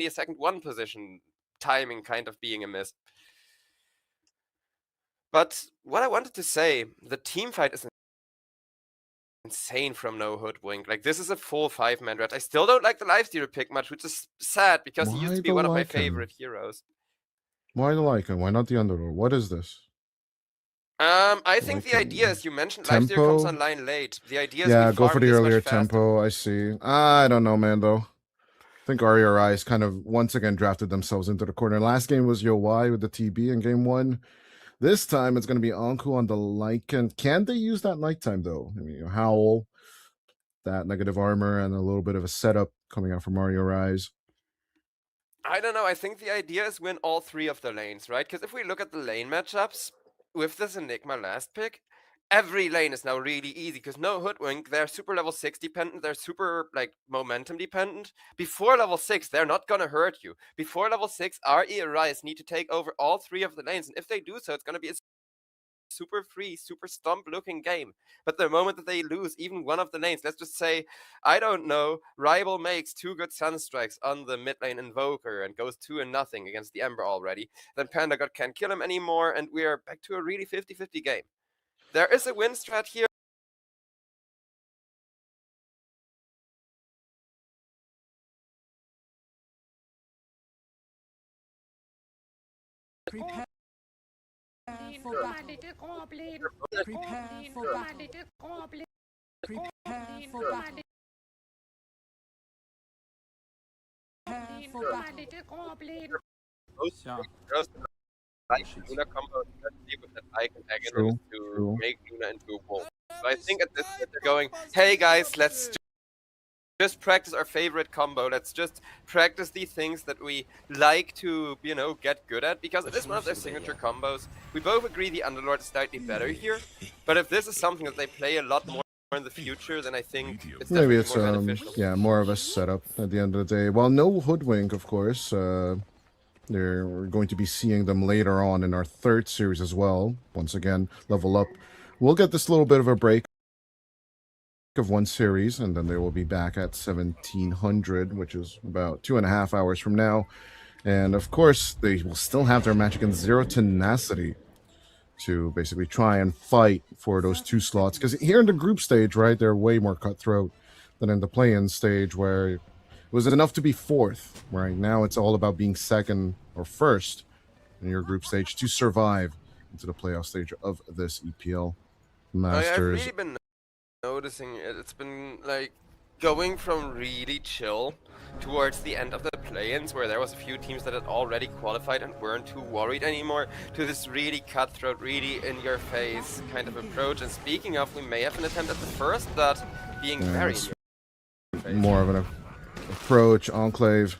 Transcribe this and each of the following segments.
the second one position timing kind of being a miss. But what I wanted to say, the team fight is insane from No Hoodwink. Like, this is a full 5-man red. I still don't like the Lifestealer pick much, which is sad because he used to be one of my favorite heroes. Why the Lycan? Why not the Underlord? What is this? I think the idea is, you mentioned Lifestealer comes online late. The idea is yeah, go for the earlier tempo. I see. I don't know, man, though. I think RERI's kind of once again drafted themselves into the corner. Last game was YoY with the TB in game 1. This time it's going to be Anku on the Lycan. Can they use that nighttime, though? I mean, Howl, that negative armor, and a little bit of a setup coming out from RERI's. I don't know. I think the idea is win all 3 of the lanes, right? Because if we look at the lane matchups, with this Enigma last pick, every lane is now really easy because No Hoodwink, they're super level 6 dependent, they're super like momentum dependent. Before level 6, they're not gonna hurt you. Before level 6, RERI's need to take over all 3 of the lanes, and if they do so, it's gonna be a super free, super stomp looking game. But the moment that they lose even one of the lanes, let's just say, I don't know, Rival makes 2 good Sunstrikes on the mid lane Invoker and goes 2-0 against the Ember already, then Panda God can't kill him anymore, and we are back to a really 50-50 game. There is a win strat here. Prepare for battle. Prepare for battle. Prepare for battle. Prepare for battle. Luna combo with that Icon agonist to make Luna into a wolf. So I think at this point they're going, hey guys, let's just practice our favorite combo. Let's just practice the things that we like to, you know, get good at, because it is one of their signature combos. We both agree the Underlord is slightly better here, but if this is something that they play a lot more in the future, then I think it's maybe it's more beneficial. yeah, more of a setup at the end of the day. Well, no Hoodwink, of course. We're going to be seeing them later on in our 3rd series as well. Once again, level up. We'll get this little bit of a break of 1 series, and then they will be back at 1700, which is about 2.5 hours from now. And of course, they will still have their match against Zero Tenacity to basically try and fight for those 2 slots. Because here in the group stage, right, they're way more cutthroat than in the play-in stage, where was it enough to be 4th? Right now, it's all about being 2nd or 1st in your group stage to survive into the playoff stage of this EPL Masters. I've really been noticing it. It's been like going from really chill towards the end of the play-ins, where there was a few teams that had already qualified and weren't too worried anymore, to this really cutthroat, really in-your-face kind of approach. And speaking of, we may have an attempt at the first blood being very more of an approach. Enclave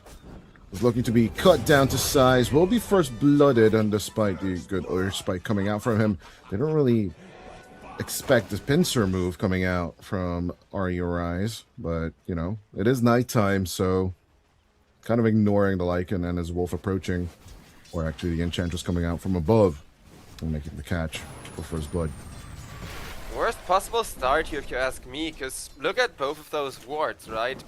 is looking to be cut down to size, will be first blooded, and despite the good Earth Spike coming out from him, they don't really expect this pincer move coming out from RERI's, but you know, it is nighttime, so kind of ignoring the Lycan and his wolf approaching, or actually the Enchantress coming out from above and making the catch for first blood. Worst possible start here, if you ask me, because look at both of those wards, right?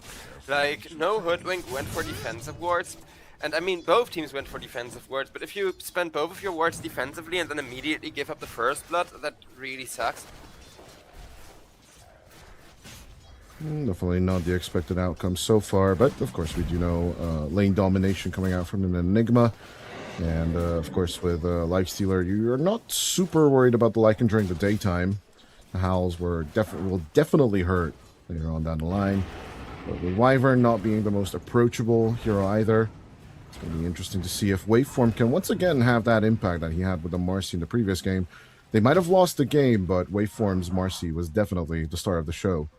Like, No Hoodwink went for defensive wards, and I mean, both teams went for defensive wards, but if you spend both of your wards defensively and then immediately give up the first blood, that really sucks. Definitely not the expected outcome so far, but of course we do know lane domination coming out from an Enigma. And of course with Lifestealer, you're not super worried about the Lycan during the daytime. The Howls will definitely hurt later on down the line. But with Wyvern not being the most approachable hero either, it's going to be interesting to see if Waveform can once again have that impact that he had with the Marcy in the previous game. They might have lost the game, but Waveform's Marcy was definitely the star of the show.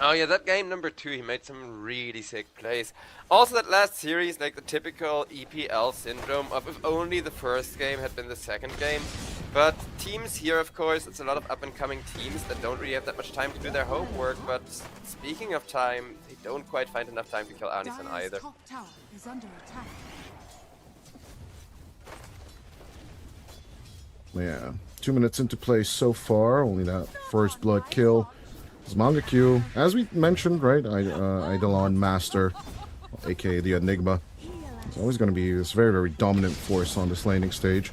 Oh yeah, that game number 2, he made some really sick plays. Also that last series, like the typical EPL syndrome of if only the first game had been the second game. But teams here, of course, it's a lot of up-and-coming teams that don't really have that much time to do their homework, but speaking of time, they don't quite find enough time to kill Arnisan either. Top tower is under attack. Yeah, 2 minutes into play so far, only that first blood kill. Mangekyu, as we mentioned, right, Eidolon Master, aka the Enigma, It's always going to be this very, very dominant force on this laning stage.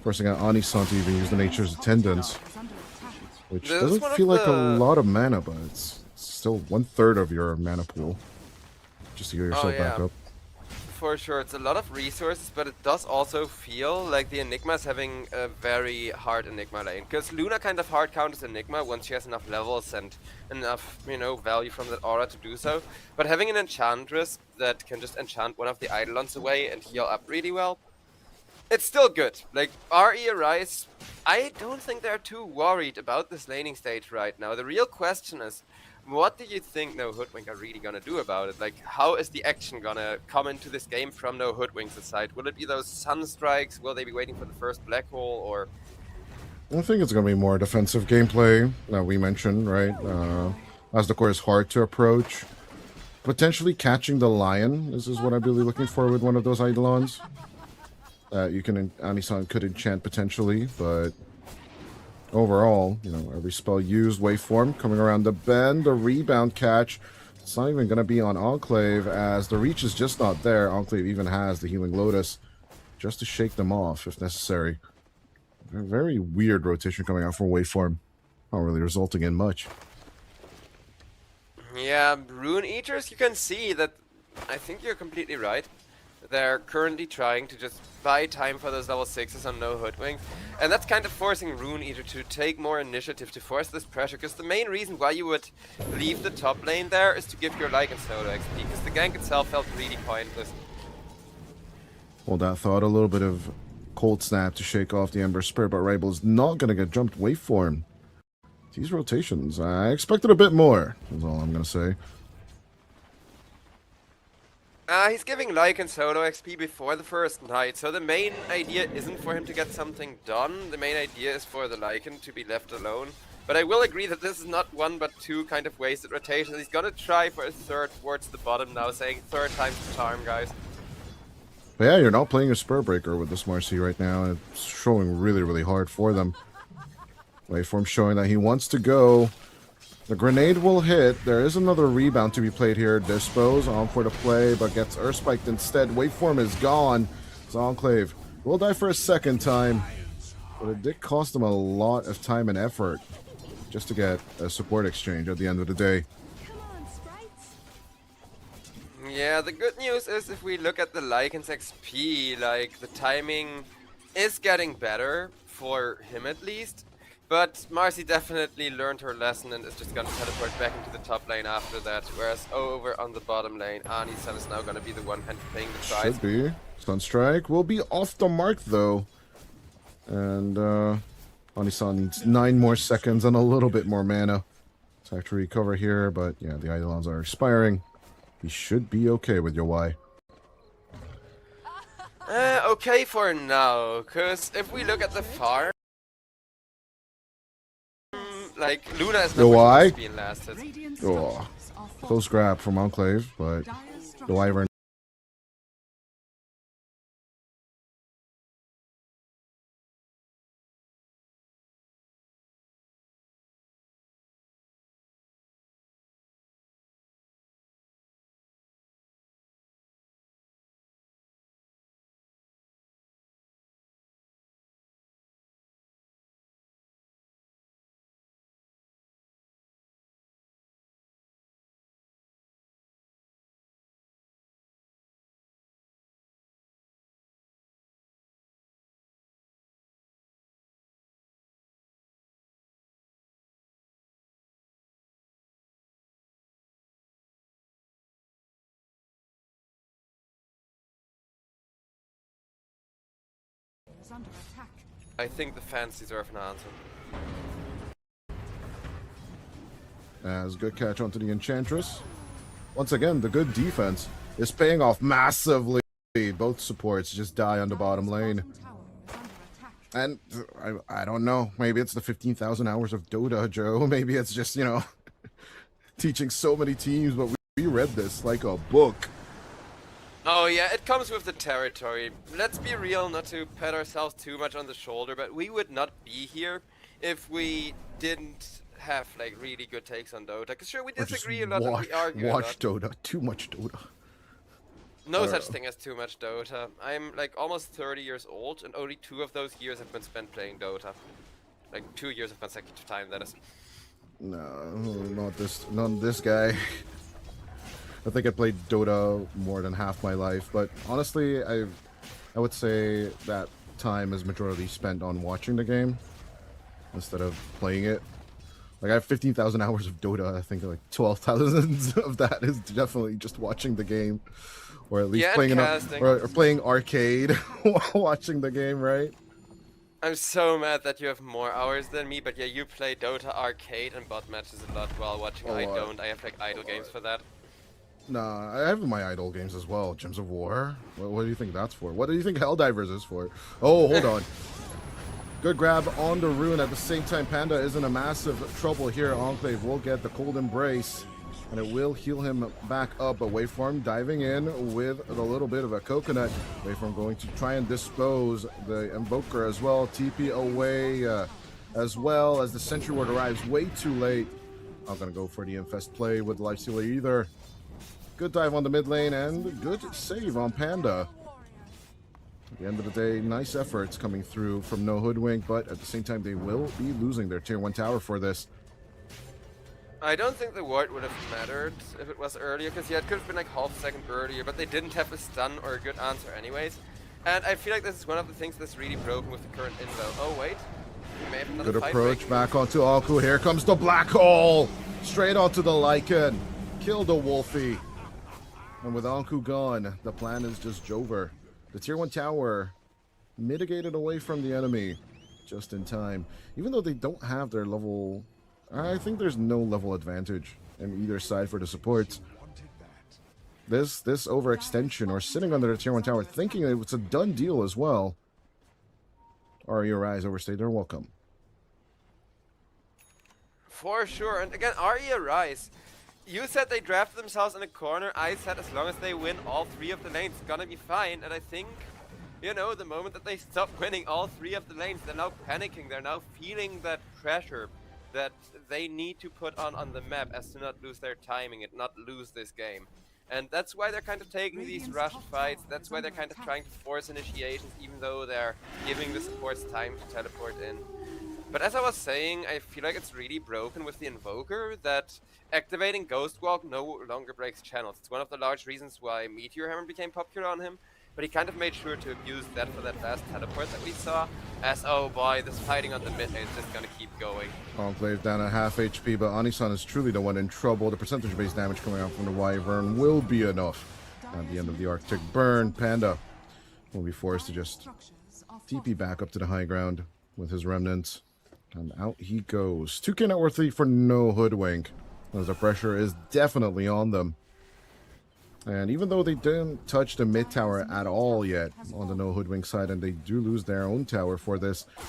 Forcing out Anisan to even use the Nature's Attendance, is under attack. which This is doesn't one of feel like a the- lot of mana, but it's still 1/3 of your mana pool. Just to get yourself back yeah. up. For sure, it's a lot of resources, but it does also feel like the Enigma's having a very hard Enigma lane. Because Luna kind of hard counters Enigma once she has enough levels and enough, value from that aura to do so. But having an Enchantress that can just enchant one of the Eidolons away and heal up really well, it's still good. Like, RE Arise, I don't think they're too worried about this laning stage right now. The real question is, what do you think No Hoodwink are really gonna do about it? Like, how is the action gonna come into this game from No Hoodwink's side? Will it be those Sunstrikes? Will they be waiting for the first black hole? Or I think it's going to be more defensive gameplay that we mentioned, right? As the core is hard to approach. Potentially catching the lion. This is what I'd be really looking for with one of those Eidolons. You can, Anisan could enchant potentially, but overall, every spell used, waveform coming around the bend, the rebound catch. It's not even going to be on Enclave as the reach is just not there. Enclave even has the Healing Lotus just to shake them off if necessary. A very weird rotation coming out from waveform. Not really resulting in much. yeah, Rune Eaters, you can see that. I think you're completely right. They're currently trying to just buy time for those level 6s on No Hoodwink. And that's kind of forcing Rune Eater to take more initiative to force this pressure. Because the main reason why you would leave the top lane there is to give your Lycan solo XP. Because the gank itself felt really pointless. Hold that thought. A little bit of cold snap to shake off the Ember Spirit, but Rabel is not going to get jumped waveform. These rotations, I expected a bit more, is all I'm going to say. He's giving Lycan solo XP before the first night, so the main idea isn't for him to get something done. The main idea is for the Lycan to be left alone. But I will agree that this is not one but two kind of wasted rotations. He's gonna try for a third towards the bottom now, saying third time's the charm, guys. But yeah, you're not playing a Spur Breaker with this Marcy right now, and it's showing really, really hard for them. Waveform showing that he wants to go. The grenade will hit. There is another rebound to be played here. Dispose on for the play, but gets Earth Spiked instead. Waveform is gone. So Enclave will die for a second time. But it did cost them a lot of time and effort just to get a support exchange at the end of the day. Come on, sprites. Yeah, the good news is if we look at the Lycan's XP, like, the timing is getting better, for him at least. But Marcy definitely learned her lesson and is just gonna teleport back into the top lane after that. Whereas over on the bottom lane, Anisan is now gonna be the one paying the price. Should be. Sunstrike will be off the mark though. And Anisan needs 9 more seconds and a little bit more mana to actually recover here. But yeah, the Eidolons are expiring. He should be okay with your Y. Okay for now, cause if we look at the farm, like, Luna is Yo, not why? being lasted. Radiant Oh, structures are close fortified. grab from Enclave, but Dire the structures Wyvern. is under attack. I think the fans deserve an answer. As good catch onto the Enchantress. Once again, the good defense is paying off massively. Both supports just die on the bottom lane. Bottom tower is under attack. And I don't know. Maybe it's the 15,000 hours of Dota, Joe. Maybe it's just, teaching so many teams, but we read this like a book. Oh yeah, it comes with the territory. Let's be real, not to pat ourselves too much on the shoulder, but we would not be here if we didn't have like really good takes on Dota. Cause sure, we Or just disagree a lot and we argue a lot. watch Dota. Too much Dota. No such thing as too much Dota. I'm like almost 30 years old, and only 2 of those years have been spent playing Dota. Like 2 years of consecutive time, that is. No, not this guy. I think I played Dota more than half my life, but honestly, I would say that time is majority spent on watching the game instead of playing it. Like I have 15,000 hours of Dota. I think like 12,000 of that is definitely just watching the game, or at least Yeah, playing and an, casting. or playing arcade while watching the game, right? I'm so mad that you have more hours than me, but yeah, you play Dota arcade and bot matches a lot while watching. A I lot. don't. I have like idle games for that. Nah, I have my idle games as well. Gems of War. What do you think that's for? What do you think Helldivers is for? Oh, hold on. Good grab on the rune. At the same time, Panda is in a massive trouble here. Enclave will get the cold embrace, and it will heal him back up. But Waveform diving in with a little bit of a coconut. Waveform going to try and dispose the Invoker as well. TP away as well as the Sentry Ward arrives way too late. Not going to go for the Infest play with Lifestealer either. Good dive on the mid lane and good save on Panda. At the end of the day, nice efforts coming through from No Hoodwink, but at the same time, they will be losing their tier 1 tower for this. I don't think the ward would have mattered if it was earlier, because yeah, it could have been like half a second earlier, but they didn't have a stun or a good answer anyways. And I feel like this is one of the things that's really broken with the current invo. Oh wait, we may have another Good fight approach breaking. back onto Aku. Here comes the black hole. Straight onto the Lycan. Kill the Wolfie. And with Anku gone, the plan is just Jover. The tier 1 tower mitigated away from the enemy just in time. Even though they don't have their level, I think there's no level advantage in either side for the supports. This overextension or sitting under the tier 1 tower thinking that it's a done deal as well. Your eyes overstayed their welcome. For sure, and again, Arya Rise. You said they drafted themselves in a corner. I said as long as they win all 3 of the lanes, it's gonna be fine. And I think, you know, the moment that they stop winning all 3 of the lanes, they're now panicking. They're now feeling that pressure that they need to put on the map as to not lose their timing and not lose this game. And that's why they're kind of taking these rushed fights. That's why they're kind of trying to force initiations, even though they're giving the supports time to teleport in. But as I was saying, I feel like it's really broken with the Invoker that activating Ghost Walk no longer breaks channels. It's one of the large reasons why Meteor Hammer became popular on him, but he kind of made sure to abuse that for that last teleport that we saw, as oh boy, this fighting on the mid lane is just gonna keep going. Enclave down at half HP, but Anisan is truly the one in trouble. The percentage-based damage coming out from the Wyvern will be enough. At the end of the Arctic Burn, Panda will be forced to just TP back up to the high ground with his remnants. And out he goes. 2k net worthy for No Hoodwink, as the pressure is definitely on them. And even though they didn't touch the mid tower at all yet on the No Hoodwink side, and they do lose their own tower for this, I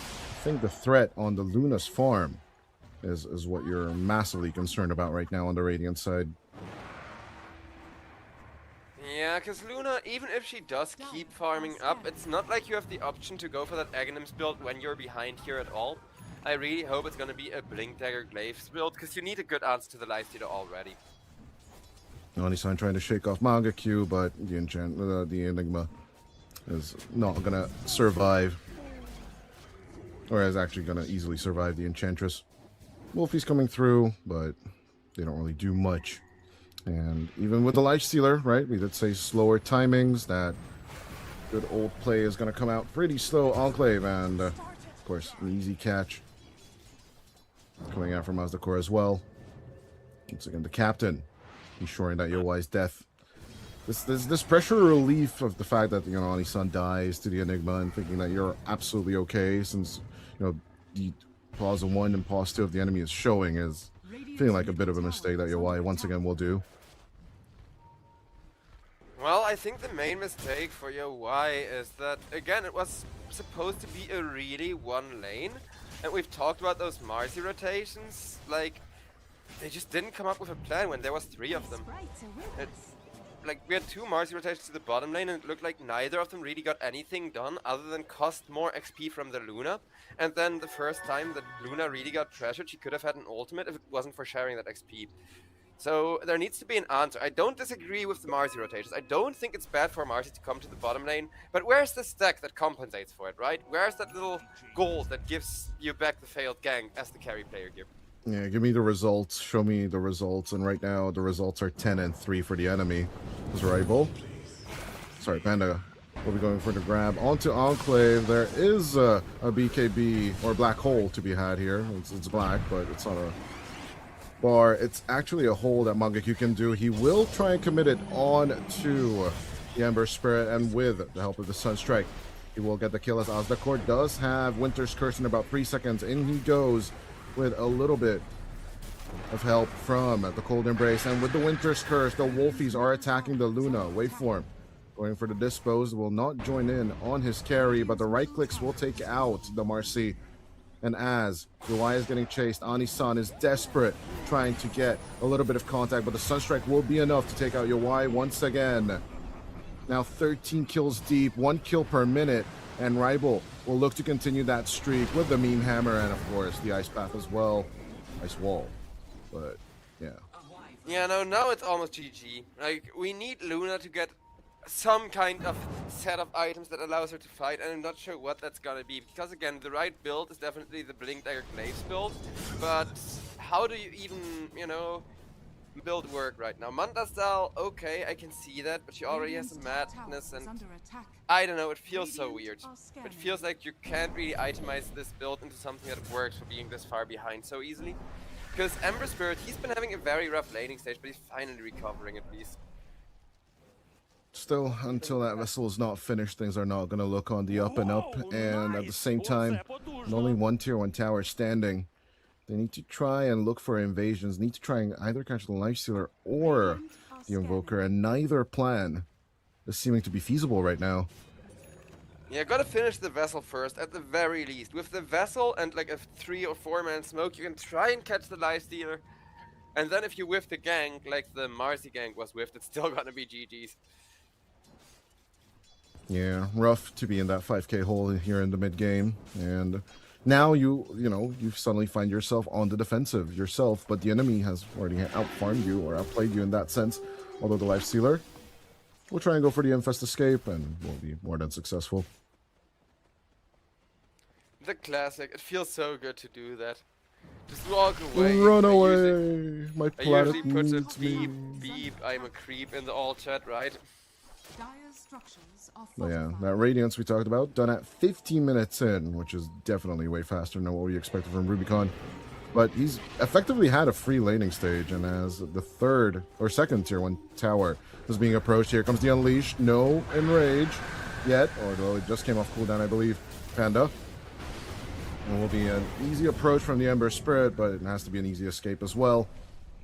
think the threat on the Luna's farm is what you're massively concerned about right now on the Radiant side. Yeah, because Luna, even if she does keep farming up, it's not like you have the option to go for that Aghanims build when you're behind here at all. I really hope it's gonna be a Blink Dagger Glaives build, because you need a good answer to the Lifestealer already. Onisan trying to shake off Manga Q, but the Enigma is not gonna survive. Or is actually gonna easily survive the Enchantress. Wolfie's coming through, but they don't really do much. And even with the Lifestealer, right, we did say slower timings, that good old play is gonna come out pretty slow. Enclave, and of course, an easy catch. Coming out from Mazdakor as well. Once again, the captain ensuring that Yoai's death. This pressure relief of the fact that, you know, Anisan dies to the Enigma and thinking that you're absolutely okay since, you know, the pause 1 and pause 2 of the enemy is showing is feeling like a bit of a mistake that Yoai once again will do. Well, I think the main mistake for Yoai is that, again, it was supposed to be a really one lane, and we've talked about those Marcy rotations, like, they just didn't come up with a plan when there was 3 of them. Like, we had 2 Marcy rotations to the bottom lane, and it looked like neither of them really got anything done other than cost more XP from the Luna. And then the first time that Luna really got treasured, she could have had an ultimate if it wasn't for sharing that XP. So there needs to be an answer. I don't disagree with the Marcy rotations. I don't think it's bad for Marcy to come to the bottom lane, but where's the stack that compensates for it, right? Where's that little gold that gives you back the failed gank as the carry player here? Yeah, give me the results. Show me the results. And right now, the results are 10 and 3 for the enemy. His rival. Sorry, Panda will be going for the grab. Onto Enclave. There is a BKB or black hole to be had here. It's black, but it's not a bar. It's actually a hole that Mangekyou can do. He will try and commit it on to the Ember Spirit, and with the help of the Sunstrike, he will get the kill as Azdakor does have Winter's Curse in about 3 seconds. In he goes with a little bit of help from the Cold Embrace, and with the Winter's Curse, the Wolfies are attacking the Luna. Waveform going for the Dispose, will not join in on his carry, but the right clicks will take out the Marcy. And as Ruai is getting chased, Ani-san is desperate, trying to get a little bit of contact, but the Sunstrike will be enough to take out Ruai once again. Now 13 kills deep, 1 kill per minute, and Rival will look to continue that streak with the Meme Hammer and, of course, the Ice Path as well. Ice Wall. But, yeah. Yeah, no, now it's almost GG. Like, we need Luna to get some kind of set of items that allows her to fight, and I'm not sure what that's gonna be, because again, the right build is definitely the Blink Dagger Glaives build, but how do you even, you know, build work right now? Mandasdal, okay, I can see that, but she already has some madness, and I don't know, it feels so weird. It feels like you can't really itemize this build into something that works for being this far behind so easily. Because Ember Spirit, he's been having a very rough laning stage, but he's finally recovering at least. Still, until that vessel is not finished, things are not going to look on the up and up. And at the same time, with only one tier 1 tower standing, they need to try and look for invasions. Need to try and either catch the Lifestealer or the Invoker, and neither plan is seeming to be feasible right now. Yeah, gotta finish the vessel first, at the very least. With the vessel and like a 3 or 4 man smoke, you can try and catch the Lifestealer. And then if you whiff the gank, like the Marcy gank was whiffed, it's still gonna be GG's. Yeah, rough to be in that 5k hole here in the mid game, and now you suddenly find yourself on the defensive yourself, but the enemy has already outfarmed you or outplayed you in that sense. Although the Lifestealer will try and go for the Infest escape and will be more than successful. The classic. It feels so good to do that. Just walk away. Run away! My I planet usually put a needs me. beep, I'm a creep in the all chat, right? But yeah, that Radiance we talked about, done at 15 minutes in, which is definitely way faster than what we expected from Rubicon. But he's effectively had a free laning stage, and as the third or second tier 1 tower is being approached, here comes the Unleash. No Enrage yet, although it just came off cooldown, I believe. Panda. It will be an easy approach from the Ember Spirit, but it has to be an easy escape as well,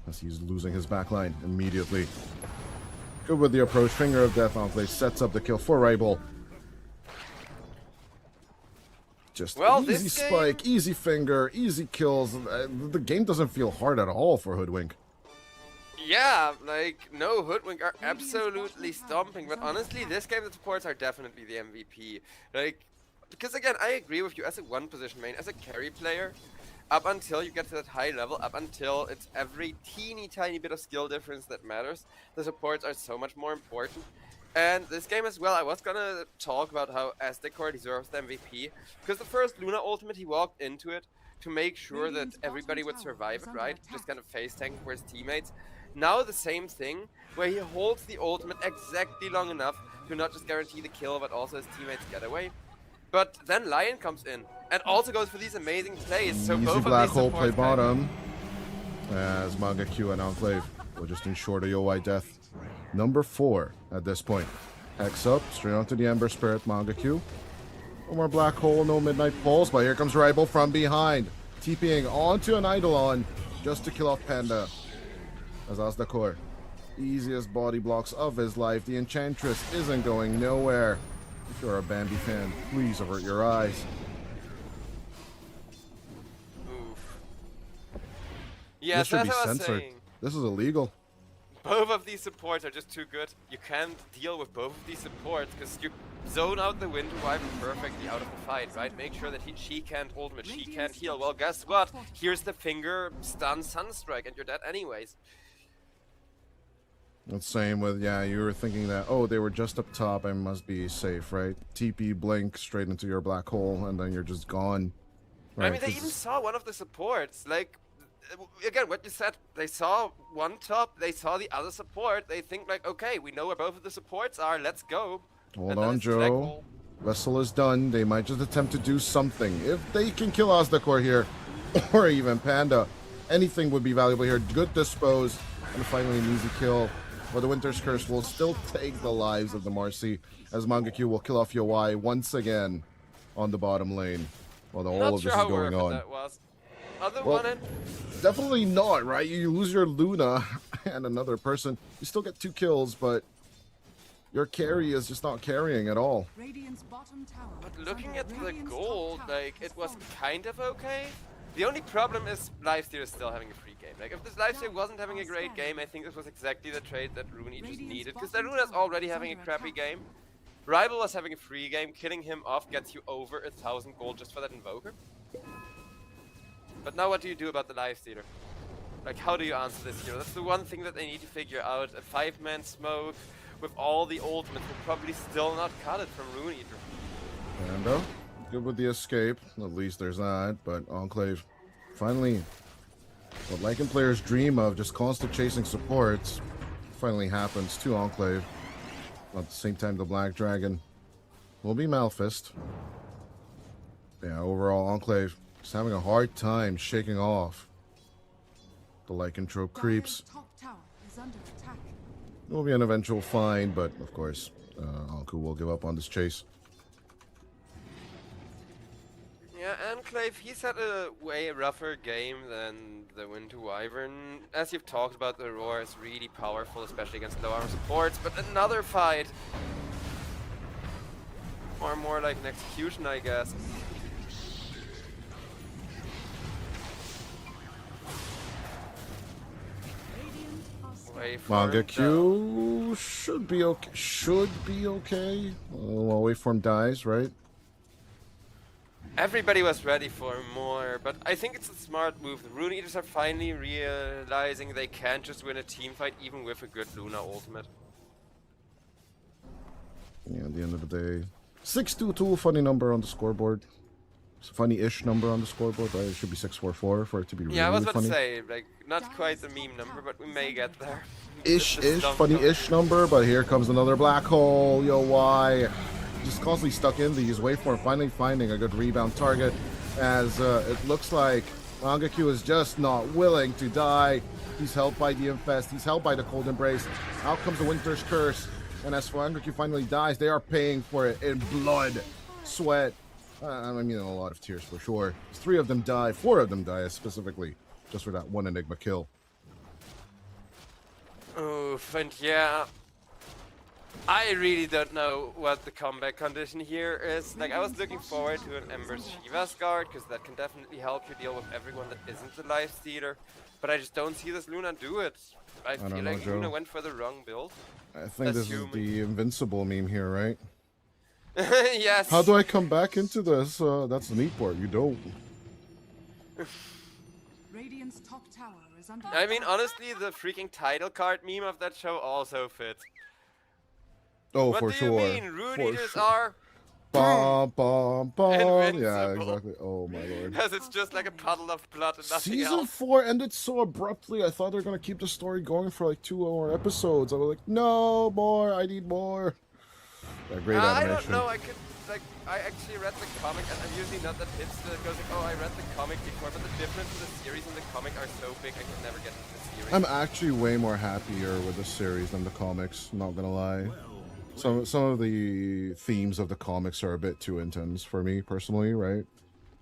as he's losing his backline immediately. Good with the approach. Finger of Death Enclave sets up the kill for Rival. Just easy spike, easy finger, easy kills. The game doesn't feel hard at all for Hoodwink. Yeah, like, no, Hoodwink are absolutely stomping, but honestly, this game the supports are definitely the MVP. Like, because again, I agree with you as a one position main, as a carry player, up until you get to that high level, up until it's every teeny tiny bit of skill difference that matters, the supports are so much more important. And this game as well, I was gonna talk about how Azdakor deserves the MVP, because the first Luna ultimate, he walked into it to make sure that everybody would survive it, right? Just kind of face tank for his teammates. Now the same thing, where he holds the ultimate exactly long enough to not just guarantee the kill, but also his teammates get away. But then Lion comes in and also goes for these amazing plays. So easy both black of these hole play supports bottom, as Mangekyou and Enclave will just ensure the OI death. Number 4 at this point. Hex up, straight onto the Ember Spirit, Mangekyou. No more black hole, no midnight pulse, but here comes Rival from behind, TPing onto an Eidolon just to kill off Panda. As Azdakor, easiest body blocks of his life. The Enchantress isn't going nowhere. If you're a Bambi fan, please avert your eyes. Oof. Yeah, This should that's be what I was censored. saying. This is illegal. Both of these supports are just too good. You can't deal with both of these supports because you zone out the Wind Wyvern perfectly out of the fight, right? Make sure that she can't ultimate, she can't heal. Well, guess what? Here's the finger stun Sunstrike and you're dead anyways. The same with, yeah, you were thinking that, oh, they were just up top, I must be safe, right? TP, blink, straight into your black hole, and then you're just gone. Right? I mean, they even saw one of the supports. Like, again, what you said, they saw one top, they saw the other support. They think like, okay, we know where both of the supports are. Let's go. Hold And then on, it's flag Joe. wall. Vessel is done. They might just attempt to do something. If they can kill Ozdakor here, or even Panda, anything would be valuable here. Good dispose, and finally an easy kill. But the Winter's Curse will still take the lives of the Marcy, as Mangaku will kill off Yowai once again on the bottom lane. While all Not of sure this is how going worth it on. that was. Other Well, one in. Definitely not, right? You lose your Luna and another person. You still get 2 kills, but your carry is just not carrying at all. Radiant's bottom tower. But is looking under at the Radiant's top gold, tower like, has it was fallen. kind of okay. The only problem is Lifesteal is still having a free game. Like, if this Lifesteal wasn't having a great game, I think this was exactly the trade that Rooney just needed. Because Luna's already having a crappy game. Rival was having a free game. Killing him off gets you over 1,000 gold just for that Invoker. But now what do you do about the Lifestealer? Like, how do you answer this hero? That's the one thing that they need to figure out. A 5-man smoke with all the ultimates will probably still not cut it from Rooney. Panda, good with the escape. At least there's that. But Enclave, finally, what Lycan players dream of, just constant chasing supports, finally happens to Enclave. At the same time, the Black Dragon will be Malphist. Yeah, overall, Enclave is having a hard time shaking off the lycanthrope creeps. Dire's top tower is under attack. It will be an eventual find, but of course, Anku will give up on this chase. Yeah, Enclave, he's had a way rougher game than the Winter Wyvern. As you've talked about, the Roar is really powerful, especially against low armor supports, but another fight. Or more like an execution, I guess. Radiant are scared. Wait for Manga him, Q should be okay. Should be okay. While waveform dies, right? Everybody was ready for more, but I think it's a smart move. The Rune Eaters are finally realizing they can't just win a team fight even with a good Luna ultimate. Yeah, at the end of the day. 622, funny number on the scoreboard. It's a funny-ish number on the scoreboard, right? It should be 644 for it to be really Yeah, I was about funny. to say, like, not quite the meme number, but we may get there. Ish-ish, funny-ish number, but here comes another black hole. Yo, why? Just constantly stuck in these. Waveform finally finding a good rebound target, as it looks like Mangaku is just not willing to die. He's held by the Infest. He's held by the Cold Embrace. Out comes the Winter's Curse. And as Mangaku finally dies, they are paying for it in blood, sweat. I mean, a lot of tears for sure. 3 of them die. 4 of them die specifically, just for that one Enigma kill. Oof, and yeah, I really don't know what the comeback condition here is. Like, I was looking forward to an Ember's Shiva's guard, because that can definitely help you deal with everyone that isn't the Lifestealer. But I just don't see this Luna do it. I feel don't know, like Joe. Luna went for the wrong build. I think this is Assuming. the Invincible meme here, right? Yes. How do I come back into this? That's the neat part. You don't. Radiant's top tower is under I mean, attack. honestly, the freaking title card meme of that show also fits. Oh, What for do sure. you mean? Rune For Eaters sure. are... Bum, bum, bum. Yeah, Invincible. exactly. Oh, my lord. Because it's just like a puddle of blood and nothing Season else. 4 ended so abruptly. I thought they were going to keep the story going for like 2 more episodes. I was like, no, more. I need more. Yeah, great I animation. don't know, I could, like, I actually read the comic, and I'm usually not that hipster that goes like, oh, I read the comic before, but the difference in the series and the comic are so big, I can never get into the series. I'm actually way more happier with the series than the comics, not gonna lie. Some of the themes of the comics are a bit too intense for me personally, right?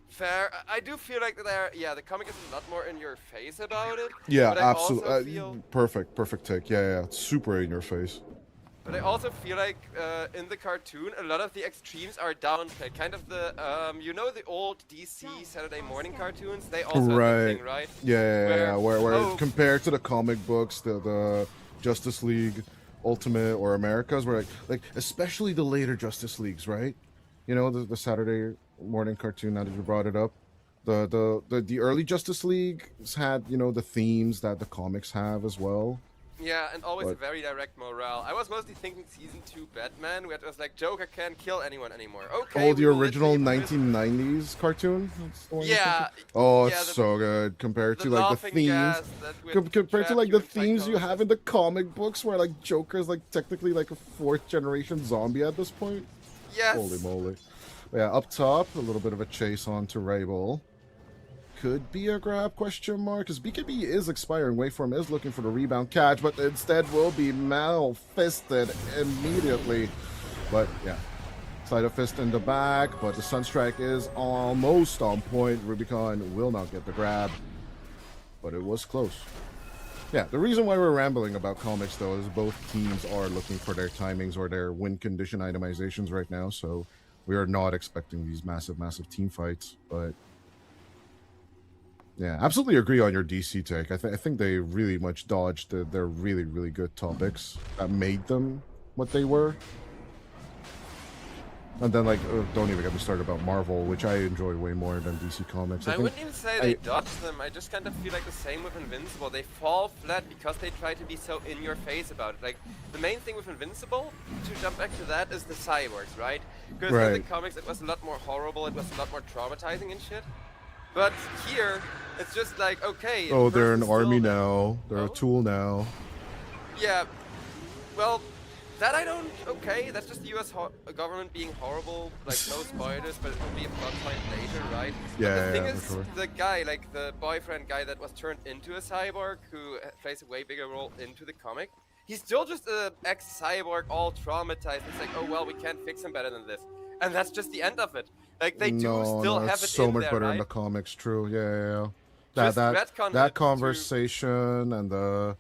Fair. I do feel like the comic is a lot more in your face about it. Yeah, but I also absolutely. feel, Perfect take. Yeah, it's super in your face. but I also feel like in the cartoon, a lot of the extremes are downplayed. Kind of the, you know, the old DC Saturday morning cartoons? They also have that Right. thing, right? Yeah. Where oh, compared to the comic books, the Justice League Ultimate or Americas, where like especially the later Justice Leagues, right? You know, the Saturday morning cartoon. Now that you brought it up, the early Justice Leagues had, you know, the themes that the comics have as well. Yeah, and always a But- very direct morale. I was mostly thinking Season 2 Batman, where it was like, Joker can't kill anyone anymore. Okay, Oh, the we will original literally 1990s cartoon? That's the one you're Yeah, thinking? Oh, yeah, it's the- so good compared the to like the laughing themes. gas that would Compared to trap like you the in themes you have psychosis. in the comic books, where like Joker's like technically like a 4th generation zombie at this point. Yes. Holy moly! But yeah, up top, a little bit of a chase on to Rabel. Could be a grab, question mark, because BKB is expiring. Waveform is looking for the rebound catch, but instead will be mal-fisted immediately. But yeah, side of fist in the back, but the Sunstrike is almost on point. Rubicon will not get the grab, but it was close. Yeah, the reason why we're rambling about comics, though, is both teams are looking for their timings or their win condition itemizations right now, so we are not expecting these massive, massive team fights, but yeah, absolutely agree on your DC take. I think they really much dodged their really, really good topics that made them what they were. And then, like, don't even get me started about Marvel, which I enjoy way more than DC Comics. I think wouldn't even say they dodged them. I just kind of feel like the same with Invincible. They fall flat because they try to be so in your face about it. Like, the main thing with Invincible, to jump back to that, is the cyborgs, right? Because in the Right. comics it was a lot more horrible, it was a lot more traumatizing and shit. But here, it's just like, okay. Oh, the they're an person's army still- now. They're Oh? a tool now. Yeah, well, that I don't. Okay, that's just the U.S. government being horrible. Like no spoilers, but it will be a plot point later, right? Yeah, But the thing yeah, is, for sure. the guy, like the boyfriend guy that was turned into a cyborg, who plays a way bigger role into the comic, he's still just a ex-cyborg, all traumatized. It's like, oh well, we can't fix him better than this, and that's just the end of it. Like they do still have it's it so in much there, better right? in the comics. True. Yeah. Just That retcon it that to- conversation and the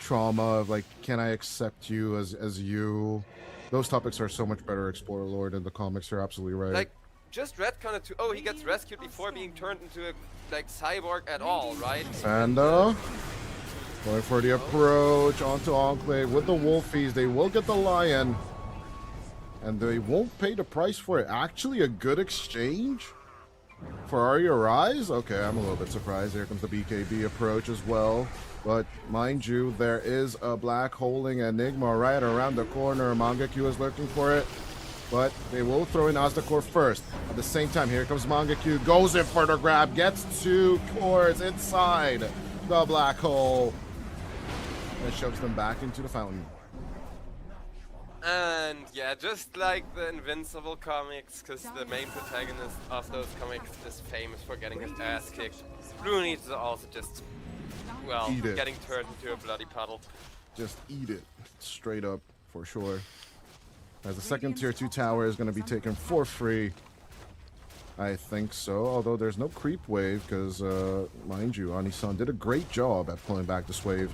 trauma of like, can I accept you as you? Those topics are so much better explored, Lord, in the comics. You're absolutely right. Like, just retcon it to, oh, he gets rescued before being turned into a, like, cyborg at all, right? Panda going for the approach onto Enclave with the Wolfies. They will get the Lion, and they won't pay the price for it. Actually, a good exchange for Are Your Eyes? Okay, I'm a little bit surprised. Here comes the BKB approach as well. But mind you, there is a black holding Enigma right around the corner. Mangekyu is looking for it. But they will throw in Aztakor first. At the same time, here comes Mangekyu. Goes in for the grab. Gets 2 cores inside the black hole. And shoves them back into the fountain. And yeah, just like the Invincible comics, because the main protagonist of those comics is famous for getting his ass kicked. Blue needs to also just, well, Eat it. getting turned into a bloody puddle. Just eat it. Straight up, for sure. As the second tier 2 tower is going to be taken for free. I think so, although there's no creep wave, because, mind you, Anisan did a great job at pulling back this wave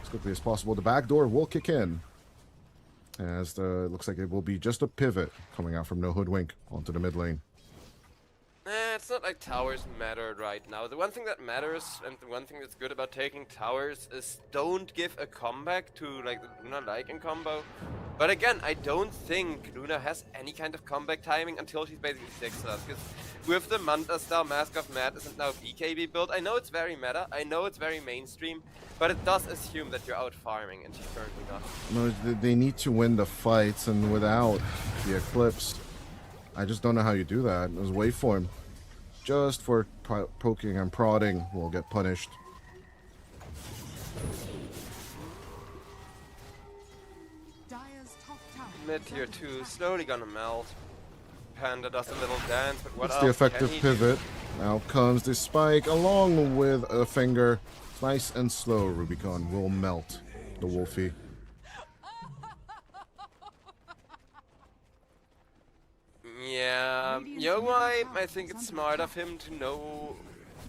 as quickly as possible. The back door will kick in, as it looks like it will be just a pivot coming out from No Hoodwink onto the mid lane. It's not like towers matter right now. The one thing that matters, and the one thing that's good about taking towers, is don't give a comeback to like the Luna Lycan combo. But again, I don't think Luna has any kind of comeback timing until she's basically 6 us. Because with the Manta style Mask of Madness and now BKB build, I know it's very meta, I know it's very mainstream, but it does assume that you're out farming, and she's currently not. No, they need to win the fights, and without the Eclipse, I just don't know how you do that. It was waveform. Just for poking and prodding will get punished. Dire's top tower Mid is tier under 2 attack. slowly gonna melt. Panda does a little dance, but what It's else the effective can he pivot. Now comes the spike along with a finger. It's nice and slow. Rubicon will melt the Wolfie. Yeah, Radiant's Yo middle Wipe, tower I think is it's under smart of attack. him to know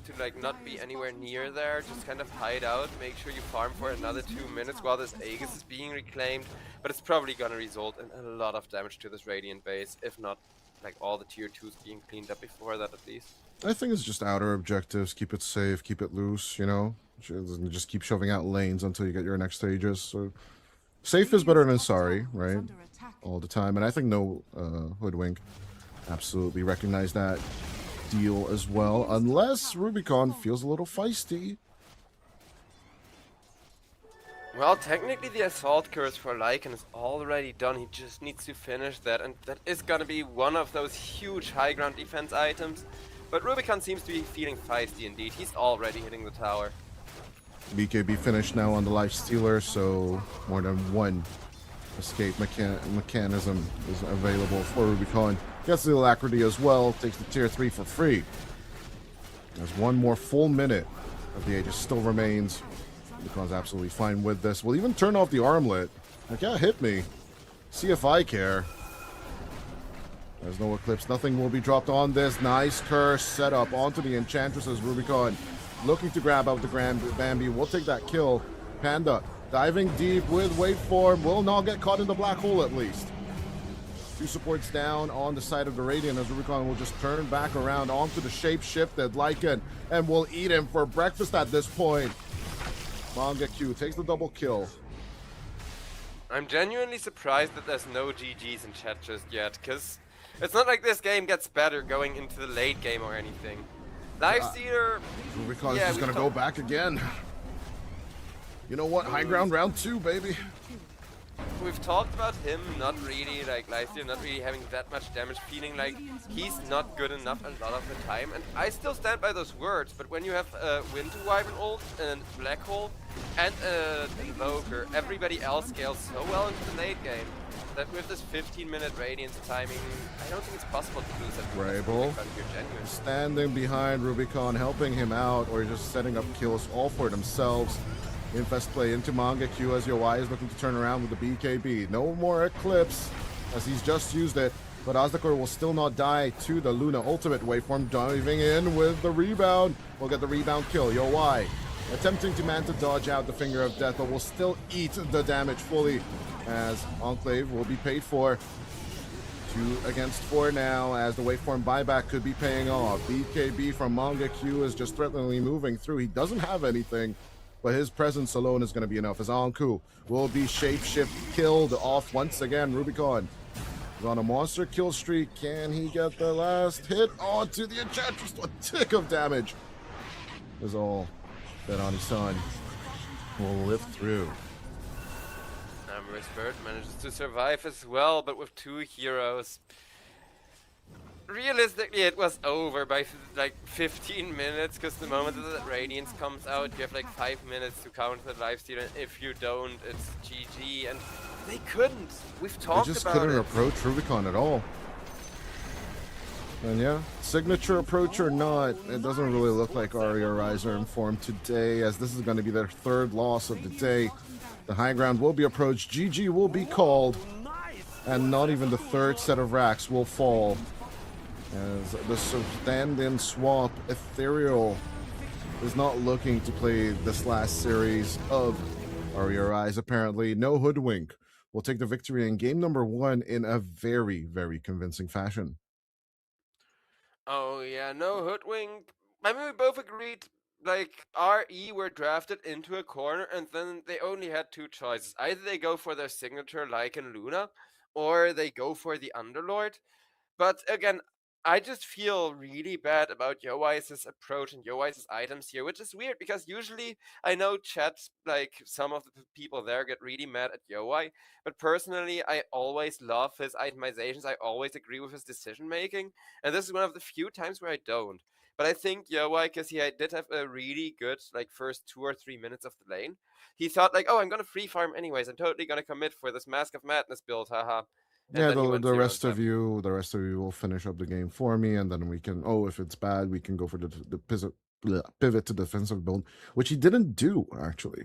to like not be anywhere near there, just kind of hide out, make sure you farm for another 2 minutes while this Aegis is being reclaimed, but it's probably gonna result in a lot of damage to this Radiant base, if not like all the tier 2s being cleaned up before that at least. I think it's just outer objectives. Keep it safe. Keep it loose. You know, just keep shoving out lanes until you get your next stages. So safe is better than Radiant's top sorry, tower is right? under attack. All the time, and I think no Hoodwink absolutely recognize that deal as well, unless Rubicon feels a little feisty. Well, technically the assault curse for Lycan is already done. He just needs to finish that, and that is gonna be one of those huge high ground defense items. But Rubicon seems to be feeling feisty indeed. He's already hitting the tower. BKB finished now on the life stealer, so more than one escape mechanism is available for Rubicon. Gets the alacrity as well, takes the tier 3 for free. There's one more full minute of the Aegis still remains. Rubicon's absolutely fine with this. We'll even turn off the armlet. Like, yeah, hit me. See if I care. There's no Eclipse. Nothing will be dropped on this. Nice curse set up onto the Enchantress as Rubicon looking to grab out the Grand Bambi. We'll take that kill. Panda diving deep with Waveform. Will not get caught in the black hole at least. Two supports down on the side of the Radiant as Rubicon will just turn back around onto the shape-shifted Lycan and will eat him for breakfast at this point. Manga Q takes the double kill. I'm genuinely surprised that there's no GGs in chat just yet, because it's not like this game gets better going into the late game or anything. Lifestealer... Rubicon is just going to go back again. You know what? High ground round 2, baby. We've talked about him not really, like Lifestealer not really having that much damage, feeling like he's not good enough a lot of the time. And I still stand by those words, but when you have a Winter Wyvern ult and Black Hole and a Invoker, everybody else scales so well into the late game that with this 15-minute Radiance timing, I don't think it's possible to lose that. Rabel standing behind Rubicon, helping him out, or just setting up kills all for themselves. Infest play into Manga Q as Yowai is looking to turn around with the BKB. No more Eclipse as he's just used it, but Ozdakor will still not die to the Luna ultimate. Waveform diving in with the rebound. We'll get the rebound kill. Yowai attempting to Manta dodge out the Finger of Death, but will still eat the damage fully as Enclave will be paid for. 2 against 4 now as the Waveform buyback could be paying off. BKB from Manga Q is just threateningly moving through. He doesn't have anything, but his presence alone is going to be enough as Anku will be shapeshift killed off once again. Rubicon is on a monster kill streak. Can he get the last hit onto the Enchantress? A tick of damage is all that Anisan will live through. Bird manages to survive as well, but with 2 heroes. Realistically, it was over by like 15 minutes, because the moment that the Radiance comes out, you have like 5 minutes to counter the lifesteal, and if you don't, it's GG, and they couldn't. We've talked about it. They just couldn't approach Rubicon at all. And yeah, signature approach or not, it doesn't really look like Aria Rise are in form today, as this is going to be their 3rd loss of the day. The high ground will be approached, GG will be called, and not even the 3rd set of racks will fall. As the stand-in swap Ethereal is not looking to play this last series of Aria Rise, apparently. No Hoodwink will take the victory in game number 1 in a very, very convincing fashion. Oh yeah, no Hoodwink. I mean, we both agreed, like, RE were drafted into a corner, and then they only had 2 choices. Either they go for their signature Lycan Luna, or they go for the Underlord. But again, I just feel really bad about Yowai's approach and Yowai's items here, which is weird because usually I know chat, like some of the people there get really mad at Yowai, but personally I always love his itemizations, I always agree with his decision making, and this is one of the few times where I don't. But I think Yowai, because he did have a really good like first 2 or 3 minutes of the lane, he thought like, oh, I'm gonna free farm anyways, I'm totally gonna commit for this Mask of Madness build, haha. Yeah, the rest of you will finish up the game for me, and then we can. Oh, if it's bad, we can go for the pivot to defensive build, which he didn't do actually.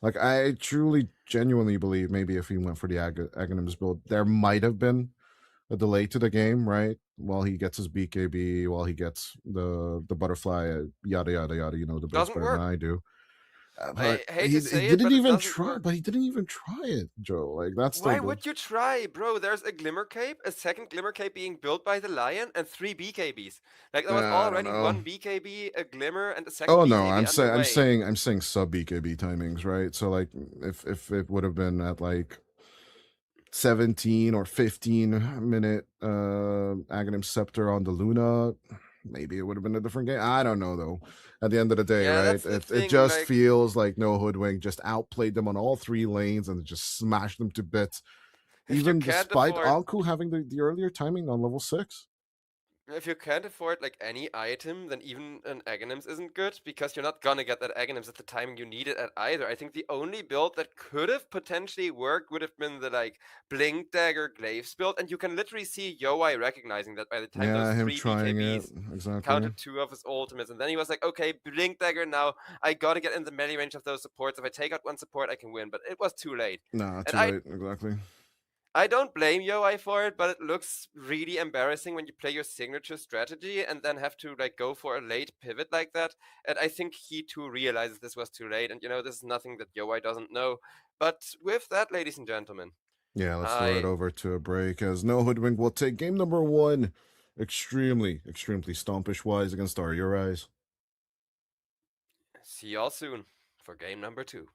Like I truly, genuinely believe maybe if he went for the Aghanims build, there might have been a delay to the game, right? While he gets his BKB, while he gets the butterfly, yada yada yada. You know the best better than I do. I hate to say he it, didn't but even try. But he didn't even try it, Joe. Like that's why would you try, bro? There's a Glimmer Cape, a second Glimmer Cape being built by the Lion, and 3 BKBs. Like there was already 1 BKB, a Glimmer, and a second. Oh no, BKB I'm saying sub BKB timings, right? So like if it would have been at like 17 or 15 minute Aghanim Scepter on the Luna, maybe it would have been a different game. I don't know though. At the end of the day, Yeah, right? that's the It thing. just Like, feels like No Hoodwink just outplayed them on all three lanes and just smashed them to bits. if you Even can't despite afford Anku having the earlier timing on level 6. If you can't afford like any item, then even an Aghanims isn't good because you're not gonna get that Aghanims at the timing you need it at either. I think the only build that could have potentially worked would have been the like Blink Dagger Glaives build, and you can literally see Yowei recognizing that by the time those Yeah, him three trying it. BKBs Exactly. counted 2 of his ultimates, and then he was like, okay, Blink Dagger now, I gotta get in the melee range of those supports. If I take out one support, I can win, but it was too late. Nah, And too late. Exactly. I don't blame Yoi for it, but it looks really embarrassing when you play your signature strategy and then have to like go for a late pivot like that. And I think he too realizes this was too late. And this is nothing that Yoi doesn't know. But with that, ladies and gentlemen, Yeah, let's throw it I over to a break as No Hoodwink will take game number 1 extremely stompish wise against our Your Eyes. see y'all soon for game number 2.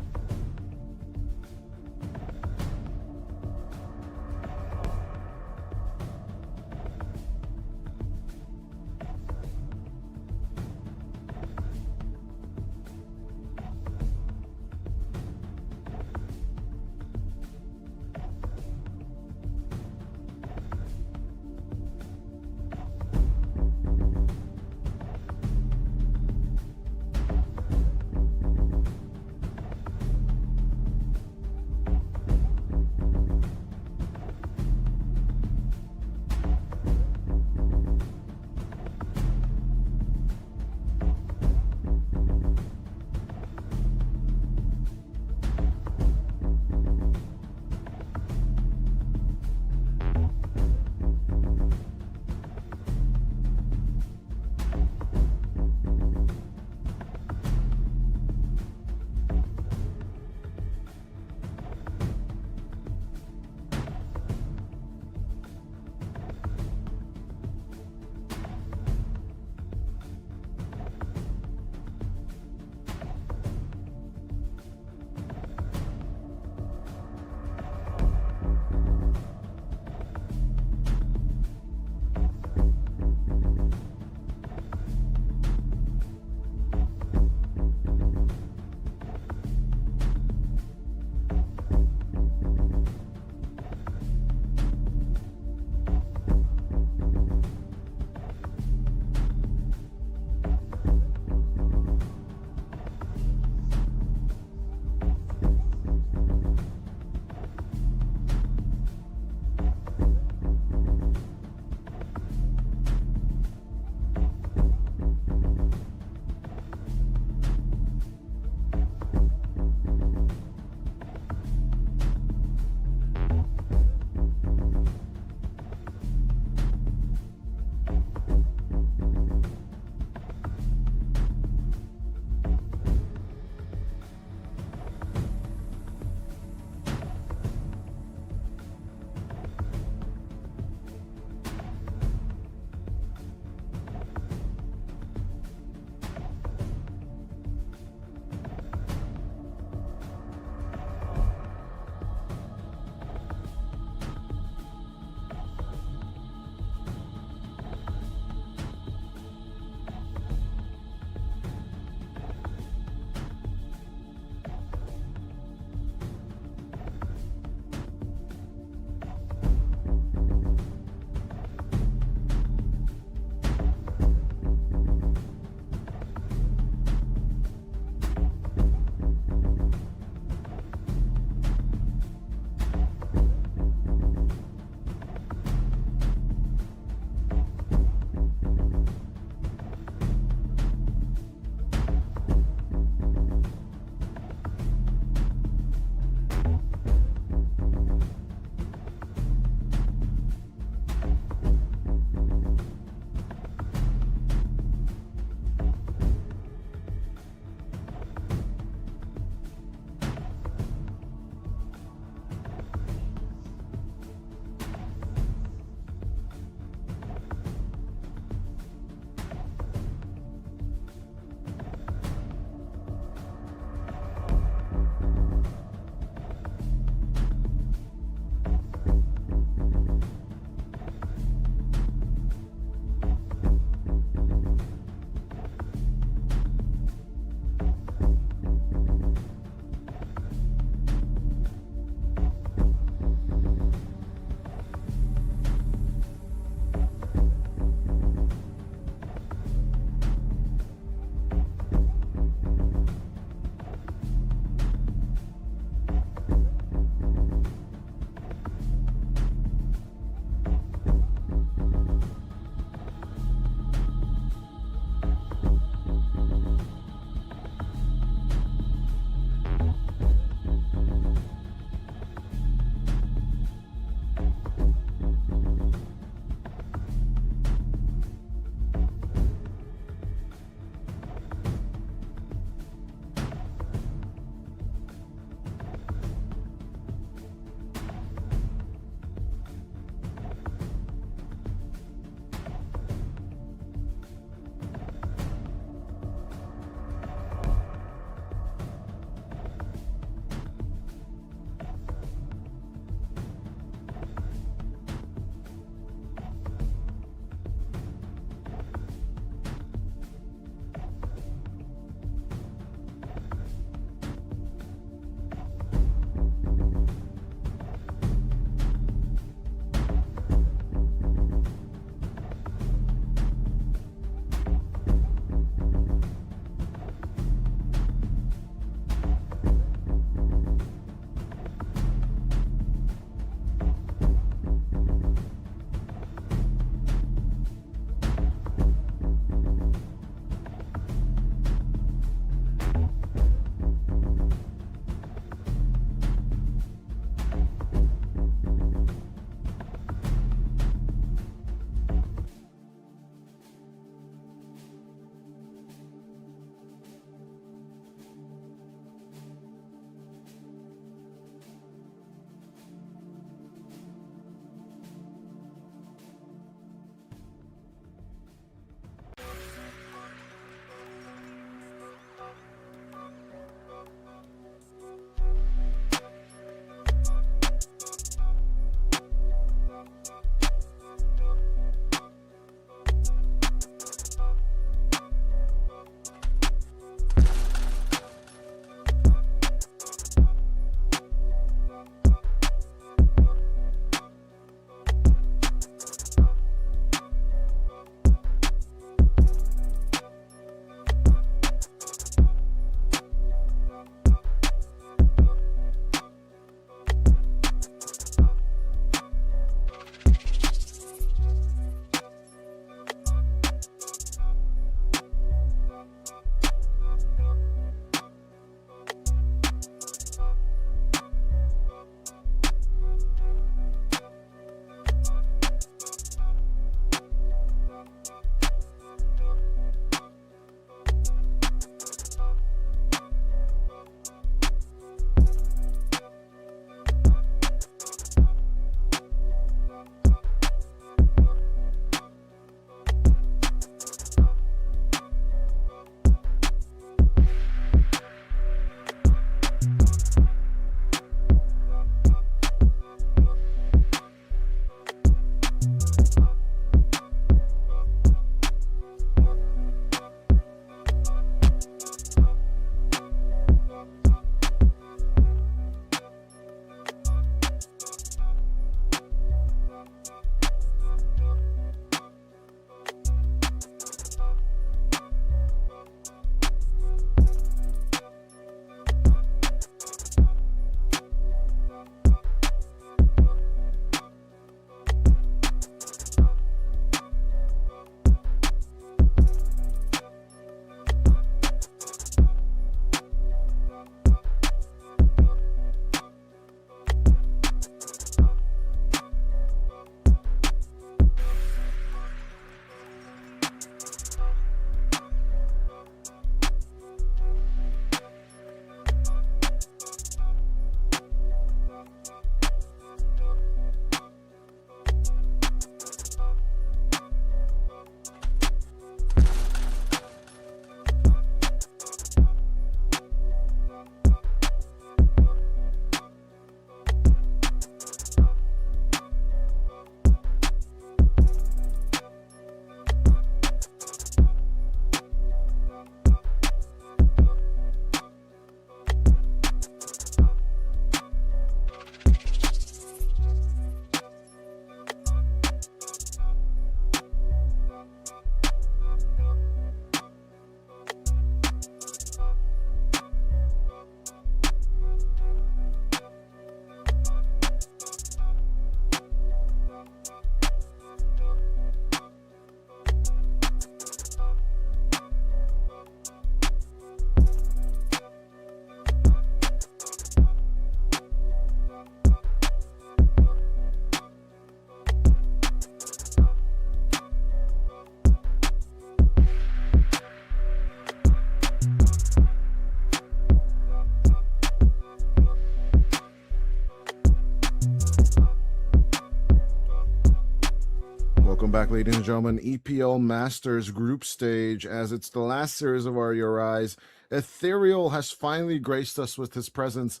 Welcome back, ladies and gentlemen. EPL Masters Group Stage, as it's the last series of RERIs. Ethereal has finally graced us with his presence,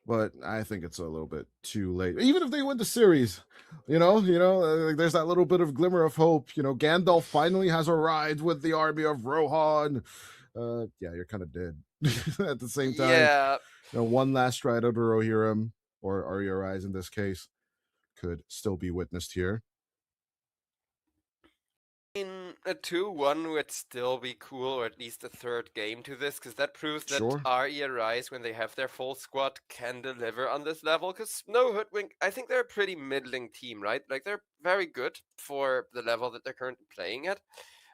but I think it's a little bit too late. Even if they win the series, there's that little bit of glimmer of hope. Gandalf finally has arrived with the army of Rohan. Yeah, you're kind of dead. At the same time, Yeah, one last stride of the Rohirrim, or RERIs in this case, could still be witnessed here. in a 2-1 would still be cool, or at least a third game to this, because that proves that Sure. RE Rise, when they have their full squad, can deliver on this level. Because no Hoodwink, I think they're a pretty middling team, right? Like, they're very good for the level that they're currently playing at,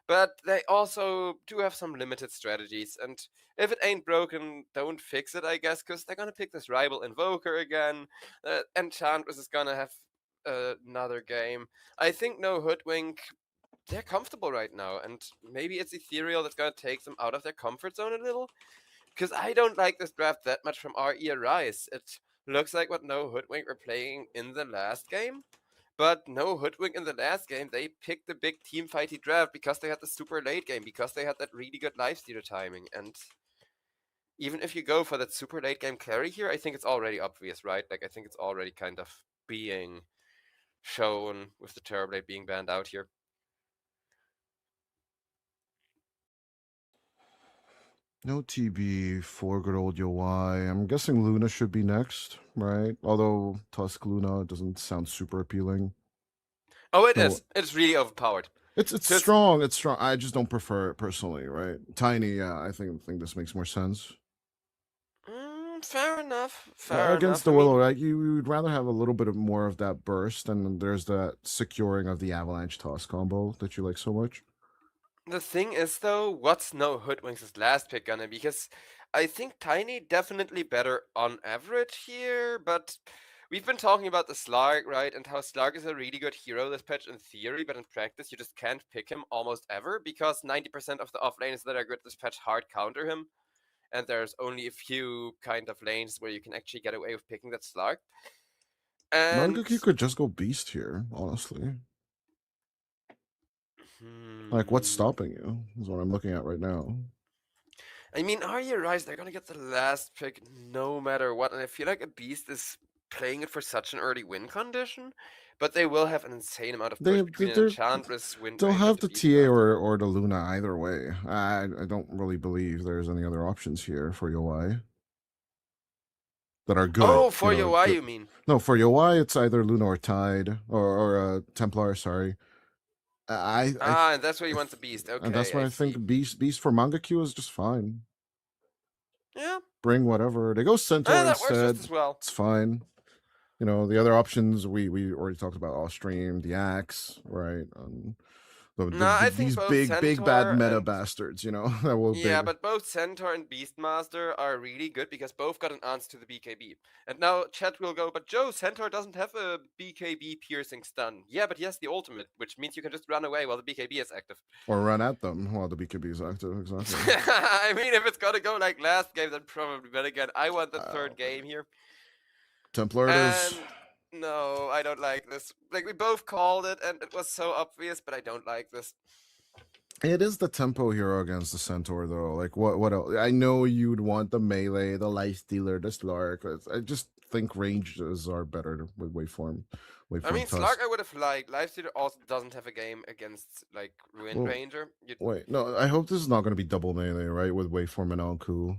but they also do have some limited strategies, and if it ain't broken, don't fix it, I guess, because they're gonna pick this Rival Invoker again, Enchantress is gonna have another game. I think no Hoodwink, they're comfortable right now, and maybe it's Ethereal that's gonna take them out of their comfort zone a little. Because I don't like this draft that much from RE Rise. It looks like what No Hoodwink were playing in the last game. But No Hoodwink in the last game, they picked the big team fighty draft because they had the super late game, because they had that really good lifestealer timing. And even if you go for that super late game carry here, I think it's already obvious, right? Like, I think it's already kind of being shown with the Terrorblade being banned out here. No TB for good old UI. I'm guessing Luna should be next, right? Although Tusk Luna doesn't sound super appealing. Oh, it No, is. It's really overpowered. it's 'Cause- strong. It's strong. I just don't prefer it personally, right? Tiny, yeah. I think this makes more sense. Fair enough. Fair Against enough. the I mean, Willow, right? You would rather have a little bit of more of that burst, and then there's that securing of the Avalanche Toss combo that you like so much. the thing is, though, what's No Hoodwink's last pick gonna be? Because I think Tiny definitely better on average here, but we've been talking about the Slark, right? And how Slark is a really good hero this patch in theory, but in practice you just can't pick him almost ever because 90% of the off lanes that are good this patch hard counter him. And there's only a few kind of lanes where you can actually get away with picking that Slark. And Mangaki could just go Beast here, honestly. Like, what's stopping you? Is what I'm looking at right now. I mean, are you right? They're gonna get the last pick no matter what, and I feel like a Beast is playing it for such an early win condition, but they will have an insane amount of push between an Enchantress, Wind They'll Ranger, have and the TA or the Luna either way. I don't really believe there's any other options here for UI that are good. Oh, for UI, good. you mean? No, for UI, it's either Luna or Tide or Templar. Sorry. And that's where you want the Beast. Okay, and that's why I think Beast for Mangakyu is just fine. Yeah. Bring whatever. They go Centaur that instead. works just as well. It's fine. The other options we already talked about off stream, the Axe, right? I think these both big bad Centaur meta and- bastards, that will Yeah, but both Centaur and Beastmaster are really good because both got an answer to the BKB. And now chat will go, but Joe, Centaur doesn't have a BKB piercing stun. Yeah, but he has the ultimate, which means you can just run away while the BKB is active. or run at them while the BKB is active. Exactly. I mean, if it's gonna go like last game, then probably. But again, I want the third game here. Templar it is. No, I don't like this. Like, we both called it, and it was so obvious, but I don't like this. It is the tempo hero against the Centaur, though. Like, what else? I know you'd want the melee, the life stealer, the Slark. I just think ranges are better with waveform. I mean, Tusk. Slark I would have liked. Lifestealer also doesn't have a game against, like, Wind Ranger. Wait, no, I hope this is not going to be double melee, right? With waveform and Anku.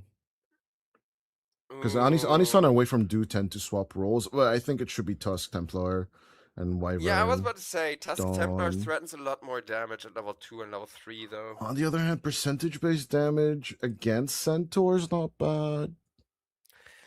Because Anisan and Waveform do tend to swap roles. Well, I think it should be Tusk, Templar, and Wyvern. Yeah, I was about to say, Tusk Templar Dawn. threatens a lot more damage at level 2 and level 3, though. On the other hand, percentage-based damage against Centaur's not bad.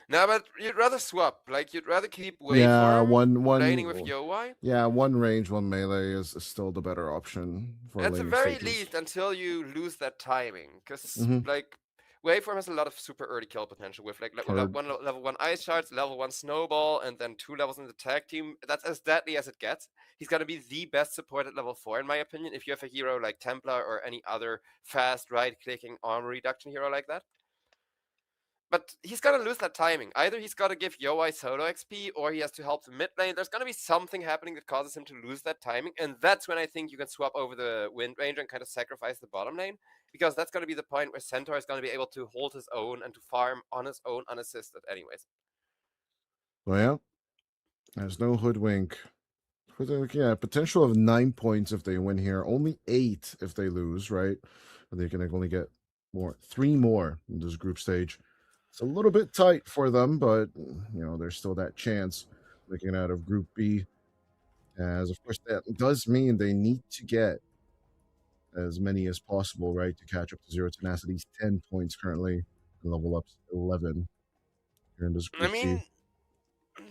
No, but you'd rather swap. Like, you'd rather keep Waveform one laning with Yoi. Yeah, one range, one melee is still the better option for At the laning very stages. least, until you lose that timing. Because, Mhm. like, Waveform has a lot of super early kill potential with, like, level 1 Ice Shards, level 1 Snowball, and then 2 levels in the tag team. That's as deadly as it gets. He's going to be the best support at level 4, in my opinion, if you have a hero like Templar or any other fast right-clicking armor reduction hero like that. But he's gonna lose that timing. Either he's gotta give Yowai solo XP, or he has to help the mid lane. There's gonna be something happening that causes him to lose that timing, and that's when I think you can swap over the Wind Ranger and kind of sacrifice the bottom lane, because that's gonna be the point where Centaur is gonna be able to hold his own and to farm on his own unassisted anyways. Well, yeah, there's no Hoodwink. Yeah, potential of 9 points if they win here. Only 8 if they lose, right? They can only get 3 more in this group stage. It's a little bit tight for them, but there's still that chance making out of Group B. As of course that does mean they need to get as many as possible, right, to catch up to Zero Tenacity's 10 points currently and level up 11 here in this I Group C. mean,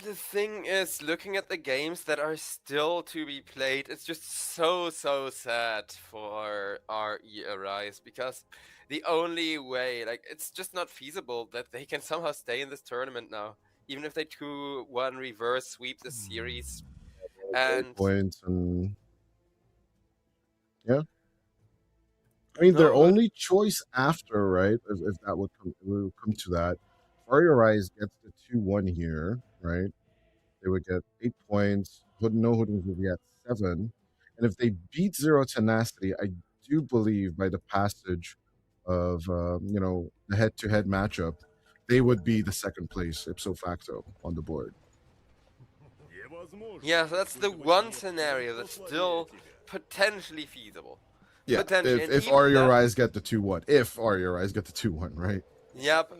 the thing is, looking at the games that are still to be played, it's just so sad for RE Arise, because the only way, like, it's just not feasible that they can somehow stay in this tournament now, even if they 2-1 reverse sweep the series. And Points and yeah. I mean, their no, only choice after, right, if that would come to that, Aria Rise gets the 2-1 here, right? They would get 8 points. No Hoodwink would be at 7. And if they beat Zero Tenacity, I do believe by the passage of, the head-to-head matchup, they would be the second place ipso facto on the board. yeah, so that's the one scenario that's still potentially feasible. Yeah, Potentially. if Aria Rise get the 2-1. If Aria Rise get the 2-1, right? Yep.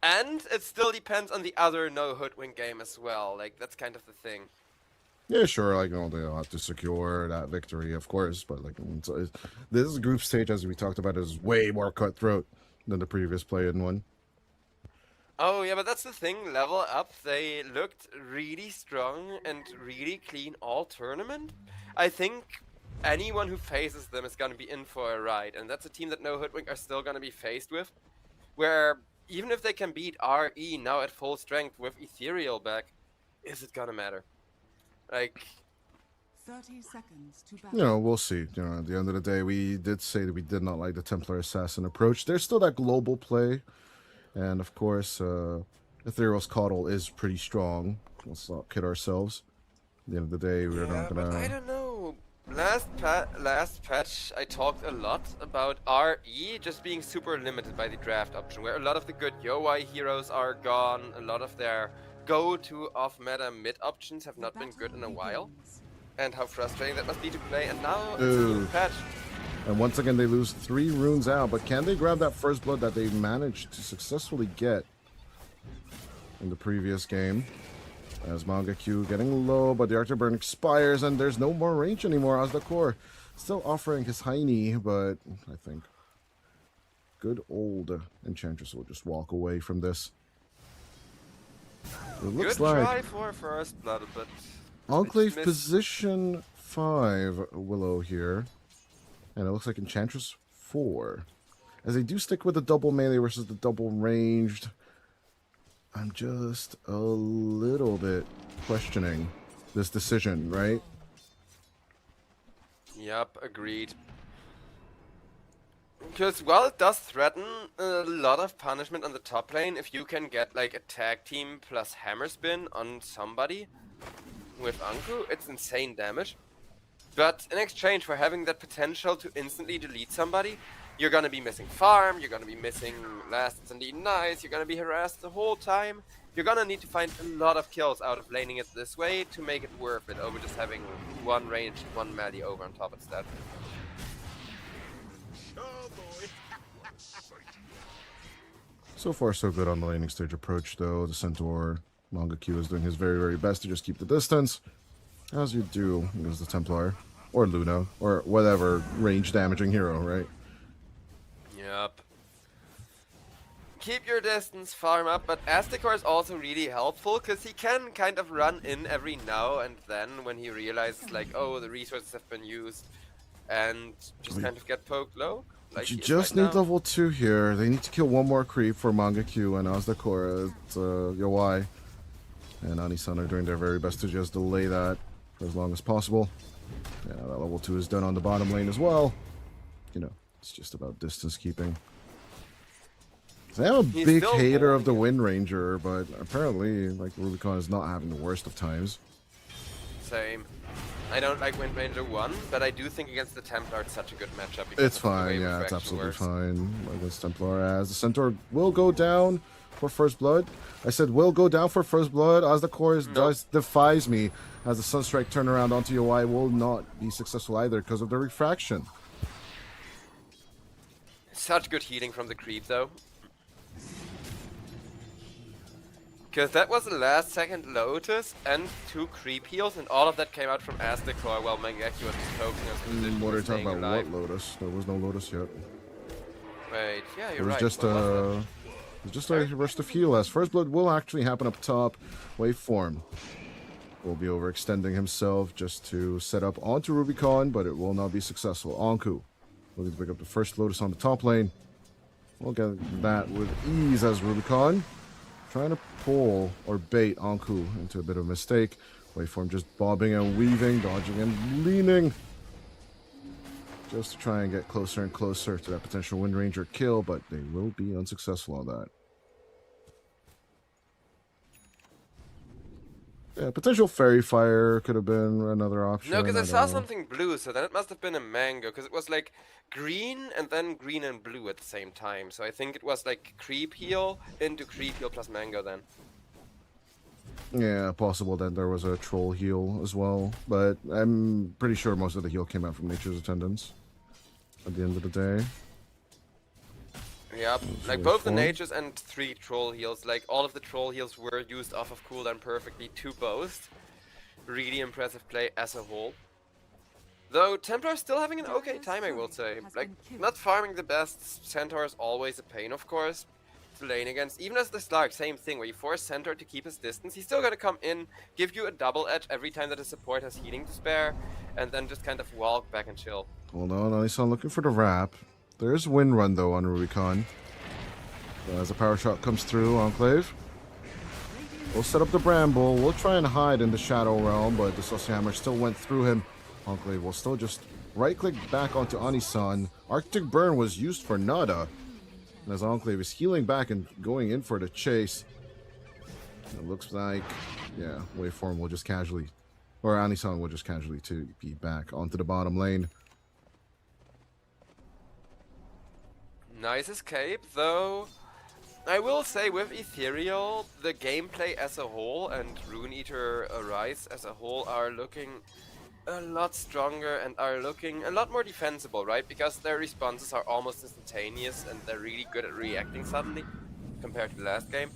And it still depends on the other no Hoodwink game as well. Like, that's kind of the thing. Yeah, sure. Like, they'll have to secure that victory, of course. But like, this group stage, as we talked about, is way more cutthroat than the previous play-in one. Oh yeah, but that's the thing. Level Up, they looked really strong and really clean all tournament. I think anyone who faces them is gonna be in for a ride, and that's a team that no Hoodwink are still gonna be faced with. Where even if they can beat RE now at full strength with Ethereal back, is it gonna matter? Like, 30 seconds to battle. We'll see. At the end of the day, we did say that we did not like the Templar Assassin approach. There's still that global play. And of course, Ethereal's Coddle is pretty strong. Let's not kid ourselves. At the end of the day, we're not gonna. But I don't know. Last patch, I talked a lot about RE just being super limited by the draft option, where a lot of the good Yowai heroes are gone. A lot of their go-to off-meta mid options have not been good in a while, and how frustrating that must be to play. And now it's a new patch. And once again, they lose 3 runes out. But can they grab that first blood that they managed to successfully get in the previous game? As Manga Q getting low, but the Arctic Burn expires, and there's no more range anymore as the core. Still offering his Heine, but I think good old Enchantress will just walk away from this. It looks Good like try for first blood, but Enclave position 5 Willow here. And it looks like Enchantress 4. As they do stick with the double melee versus the double ranged, I'm just a little bit questioning this decision, right? Yep, agreed. Because while it does threaten a lot of punishment on the top lane, if you can get like a tag team plus hammer spin on somebody with Anku, it's insane damage. But in exchange for having that potential to instantly delete somebody, you're gonna be missing farm, you're gonna be missing lasts and denies, you're gonna be harassed the whole time. You're gonna need to find a lot of kills out of laning it this way to make it worth it over just having one range, one melee over on top of that. So far, so good on the laning stage approach, though. The Centaur, Manga Q, is doing his very, very best to just keep the distance. As you do against the Templar, or Luna, or whatever range damaging hero, right? Yep. Keep your distance, farm up, but Aztekor is also really helpful, because he can kind of run in every now and then when he realizes, like, oh, the resources have been used, and just kind of get poked low. Like You just need level 2 here. They need to kill one more creep for Manga Q and Aztekor. It's Yowai and Anisan are doing their very best to just delay that for as long as possible. Yeah, that level 2 is done on the bottom lane as well. It's just about distance keeping. I'm a He's big still hater of the holding Wind Ranger, but apparently, like, Rubicon is not having the worst of times. Same. I don't like Wind Ranger 1, but I do think against the Templar it's such a good matchup. Because It's of the way fine, yeah, it's refraction absolutely works. fine against Templar, as the Centaur will go down for First Blood. I said will go down for First Blood, as the Chorus does defies me, as the Sunstrike turnaround onto UI will not be successful either because of the refraction. Such good healing from the creep though. Because that was the last second Lotus and 2 creep heals, and all of that came out from Aztec Core while Mangeki was just poking us in position. What are you for talking staying about? alive. What Lotus? There was no Lotus yet. Wait, yeah, It you're was right. just What was it was just a burst of heal, as First Blood will actually happen up top. Waveform will be overextending himself just to set up onto Rubicon, but it will not be successful. Anku looking to pick up the first Lotus on the top lane. We'll get that with ease as Rubicon trying to pull or bait Anku into a bit of a mistake. Waveform just bobbing and weaving, dodging and leaning, just to try and get closer and closer to that potential Wind Ranger kill, but they will be unsuccessful on that. Yeah, potential Fairy Fire could have been another option. No, because I don't saw know. something blue, so then it must have been a mango, because it was like green and then green and blue at the same time. So I think it was like creep heal into creep heal plus mango then. Yeah, possible that there was a troll heal as well, but I'm pretty sure most of the heal came out from Nature's Attendance at the end of the day. Yep, like Waveform. both the natures and 3 troll heals, like all of the troll heals were used off of cooldown perfectly to both. Really impressive play as a whole. Though Templar is still having an okay time, I will say. Like, not farming the best Centaur is always a pain, of course, to lane against. Even as the Slark, same thing, where you force Centaur to keep his distance. He's still gonna come in, give you a double edge every time that his support has healing to spare, and then just kind of walk back and chill. Hold on, Anisan looking for the wrap. There's Wind Run though on Rubicon. As a power shot comes through, Enclave. We'll set up the Bramble. We'll try and hide in the Shadow Realm, but the Saucy Hammer still went through him. Enclave will still just right-click back onto Anisan. Arctic Burn was used for nada. And as Enclave is healing back and going in for the chase, it looks like, yeah, Waveform will just casually, or Anisan will just casually to be back onto the bottom lane. Nice escape, though. I will say with Ethereal, the gameplay as a whole and Rune Eater Arise as a whole are looking a lot stronger and are looking a lot more defensible, right? Because their responses are almost instantaneous and they're really good at reacting suddenly compared to the last game.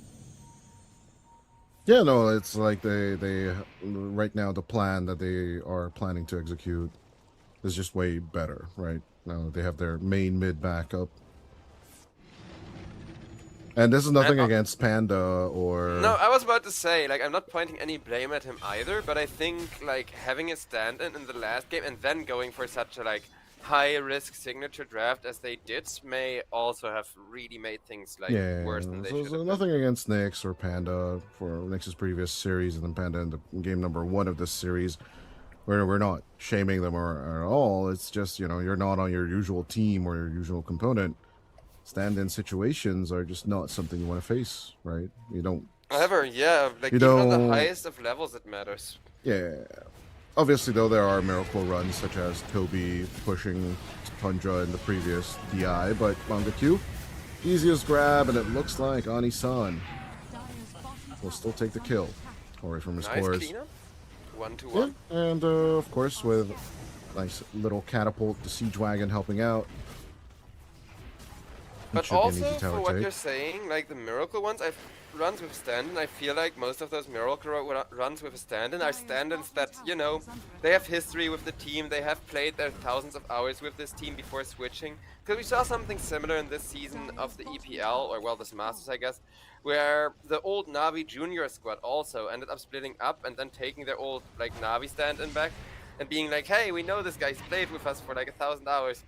Yeah, no, it's like they right now the plan that they are planning to execute is just way better, right? Now they have their main mid backup. And this is nothing against Panda or... No, I was about to say, like, I'm not pointing any blame at him either, but I think, like, having a stand-in in the last game and then going for such a, like, high-risk signature draft as they did may also have really made things, like, worse than they should have been. Nothing against Nyx or Panda for Nyx's previous series and then Panda in the game number 1 of this series, where we're not shaming them or at all. It's just, you know, you're not on your usual team or your usual component. Stand-in situations are just not something you want to face, right? You don't... However, yeah, like, you even on the don't- highest of levels it matters. Yeah. Obviously, though, there are miracle runs, such as Toby pushing Tundra in the previous DI, but Manga Q, easiest grab, and it looks like Anisan will still take the kill away from his Nice cores. cleanup. 1-1. Yeah, and of course, with nice little catapult, the Siege Wagon helping out. But should be an also, easy tower for what take. you're saying, like the miracle ones, I've runs with stand-in, I feel like most of those miracle runs with a stand-in are stand-ins that, you know, they have history with the team, they have played their thousands of hours with this team before switching. Because we saw something similar in this season of the EPL, or well, this Masters, I guess, where the old Navi Junior squad also ended up splitting up and then taking their old, like, Navi stand-in back and being like, hey, we know this guy's played with us for like 1,000 hours.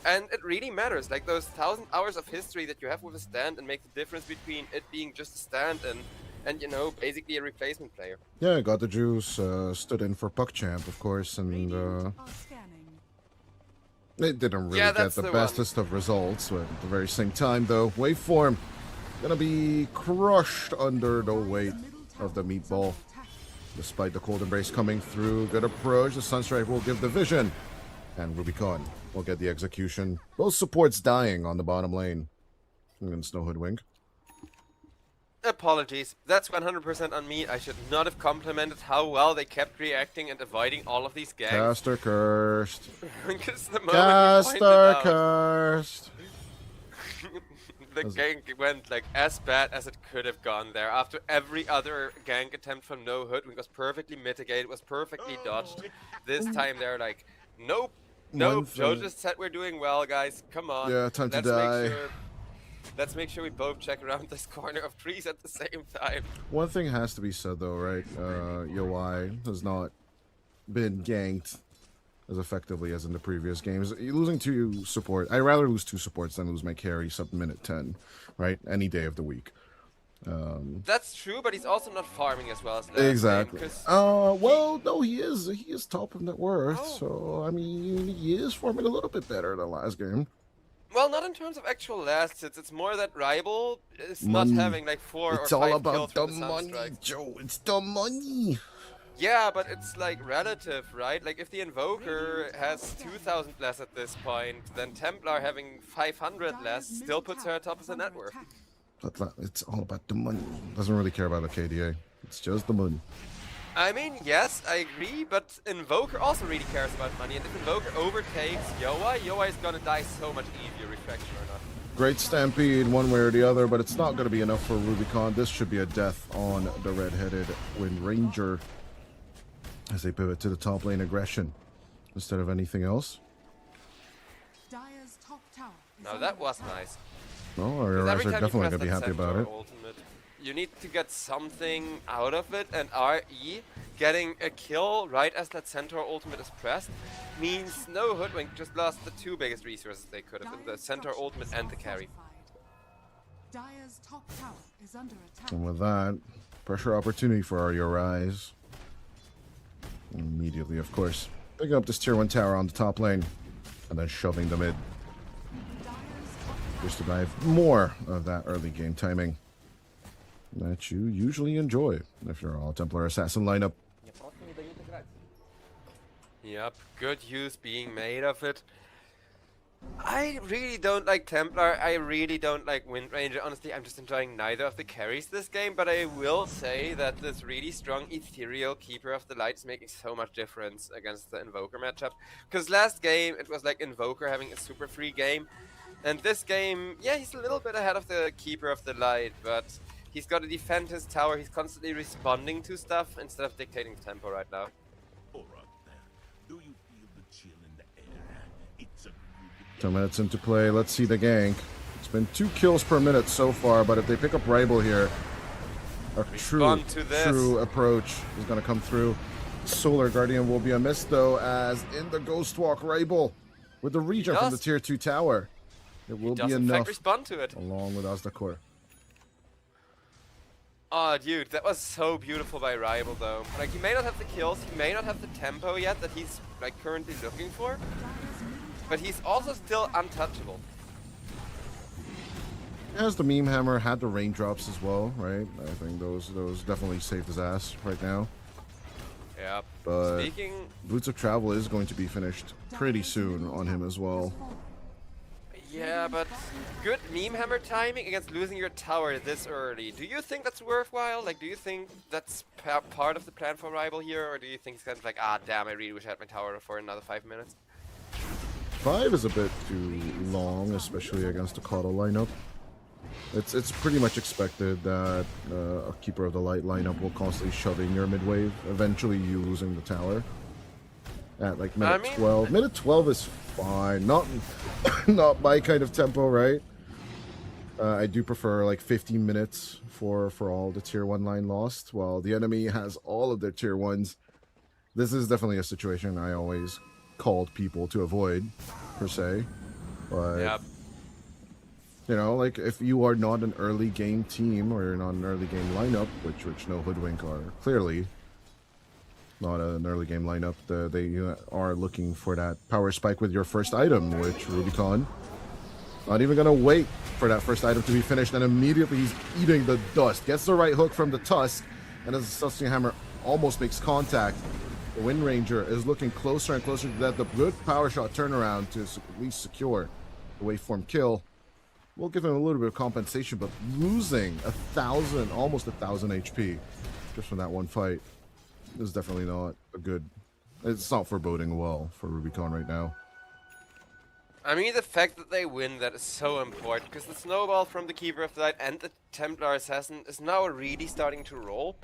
And it really matters, like those 1,000 hours of history that you have with a stand-in make the difference between it being just a stand-in and, you know, basically a replacement player. Yeah, got the juice, stood in for PuckChamp, of course, and Radiant are scanning. It didn't really Yeah, get that's the the bestest of results, but at the very same time, though, Waveform gonna be crushed under the weight of the meatball. Despite the cold embrace coming through, good approach. The Sunstrike will give the vision, and Rubicon will get the execution. Both supports dying on the bottom lane. Against no Hoodwink. Apologies. That's 100% on me. I should not have complimented how well they kept reacting and avoiding all of these gangs. Caster cursed. Because the moment you pointed Caster out, cursed. the gank went like as bad as it could have gone there. After every other gank attempt from no hood, it was perfectly mitigated, was perfectly dodged. This time they're like, nope, nope. Joe just said we're doing well, guys. Come on. Yeah, time to die. Let's make sure we both check around this corner of trees at the same time. One thing has to be said though, right? Yoi has not been ganked as effectively as in the previous games. Losing 2 support, I'd rather lose 2 supports than lose my carry sub minute 10, right? Any day of the week. That's true, but he's also not farming as well as last Exactly. game, 'cause well, no, he is. He is top of net worth. Oh. So I mean, he is farming a little bit better than last game. Well, not in terms of actual last hits. It's more that Rival is Money. not having like 4 It's or all 5 about kills the with money, Sunstrike. Joe. It's the money. Yeah, but it's like relative, right? Like if the Invoker has 2,000 less at this point, then Templar having 500 less still puts her atop of the net worth. But it's all about the money. Doesn't really care about the KDA. It's just the money. I mean, yes, I agree, but Invoker also really cares about money, and if Invoker overtakes Yoi is gonna die so much easier, Reflection or not. Great stampede one way or the other, but it's not going to be enough for Rubicon. This should be a death on the red-headed Wind Ranger as they pivot to the top lane aggression instead of anything else. Dyer's top tower is Now under that was attack. nice. No, our Because guys every are time definitely you going to press be that happy about Centaur it. ultimate, you need to get something out of it, and RE getting a kill right as that Centaur ultimate is pressed means no Hoodwink just lost the 2 biggest resources they could have in the Dyer's Centaur ultimate structures and the are carry. fortified. Dyer's top tower is under attack. And with that, pressure opportunity for our Rise. Immediately, of course. Picking up this tier 1 tower on the top lane and then shoving the mid. Dyer's top tower Just to drive more of that early game timing that you usually enjoy if you're all Templar Assassin lineup. Yep, good use being made of it. I really don't like Templar, I really don't like Wind Ranger. Honestly, I'm just enjoying neither of the carries this game, but I will say that this really strong ethereal Keeper of the Light is making so much difference against the Invoker matchup. Because last game, it was like Invoker having a super free game. And this game, yeah, he's a little bit ahead of the Keeper of the Light, but he's got to defend his tower, he's constantly responding to stuff instead of dictating tempo right now. Alright then. Do you feel the chill in the air? It's a good 2 minutes into play, let's see the gank. It's been 2 kills per minute so far, but if they pick up Rival here, a Respond to this. true approach is going to come through. Solar Guardian will be a miss though, as in the Ghost Walk Rival with the regen from the tier 2 tower. It will Does be in fact enough respond to it. along with Asdakor. Oh, dude, that was so beautiful by Rival, though. Like, he may not have the kills, he may not have the tempo yet that he's, like, currently looking for, but he's also still untouchable. Has the Meme Hammer, had the raindrops as well, right? I think those definitely saved his ass right now. Yeah. But Speaking... Boots of Travel is going to be finished pretty soon on him as well. Yeah, but good Meme Hammer timing against losing your tower this early. Do you think that's worthwhile? Like, do you think that's part of the plan for Rival here? Or do you think it's kind of like, ah, damn, I really wish I had my tower for another 5 minutes? 5 is a bit too long, especially against the Coddle lineup. It's pretty much expected that a Keeper of the Light lineup will constantly shove in your mid wave, eventually you losing the tower. At like minute 12. Minute 12 is fine. Not my kind of tempo, right? I do prefer like 15 minutes for all the tier 1 line lost, while the enemy has all of their tier 1s. This is definitely a situation I always called people to avoid, per se. But, Yep. you know, like if you are not an early game team or you're not an early game lineup, which no Hoodwink are clearly, not an early game lineup. They are looking for that power spike with your first item, which Rubicon not even gonna wait for that first item to be finished, and immediately he's eating the dust. Gets the right hook from the Tusk, and as the Sustain Hammer almost makes contact, the Wind Ranger is looking closer and closer to that. The good power shot turnaround to at least secure the waveform kill. We'll give him a little bit of compensation, but losing almost 1,000 HP just from that one fight is definitely not a good. It's not foreboding well for Rubicon right now. I mean, the fact that they win that is so important, because the snowball from the Keeper of the Light and the Templar Assassin is now really starting to roll.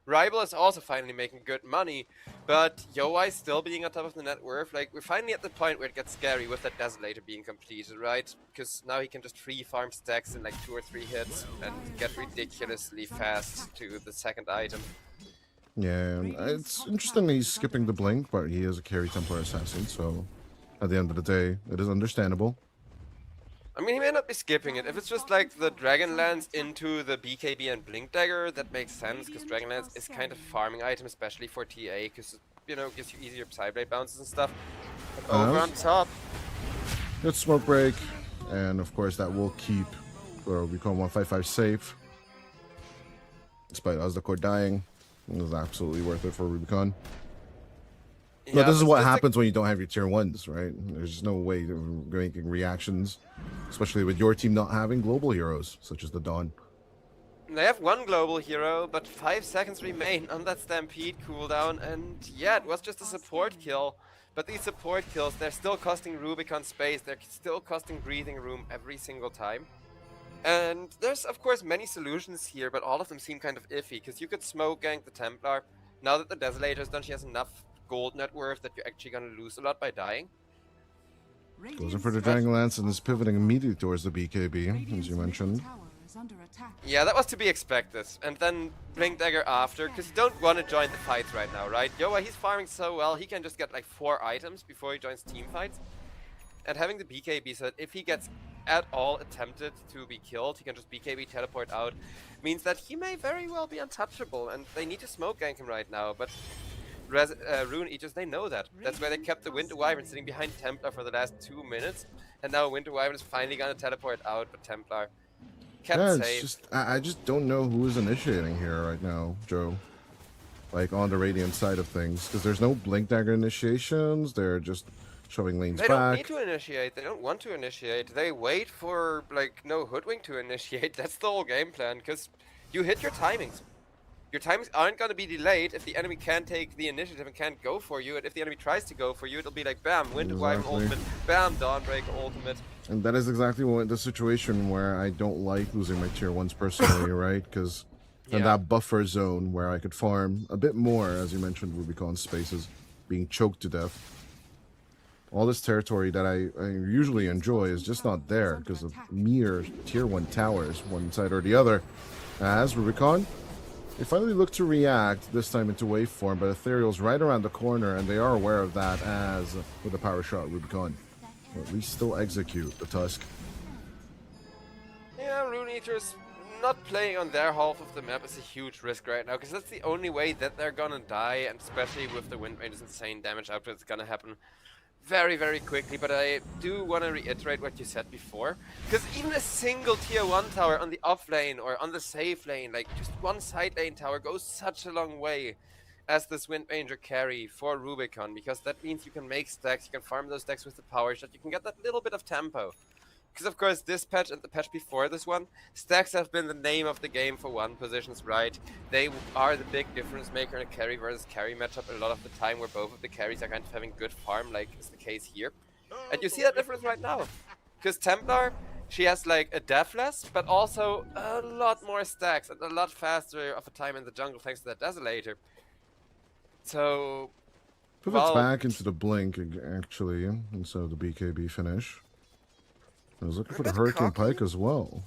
Rival is also finally making good money, but Yoai still being on top of the net worth. Like, we're finally at the point where it gets scary with that Desolator being completed, right? Because now he can just free farm stacks in like 2 or 3 hits and get ridiculously fast to the second item. Yeah, it's interesting that he's skipping the blink, but he is a carry Templar Assassin, so at the end of the day, it is understandable. I mean, he may not be skipping it. If it's just like the Dragonlance into the BKB and Blink Dagger, that makes sense, because Dragonlance is kind of a farming item, especially for TA, because, you know, gives you easier Psyblade bounces and stuff. But over on top. Good smoke break, and of course that will keep Rubicon 155 safe. Despite Ozdakor dying, it was absolutely worth it for Rubicon. Yeah, but this is what happens when you don't have your tier 1s, right? There's just no way of making reactions, especially with your team not having global heroes, such as the Dawn. They have one global hero, but 5 seconds remain on that Stampede cooldown, and yeah, it was just a support kill. But these support kills, they're still costing Rubicon space, they're still costing breathing room every single time. And there's, of course, many solutions here, but all of them seem kind of iffy, because you could smoke gank the Templar. Now that the Desolator is done, she has enough gold net worth that you're actually going to lose a lot by dying. Goes in for the Dragonlance and is pivoting immediately towards the BKB, as you mentioned. Yeah, that was to be expected. And then Blink Dagger after, because you don't want to join the fights right now, right? Yoa, he's farming so well, he can just get like 4 items before he joins team fights. And having the BKB so that if he gets at all attempted to be killed, he can just BKB teleport out, means that he may very well be untouchable, and they need to smoke gank him right now, but Rune Eaters, they know that. That's why they kept the Winter Wyvern sitting behind Templar for the last 2 minutes, and now Winter Wyvern is finally gonna teleport out, but Templar kept safe. Just, I just don't know who is initiating here right now, Joe. Like, on the Radiant side of things, because there's no Blink Dagger initiations, they're just shoving lanes They back. don't need to initiate, they don't want to initiate, they wait for, like, no Hoodwink to initiate. That's the whole game plan, because you hit your timings. Your timings aren't going to be delayed if the enemy can't take the initiative and can't go for you, and if the enemy tries to go for you, it'll be like, bam, Winter Wyvern ultimate, bam, Dawnbreaker ultimate. And that is exactly what the situation where I don't like losing my tier 1s personally, right? Because in that buffer zone where I could farm a bit more, as you mentioned, Rubicon spaces being choked to death. All this territory that I usually enjoy is just not there because of mere tier 1 towers, one side or the other. As Rubicon, they finally look to react, this time into waveform, but Ethereal's right around the corner, and they are aware of that as, with the power shot, Rubicon will at least still execute the Tusk. Yeah, Rune Eaters not playing on their half of the map is a huge risk right now, because that's the only way that they're gonna die, and especially with the Wind Ranger's insane damage output, it's gonna happen very, very quickly. But I do want to reiterate what you said before, because even a single tier 1 tower on the off lane or on the safe lane, like just one side lane tower, goes such a long way as this Wind Ranger carry for Rubicon, because that means you can make stacks, you can farm those stacks with the power shot, you can get that little bit of tempo. Because of course this patch and the patch before this one, stacks have been the name of the game for 1 positions, right? They are the big difference maker in a carry versus carry matchup a lot of the time, where both of the carries are kind of having good farm, like is the case here. And you see that difference right now. Because Templar, she has like a deathless, but also a lot more stacks and a lot faster of a time in the jungle thanks to that Desolator. So Pivots back into the blink, actually, instead of the BKB finish. I was looking for the Hurricane Pike as well.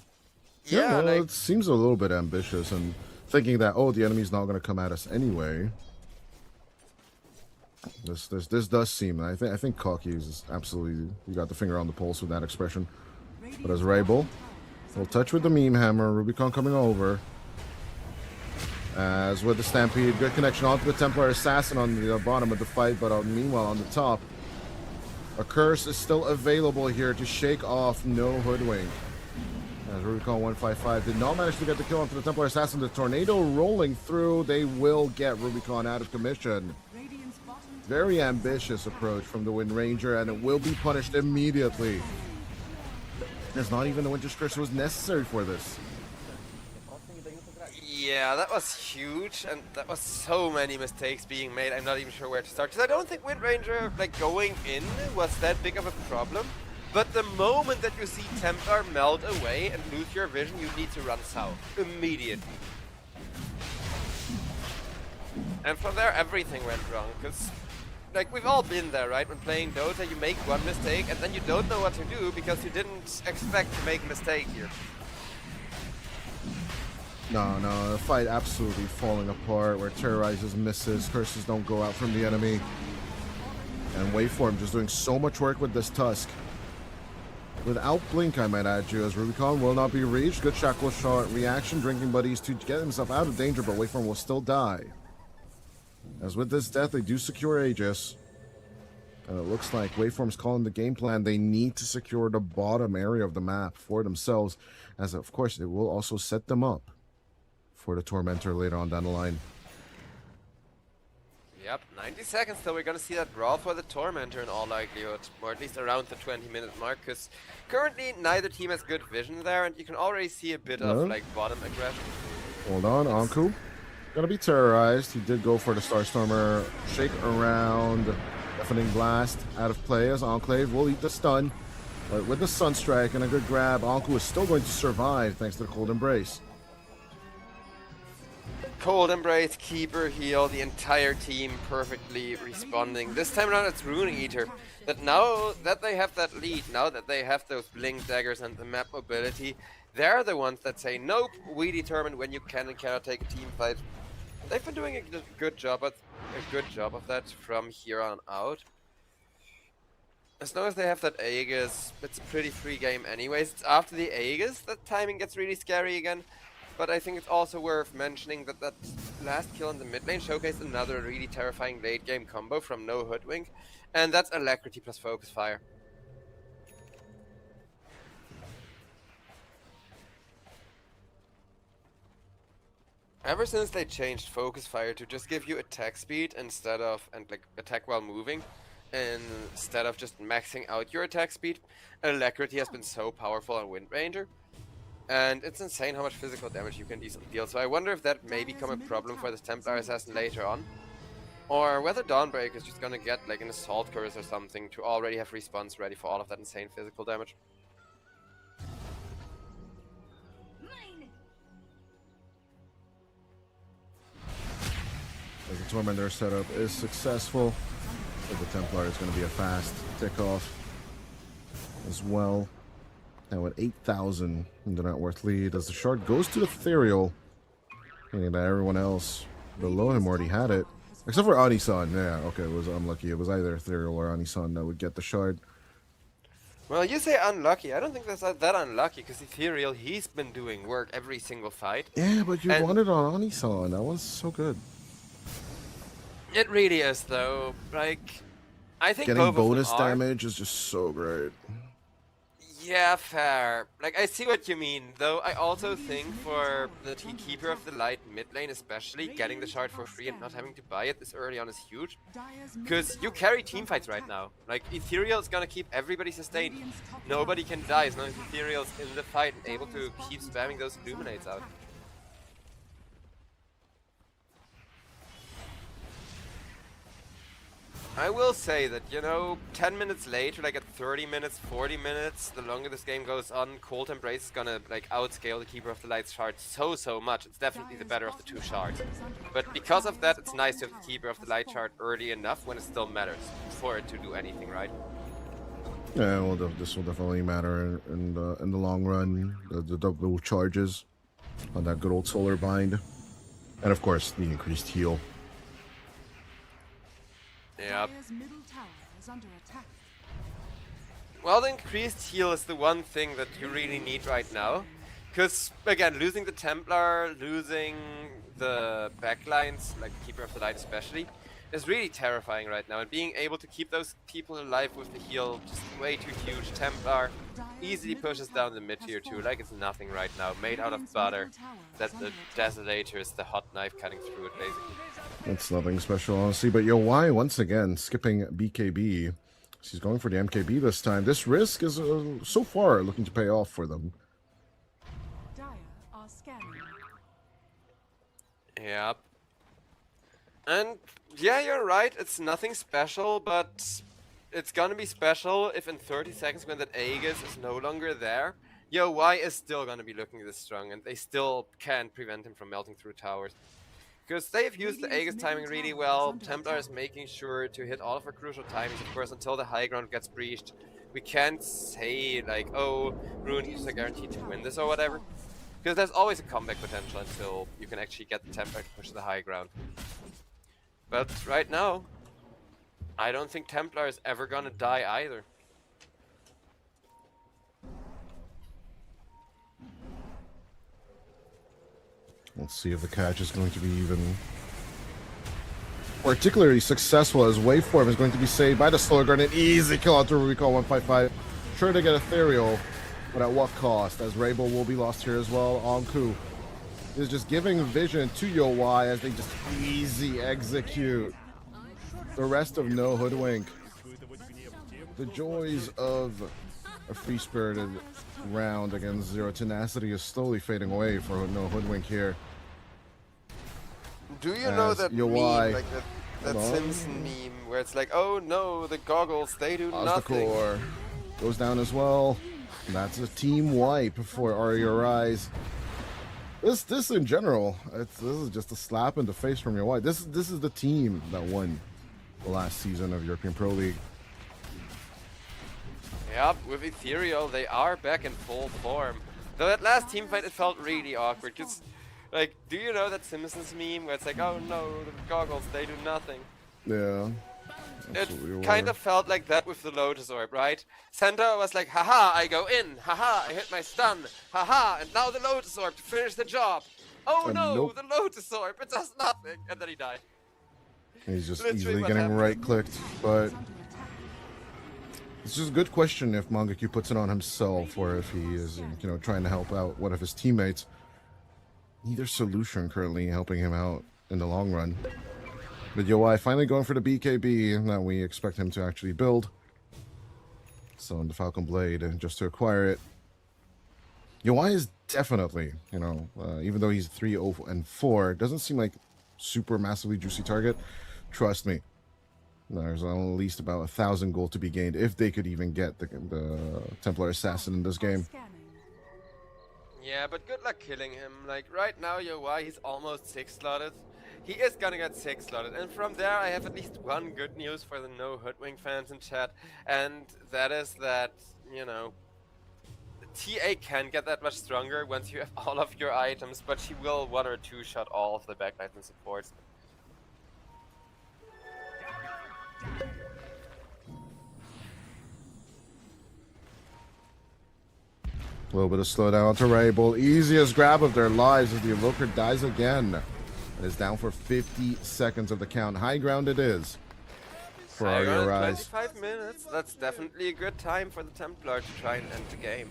Yeah, well, like, it seems a little bit ambitious, and thinking that, oh, the enemy's not going to come at us anyway. This does seem, I think cocky is absolutely, you got the finger on the pulse with that expression. But as Rabel, full touch with the meme hammer, Rubicon coming over. As with the Stampede, good connection onto the Templar Assassin on the bottom of the fight, but meanwhile on the top, a curse is still available here to shake off No Hoodwink. As Rubicon 155 did not manage to get the kill onto the Templar Assassin. The tornado rolling through. They will get Rubicon out of commission. Radiant's bottom tower Very ambitious approach from the Wind Ranger, and it will be punished immediately. There's not even the Winter's Curse was necessary for this. Yeah, that was huge, and that was so many mistakes being made. I'm not even sure where to start, because I don't think Wind Ranger, like, going in was that big of a problem. But the moment that you see Templar melt away and lose your vision, you need to run south immediately. And from there, everything went wrong, because, like, we've all been there, right? When playing Dota, you make one mistake, and then you don't know what to do, because you didn't expect to make a mistake here. No, the fight absolutely falling apart, where Terrorizes misses, curses don't go out from the enemy. And Waveform just doing so much work with this Tusk. Without Blink, I might add you, as Rubicon will not be reached. Good Shackle Shot reaction, drinking buddies to get himself out of danger, but Waveform will still die. As with this death, they do secure Aegis. And it looks like Waveform's calling the game plan. They need to secure the bottom area of the map for themselves, as of course it will also set them up for the Tormentor later on down the line. Yep, 90 seconds till we're gonna see that brawl for the Tormentor in all likelihood, or at least around the 20-minute mark, because currently neither team has good vision there, and you can already see a bit of, like, bottom aggression. Hold on, Anku. Gonna be terrorized. He did go for the Starstormer shake around. Deafening Blast out of play as Enclave will eat the stun. But with the Sunstrike and a good grab, Anku is still going to survive thanks to the Cold Embrace. Cold Embrace, Keeper, Heal, the entire team perfectly responding. This time around it's Rune Eater. That now that they have that lead, now that they have those Blink Daggers and the map mobility, they're the ones that say, nope, we determine when you can and cannot take a team fight. They've been doing a good job of that from here on out. As long as they have that Aegis, it's a pretty free game anyways. It's after the Aegis that timing gets really scary again. But I think it's also worth mentioning that that last kill in the mid lane showcased another really terrifying late game combo from No Hoodwink, and that's Alacrity plus Focus Fire. Ever since they changed Focus Fire to just give you attack speed instead of, and like attack while moving, instead of just maxing out your attack speed, Alacrity has been so powerful on Wind Ranger. And it's insane how much physical damage you can deal, so I wonder if that may become a problem for this Templar Assassin later on. Or whether Dawnbreak is just gonna get like an Assault Curse or something to already have respawns ready for all of that insane physical damage. As the Tormentor setup is successful, so the Templar is going to be a fast tick off as well. Now at 8,000 in the net worth lead, as the shard goes to the Ethereal, meaning that everyone else below him already had it. Except for Anisan, yeah, okay, it was unlucky. It was either Ethereal or Anisan that would get the shard. Well, you say unlucky. I don't think that's that unlucky, because Ethereal, he's been doing work every single fight. Yeah, but you won it on Anisan. That was so good. It really is, though. Like, I think getting both bonus of them are. damage is just so great. Yeah, fair. Like, I see what you mean, though I also think for the Keeper of the Light mid lane especially, getting the shard for free and not having to buy it this early on is huge. Because you carry teamfights right now. Like, Ethereal is gonna keep everybody sustained. Nobody can die as long as Ethereal's in the fight and able to keep spamming those Illuminates out. I will say that, you know, 10 minutes later, like at 30 minutes, 40 minutes, the longer this game goes on, Cold Embrace is gonna, like, outscale the Keeper of the Light's shard so much. It's definitely the better of the two shards. But because of that, it's nice to have the Keeper of the Light shard early enough when it still matters for it to do anything, right? Yeah, well, this will definitely matter in the long run. The double charges on that good old Solar Bind. And of course, the increased heal. Yep. Dire's middle tower is under attack. Well, the increased heal is the one thing that you really need right now. Because, again, losing the Templar, losing the backlines, like Keeper of the Light especially, is really terrifying right now. And being able to keep those people alive with the heal, just way too huge. Templar easily pushes down the mid tier too, like it's nothing right now. Made out of butter. That the Desolator is the hot knife cutting through it, basically. It's nothing special, honestly. But Why once again skipping BKB. She's going for the MKB this time. This risk is so far looking to pay off for them. Dire are scanning. Yep. And yeah, you're right, it's nothing special, but it's gonna be special if in 30 seconds when that Aegis is no longer there, Y is still gonna be looking this strong and they still can't prevent him from melting through towers. Because they've used the Aegis timing really well, Templar is making sure to hit all of her crucial timings, of course, until the high ground gets breached. We can't say, like, oh, Ruin is guaranteed to win this or whatever. Because there's always a comeback potential until you can actually get the Templar to push the high ground. But right now, I don't think Templar is ever gonna die either. Let's see if the catch is going to be even particularly successful, as Waveform is going to be saved by the Solar Guard. An easy kill out to Recall 155. Sure to get Ethereal, but at what cost? As Rabel will be lost here as well. Anku is just giving vision to Yo-Y as they just easy execute the rest of No Hoodwink. The joys of a free-spirited round against Zero Tenacity is slowly fading away for No Hoodwink here. Do you know As that Yo-Y, meme, like that Simpson meme, where it's like, oh no, the goggles, they do the nothing. core goes down as well. That's a team wipe for RERIs. This in general, this is just a slap in the face from Yo-Y. This is the team that won the last season of European Pro League. Yep, with Ethereal, they are back in full form. Though that last team fight, it felt really awkward, because, like, do you know that Simpsons meme where it's like, oh no, the goggles, they do nothing? Yeah. It kind of felt like that with the Lotus Orb, right? Centaur was like, haha, I go in, haha, I hit my stun, haha, and now the Lotus Orb to finish the job. Oh no, nope. the Lotus Orb, it does nothing, and then he died. He's just Literally easily what getting happened. right-clicked, but it's just a good question if Mangaku puts it on himself or if he is, trying to help out one of his teammates. Neither solution currently helping him out in the long run. But Yo-Y finally going for the BKB that we expect him to actually build. So the Falcon Blade, just to acquire it. Yo-Y is definitely, even though he's 3-0-4, doesn't seem like super massively juicy target. Trust me. There's at least about 1,000 gold to be gained if they could even get the Templar Assassin in this game. Yeah, but good luck killing him. Like, right now, Y, he's almost 6-slotted. He is gonna get 6-slotted. And from there, I have at least one good news for the No Hoodwink fans in chat. And that is that, TA can get that much stronger once you have all of your items, but she will 1 or 2 shot all of the backlines and supports. A little bit of slowdown to Rabel. Easiest grab of their lives as the Invoker dies again. It is down for 50 seconds of the count. High ground it is for RERIs. 25 minutes. That's definitely a good time for the Templar to try and end the game.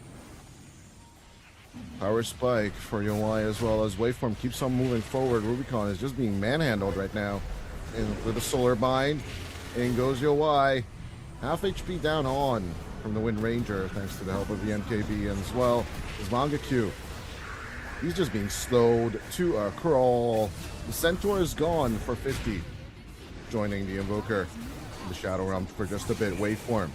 Power spike for Yo-Y as well as Waveform keeps on moving forward. Rubicon is just being manhandled right now. And with a solar bind, in goes Yo-Y. Half HP down on from the Wind Ranger thanks to the help of the MKB, and as well as Mangaku. He's just being slowed to a crawl. The Centaur is gone for 50. Joining the Invoker in the Shadow Realm for just a bit. Waveform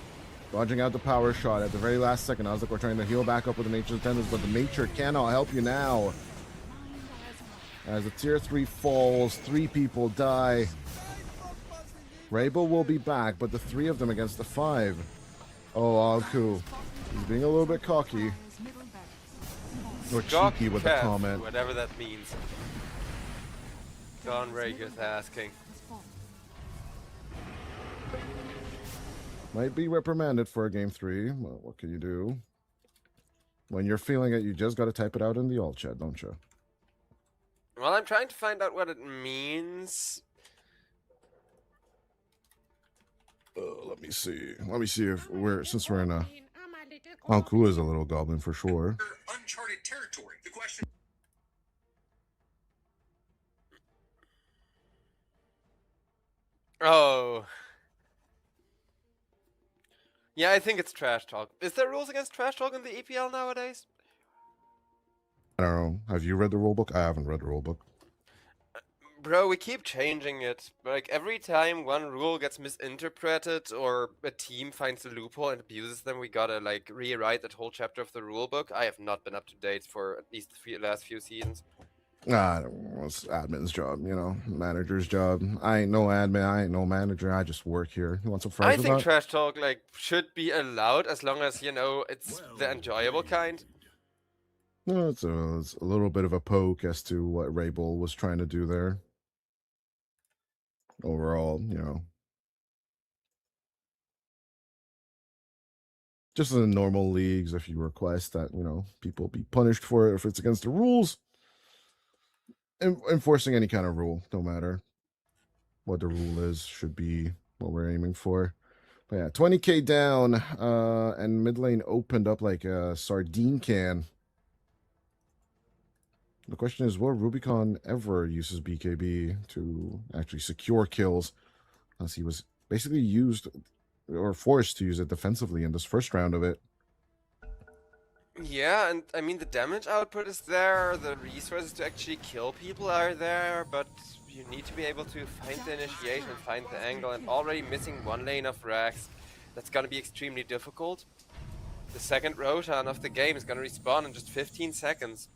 dodging out the power shot at the very last second. I was like, we're trying to heal back up with the Nature's Attendants, but the Nature cannot help you now. As the tier 3 falls, 3 people die. Rabel will be back, but the 3 of them against the 5. Oh, Anku. He's being a little bit cocky. Or cheeky with the comment. Whatever that means. Don Rager's asking. Might be reprimanded for a game 3. Well, what can you do? When you're feeling it, you just got to type it out in the alt chat, don't you? Well, I'm trying to find out what it means. Let me see. Let me see if since we're in a. Anku is a little goblin for sure. Uncharted territory. The question. Oh. Yeah, I think it's trash talk. Is there rules against trash talk in the EPL nowadays? I don't know. Have you read the rulebook? I haven't read the rulebook. Bro, we keep changing it. Like, every time one rule gets misinterpreted or a team finds a loophole and abuses them, we gotta, like, rewrite that whole chapter of the rulebook. I have not been up to date for at least the last few seasons. It's admin's job, manager's job. I ain't no admin, I ain't no manager, I just work here. You want some fries I with think that? trash talk, like, should be allowed as long as, it's the enjoyable kind. No, it's a little bit of a poke as to what Rabel was trying to do there. Overall, just in the normal leagues, if you request that, people be punished for it if it's against the rules, enforcing any kind of rule, no matter what the rule is, should be what we're aiming for. But yeah, 20k down, and mid lane opened up like a sardine can. The question is, will Rubicon ever use his BKB to actually secure kills, as he was basically used or forced to use it defensively in this first round of it? Yeah, and I mean, the damage output is there, the resources to actually kill people are there, but you need to be able to find the initiation, find the angle, and already missing one lane of Rax, that's gonna be extremely difficult. The second Roshan of the game is gonna respawn in just 15 seconds.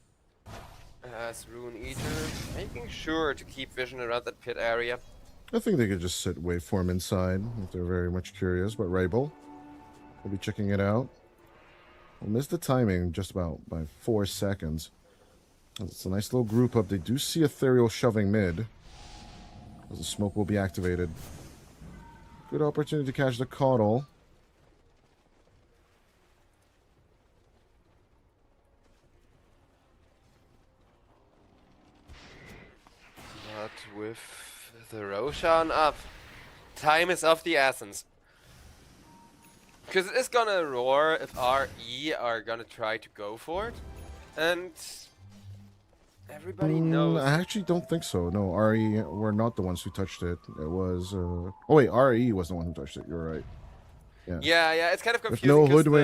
As Rune Eater, making sure to keep vision around that pit area. I think they could just sit waveform inside if they're very much curious, but Rabel will be checking it out. We'll miss the timing just about by 4 seconds. It's a nice little group up. They do see Ethereal shoving mid, as the smoke will be activated. Good opportunity to catch the Caudal. But with the Roshan up, time is of the essence. Because it is gonna roar if RE are gonna try to go for it. And everybody knows. I actually don't think so. No, RE were not the ones who touched it. It was... Oh wait, RE was the one who touched it. You're right. Yeah, it's kind of confusing.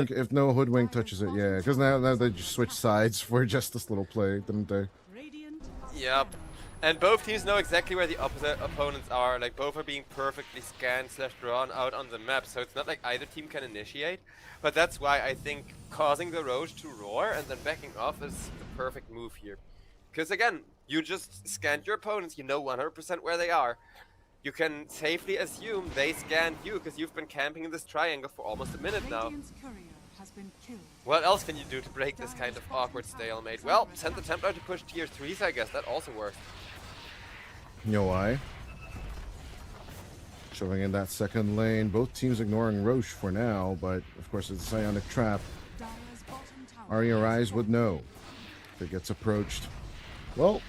If no hoodwink touches it, yeah. Because now they just switched sides for just this little play, didn't they? Yep. And both teams know exactly where the opposite opponents are. Like, both are being perfectly scanned / drawn out on the map, so it's not like either team can initiate. But that's why I think causing the Roche to roar and then backing off is the perfect move here. Because again, you just scanned your opponents, you know 100% where they are. You can safely assume they scanned you because you've been camping in this triangle for almost a minute now. What else can you do to break this kind of awkward stalemate? Well, send the Templar to push tier 3s, I guess. That also works. You know why? Shoving in that second lane. Both teams ignoring Roche for now, but of course it's a psionic trap. Arya Rise would know if it gets approached. Well,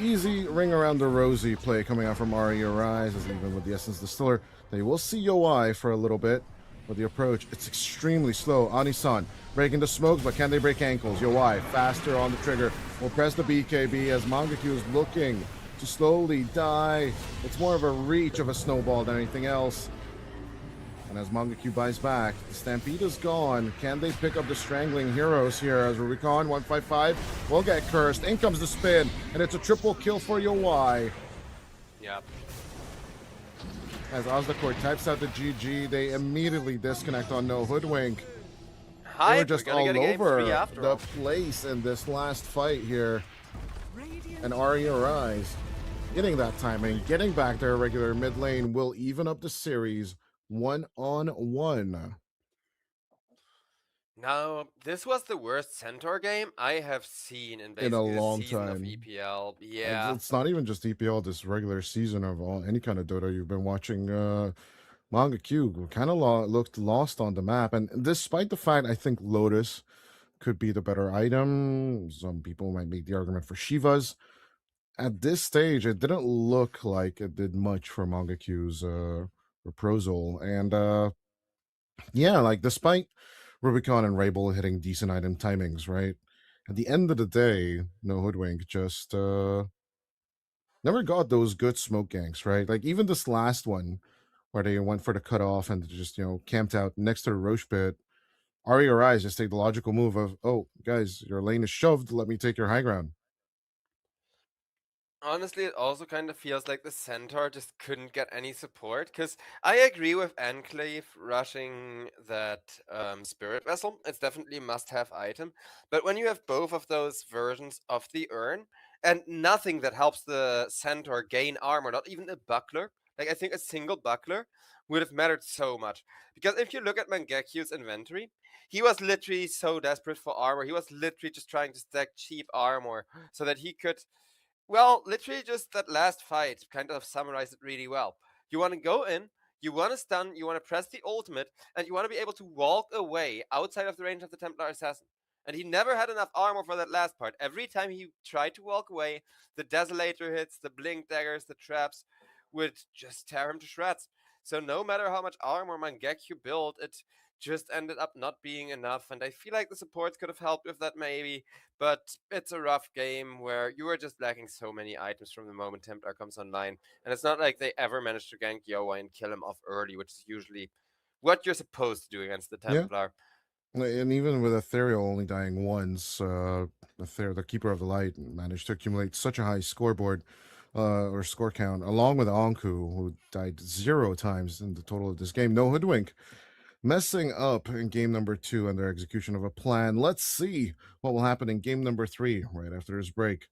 easy ring around the rosy play coming out from Arya Rise, as even with the Essence Distiller, they will see Yoi for a little bit. But the approach, it's extremely slow. Anisan breaking the smokes, but can they break ankles? Yoi faster on the trigger. Will press the BKB as Mangaku is looking to slowly die. It's more of a reach of a snowball than anything else. And as Mangaku buys back, the Stampede is gone. Can they pick up the strangling heroes here as Rubicon 155 will get cursed. In comes the spin, and it's a triple kill for Yoi. Yep. As Ozdakor types out the GG, they immediately disconnect on no hoodwink. They were just all over the place in this last fight here. And Arya Rise getting that timing, getting back their regular mid lane will even up the series 1-on-1. Now, this was the worst Centaur game I have seen in basically a long season time of EPL. Yeah. It's not even just EPL, this regular season of any kind of Dota you've been watching. Mangaku kind of looked lost on the map. And despite the fact I think Lotus could be the better item. Some people might make the argument for Shivas. At this stage, it didn't look like it did much for Mangakyu's reprisal. And yeah, like despite Rubicon and Rabel hitting decent item timings, right? At the end of the day, no Hoodwink just never got those good smoke ganks, right? Like even this last one where they went for the cutoff and just, camped out next to the Roche pit. Ari or Eyes just take the logical move of, oh, guys, your lane is shoved. Let me take your high ground. Honestly, it also kind of feels like the Centaur just couldn't get any support, because I agree with Enclave rushing that Spirit Vessel. It's definitely a must-have item, but when you have both of those versions of the urn, and nothing that helps the Centaur gain armor, not even a buckler, like I think a single buckler would have mattered so much. Because if you look at Mangekyou's inventory, he was literally so desperate for armor. He was literally just trying to stack cheap armor so that he could, well, literally just that last fight kind of summarized it really well. You want to go in, you want to stun, you want to press the ultimate, and you want to be able to walk away outside of the range of the Templar Assassin. And he never had enough armor for that last part. Every time he tried to walk away, the Desolator hits, the Blink Daggers, the traps would just tear him to shreds. So no matter how much armor Mangekyu built, it just ended up not being enough. And I feel like the supports could have helped with that maybe, but it's a rough game where you are just lacking so many items from the moment Templar comes online. And it's not like they ever managed to gank Yoa and kill him off early, which is usually what you're supposed to do against the Yeah. Templar. And even with Ethereal only dying once, the Keeper of the Light managed to accumulate such a high scoreboard or score count, along with Anku, who died 0 times in the total of this game. No Hoodwink messing up in game number 2 and their execution of a plan. Let's see what will happen in game number 3 right after this break.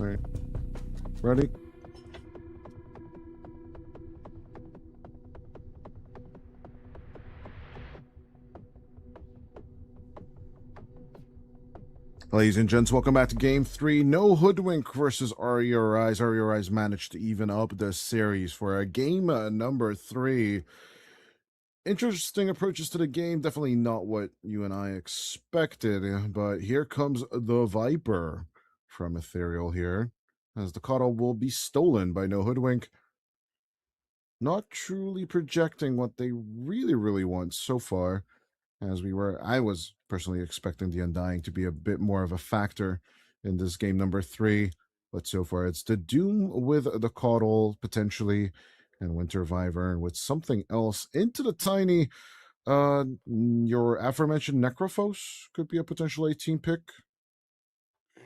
Right. Ready? Ladies and gents, welcome back to Game 3. No Hoodwink versus RERIs. RERIs managed to even up the series for a game number 3. Interesting approaches to the game. Definitely not what you and I expected. But here comes the Viper from Ethereal here, as the Coddle will be stolen by No Hoodwink. Not truly projecting what they really want so far. I was personally expecting the Undying to be a bit more of a factor in this game number 3, but so far it's the Doom with the Coddle potentially, and Winter Viper with something else into the Tiny. Your aforementioned Necrophos could be a potential 18 pick.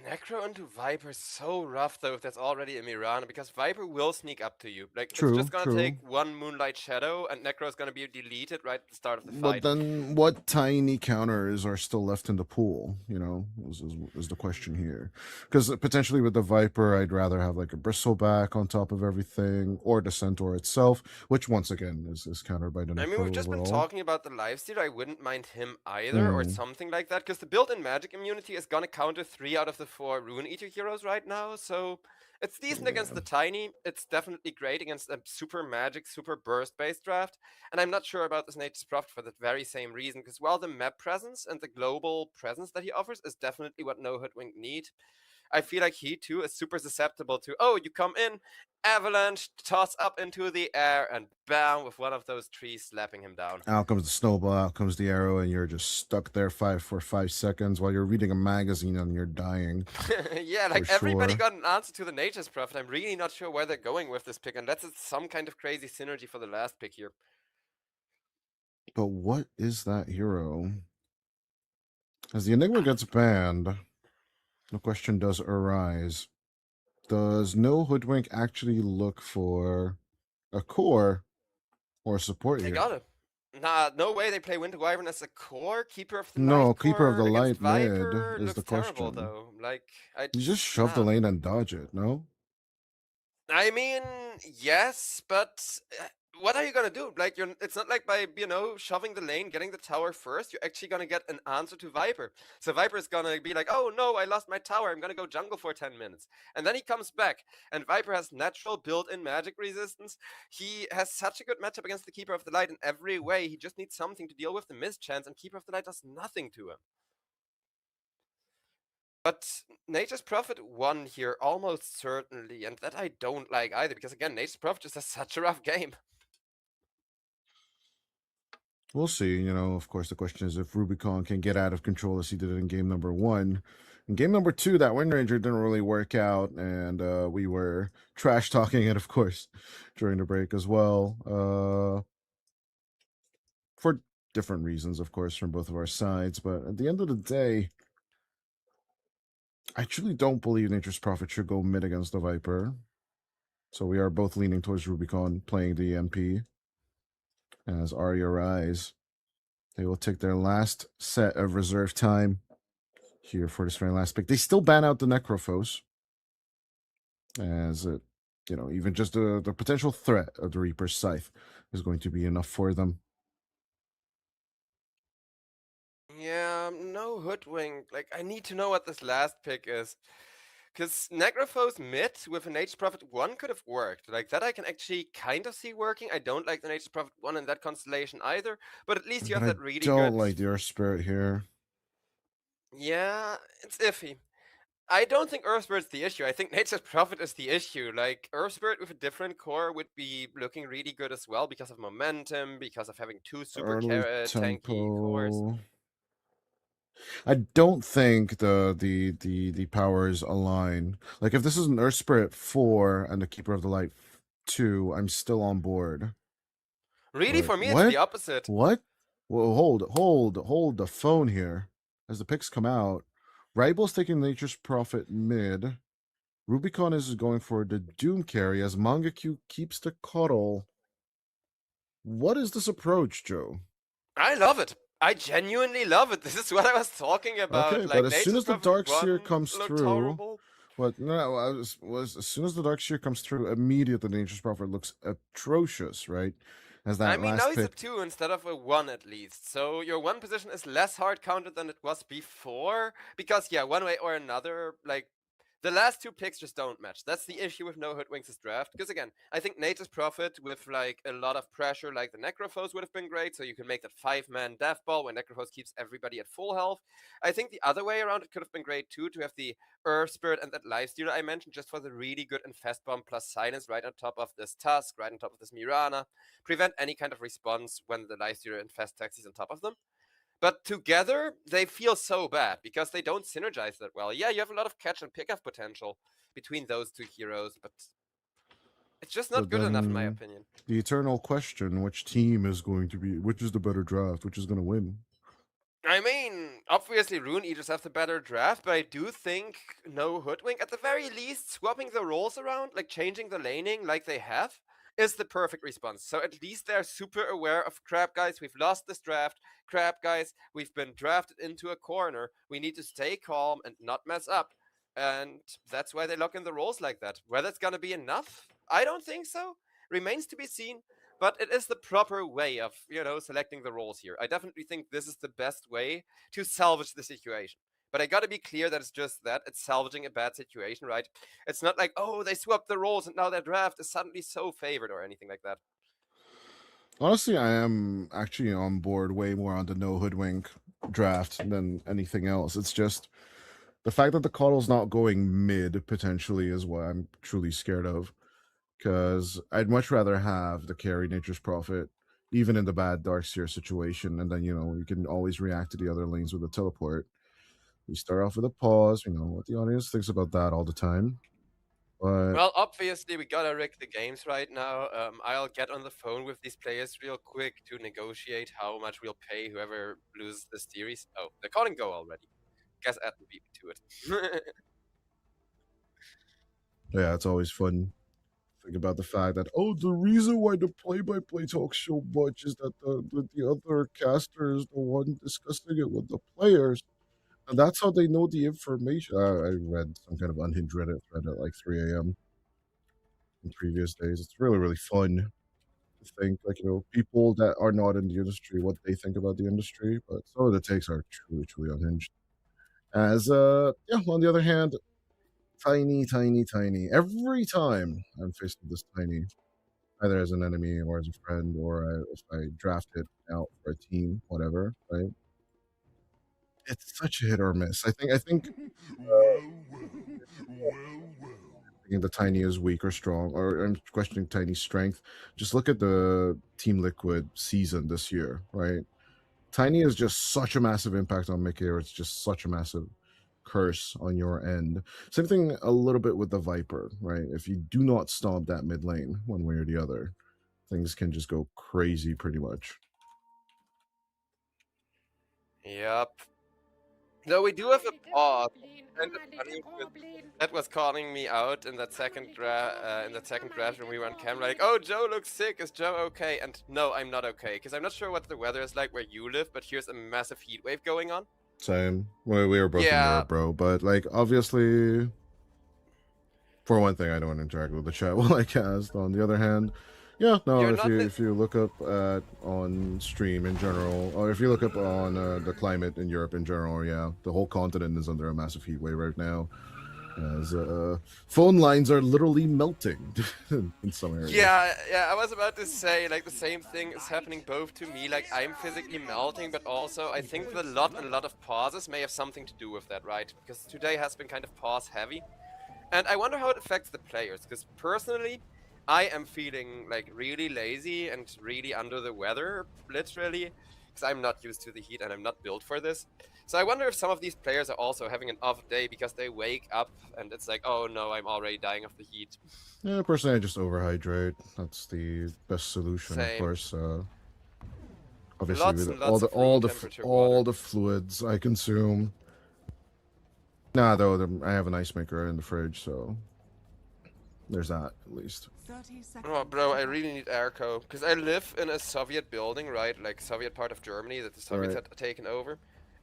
Necro into Viper is so rough though if that's already a Mirana, because Viper will sneak up to you. Like, True, it's just gonna true. take one Moonlight Shadow and Necro is gonna be deleted right at the start of the But fight. then what tiny counters are still left in the pool, is the question here. Because potentially with the Viper, I'd rather have like a Bristleback on top of everything, or the Centaur itself, which once again is countered by the Necro I mean, we've just been overall. talking about the lifesteal. I wouldn't mind him either, or something like that, because the built-in magic immunity is gonna counter 3 out of the 4 Rune Eater heroes right now, so it's decent against the Tiny. It's definitely great against a super magic, super burst-based draft, and I'm not sure about this Nature's Prophet for that very same reason, because while the map presence and the global presence that he offers is definitely what No Hoodwink need, I feel like he too is super susceptible to, oh, you come in, avalanche, toss up into the air, and bam, with one of those trees slapping him down. Out comes the snowball, out comes the arrow, and you're just stuck there for 5 seconds while you're reading a magazine and you're dying. Yeah, like everybody sure. got an answer to the Nature's Prophet. I'm really not sure where they're going with this pick, unless it's some kind of crazy synergy for the last pick here. But what is that hero? As the Enigma gets banned, the question does arise. Does No Hoodwink actually look for a core or support They here? got it. Nah, no way they play Winter Wyvern as a core. Keeper of the No, Night Keeper of core the against Light Viper mid is looks the terrible question. though. Like, You just shove the lane and dodge it, no? I mean, yes, but what are you gonna do? Like, it's not like by shoving the lane, getting the tower first. You're actually gonna get an answer to Viper. So Viper is gonna be like, oh no, I lost my tower. I'm gonna go jungle for 10 minutes, and then he comes back. And Viper has natural built-in magic resistance. He has such a good matchup against the Keeper of the Light in every way. He just needs something to deal with the mischance, and Keeper of the Light does nothing to him. But Nature's Prophet won here almost certainly, and that I don't like either, because again, Nature's Prophet just has such a rough game. We'll see. Of course, the question is if Rubicon can get out of control as he did in game number 1. In game number 2, that Wind Ranger didn't really work out, and we were trash talking it, of course, during the break as well. For different reasons, of course, from both of our sides. But at the end of the day, I truly don't believe Nature's Prophet should go mid against the Viper. So we are both leaning towards Rubicon playing the MP. As Arya Rise, they will take their last set of reserve time here for this very last pick. They still ban out the Necrophos, as it, even just the potential threat of the Reaper's Scythe is going to be enough for them. Yeah, no Hoodwink. Like, I need to know what this last pick is. Because Necrophos mid with a Nature's Prophet 1 could have worked. Like, that I can actually kind of see working. I don't like the Nature's Prophet 1 in that constellation either, but at least you have that really good... I don't like the Earth Spirit here. Yeah, it's iffy. I don't think Earth Spirit's the issue. I think Nature's Prophet is the issue. Like, Earth Spirit with a different core would be looking really good as well because of momentum, because of having 2 super tanky cores. I don't think the powers align. Like, if this is an Earth Spirit 4 and the Keeper of the Light 2, I'm still on board. Really, But for me, it's the opposite. What? Well, hold the phone here. As the picks come out, Ribel's taking Nature's Prophet mid. Rubicon is going for the Doom carry as Mangaku keeps the Coddle. What is this approach, Joe? I love it. I genuinely love it. This is what I was talking about. Okay, like, but as soon as the Dark Seer comes through, But no, was as soon as the Darkseer comes through, immediately the Nature's Prophet looks atrocious, right? As I that mean, now last he's a pick. 2 instead of a 1 at least. So your 1 position is less hard counted than it was before. Because, yeah, one way or another, like, the last 2 picks just don't match. That's the issue with No Hoodwinks' draft. Because, again, I think Nature's Prophet with, like, a lot of pressure, like the Necrophos would have been great. So you can make that 5-man death ball where Necrophos keeps everybody at full health. I think the other way around, it could have been great too, to have the Earth Spirit and that Lifestealer I mentioned, just for the really good Infest Bomb plus Silence right on top of this Tusk, right on top of this Mirana. Prevent any kind of response when the Lifestealer Infest taxis on top of them. But together, they feel so bad because they don't synergize that well. Yeah, you have a lot of catch and pick up potential between those 2 heroes, but it's just not But good enough in my then opinion. the eternal question: which team is going to be? Which is the better draft? Which is going to win? I mean, obviously Rune Eaters have the better draft, but I do think No Hoodwink, at the very least, swapping the roles around, like changing the laning like they have, is the perfect response. So at least they're super aware of, crap guys, we've lost this draft, crap guys, we've been drafted into a corner, we need to stay calm and not mess up. And that's why they lock in the roles like that. Whether it's gonna be enough, I don't think so. Remains to be seen. But it is the proper way of, selecting the roles here. I definitely think this is the best way to salvage the situation. But I gotta be clear that it's just that. It's salvaging a bad situation, right? It's not like, oh, they swapped the roles and now their draft is suddenly so favored or anything like that. Honestly, I am actually on board way more on the no hoodwink draft than anything else. It's just the fact that the coddle's not going mid potentially is what I'm truly scared of. Because I'd much rather have the carry Nature's Prophet, even in the bad Darkseer situation, and then you can always react to the other lanes with a teleport. We start off with a pause, what the audience thinks about that all the time. But Well, obviously, we gotta rig the games right now. I'll get on the phone with these players real quick to negotiate how much we'll pay whoever loses this series. Oh, they're calling go already. Guess add the beat to it. yeah, it's always fun. Think about the fact that the reason why the play-by-play talks so much is that the other caster is the one discussing it with the players, and that's how they know the information. I read some kind of unhinged Reddit thread at like 3 a.m. in previous days. It's really really fun to think like people that are not in the industry what they think about the industry, but some of the takes are truly truly unhinged. As yeah, on the other hand, tiny, tiny, tiny. Every time I'm faced with this tiny, either as an enemy or as a friend, or if I draft it out for a team, whatever, right? It's such a hit or miss. I think thinking the tiny is weak or strong, or I'm questioning tiny's strength. Just look at the Team Liquid season this year, right? Tiny is just such a massive impact on mid It's just such a massive curse on your end. Same thing a little bit with the Viper, right? If you do not stomp that mid lane one way or the other, things can just go crazy pretty much. Yep. No, we do have a pause. And it's funny because that was calling me out in that second draft when we were on camera, like, "Oh, Joe looks sick. Is Joe okay?" And no, I'm not okay because I'm not sure what the weather is like where you live, but here's a massive heat wave going on. Same. We were both in Yeah, Europe, bro. But like, obviously, for one thing, I don't interact with the chat while I cast. On the other hand, yeah, no. you're If not you the if you look up on stream in general, or if you look up on the climate in Europe in general, yeah, the whole continent is under a massive heat wave right now. As phone lines are literally melting in some areas. Yeah. I was about to say, like, the same thing is happening both to me. Like, I'm physically melting, but also I think a lot of pauses may have something to do with that, right? Because today has been kind of pause heavy. And I wonder how it affects the players, because personally, I am feeling like really lazy and really under the weather, literally, because I'm not used to the heat and I'm not built for this. So I wonder if some of these players are also having an off day because they wake up and it's like, oh no, I'm already dying of the heat. Yeah, personally, I just overhydrate. That's the best solution, of Same. course. Obviously, Lots with and lots of room temperature water. all the fluids I consume. Nah, though I have an ice maker in the fridge, so there's that at least. 30 seconds. Oh, bro, I really need airco because I live in a Soviet building, right? Like Soviet part of Germany that the Soviets Right. had taken over.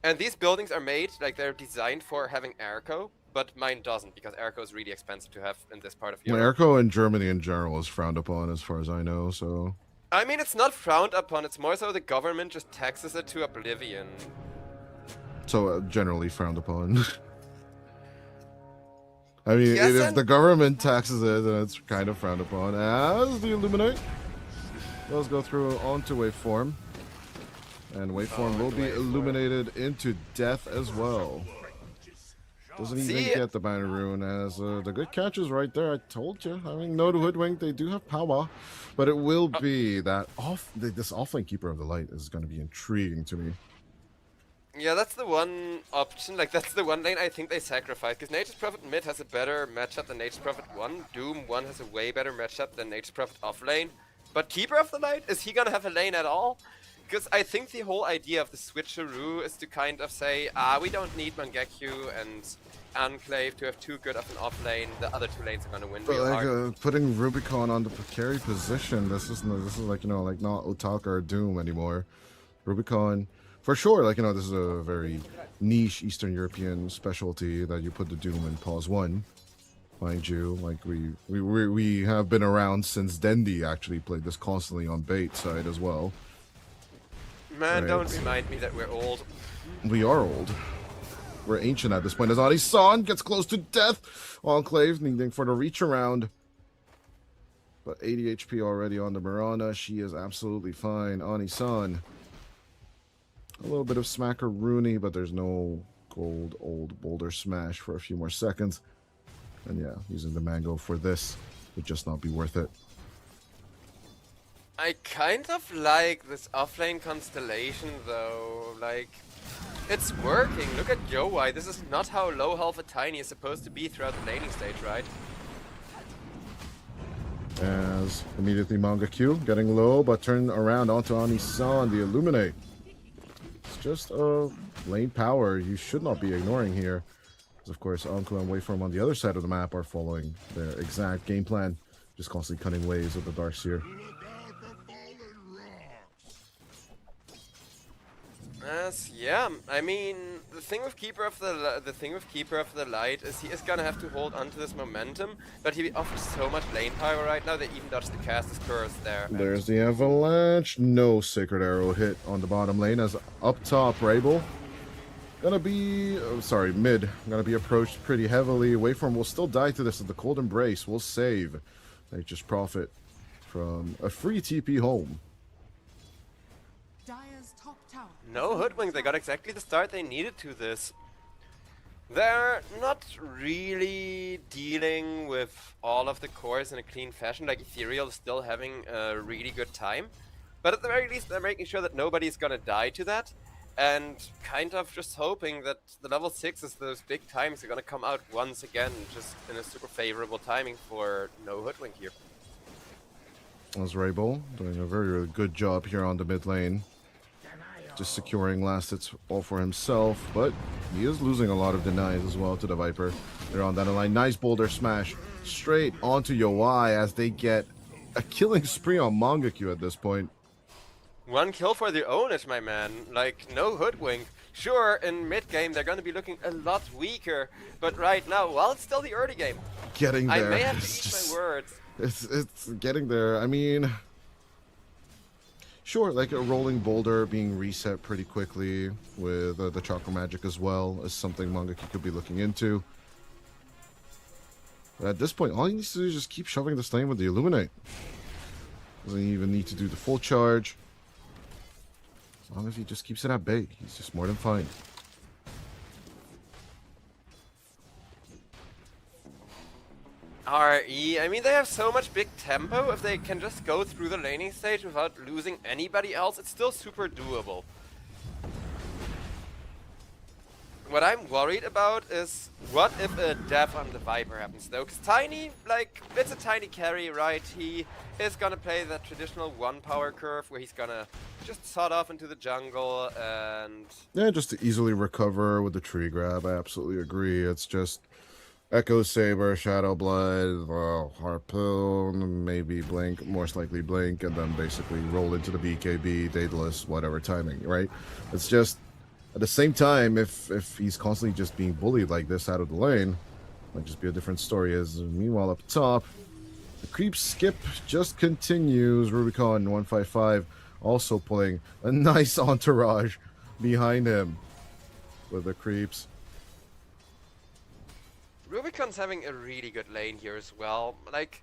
And these buildings are made, like they're designed for having airco. but mine doesn't because Airco is really expensive to have in this part of Well, Europe. Airco in Germany in general is frowned upon, as far as I know. So I mean, it's not frowned upon. It's more so the government just taxes it to oblivion. generally frowned upon. I mean, Yes, if and the government taxes it, then it's kind of frowned upon. As the Illuminate does go through onto Waveform, and Waveform will be Waveform. illuminated into death as well. Doesn't even See? get the banner rune, as the good catch is right there. I told you. I mean, no to Hoodwink, they do have power, but it will be that this offlane Keeper of the Light is going to be intriguing to me. Yeah, that's the one option, like that's the one lane I think they sacrifice, because Nature's Prophet mid has a better matchup than Nature's Prophet 1, Doom 1 has a way better matchup than Nature's Prophet off lane, but Keeper of the Light, is he gonna have a lane at all? Because I think the whole idea of the switcheroo is to kind of say, we don't need Mangekyu and Enclave to have too good of an off lane, the other two lanes are gonna win But real like hard. putting Rubicon on the carry position, this is like, you know, like not Otaka or Doom anymore. Rubicon, for sure, like, you know, this is a very niche Eastern European specialty that you put the Doom in pause 1. Mind you, like we have been around since Dendi actually played this constantly on bait side as well. Man, Right. don't remind me that we're old. We are old. We're ancient at this point. As Adi-san gets close to death. Enclave needing for the reach around. But 80 HP already on the Mirana. She is absolutely fine. Ani-san. A little bit of smacker Rooney, but there's no gold old boulder smash for a few more seconds. And yeah, using the mango for this would just not be worth it. I kind of like this offlane constellation though, like, it's working. Look at Yowai, this is not how low health a Tiny is supposed to be throughout the laning stage, right? As immediately Manga Q getting low, but turn around onto Ani-san, the Illuminate. It's just lane power you should not be ignoring here. Because of course Anku and Waveform on the other side of the map are following their exact game plan. Just constantly cutting waves with the Darkseer. Yeah, I mean, the thing with Keeper of the Light is he is gonna have to hold onto this momentum, but he offers so much lane power right now that even dodge the Caster's Curse there. There's the Avalanche. No Sacred Arrow hit on the bottom lane as up top Rabel gonna be, mid, gonna be approached pretty heavily. Waveform will still die to this, and the Cold Embrace will save. They just profit from a free TP home. Dire's top tower. No Hoodwink, they got exactly the start they needed to this. They're not really dealing with all of the cores in a clean fashion, like Ethereal is still having a really good time. But at the very least, they're making sure that nobody's gonna die to that. And kind of just hoping that the level 6s, those big times, are gonna come out once again, just in a super favorable timing for no Hoodwink here. As Rabel doing a very good job here on the mid lane. Just securing last hits all for himself, but he is losing a lot of denies as well to the Viper. They're on that line. Nice boulder smash straight onto Yowai as they get a killing spree on Mangekyu at this point. One kill for their owners, my man. Like, no Hoodwink. Sure, in mid-game they're gonna be looking a lot weaker, but right now, well, it's still the early game. Getting I there. may have to It's eat just- my words. It's getting there. I mean, sure, like a rolling boulder being reset pretty quickly with the Chakra Magic as well is something Mangekyu could be looking into. But at this point, all he needs to do is just keep shoving this lane with the Illuminate. Doesn't even need to do the full charge. As long as he just keeps it at bay, he's just more than fine. RE, I mean, they have so much big tempo. If they can just go through the laning stage without losing anybody else, it's still super doable. What I'm worried about is, what if a death on the Viper happens though? Because Tiny, like, it's a Tiny carry, right? He is gonna play the traditional 1 power curve where he's gonna just sod off into the jungle and... Yeah, just to easily recover with the tree grab, I absolutely agree. It's just Echo Saber, Shadow Blood, Harpoon, maybe Blink, most likely Blink, and then basically roll into the BKB, Daedalus, whatever timing, right? It's just At the same time, if he's constantly just being bullied like this out of the lane, might just be a different story. As meanwhile up top, the creep skip just continues. Rubicon 155 also pulling a nice entourage behind him with the creeps. Rubicon's having a really good lane here as well. Like,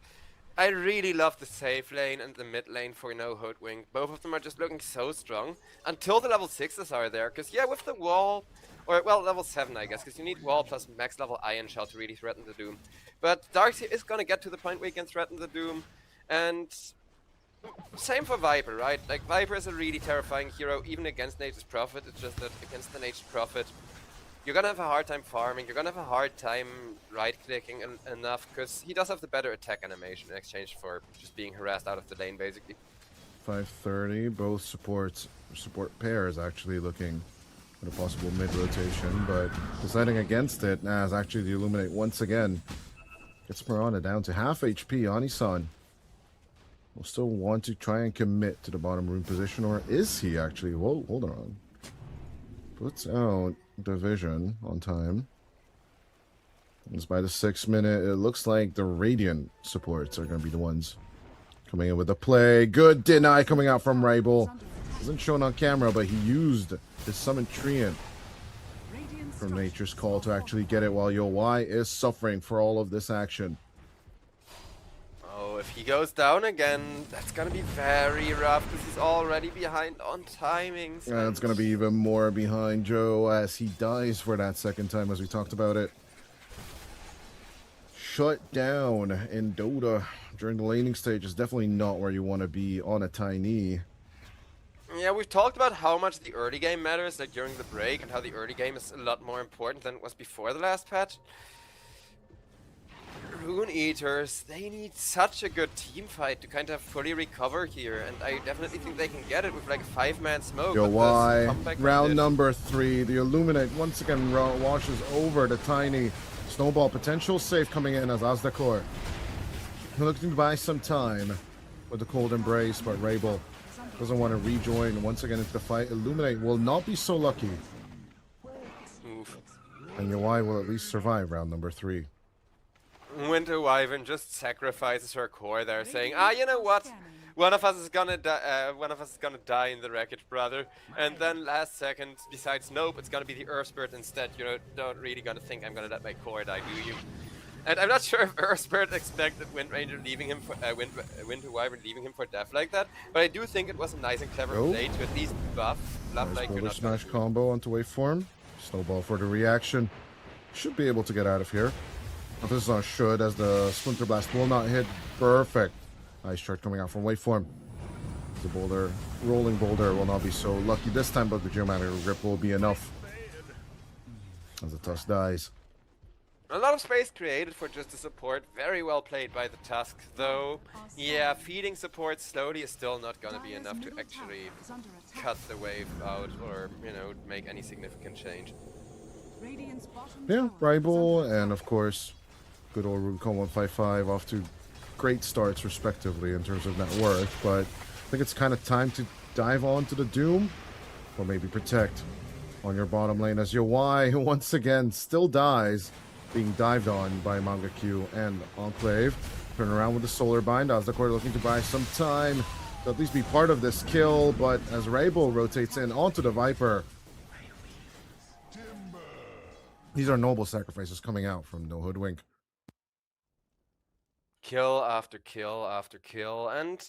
I really love the safe lane and the mid lane for no Hoodwink. Both of them are just looking so strong until the level 6s are there. Because, yeah, with the wall, or, well, level 7, I guess, because you need wall plus max level Iron Shell to really threaten the Doom. But Darkseer is going to get to the point where he can threaten the Doom. And same for Viper, right? Like, Viper is a really terrifying hero, even against Nature's Prophet. It's just that against the Nature's Prophet, you're gonna have a hard time farming, you're gonna have a hard time right-clicking enough, because he does have the better attack animation in exchange for just being harassed out of the lane, basically. 530, both support pairs actually looking at a possible mid-rotation, but deciding against it as actually the Illuminate once again gets Mirana down to half HP. Anisan will still want to try and commit to the bottom rune position, or is he actually? Whoa, hold on. Puts out Division on time. It's by the 6th minute. It looks like the Radiant supports are going to be the ones coming in with the play. Good deny coming out from Rabel. Isn't shown on camera, but he used his Summon Treant from Nature's Call to actually get it, while YoY is suffering for all of this action. Oh, if he goes down again, that's gonna be very rough, because he's already behind on timings. And it's going to be even more behind Joe as he dies for that second time, as we talked about it. Shut down in Dota during the laning stage is definitely not where you want to be on a tiny. Yeah, we've talked about how much the early game matters, like during the break, and how the early game is a lot more important than it was before the last patch. Rune Eaters, they need such a good team fight to kind of fully recover here, and I definitely think they can get it with like a 5-man smoke. YoY, round number 3, the Illuminate once again washes over the tiny. Snowball potential safe coming in as Azdakor looking to buy some time with the cold embrace, but Rabel doesn't want to rejoin once again into the fight. Illuminate will not be so lucky. Oof. And YoY will at least survive round number 3. Winter Wyvern just sacrifices her core there, saying, you know what? One of us is gonna die in the wreckage, brother. And then last second, besides nope, it's gonna be the Earth Spirit instead. You're not really gonna think I'm gonna let my core die, do you? And I'm not sure if Earth Spirit expected Wind Ranger leaving him for Winter Wyvern leaving him for death like that. But I do think it was a nice and clever play to at least bluff like you're not smash combo onto waveform. Snowball for the reaction. Should be able to get out of here. This is on should, as the Splinter Blast will not hit. Perfect. Ice Shard coming out from waveform. The boulder, rolling boulder, will not be so lucky this time, but the Geomantic Grip will be enough as the Tusk dies. A lot of space created for just the support. Very well played by the Tusk, though. Yeah, feeding support slowly is still not gonna be enough to actually cut the wave out or, you know, make any significant change. Yeah, Ribel and of course, good old Rubicon 155 off to great starts respectively in terms of net worth, but I think it's kind of time to dive on to the Doom, or maybe protect on your bottom lane as YoY once again still dies, being dived on by Manga Q and Enclave. Turn around with the Solar Bind as the core looking to buy some time to at least be part of this kill, but as Rabel rotates in onto the Viper, these are noble sacrifices coming out from No Hoodwink. Kill after kill after kill, and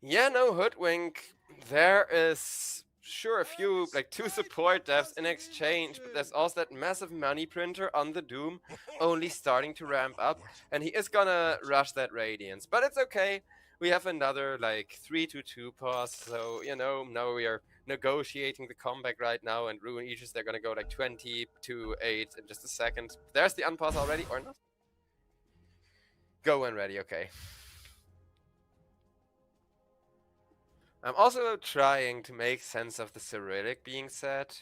yeah, no Hoodwink. There is sure a few, like 2 support devs in exchange, but there's also that massive money printer on the Doom only starting to ramp up, and he is gonna rush that Radiance, but it's okay. We have another like 3-2 pause, so you know, now we are negotiating the comeback right now, and Rune Aegis, they're gonna go like 20-8 in just a second. There's the unpause already, or not? Go when ready, okay. I'm also trying to make sense of the Cyrillic being said.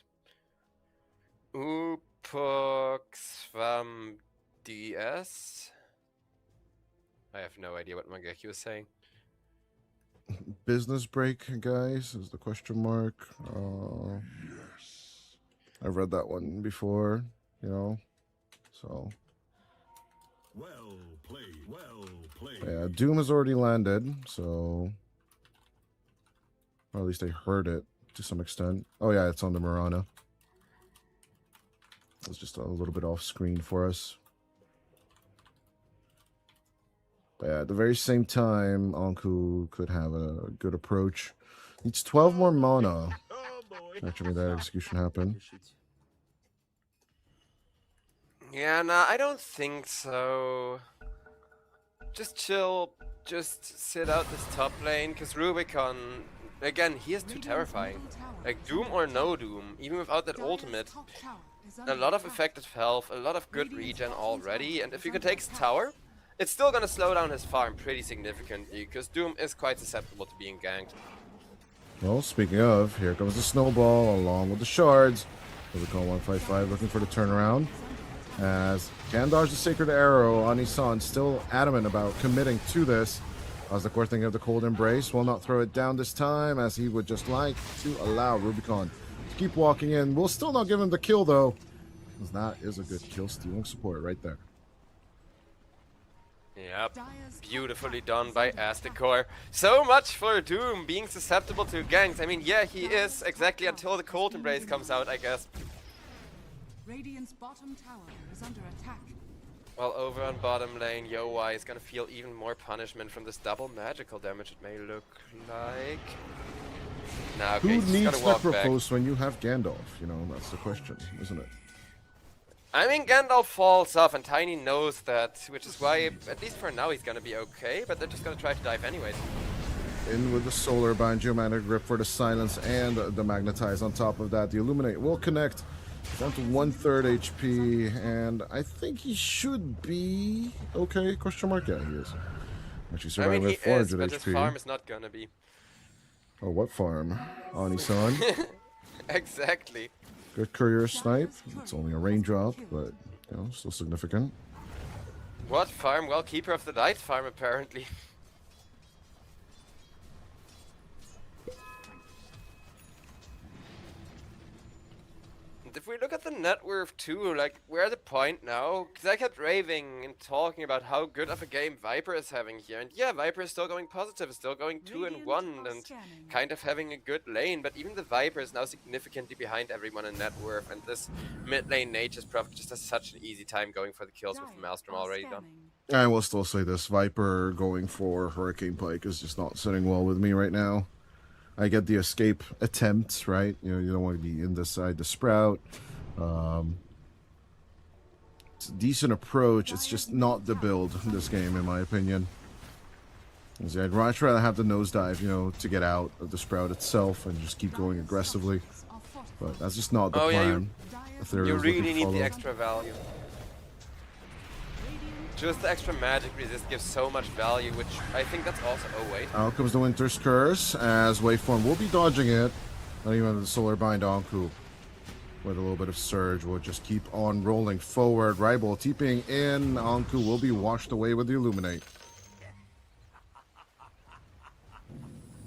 Upok Svam DS? I have no idea what Mangeki was saying. Business break, guys, is the question mark. I've read that one before, you know. So Well played. Well played. yeah, Doom has already landed, so or at least I heard it to some extent. Oh yeah, it's on the Mirana. It's just a little bit off screen for us. But yeah, at the very same time, Anku could have a good approach. Needs 12 more mana. Oh boy. to Actually, make that execution happen. Yeah, nah, I don't think so. Just chill, just sit out this top lane, because Rubicon, again, he is too terrifying. Like, Doom or no Doom, even without that ultimate, a lot of effective health, a lot of good regen already, and if you could take his tower, it's still gonna slow down his farm pretty significantly, because Doom is quite susceptible to being ganked. Well, speaking of, here comes the snowball along with the shards. Rubicon 155 looking for the turnaround. As can dodge the Sacred Arrow, Anisan still adamant about committing to this. As the core thinking of the Cold Embrace will not throw it down this time, as he would just like to allow Rubicon to keep walking in. Will still not give him the kill though, as that is a good kill stealing support right there. Yep, beautifully done by Aztecore. So much for Doom being susceptible to ganks. I mean, yeah, he is, exactly until the Cold Embrace comes out, I guess. Radiant's bottom tower is under attack. While over on bottom lane, Yowai is gonna feel even more punishment from this double magical damage it may look like. Nah, okay, Who he's needs gotta walk back. Necropost when you have Gandalf? You know, that's the question, isn't it? I mean, Gandalf falls off, and Tiny knows that, which is why, at least for now, he's gonna be okay, but they're just gonna try to dive anyways. In with the Solar Bind, Geomantic Grip for the Silence, and the Magnetize on top of that. The Illuminate will connect. Down to 1/3 HP, and I think he should be okay. Question mark? Yeah, he is. Actually, I surviving mean, he at 400 is, but HP. his farm is not gonna be. Oh, what farm? Anisan. Exactly. Good courier snipe. It's only a raindrop, but you know, still significant. What farm? Well, Keeper of the Light farm, apparently. If we look at the net worth too, like, we're at a point now, because I kept raving and talking about how good of a game Viper is having here, and yeah, Viper is still going positive, is still going 2-1, and kind of having a good lane, but even the Viper is now significantly behind everyone in net worth, and this mid lane Nature's Prophet just has such an easy time going for the kills with the Maelstrom already done. I will still say this: Viper going for Hurricane Pike is just not sitting well with me right now. I get the escape attempts, right? You know, you don't want to be in this side to sprout. It's a decent approach. It's just not the build in this game, in my opinion. I'd much rather have the nosedive, you know, to get out of the sprout itself and just keep going aggressively. But that's just not the plan. You really need the extra value. Just the extra magic resist gives so much value, which I think that's also... Oh, wait. Out comes the Winter's Curse, as Waveform will be dodging it. Not even the Solar Bind Anku. With a little bit of Surge, will just keep on rolling forward. Ribal TPing in. Anku will be washed away with the Illuminate.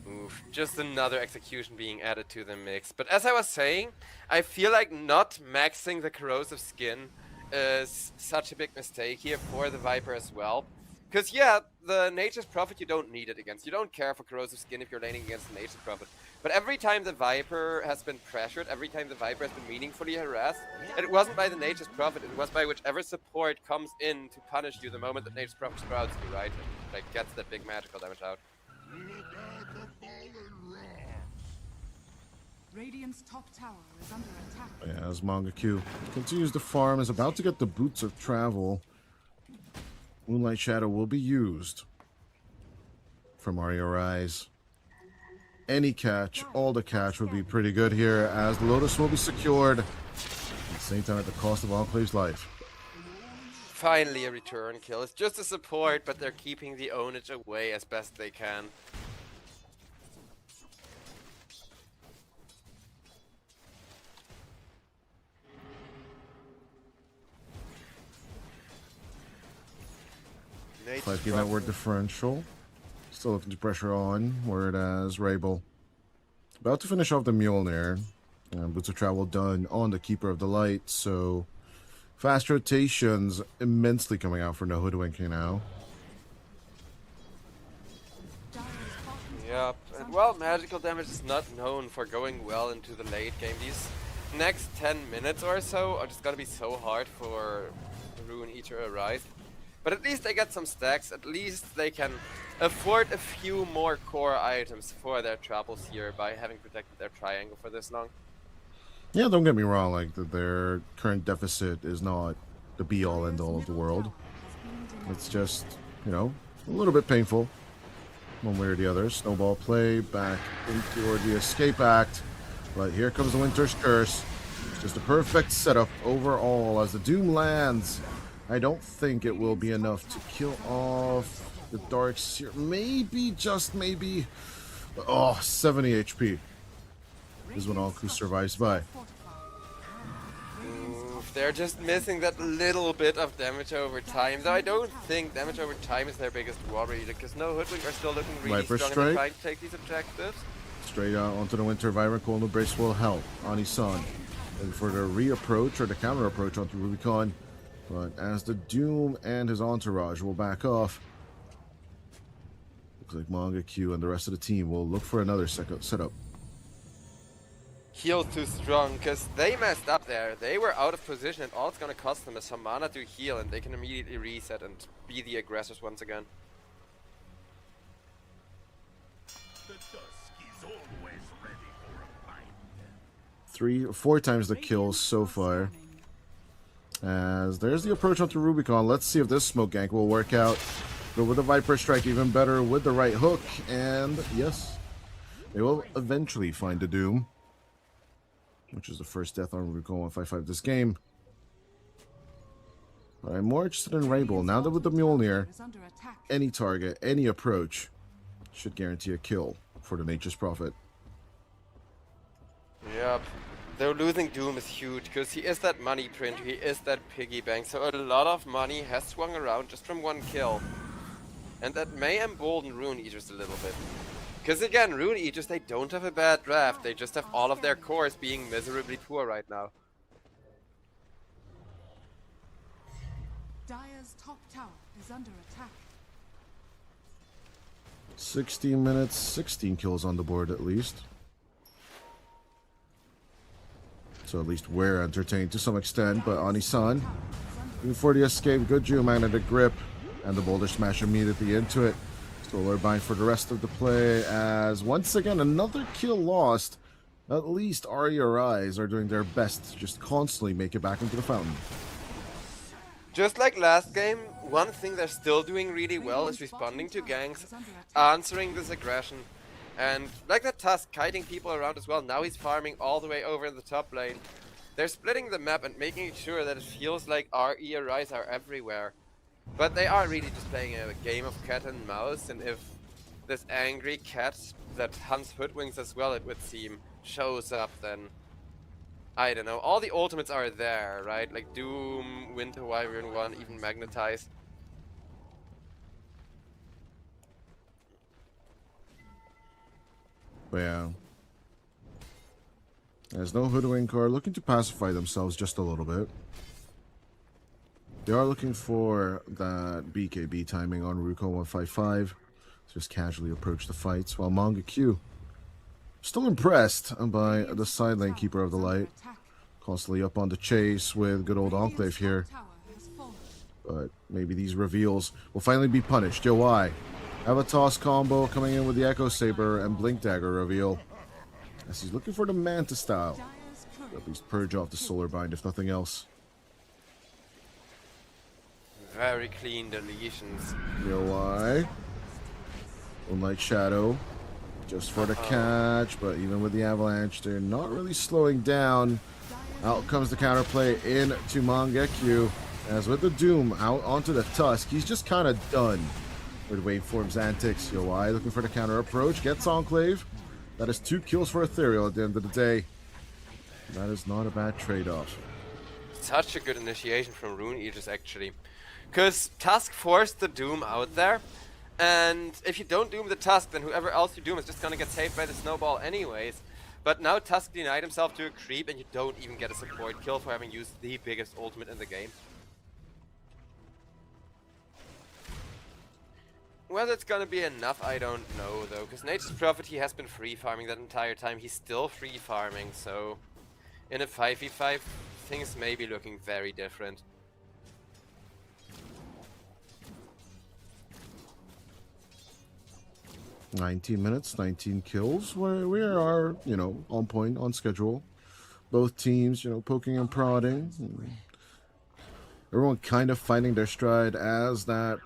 Oof, just another execution being added to the mix. But as I was saying, I feel like not maxing the corrosive skin is such a big mistake here for the Viper as well. Because yeah, the Nature's Prophet, you don't need it against. You don't care for corrosive skin if you're laning against the Nature's Prophet. But every time the Viper has been pressured, every time the Viper has been meaningfully harassed, it wasn't by the Nature's Prophet, it was by whichever support comes in to punish you the moment that Nature's Prophet sprouts you, right? And, like, gets that big magical damage out. Radiant's top tower is under attack. Yeah, as Manga Q continues to farm, is about to get the Boots of Travel. Moonlight Shadow will be used for Mario Rise. Any catch, all the catch would be pretty good here, as the Lotus will be secured. At the same time, at the cost of Enclave's life. Finally a return kill. It's just a support, but they're keeping the ownage away as best they can. Five key network differential. Still looking to pressure on, whereas Rabel about to finish off the Mjolnir. Boots of travel done on the Keeper of the Light, so fast rotations immensely coming out for no hoodwinking now. Dire's bottom Yep, tower is and under well, attack. magical damage is not known for going well into the late game. These next 10 minutes or so are just gonna be so hard for Rune Eater to Arise. But at least they get some stacks, at least they can afford a few more core items for their troubles here by having protected their triangle for this long. Yeah, don't get me wrong, like their current deficit is not the be-all Dire's end-all of the middle world. tower has been denied. It's just, you know, a little bit painful, one way or the other. Snowball play back into the escape act, but here comes the Winter's Curse. It's just a perfect setup overall as the Doom lands. I don't think it will be enough to kill off the Dark Seer. Maybe, just maybe. Oh, 70 HP is what Anku survives by. Oof, they're just missing that little bit of damage over time. Though I don't think damage over time is their biggest worry, because no Hoodwink are still looking really Viper strong and Strike. they're trying to take these objectives. Straight out onto the Winter Vibrant Cold Embrace will help Ani-san. And for the re-approach or the counter-approach onto Rubicon. But as the Doom and his entourage will back off, looks like Manga Q and the rest of the team will look for another setup. Heal too strong, because they messed up there. They were out of position, and all it's gonna cost them is some mana to heal, and they can immediately reset and be the aggressors once again. The dusk is always ready for a fight. 3 or 4 times the kills so far. As there's the approach onto Rubicon. Let's see if this smoke gank will work out. But with the Viper Strike, even better with the right hook. And yes, they will eventually find the Doom, which is the first death on Rubicon 155 this game. But I'm more interested in Rainbow. Now that with the Mjolnir, Is under attack. any target, any approach should guarantee a kill for the Nature's Prophet. Yep. Though losing Doom is huge, because he is that money print, he is that piggy bank, so a lot of money has swung around just from one kill. And that may embolden Rune Eaters a little bit. Because again, Rune Eaters, they don't have a bad draft, they just have all of their cores being miserably poor right now. Dire's top tower is under attack. 16 minutes, 16 kills on the board at least. So at least we're entertained to some extent, but Ani-san, looking for the escape, good magnetic grip, and the Boulder Smash immediately into it. Solar Bind for the rest of the play, as once again, another kill lost. At least Arya Rise are doing their best to just constantly make it back into the fountain. Just like last game, one thing they're still doing really well is responding to ganks, answering this aggression. And like that Tusk, kiting people around as well. Now he's farming all the way over in the top lane. They're splitting the map and making sure that it feels like RE and Rise are everywhere. But they are really just playing a game of cat and mouse, and if this angry cat that hunts hoodwinks as well, it would seem, shows up, then I don't know. All the ultimates are there, right? Like Doom, Winter Wyvern 1, even Magnetize. But yeah. As no Hoodwink are looking to pacify themselves just a little bit. They are looking for that BKB timing on Ruko 155. Just casually approach the fights, while Manga Q still impressed by the side lane Keeper of the Light. Constantly up on the chase with good old Enclave here. But maybe these reveals will finally be punished. Yo, why? Have a toss combo coming in with the Echo Saber and Blink Dagger reveal. As he's looking for the Manta style. At least purge off the Solar Bind if nothing else. Very clean deletions. Yo, why? Moonlight Shadow. Just for the catch, but even with the Avalanche, they're not really slowing down. Out comes the counterplay into Mangekyu. As with the Doom out onto the Tusk, he's just kind of done with Waveform's antics. Yoi looking for the counter approach, gets Enclave. That is 2 kills for Ethereal at the end of the day. That is not a bad trade-off. Such a good initiation from Rune Eaters, actually. Because Tusk forced the Doom out there, and if you don't Doom the Tusk, then whoever else you Doom is just gonna get saved by the Snowball anyways. But now Tusk denied himself to a creep, and you don't even get a support kill for having used the biggest ultimate in the game. Whether it's gonna be enough, I don't know though, because Nature's Prophet, he has been free farming that entire time. He's still free farming, so in a 5v5, things may be looking very different. "19 minutes, 19 kills. We are, on point, on schedule. Both teams, poking and prodding. Everyone kind of finding their stride as that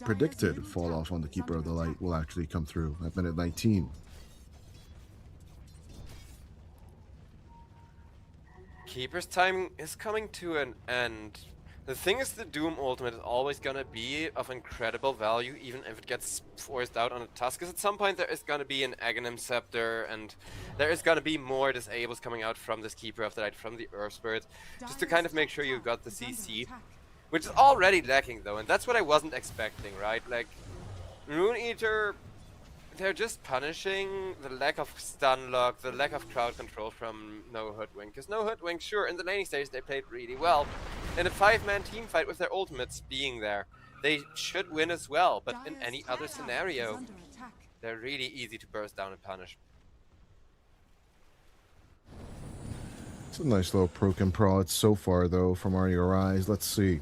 predicted fall off on the Keeper of the Light will actually come through at minute 19. Keeper's time is coming to an end. The thing is, the Doom ultimate is always gonna be of incredible value, even if it gets forced out on a Tusk. Because at some point there is gonna be an Aghanim Scepter, and there is gonna be more disables coming out from this Keeper of the Light, from the Earth Spirit, just to kind of make sure you got the CC. Which is already lacking though, and that's what I wasn't expecting, right? Like, Rune Eater, they're just punishing the lack of stun lock, the lack of crowd control from No Hoodwink. Because No Hoodwink, sure, in the laning stage they played really well. In a 5-man team fight with their ultimates being there, they should win as well, but in any other scenario, they're really easy to burst down and punish. It's a nice little proc and prod so far, though, from RURIs. Let's see.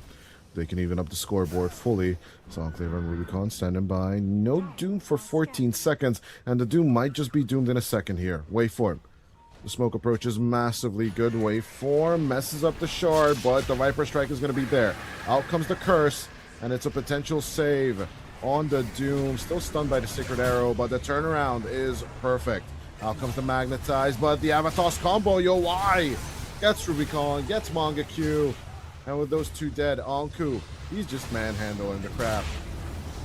They can even up the scoreboard fully. So Enclave and Rubicon standing by. No Doom for 14 seconds, and the Doom might just be doomed in a second here. Waveform. The smoke approaches massively. Good waveform. Messes up the shard, but the Viper Strike is going to be there. Out comes the curse, and it's a potential save on the Doom. Still stunned by the Sacred Arrow, but the turnaround is perfect. Out comes the Magnetize, but the Avatos combo, yo, why? Gets Rubicon, gets Manga Q. And with those two dead, Anku, he's just manhandling the crap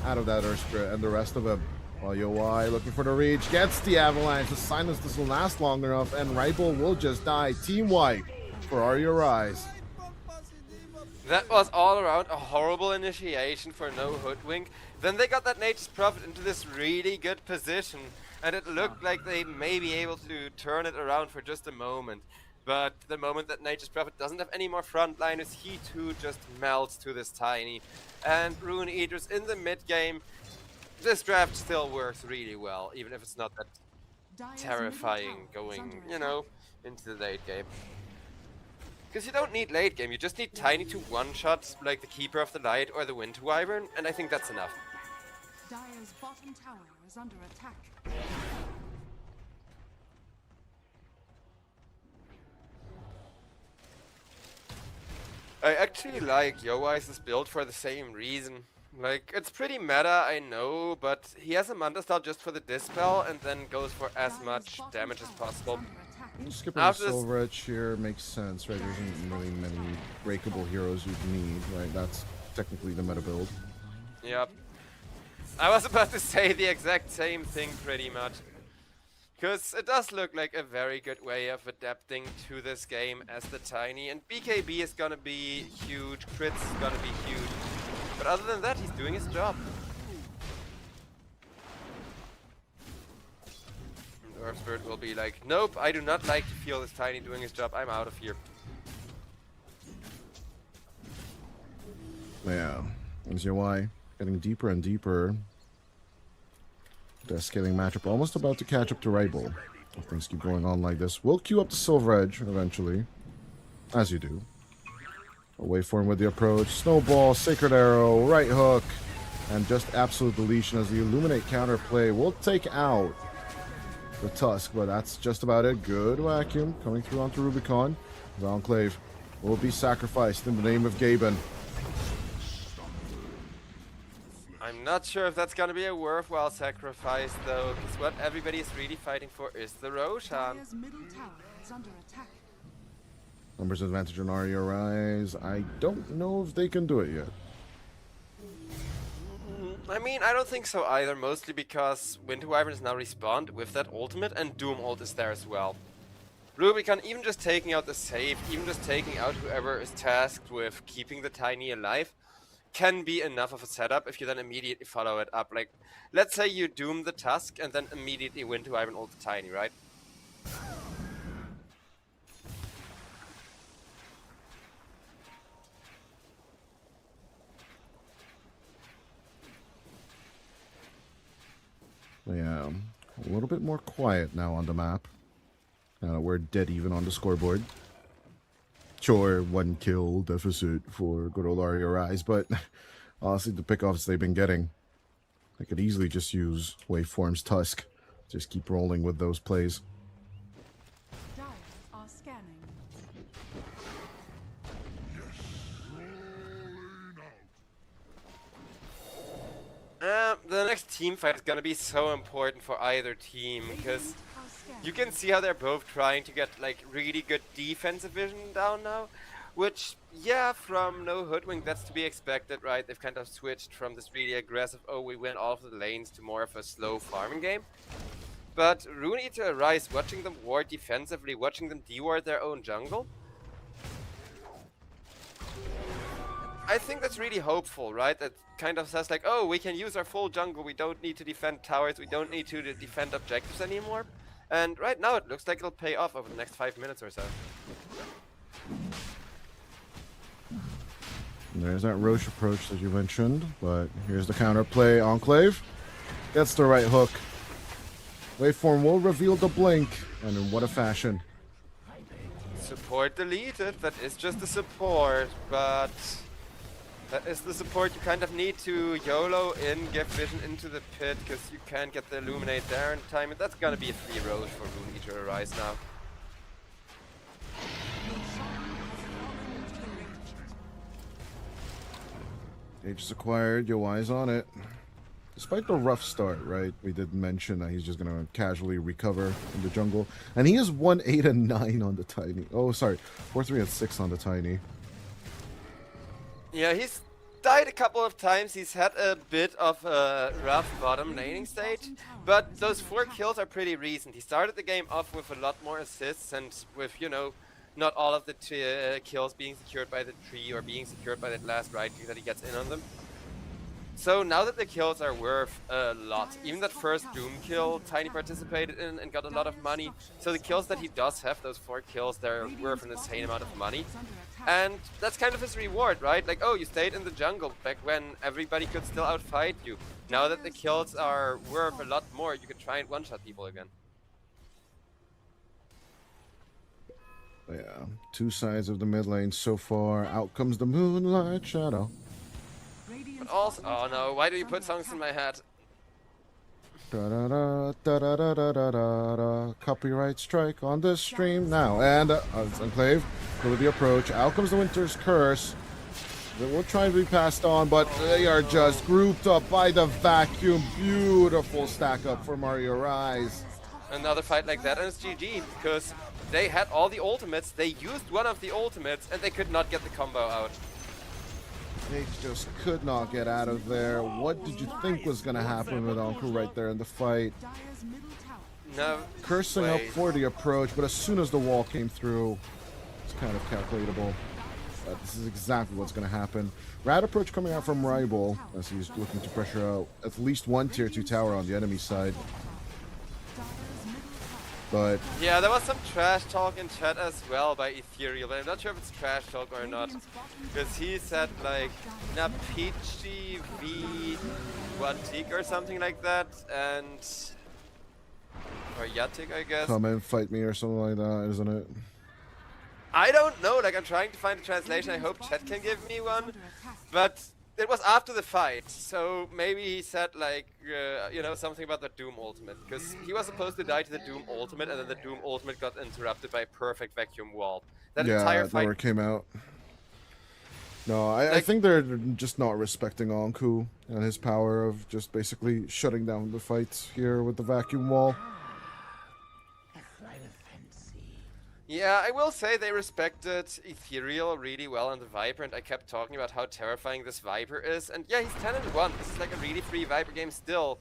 out of that Earth Spirit and the rest of him. While Yowai looking for the reach, gets the Avalanche. The silence doesn't last long enough, and Ribble will just die. Team wipe for RURIs. That was all around a horrible initiation for No Hoodwink. Then they got that Nature's Prophet into this really good position, and it looked like they may be able to turn it around for just a moment. But the moment that Nature's Prophet doesn't have any more frontliners, he too just melts to this Tiny. And Rune Eater's in the mid game. This draft still works really well, even if it's not that terrifying going, into the late game. Because you don't need late game, you just need Tiny to one-shot like the Keeper of the Light or the Winter Wyvern, and I think that's enough. Dire's bottom tower is under attack. I actually like Yowise's build for the same reason. Like, it's pretty meta, I know, but he has a Manta Style just for the Dispel and then goes for as much damage as possible. Skipping After the this- Silver Edge here makes sense, right? There isn't really many breakable heroes you'd need, right? That's technically the meta build. Yep. I was about to say the exact same thing pretty much. Because it does look like a very good way of adapting to this game as the Tiny, and BKB is gonna be huge, crits is gonna be huge. But other than that, he's doing his job. And Earth Spirit will be like, nope, I do not like to feel this Tiny doing his job, I'm out of here. Yeah. As why getting deeper and deeper. The scaling matchup almost about to catch up to Ribble. If things keep going on like this, we'll queue up the Silver Edge eventually. As you do. Away for him with the approach. Snowball, Sacred Arrow, right hook. And just absolute deletion as the Illuminate counterplay will take out the Tusk, but that's just about it. Good vacuum coming through onto Rubicon. The Enclave will be sacrificed in the name of Gaben. I'm not sure if that's gonna be a worthwhile sacrifice though, because what everybody is really fighting for is the Roshan. Dire's middle tower is under attack. Numbers advantage on RURIs. I don't know if they can do it yet. I mean, I don't think so either, mostly because Winter Wyvern is now respawned with that ultimate, and Doom ult is there as well. Rubicon, even just taking out the save, even just taking out whoever is tasked with keeping the Tiny alive, can be enough of a setup if you then immediately follow it up. Like, let's say you Doom the Tusk and then immediately Winter Wyvern ult the Tiny, right? Yeah, a little bit more quiet now on the map. We're dead even on the scoreboard. Sure, 1 kill deficit for good old Aria Rise, but honestly, the pickoffs they've been getting, they could easily just use Waveform's Tusk. Just keep rolling with those plays. Dyers are scanning. The next team fight is gonna be so important for either team because Radiant are scanning. you can see how they're both trying to get like really good defensive vision down now, which yeah, from no Hoodwink that's to be expected, right? They've kind of switched from this really aggressive, oh we win all of the lanes, to more of a slow farming game. But Rune Eater Rise, watching them ward defensively, watching them deward their own jungle, I think that's really hopeful, right? That kind of says like, oh, we can use our full jungle, we don't need to defend towers, we don't need to defend objectives anymore. And right now it looks like it'll pay off over the next 5 minutes or so. There's that Roche approach that you mentioned, but here's the counterplay. Enclave gets the right hook. Waveform will reveal the blink, and in what a fashion. Support deleted, that is just a support, but that is the support you kind of need to YOLO in, give vision into the pit, because you can't get the Illuminate there in time, and that's gonna be a free Roche for Rune Eater Rise now. Aegis acquired, your eyes on it. Despite the rough start, right? We did mention that he's just gonna casually recover in the jungle. And he is 1-8 and 9 on the Tiny. Oh, sorry. 4-3 and 6 on the Tiny. Yeah, he's died a couple of times, he's had a bit of a rough bottom laning stage, but those 4 kills are pretty recent. He started the game off with a lot more assists and with, you know, not all of the kills being secured by the tree or being secured by that last right click that he gets in on them. So now that the kills are worth a lot, even that first Doom kill Tiny participated in and got a lot of money, so the kills that he does have, those 4 kills, they're worth an insane amount of money. And that's kind of his reward, right? Like, oh, you stayed in the jungle back when everybody could still outfight you. Now that the kills are worth a lot more, you can try and one-shot people again. Yeah, 2 sides of the mid lane so far. Out comes the Moonlight Shadow. But also, oh no, why do you put songs in my head? Da da da da da da da da da da. Copyright strike on this stream now. And it's Enclave. Will the approach. Out comes the Winter's Curse. They will try to be passed on, but they are just grouped up by the vacuum. Beautiful stack up for Mario Rise. Another fight like that, and it's GG, because they had all the ultimates, they used one of the ultimates, and they could not get the combo out. They just could not get out of there. What did you think was going to happen with Uncle right there in the fight? Dyer's middle tower. No. Cursing up Wait. for the approach, but as soon as the wall came through, it's kind of calculatable. This is exactly what's going to happen. Rad approach coming out from Rybol as he's looking to pressure out at least one tier 2 tower on the enemy side. Dyer's middle tower. But Yeah, there was some trash talk in chat as well by Ethereal, but I'm not sure if it's trash talk or not. Radiant's bottom Because he said like, na Peachy v 1 tick or something like that, and... or Yatik, I guess. come and fight me or something like that, isn't it? I don't know, like I'm trying to find a translation, I hope chat can give me one. But it was after the fight, so maybe he said like, you know, something about the Doom ultimate. Because he was supposed to die to the Doom ultimate, and then the Doom ultimate got interrupted by a perfect vacuum wall. That Yeah, entire it fight... never came out. No, I Like- think they're just not respecting Anku and his power of just basically shutting down the fights here with the vacuum wall. Yeah, I will say they respected Ethereal really well on the Viper, and I kept talking about how terrifying this Viper is. And yeah, he's 10-1. This is like a really free Viper game still.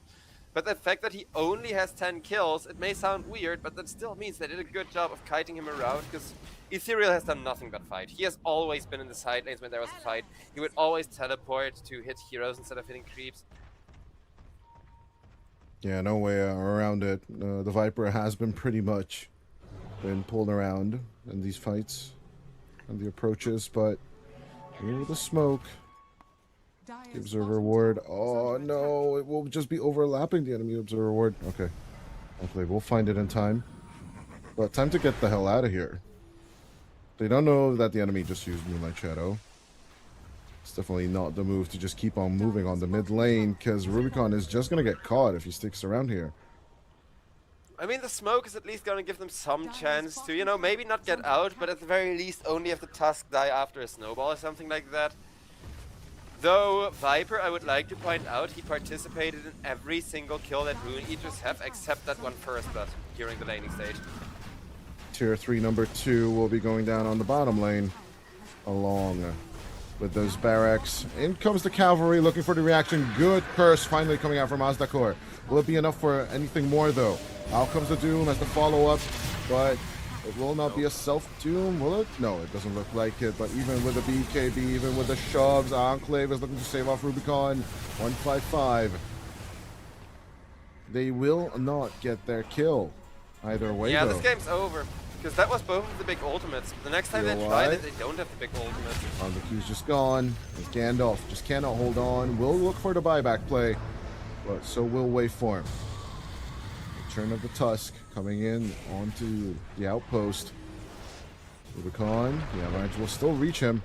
But the fact that he only has 10 kills, it may sound weird, but that still means they did a good job of kiting him around, because Ethereal has done nothing but fight. He has always been in the side lanes when there was a fight. He would always teleport to hit heroes instead of hitting creeps. Yeah, no way around it. The Viper has been pretty much been pulled around in these fights and the approaches, but here with the smoke Dire's the observer bottom ward. tower is Oh under no, it will just be overlapping the enemy observer ward. Okay, hopefully we'll find it in time. But time to get the hell out of here. They don't know that the enemy just used Moonlight Shadow. It's definitely not the move to just keep on moving on the mid lane, because Rubicon is just going to get caught if he sticks around here. I mean, the smoke is at least going to give them some chance to, you know, maybe not get out, but at the very least only have the Tusk die after a snowball or something like that. Though, Viper, I would like to point out, he participated in every single kill that Rune Eaters have, except that one first blood during the laning stage. Tier 3 number 2 will be going down on the bottom lane, along with those barracks. In comes the cavalry, looking for the reaction. Good curse finally coming out from Azdakor. Will it be enough for anything more, though? Out comes the Doom as the follow-up, but it will not be a self-doom, will it? No, it doesn't look like it, but even with the BKB, even with the shoves, Enclave is looking to save off Rubicon. 155. They will not get their kill. Either way, Yeah, though. this game's over. Because that was both of the big ultimates. The next time they try it, they don't have the big ultimate. The Q's just gone. As Gandalf just cannot hold on. We'll look for the buyback play, but so will Waveform. Return of the Tusk coming in onto the outpost. Rubicon, the Avalanche will still reach him.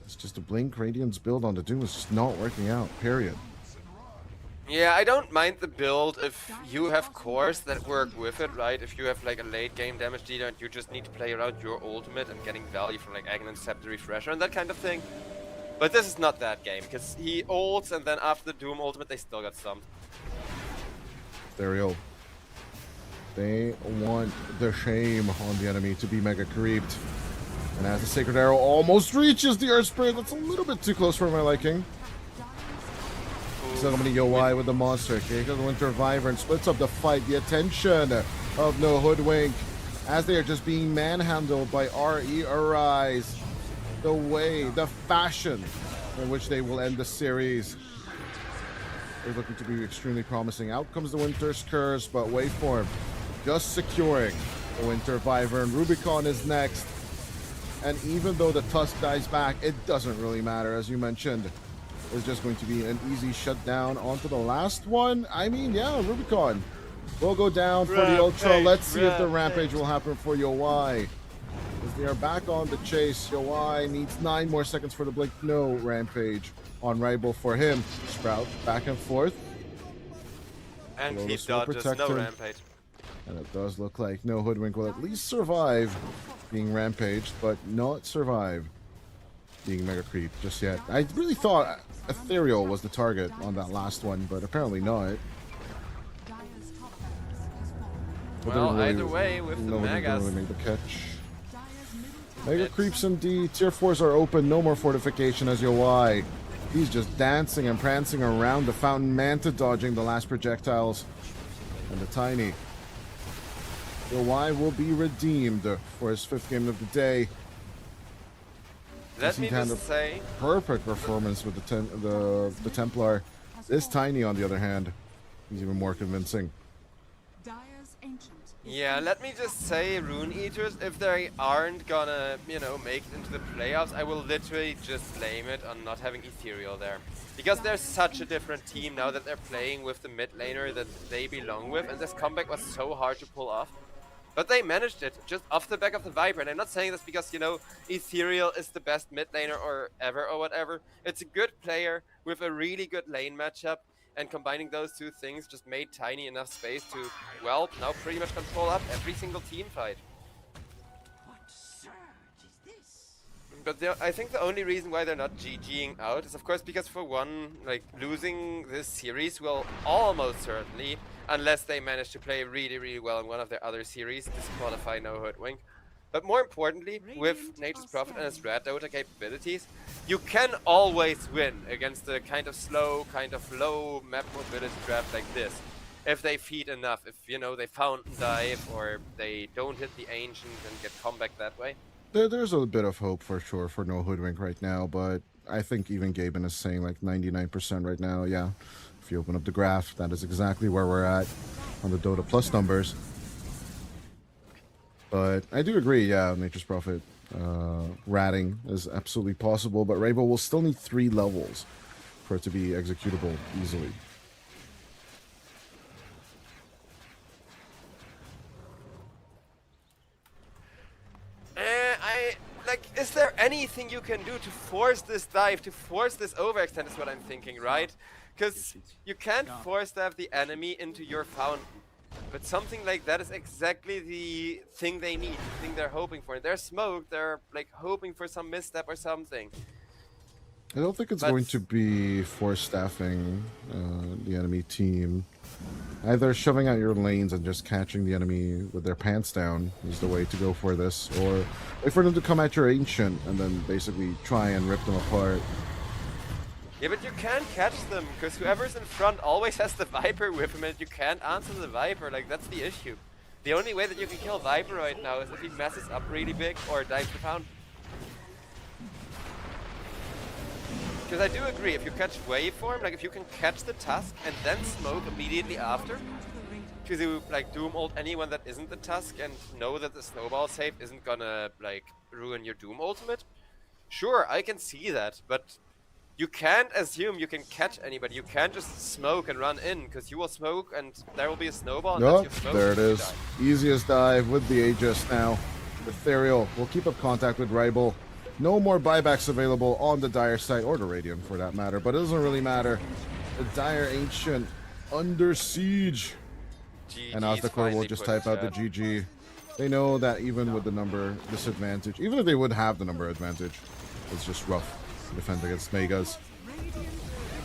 It's just a Blink Radiance build on the Doom is just not working out, period. Yeah, I don't mind the build if you have cores that work with it, right? If you have like a late game damage dealer and you just need to play around your ultimate and getting value from like Aghanim Scepter Refresher and that kind of thing. But this is not that game, because he ults and then after the Doom ultimate they still got stumped. Ethereal. They want the shame on the enemy to be mega creeped. And as the Sacred Arrow almost reaches the Earth Spirit, that's a little bit too close for my liking. So I'm gonna go wide with the monster. Here goes the Winter Wyvern, splits up the fight. The attention of No Hoodwink as they are just being manhandled by RE Arise. The way, the fashion in which they will end the series is looking to be extremely promising. Out comes the Winter's Curse, but Waveform just securing the Winter Wyvern. Rubicon is next. And even though the Tusk dies back, it doesn't really matter, as you mentioned. Is just going to be an easy shutdown onto the last one. I mean, yeah, Rubicon will go down for the Ultra. Let's see if the Rampage will happen for Yowai. As they are back on the chase, Yowai needs 9 more seconds for the Blink. No Rampage on Ribble for him. Sprout back and forth. And Lotus he will dodges, protect no him. Rampage. And it does look like No Hoodwink will at least survive being rampaged, but not survive being mega creep just yet. I really thought Ethereal was the target on that last one, but apparently not. Dire's top barracks has fallen. But Well, they're either way, with the no one Megas. really make the catch. Dire's middle tower Mega creeps indeed. Tier 4s are open. No more fortification as Yowai. He's just dancing and prancing around the fountain, Manta dodging the last projectiles. And the Tiny. Yowai will be redeemed for his 5th game of the day. Let me kind just of say, perfect performance with the Templar. This Tiny, on the other hand, he's even more convincing. Dire's ancient is yeah, under let me just say, Rune Eaters, if they aren't gonna, you know, make it into the playoffs, I will literally just blame it on not having Ethereal there. Because they're such a different team now that they're playing with the mid laner that they belong with, and this comeback was so hard to pull off. But they managed it, just off the back of the Viper. And I'm not saying this because, you know, Ethereal is the best mid laner or ever or whatever. It's a good player with a really good lane matchup. And combining those two things just made Tiny enough space to, well, now pretty much control up every single team fight. What surge is this? But I think the only reason why they're not GGing out is, of course, because for one, like, losing this series will almost certainly, unless they manage to play really, really well in one of their other series, disqualify No Hoodwink. But more importantly, with Nature's Prophet and his Red Dota capabilities, you can always win against a kind of slow, kind of low map mobility draft like this. If they feed enough, if, you know, they fountain dive or they don't hit the Ancient and get comeback that way. There's a bit of hope for sure for No Hoodwink right now, but I think even Gaben is saying like 99% right now. Yeah, if you open up the graph, that is exactly where we're at on the Dota Plus numbers. But I do agree, yeah, Nature's Prophet ratting is absolutely possible, but Rainbow will still need 3 levels for it to be executable easily. Is there anything you can do to force this dive, to force this overextend is what I'm thinking, right? Because you can't force dive the enemy into your fountain. But something like that is exactly the thing they need, the thing they're hoping for. They're smoked, they're like hoping for some misstep or something. I don't think it's But going to be force staffing the enemy team. Either shoving out your lanes and just catching the enemy with their pants down is the way to go for this, or wait for them to come at your Ancient and then basically try and rip them apart. yeah, but you can't catch them, because whoever's in front always has the Viper with him, and you can't answer the Viper. Like, that's the issue. The only way that you can kill Viper right now is if he messes up really big or dives the fountain. Because I do agree, if you catch Waveform, like if you can catch the Tusk and then smoke immediately after, because you like Doom ult anyone that isn't the Tusk and know that the snowball save isn't gonna like ruin your Doom ultimate, sure, I can see that, but you can't assume you can catch anybody. You can't just smoke and run in, because you will smoke and there will be a snowball and Oh, that's your smoke. there it you is. die. Easiest dive with the Aegis now. Ethereal will keep up contact with Ribal. No more buybacks available on the Dire side, or the Radiant for that matter, but it doesn't really matter. The Dire Ancient under siege. And GG's Aztecor will finally just put in type out the chat. GG. They know that even with the number disadvantage, even if they would have the number advantage, it's just rough to defend against Megas.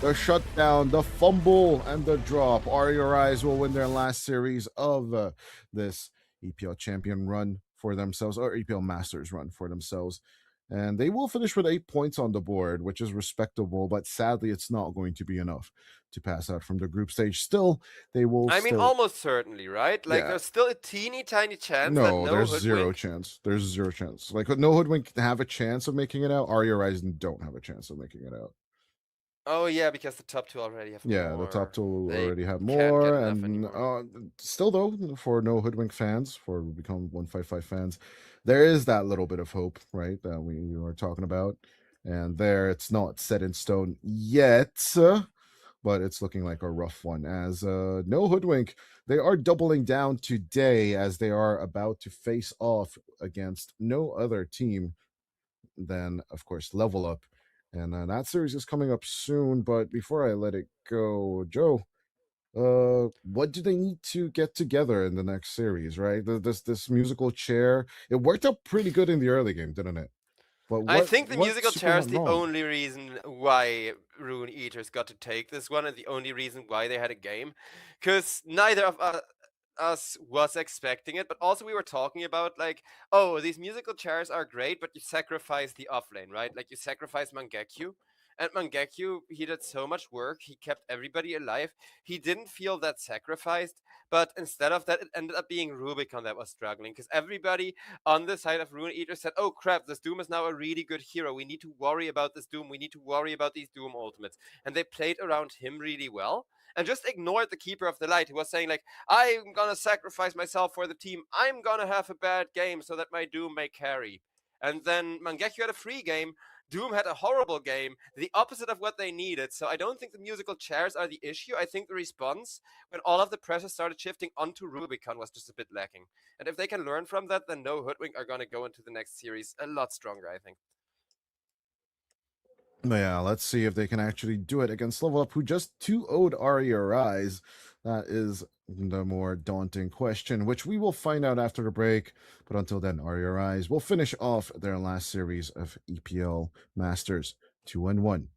The shutdown, the fumble, and the drop. RURIs will win their last series of this EPL champion run for themselves, or EPL Masters run for themselves. And they will finish with 8 points on the board, which is respectable, but sadly, it's not going to be enough to pass out from the group stage. Still, they will I mean, almost certainly, right? Like, Yeah. there's still a teeny tiny chance that No, no there's zero Hoodwink... chance. There's zero chance. Like, no Hoodwink have a chance of making it out. Arya Ryzen don't have a chance of making it out. Oh yeah, because the top two already have Yeah, more. the top two They already have can't get more, enough and anymore. still though, for no Hoodwink fans, for Become 155 fans, there is that little bit of hope, right? That we were talking about, and there it's not set in stone yet, but it's looking like a rough one. As no Hoodwink, they are doubling down today as they are about to face off against no other team than, of course, Level Up. And that series is coming up soon. But before I let it go, Joe, what do they need to get together in the next series? Right, this musical chair, it worked out pretty good in the early game, didn't it? But I what think the musical super chair is went the wrong? only reason why Rune Eaters got to take this one, and the only reason why they had a game. Because neither of us was expecting it, but also we were talking about, like, oh, these musical chairs are great, but you sacrifice the offlane, right? Like, you sacrifice Mangekyu. And Mangekyu, he did so much work, he kept everybody alive. He didn't feel that sacrificed, but instead of that, it ended up being Rubicon that was struggling, because everybody on the side of Rune Eater said, oh crap, this Doom is now a really good hero. We need to worry about this Doom. We need to worry about these Doom ultimates. And they played around him really well and just ignored the Keeper of the Light, who was saying, like, I'm gonna sacrifice myself for the team. I'm gonna have a bad game so that my Doom may carry. And then Mangekyu had a free game. Doom had a horrible game, the opposite of what they needed. So I don't think the musical chairs are the issue. I think the response, when all of the pressure started shifting onto Rubicon, was just a bit lacking. And if they can learn from that, then no Hoodwink are going to go into the next series a lot stronger, I think. Yeah, let's see if they can actually do it against Level Up, who just 2-0'd RERIs. That is the more daunting question, which we will find out after the break. But until then, RERIs will finish off their last series of EPL Masters 2-1.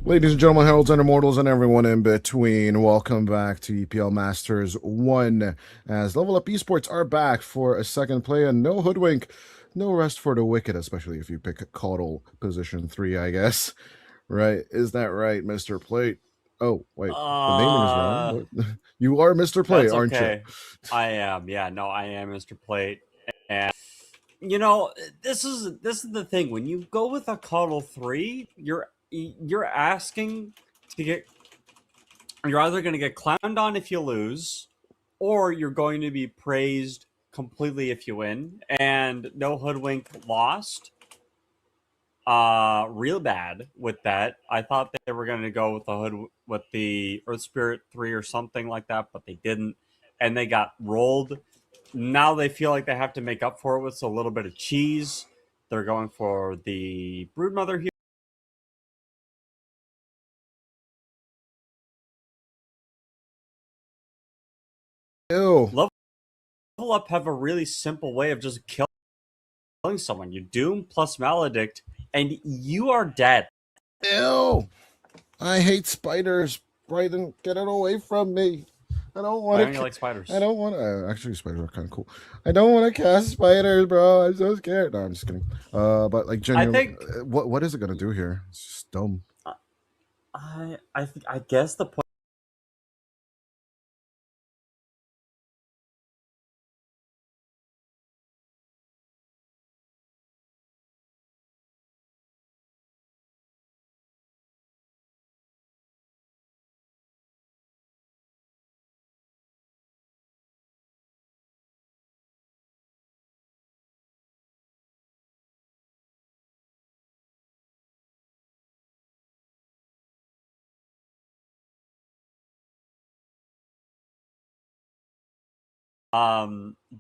Ladies and gentlemen, heralds and immortals, and everyone in between, welcome back to EPL Masters 1, as Level Up Esports are back for a second play, and no hoodwink, no rest for the wicked, especially if you pick Caudle position 3, I guess. Right? Is that right, Mr. Plate? Oh, wait, the naming is wrong. What? You are Mr. Plate, That's aren't you? okay. I am. Yeah, no, I am Mr. Plate. And you know, this is the thing. When you go with a Cuddle 3, you're asking to get you're either going to get clowned on if you lose, or you're going to be praised completely if you win. And no hoodwink lost. Real bad with that. I thought they were going to go with the Earth Spirit 3 or something like that, but they didn't, and they got rolled. Now they feel like they have to make up for it with a little bit of cheese. They're going for the Broodmother here. Ew. Level Up have a really simple way of just killing someone. You Doom plus Maledict, and you are dead. Ew. I hate spiders. Bryden, get it away from me. I don't want Why to. don't you like spiders? I don't want to. Actually, spiders are kind of cool. I don't want to cast spiders, bro. I'm so scared. No, I'm just kidding. But like genuinely, think- what is it gonna do here? It's just dumb. I guess the point.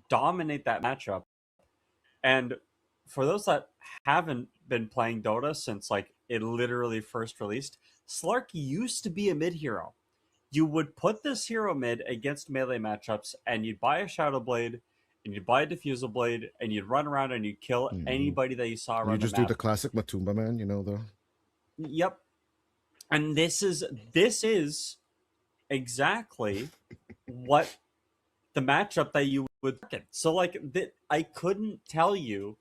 Dominate that matchup. And for those that haven't been playing Dota since like it literally first released, Slark used to be a mid hero. You would put this hero mid against melee matchups, and you'd buy a Shadow Blade, and you'd buy a Diffusal Blade, and you'd run around and you'd kill anybody that you saw around You just the do map. the classic Matumba man, you know, though. Yep. And this is exactly what the matchup that you would get. So like I couldn't tell you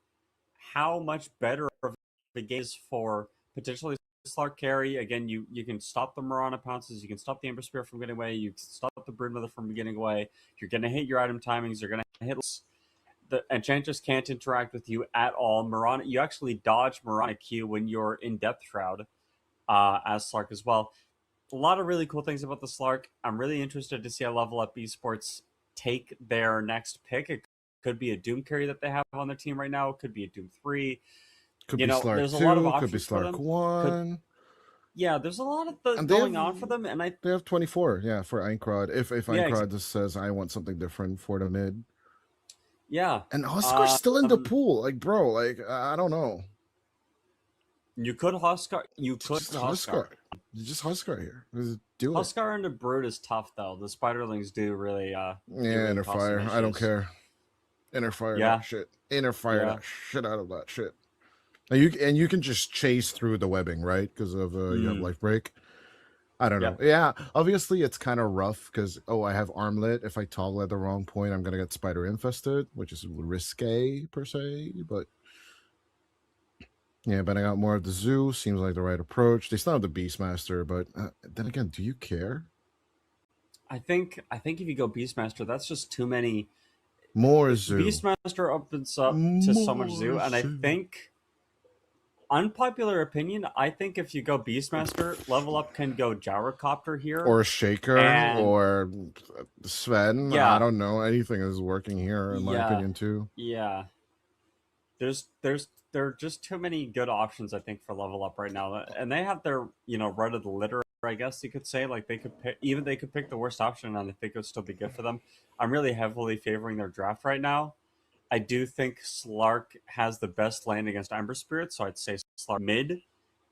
how much better of the game is for potentially Slark carry. Again, you can stop the Marana pounces, you can stop the Ember Spear from getting away, you can stop the Broodmother from getting away. You're gonna hit your item timings, you're gonna hit the Enchantress can't interact with you at all. Marana, you actually dodge Marana Q when you're in Depth Shroud as Slark as well. A lot of really cool things about the Slark. I'm really interested to see how Level Up Esports take their next pick. It could be a Doom carry that they have on their team right now. It could be a Doom 3. Could You be know, Slark there's 2, a lot of could be options for Slark them. 1. Yeah, there's a lot of And they going have- on for them, and They have 24, yeah, for Einkrod. If Yeah, Einkrod just says, I want something different for the mid. yeah, And Huskar's still in the pool. Like, bro, like, I don't know. you could Huskar. You could Just Huskar. Just Huskar here. Just do it. Huskar into Brood is tough though. The Spiderlings do really. Yeah, really inner cause some fire. I don't issues. care. Inner fire Yeah. that shit. Inner fire Yeah. that shit out of that shit. And you can just chase through the webbing, right? Because of you have life break. I don't know. Yep. Yeah, obviously it's kind of rough because I have armlet. If I toggle at the wrong point, I'm gonna get spider infested, which is risque per se. But yeah, betting out more of the zoo seems like the right approach. They still have the Beastmaster, but then again, do you care? I think if you go Beastmaster, that's just too many. More zoo. Beastmaster opens up to so much zoo, and I think, unpopular opinion, I think if you go Beastmaster, Level Up can go Gyrocopter here. Or Shaker, And- or Sven. Yeah. I don't know. Anything is working here, in my Yeah. opinion, too. Yeah. There are just too many good options, I think, for Level Up right now, and they have their run of the litter, I guess you could say. Like they could pick the worst option, and I think it would still be good for them. I'm really heavily favoring their draft right now. I do think Slark has the best lane against Ember Spirit, so I'd say Slark mid,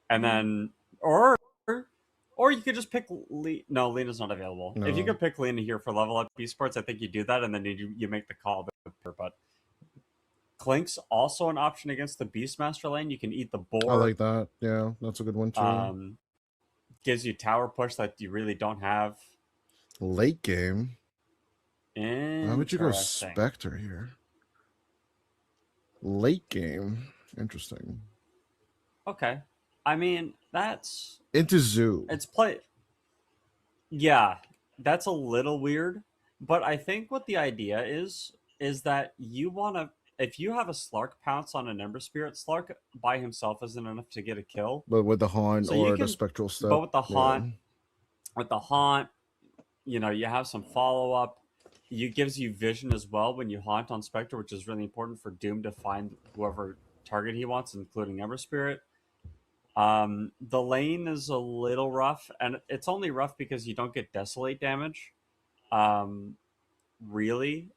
and then or you could just pick No, Lena's not available. If you No. could pick Lena here for Level Up Esports, I think you do that, and then you make the call. But Clink's also an option against the Beastmaster lane. You can eat the boar. I like that. Yeah, that's a good one, too. gives you tower push that you really don't have. Late game. Why would you go Interesting. Spectre here? Late game. Interesting. Okay. I mean, that's Into Zoo. it's play. Yeah, that's a little weird, but I think what the idea is that you want to if you have a Slark pounce on an Ember Spirit, Slark by himself isn't enough to get a kill. But with the Haunt So you or the can, Spectral Step. but with the yeah. haunt, you have some follow up. It gives you vision as well when you haunt on Spectre, which is really important for Doom to find whoever target he wants, including Ember Spirit. The lane is a little rough, and it's only rough because you don't get Desolate damage, really,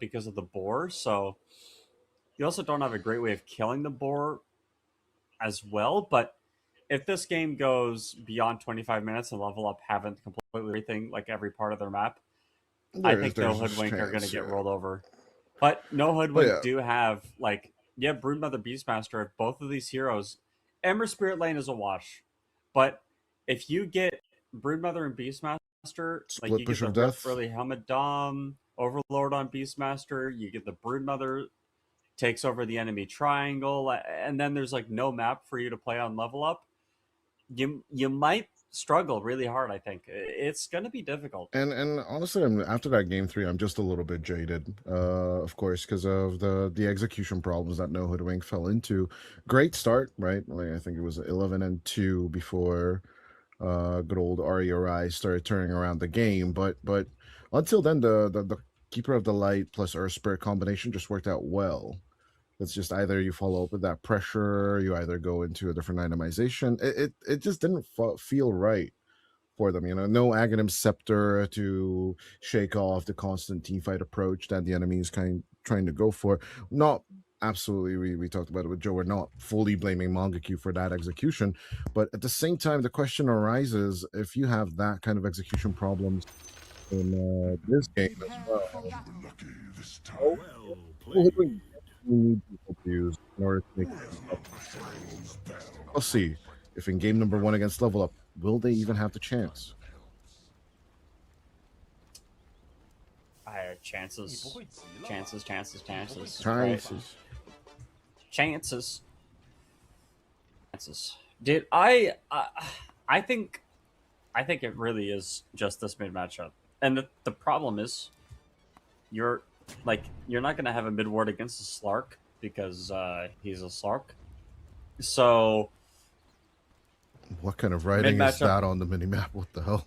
because of the boar. So you also don't have a great way of killing the boar as well. But if this game goes beyond 25 minutes and level up haven't completely everything, like every part of their map, I think No Hoodwink are going to get rolled over. But No Hoodwink do have, like, Broodmother Beastmaster. If both of these heroes, Ember Spirit lane is a wash. But if you get Broodmother and Beastmaster, Split like you push get of the death. early Helmet Dom, Overlord on Beastmaster, you get the Broodmother takes over the enemy triangle, and then there's like no map for you to play on level up. You might struggle really hard. I think it's going to be difficult. And honestly, after that game 3, I'm just a little bit jaded, of course, because of the execution problems that No Hoodwink fell into. Great start, right? Like, I think it was 11-2 before good old RERI started turning around the game. But until then, the Keeper of the Light plus Earth Spirit combination just worked out well. It's just either you follow up with that pressure, you either go into a different itemization. It just didn't feel right for them. No Aghanim Scepter to shake off the constant teamfight approach that the enemy is trying to go for. Not absolutely, we talked about it with Joe, we're not fully blaming Mangaku for that execution, but at the same time, the question arises, if you have that kind of execution problems in this game as Prepare well, for battle. Well who played. would we need people to use in order to make this? I'll see if in game number 1 against Level Up, will they even have the chance? Chances. Dude, I think it really is just this mid matchup, and the problem is you're not gonna have a mid ward against a Slark because he's a Slark. So What kind of writing is Mid-matchup. that on the minimap? What the hell?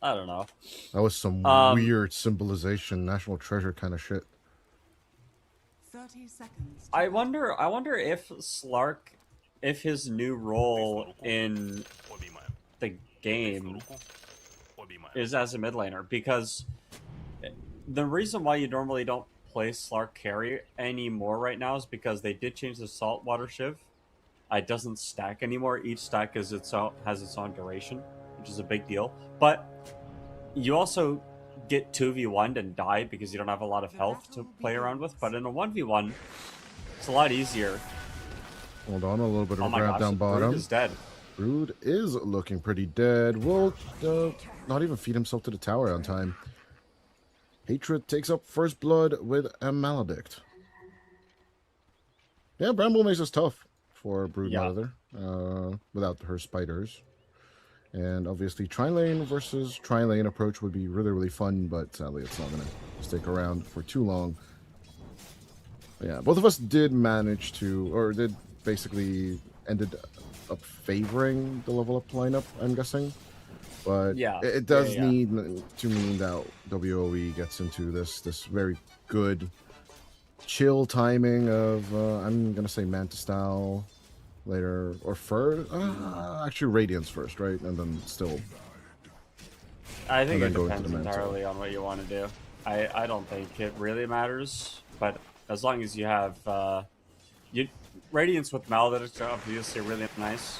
I don't know. That was some weird symbolization, national treasure kind of shit. 30 seconds. I wonder if Slark, if his new role in the game is as a mid laner, because the reason why you normally don't play Slark carry anymore right now is because they did change the saltwater shiv. It doesn't stack anymore. Each stack has its own duration, which is a big deal. But you also get 2v1'd and die because you don't have a lot of health to play around with. But in a 1v1, it's a lot easier. Hold on, a little bit of Oh a my grab gosh, down bottom. Brood is dead. Brood is looking pretty dead. Will not even feed himself to the tower on time. Hatred takes up first blood with a Maledict. Yeah, Bramble makes this tough for Brood Mother without her spiders. And obviously, tri-lane versus tri-lane approach would be really, really fun, but sadly, it's not going to stick around for too long. But yeah, both of us did manage to, or did basically ended up favoring the level up lineup, I'm guessing. But it does need to mean that WoE gets into this very good chill timing of, I'm going to say Mantis style later, or first, actually Radiance first, right? And then still. I think it depends entirely on what you want to do. I don't think it really matters, but as long as you have Radiance with Maledict, obviously really nice.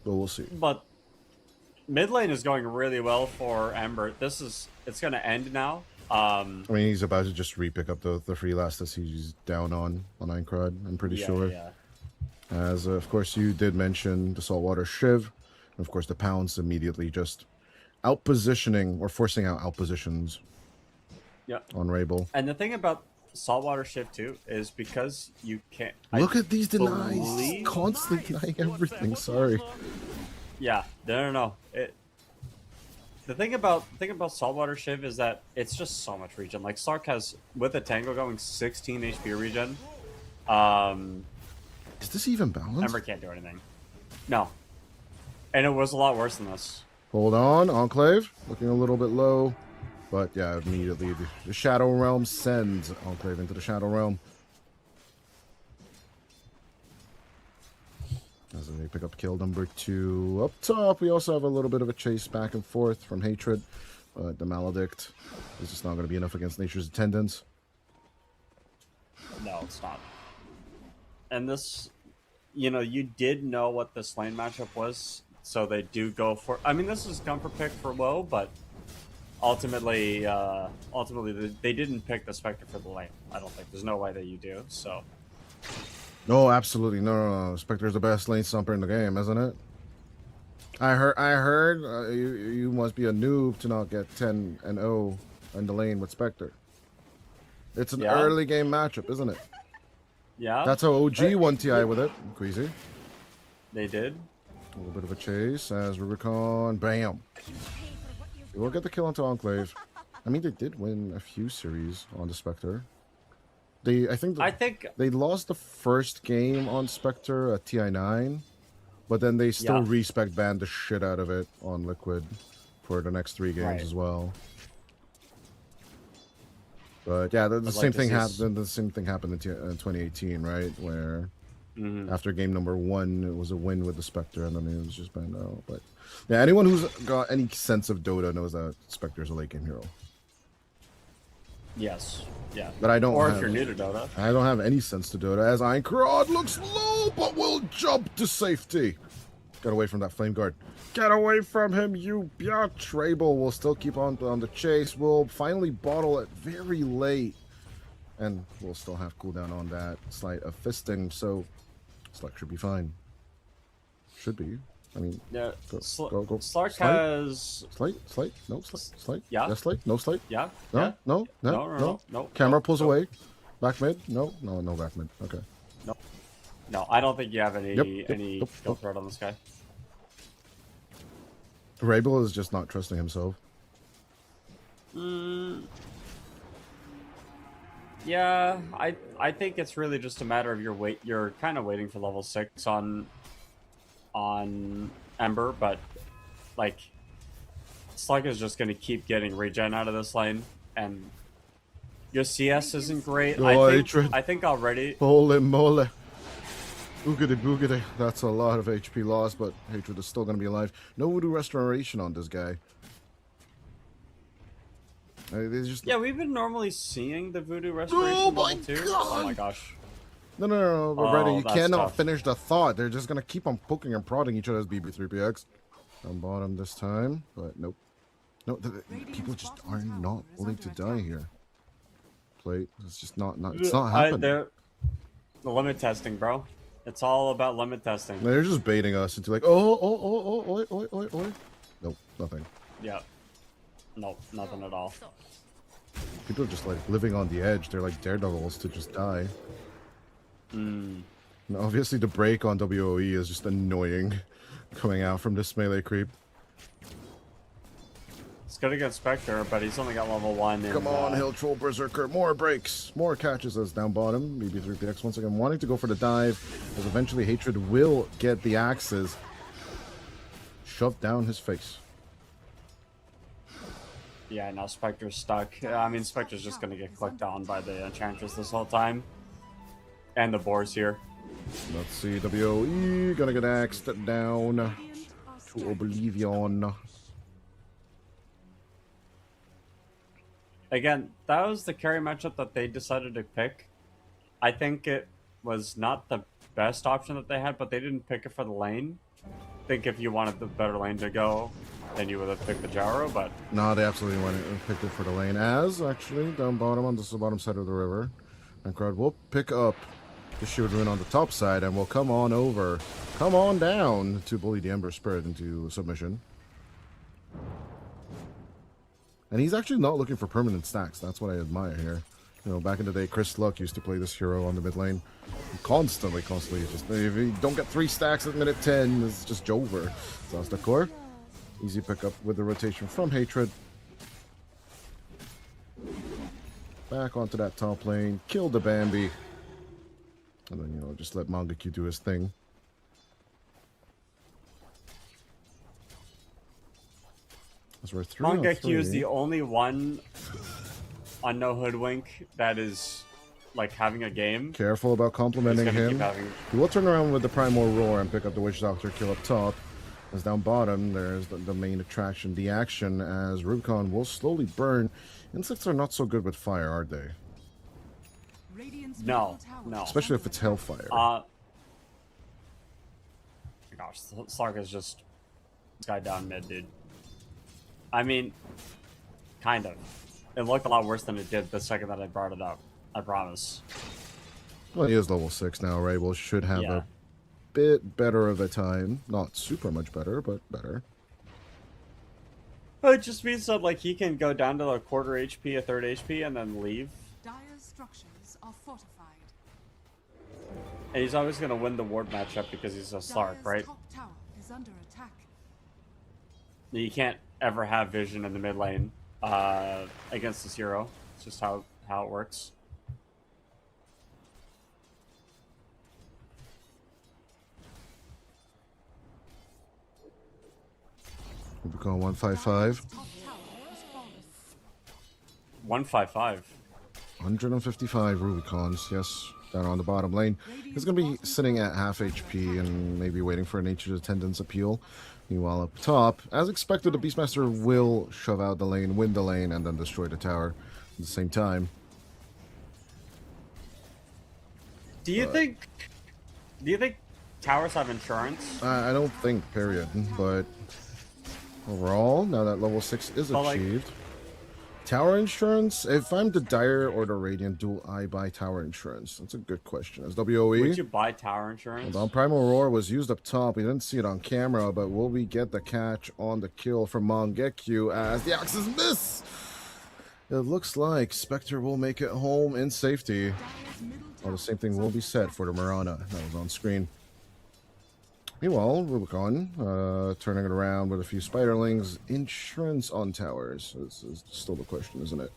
But we'll see. But mid lane is going really well for Ember. It's going to end now. I mean, he's about to just re-pick up the free last that he's down on Aincrad, I'm pretty sure. Yeah. As of course you did mention the saltwater shiv, and of course the pounds immediately just outpositioning or forcing out outpositions Yeah. on Rabel. And the thing about saltwater shift too is because you can't Look at these denies, believe- constantly denying everything. Sorry. Yeah, no. The thing about saltwater shiv is that it's just so much regen. Like Slark has with a tango going 16 HP regen. Is this even balanced? Ember can't do anything. No. And it was a lot worse than this. Hold on, Enclave looking a little bit low, but yeah, immediately the Shadow Realm sends Enclave into the Shadow Realm. As they pick up kill number 2 up top, we also have a little bit of a chase back and forth from Hatred, but the Maledict is just not going to be enough against Nature's Attendants. No, it's not. And this, you did know what this lane matchup was, so they do go for. I mean, this is comfort pick for low, but ultimately, they didn't pick the Spectre for the lane. I don't think there's no way that you do. So. No, absolutely no. Spectre is the best lane stomper in the game, isn't it? I heard you must be a noob to not get 10-0 in the lane with Spectre. It's an early game matchup, isn't it? Yeah. That's how OG won TI with it. Queasy. They did. A little bit of a chase as Rubicon. Bam. We will get the kill onto Enclave. I mean, they did win a few series on the Spectre. I think they lost the first game on Spectre at TI9, but then they still respec banned the shit out of it on Liquid for the next 3 games as well. But yeah, the same thing happened. The same thing happened in 2018, right? Where after game number 1, it was a win with the Spectre, and then it was just banned out. But yeah, anyone who's got any sense of Dota knows that Spectre is a late game hero. Yes. Yeah. But I don't. Or if you're new to Dota. I don't have any sense to Dota. As Einkrod looks low, but will jump to safety. Get away from that flame guard. Get away from him, you biatch. Rabel will still keep on the chase. We'll finally bottle it very late. And we'll still have cooldown on that sleight of fisting, so Slark should be fine. Should be. I mean, yeah. go. Slark has Slight? No, slight? Yeah. Yes, slight? No slight? Yeah. No. Camera pulls away. Back mid? No back mid. Okay. No, I don't think you have any Yep. kill threat on this guy. Rabel is just not trusting himself. Yeah, I think it's really just a matter of you're kind of waiting for level 6 on Ember, but like Slug is just gonna keep getting regen out of this lane, and your CS isn't great. I think already. Holy moly. Boogity boogity. That's a lot of HP loss, but Hatred is still gonna be alive. No voodoo restoration on this guy. Yeah, we've been normally seeing the voodoo restoration level 2. Oh my gosh. No, Brady, you cannot tough. finish the thought. They're just gonna keep on poking and prodding each other's BB3PX. On bottom this time, but nope. No, people just are not willing to die here. Plate, it's just not it's not happening. The limit testing, bro. It's all about limit testing. They're just baiting us into like, oi. Nope, nothing. Yeah. Nope, nothing at all. People are just like living on the edge. They're like daredevils to just die. And obviously the break on WOE is just annoying coming out from this melee creep. It's good against Spectre, but he's only got level 1. Come on, Hill Troll Berserker. More breaks. More catches us down bottom. BB3PX once again wanting to go for the dive, as eventually Hatred will get the axes shoved down his face. Yeah, now Spectre's stuck. I mean, Spectre's just gonna get clicked on by the Enchantress this whole time. And the boars here. Let's see, WOE gonna get axed down to Oblivion. Again, that was the carry matchup that they decided to pick. I think it was not the best option that they had, but they didn't pick it for the lane. I think if you wanted the better lane to go, then you would have picked the Jaro, but... No, they absolutely went and picked it for the lane. As, actually, down bottom on the bottom side of the river. And Crowd will pick up The shield rune on the top side, and will come on over. Come on down to bully the Ember Spirit into submission. And he's actually not looking for permanent stacks. That's what I admire here. You know, back in the day, Chris Luck used to play this hero on the mid lane. Constantly. Just, if you don't get 3 stacks at minute 10, it's just over. So that's the core. Easy pickup with the rotation from Hatred. Back onto that top lane. Kill the Bambi. And then, you know, just let Mangekyu do his thing. As we're 3 on 3. Mangekyu is the only one on No Hoodwink that is like having a game. Careful about complimenting He's gonna him. keep having- He will turn around with the Primal Roar and pick up the Witch Doctor kill up top. As down bottom, there's the main attraction, the action, as Rubicon will slowly burn. Insects are not so good with fire, are they? Radiant's No, middle tower no. is Especially if under it's attack. Hellfire. Gosh, Slark is just this guy down mid, dude. I mean, kind of. It looked a lot worse than it did the second that I brought it up. I promise. Well, he is level 6 now, right? Well, should have Yeah. a bit better of a time. Not super much better, but better. It just means that like he can go down to a quarter HP, a third HP, and then leave. Dire's structures are fortified. And he's always gonna win the ward matchup because he's a Slark, Dire's right? top tower is under attack. You can't ever have vision in the mid lane against this hero. It's just how it works. Rubicon 155. Top tower has fallen. 155. 155 Rubicons, yes, down on the bottom lane. He's going to be sitting at half HP and maybe waiting for an Nature's Attendance appeal. Meanwhile, up top, as expected, the Beastmaster will shove out the lane, win the lane, and then destroy the tower at the same time. Do you think towers have insurance? I don't think, period, but overall, now that level 6 is But, like- achieved, tower insurance, if I'm the Dire or the Radiant, do I buy tower insurance? That's a good question. As WOE, Would you buy tower insurance? hold on, Primal Roar was used up top. We didn't see it on camera, but will we get the catch on the kill from Mangekyu as the axes miss? It looks like Spectre will make it home in safety. Dire's middle Well, tower the same thing is will under be said attack. for the Mirana that was on screen. Meanwhile, Rubicon turning it around with a few spiderlings. Insurance on towers is still the question, isn't it?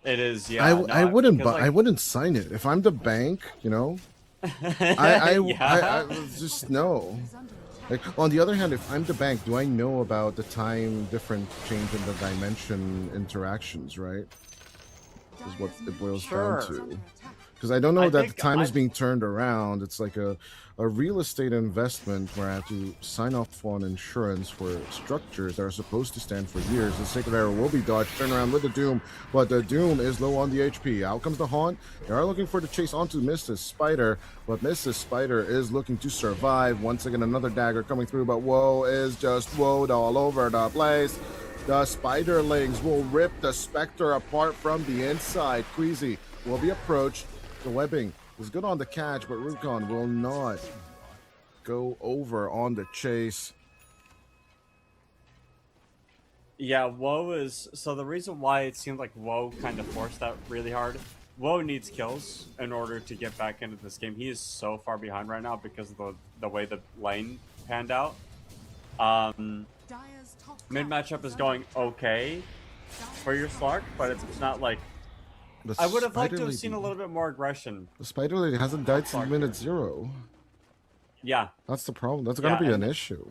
It is, yeah. I wouldn't because, buy. I wouldn't sign it if I'm the bank. You know, I just no. Is under attack. Like on the other hand, if I'm the bank, do I know about the time different change in the dimension interactions? Right, is what Dire's it boils middle tower down is to. under attack. Because I don't know I that think the time is I- being turned around. It's like a real estate investment where I have to sign off on insurance for structures that are supposed to stand for years. The Sacred Arrow will be dodged, turn around with the Doom, but the Doom is low on the HP. Out comes the Haunt. They are looking for the chase onto Mrs. Spider, but Mrs. Spider is looking to survive. Once again, another dagger coming through, but woe is just woed all over the place. The Spiderlings will rip the Spectre apart from the inside. Queasy will be approached. The webbing is good on the catch, but Rubicon will not go over on the chase. Yeah, Woe is so the reason why it seemed like Woe kind of forced that really hard. Woe needs kills in order to get back into this game. He is so far behind right now because of the way the lane panned out. Dire's top Mid tower matchup is under going attack. okay for your Slark, but it's not like The I would have liked to Spider have seen a Lady- little bit more aggression. The Spider Lady hasn't died since Fuck. minute 0. Yeah, That's the problem. That's gonna Yeah, be an and- issue.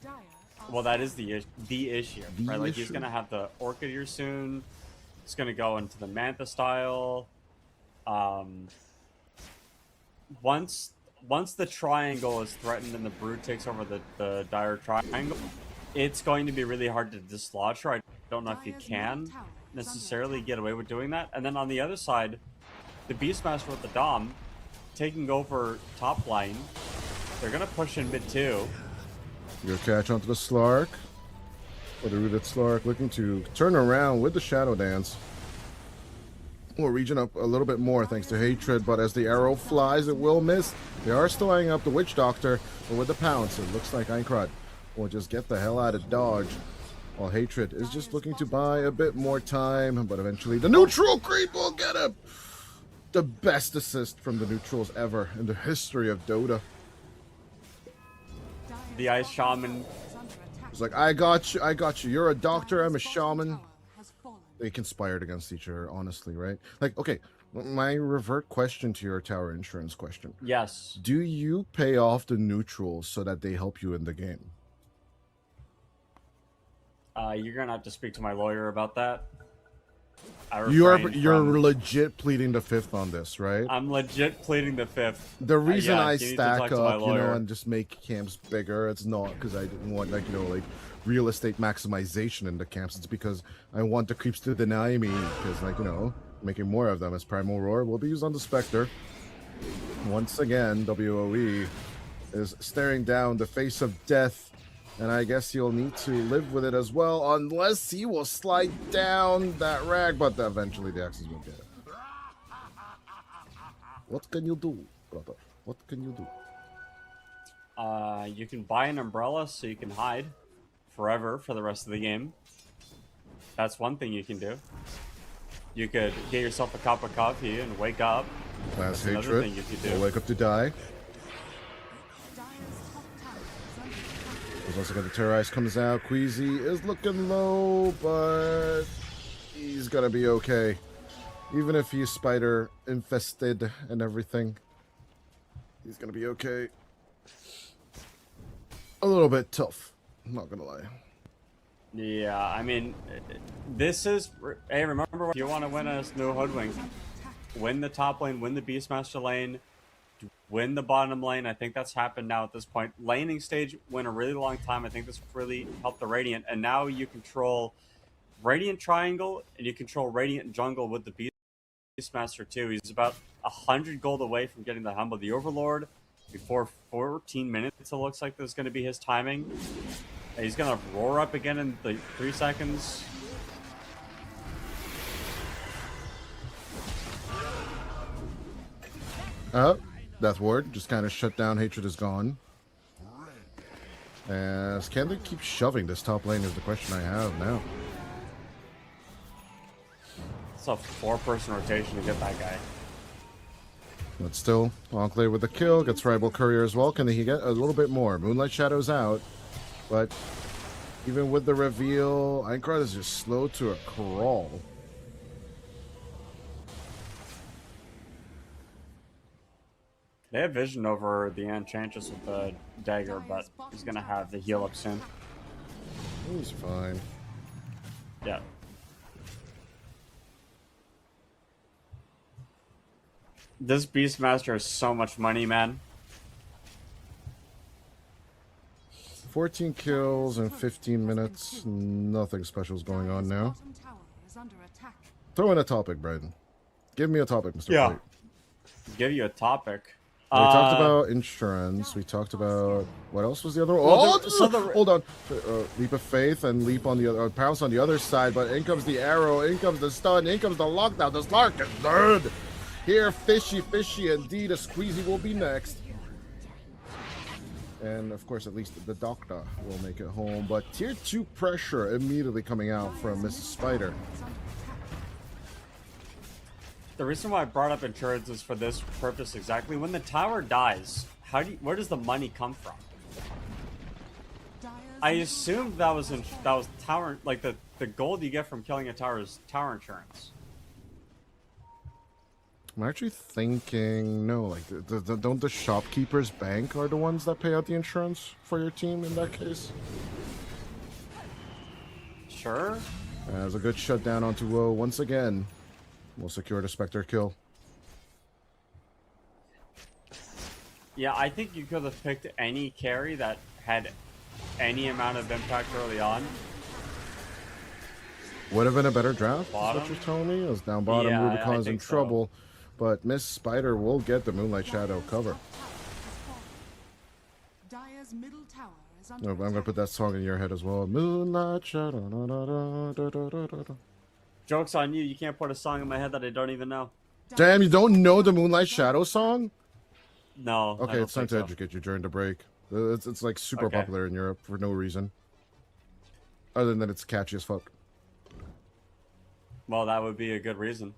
Dire are well, that is the issue, The right? Like he's issue. gonna have the Orchid soon. He's gonna go into the Mantha style. Once the triangle is threatened and the Brood takes over the Dire triangle, it's going to be really hard to dislodge her. I don't know if you Dire's can middle tower is under necessarily attack. get away with doing that. And then on the other side, the Beastmaster with the Dom taking over top line. They're gonna push in mid too. Your catch onto the Slark. Or the rooted Slark looking to turn around with the Shadow Dance. We'll regen up a little bit more thanks to Hatred, but as the arrow flies, it will miss. They are still eyeing up the Witch Doctor, but with the pounce, it looks like Einkrad will just get the hell out of dodge. While Hatred is just looking to buy a bit more time, but eventually the neutral creep will get him! The best assist from the neutrals ever in the history of Dota. The Ice Shaman. It's like, I got you. You're a doctor, I'm a shaman. They conspired against each other, honestly, right? Like, okay, my revert question to your tower insurance question. Yes. Do you pay off the neutrals so that they help you in the game? You're gonna have to speak to my lawyer about that. You're legit pleading the fifth on this, right? I'm legit pleading the fifth. The reason yeah, I you stack up, you know, and just make camps bigger, it's not because I didn't want, like, you know, like real estate maximization in the camps. It's because I want the creeps to deny me, because, like, you know, making more of them as Primal Roar will be used on the Spectre. Once again, WOE is staring down the face of death, and I guess he'll need to live with it as well, unless he will slide down that rag, but eventually the axes will get it. What can you do, brother? What can you do? You can buy an umbrella so you can hide forever for the rest of the game. That's one thing you can do. You could get yourself a cup of coffee and wake up. That's another Hatred. thing you could do. Will wake up to die. There's also got the Terrorize comes out. Queasy is looking low, but he's gonna be okay. Even if he's spider infested and everything, he's gonna be okay. A little bit tough, I'm not gonna lie. Yeah, I mean, this is... Hey, remember, if you want to win a new Hoodwink, win the top lane, win the Beastmaster lane, win the bottom lane. I think that's happened now at this point. Laning stage went a really long time. I think this really helped the Radiant. And now you control Radiant Triangle, and you control Radiant Jungle with the Beastmaster too. He's about 100 gold away from getting the Humble the Overlord. Before 14 minutes, it looks like there's going to be his timing. He's going to roar up again in like 3 seconds. Death Ward just kind of shut down. Hatred is gone. As can they keep shoving this top lane is the question I have now. It's a 4-person rotation to get that guy. But still, Enclave with the kill, gets Tribal Courier as well. Can he get a little bit more? Moonlight Shadow's out, but even with the reveal, Einkrad is just slow to a crawl. They have vision over the Enchantress with the dagger, but he's going to have the heal up soon. He's fine. Yeah. This Beastmaster is so much money, man. 14 kills in 15 minutes. Nothing special is going on now. Throw in a topic, Bryden. Give me a topic, Mr. Yeah. Plate. Give you a topic. We talked about insurance. We talked about what else was the other one? Well, Oh, hold on. Leap of faith and leap on the other, pounce on the other side. But in comes the arrow. In comes the stun. In comes the lockdown. The Slark is dead. Here, fishy. Indeed, a squeezy will be next. And of course, at least the doctor will make it home. But tier 2 pressure immediately coming out from Mrs. Spider. The reason why I brought up insurance is for this purpose exactly. When the tower dies, where does the money come from? I assumed that was tower, like the gold you get from killing a tower is tower insurance. I'm actually thinking, no, like, don't the shopkeepers bank are the ones that pay out the insurance for your team in that case? Sure. As a good shutdown onto Woe once again. We'll secure the Spectre kill. Yeah, I think you could have picked any carry that had any amount of impact early on. Would have been a better draft, Bottom? is what you're telling me? As down bottom, Yeah, Rubicon's I in think so. trouble. But Miss Spider will get the Moonlight Shadow cover. Dire's middle tower is No, but I'm going to put that song in your head as well. Moonlight Shadow. Da, da, da, da, da, da, da. Joke's on you. You can't put a song in my head that I don't even know. Damn, you don't know the Moonlight Shadow song? No. I Okay, don't it's time think to so. educate you during the break. It's like super Okay. popular in Europe for no reason. Other than that, it's catchy as fuck. Well, that would be a good reason.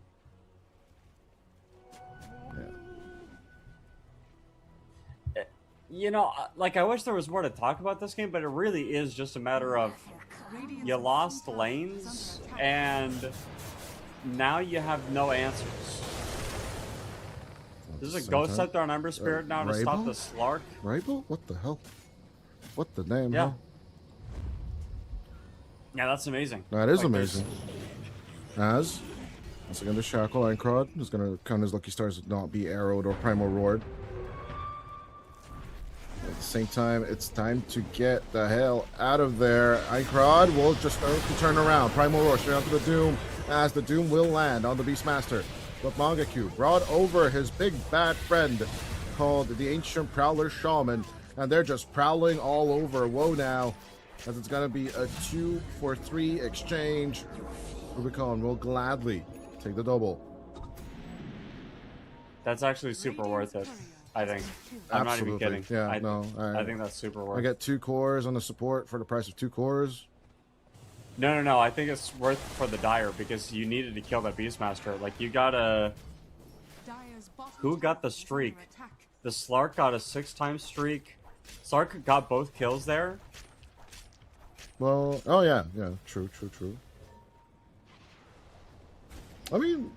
You know, like, I wish there was more to talk about this game, but it really is just a matter of Radiant's you lost tower is lanes, under attack. and now you have no answers. There's a Ghost Scepter on Ember Spirit now to stop the Slark. Rival? What the hell? What the damn Yeah. hell? Yeah, that's amazing. That is Like, there's- amazing. As, once again, the Shackle Aincrod is going to count his lucky stars to not be arrowed or primal roared. At the same time, it's time to get the hell out of there. Aincrod will just start to turn around. Primal Roar straight onto the Doom, as the Doom will land on the Beastmaster. But Mangaku brought over his big bad friend called the Ancient Prowler Shaman, and they're just prowling all over Woe now, as it's going to be a 2-for-3 exchange. Rubicon will gladly take the double. That's actually super worth it, I think. I'm not even Absolutely. kidding. Yeah, I, no. I think that's super worth I it. get 2 cores on the support for the price of 2 cores. No. I think it's worth it for the Dire because you needed to kill that Beastmaster. Like, you gotta. Dire's bottom Who got tower the is under streak? attack. The Slark got a 6-time streak. Slark got both kills there. Well, oh yeah, true. I mean,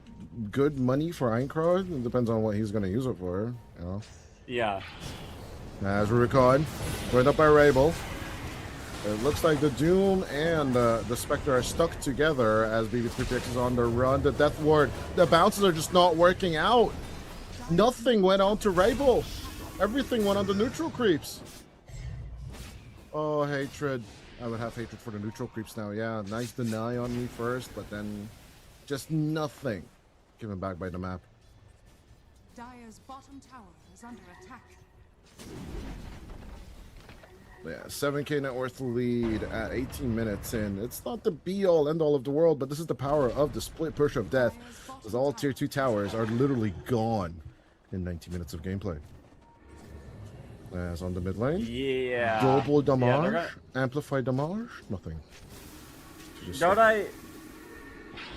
good money for Aincrod. It depends on what he's going to use it for, you know. Yeah. As Rubicon, joined up by Rabel. It looks like the Doom and the Spectre are stuck together as BB3PX is on the run. The Death Ward, the bounces are just not working out. Nothing went on to Rabel. Everything went on the neutral creeps. Oh, hatred. I would have hatred for the neutral creeps now. Yeah, nice deny on me first, but then just nothing given back by the map. Dire's bottom tower is under attack. Yeah, 7k net worth lead at 18 minutes in. It's not the be-all, end-all of the world, but this is the power of the split push of death, as all tier 2 towers are literally gone in 90 minutes of gameplay. As on the mid lane, Yeah. double damage, Yeah, they're gonna- amplified damage, nothing. Just Don't I?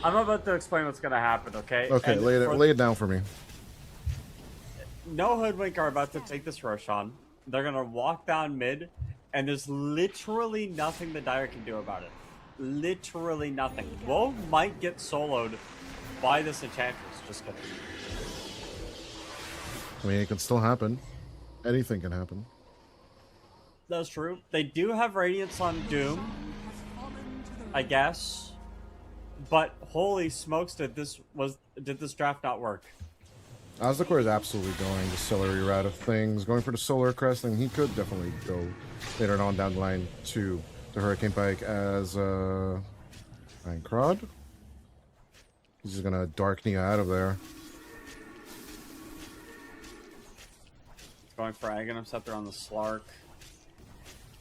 I'm about to explain what's gonna happen, okay? Okay, And lay it down for me. No Hoodwink are about to take this Roshan. They're gonna walk down mid, and there's literally nothing the Dire can do about it. Literally nothing. Woe might get soloed by this Enchantress. Just kidding. I mean, it can still happen. Anything can happen. That's true. They do have Radiance on Doom, Has fallen to the I guess. But holy smokes, did this draft not work? Azakor is absolutely going the celery route of things, going for the solar crest, and he could definitely go later on down the line to the Hurricane Pike as Aincrod. He's just gonna Dark Nia out of there. Going for Aghanim Scepter on the Slark.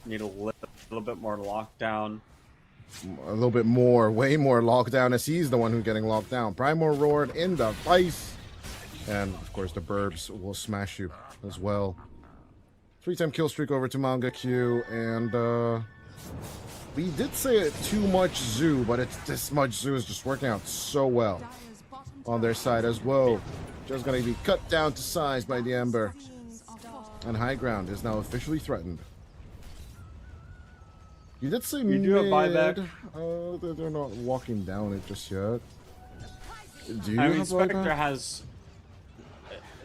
Need a little bit more lockdown. A little bit more, way more lockdown, as he's the one who's getting locked down. Primal Roared in the face. And, of course, the Burbs will smash you as well. 3-time kill streak over to Manga Q, and we did say it too much Zoo, but it's this much Zoo is just working out so well Dire's bottom on their side as well. Just gonna be cut down to size by the Ember, scenes of thought. and high ground is now officially threatened. You did say You do a buyback. They're not walking down it just yet. Do you I mean, have Spectre buyback? has.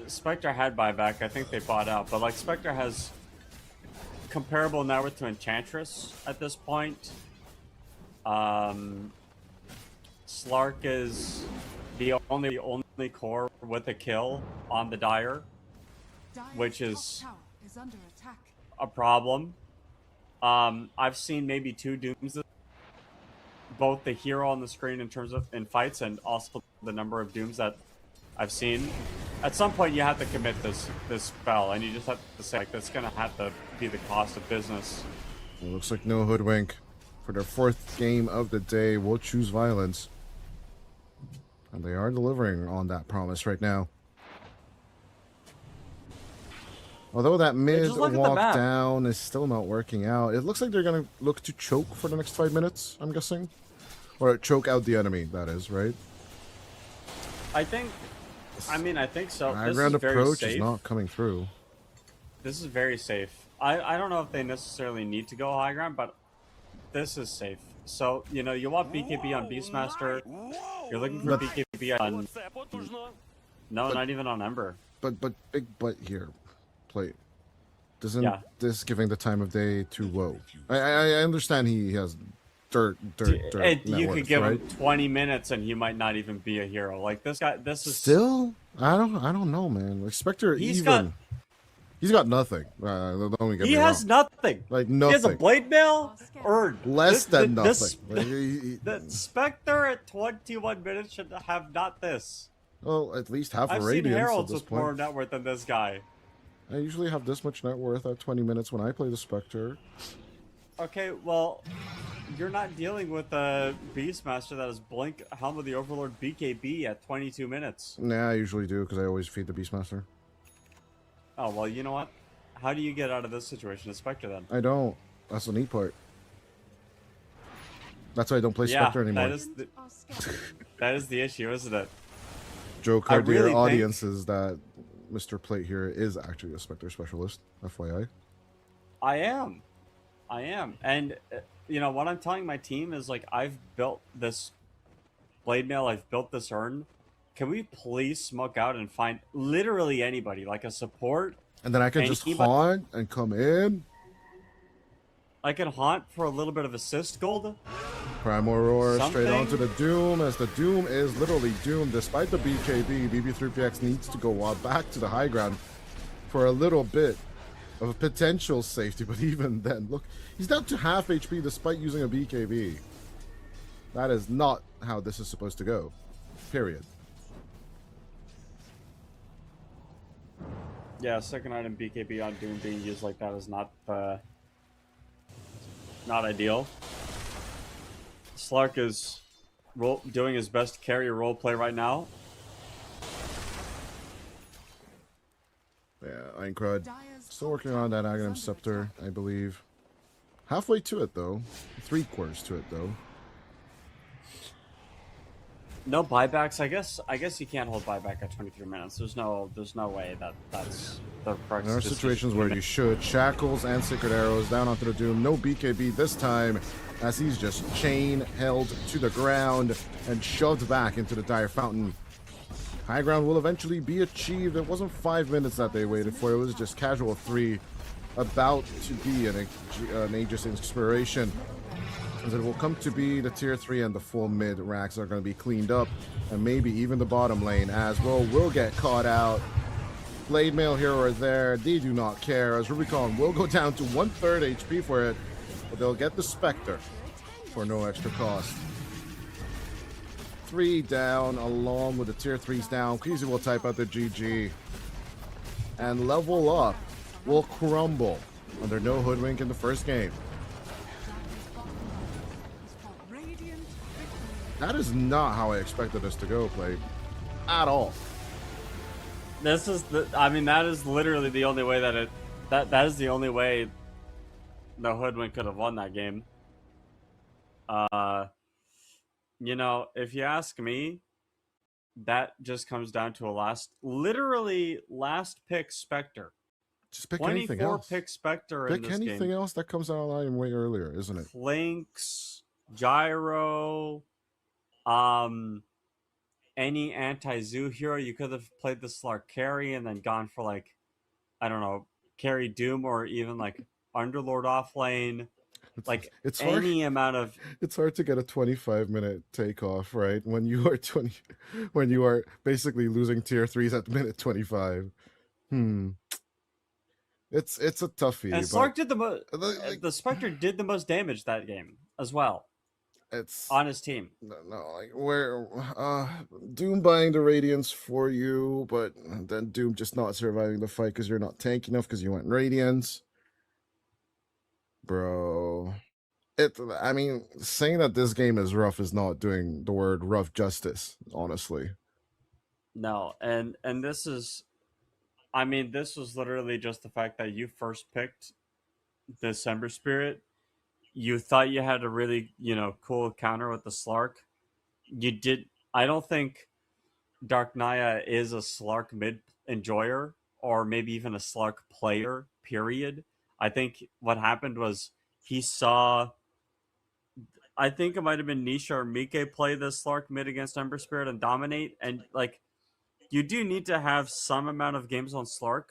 Spectre had buyback. I think they bought out, but like Spectre has comparable net worth to Enchantress at this point. Slark is the only core with a kill on the Dire, Dire's which top is tower is under attack. a problem. I've seen maybe 2 Dooms, both the hero on the screen in terms of in fights, and also the number of Dooms that I've seen. At some point, you have to commit this spell, and you just have to say, like, that's gonna have to be the cost of business. It looks like no Hoodwink for their 4th game of the day will choose violence. And they are delivering on that promise right now. Although that mid just look at the walk map. down is still not working out, it looks like they're going to look to choke for the next 5 minutes, I'm guessing. Or choke out the enemy, that is, right? I think so. High This ground is very approach safe. is not coming through. This is very safe. I don't know if they necessarily need to go high ground, but this is safe. So, you know, you want BKB on Beastmaster. You're looking for But- BKB on... No, not even on Ember. But big but here. Play. Doesn't Yeah. this giving the time of day to Woe? I understand he has dirt And net you worth, could give right? him 20 minutes and he might not even be a hero. Like, this guy, this is... Still? I don't know, man. Like Spectre He's he's got nothing. Don't get He me has wrong. nothing. Like He has a nothing. blade mail or Less than this- nothing. Like, The Spectre at 21 minutes should have not this. well, at least half a I've seen radiance at heralds this with more point. net worth than this guy. I usually have this much net worth at 20 minutes when I play the Spectre. Okay, well, you're not dealing with a Beastmaster that is Blink Helm of the Overlord BKB at 22 minutes. Nah, I usually do because I always feed the Beastmaster. Oh, well, you know what? How do you get out of this situation as Spectre then? I don't. That's the neat part. That's why I don't play Yeah, Spectre anymore. that is the issue, isn't it? Joke I our dear really think- audiences that Mr. Plate here is actually a Spectre specialist. FYI. I am. And, you know, what I'm telling my team is, like, I've built this blade mail, I've built this urn. Can we please smoke out and find literally anybody, like a support? And then I can just Anybody- haunt and come in. I can haunt for a little bit of assist gold. Primal Roar straight Something. onto the Doom, as the Doom is literally doomed. Despite the BKB, BB3PX needs to go back to the high ground for a little bit of potential safety. But even then, look, he's down to half HP despite using a BKB. That is not how this is supposed to go. Period. Yeah, second item BKB on Doom being used like that is not ideal. Slark is doing his best to carry a role play right now. Yeah, Einkrod still working on that Aghanim Scepter, I believe. Halfway to it, though. 3/4 to it, though. No buybacks. I guess you can't hold buyback at 23 minutes. There's no way that's the correct. There are decision situations to where make. you should. Shackles and Sacred Arrows down onto the Doom. No BKB this time, as he's just chain held to the ground and shoved back into the Dire Fountain. High ground will eventually be achieved. It wasn't 5 minutes that they waited for. It was just casual 3, about to be an Aegis Inspiration. As it will come to be the tier 3 and the full mid racks are going to be cleaned up, and maybe even the bottom lane as well will get caught out. Blade mail here or there, they do not care, as Rubicon will go down to 1/3 HP for it, but they'll get the Spectre for no extra cost. 3 down, along with the tier 3s down. Keezy will type out the GG, and level up will crumble under no hoodwink in the first game. Radiant victory. That is not how I expected this to go, Play. At all. This is that is literally the only way that is the only way the Hoodwink could have won that game. You know, if you ask me, that just comes down to literally last pick Spectre. Just pick anything 24 else. pick Spectre in Pick this anything game. else that comes out line way earlier, isn't it? Clinks, Gyro, any anti-zoo hero. You could have played the Slark carry and then gone for, like, I don't know, carry Doom or even like Underlord off lane. Like it's hard. any amount of It's hard to get a 25-minute takeoff, right? When you are when you are basically losing tier 3s at minute 25. It's a toughie. and but Slark did the most. like, The Spectre did the most damage that game as well it's on his team. no, like where Doom buying the Radiance for you, but then Doom just not surviving the fight because you're not tank enough because you went Radiance. Bro. I mean, saying that this game is rough is not doing the word rough justice, honestly. No, and this is, I mean, this was literally just the fact that you first picked December Spirit. You thought you had a really, cool counter with the Slark. You did. I don't think Dark Naya is a Slark mid enjoyer or maybe even a Slark player, period. I think what happened was he saw, I think it might have been Nisha or Mike play the Slark mid against Ember Spirit and dominate. And like, you do need to have some amount of games on Slark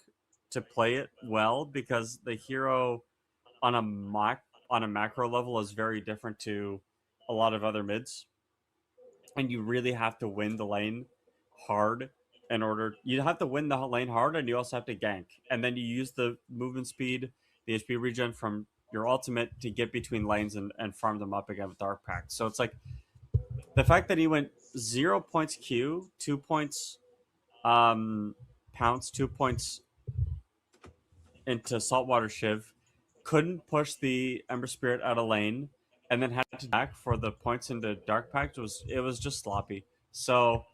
to play it well, because the hero on a macro level is very different to a lot of other mids, and you really have to win the lane hard in order. You have to win the lane hard, and you also have to gank, and then you use the movement speed, the HP regen from your ultimate to get between lanes and farm them up again with Dark Pact. So it's like the fact that he went 0 points Q, 2 points Pounce, 2 points into Saltwater Shiv, couldn't push the Ember Spirit out of lane, and then had to back for the points into Dark Pact. It was just sloppy. So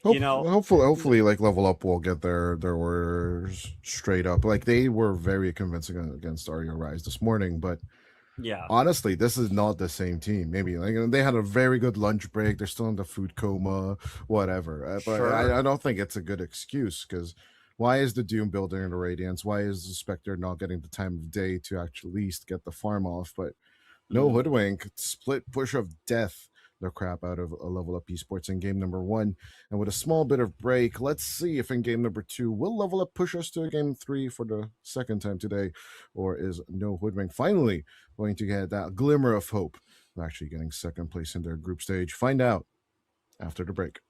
Hopefully, like Level Up will get their orders straight up. Like they were very convincing against Aria Rise this morning, but yeah, honestly, this is not the same team. Maybe like they had a very good lunch break. They're still in the food coma, whatever. But Sure. I don't think it's a good excuse, because why is the Doom building in the Radiance? Why is the Spectre not getting the time of day to actually at least get the farm off? But no Hoodwink, split push of death the crap out of a Level Up Esports in game number 1. And with a small bit of break, let's see if in game number 2 will Level Up push us to game 3 for the second time today, or is no Hoodwink finally going to get that glimmer of hope of actually getting second place in their group stage? Find out after the break.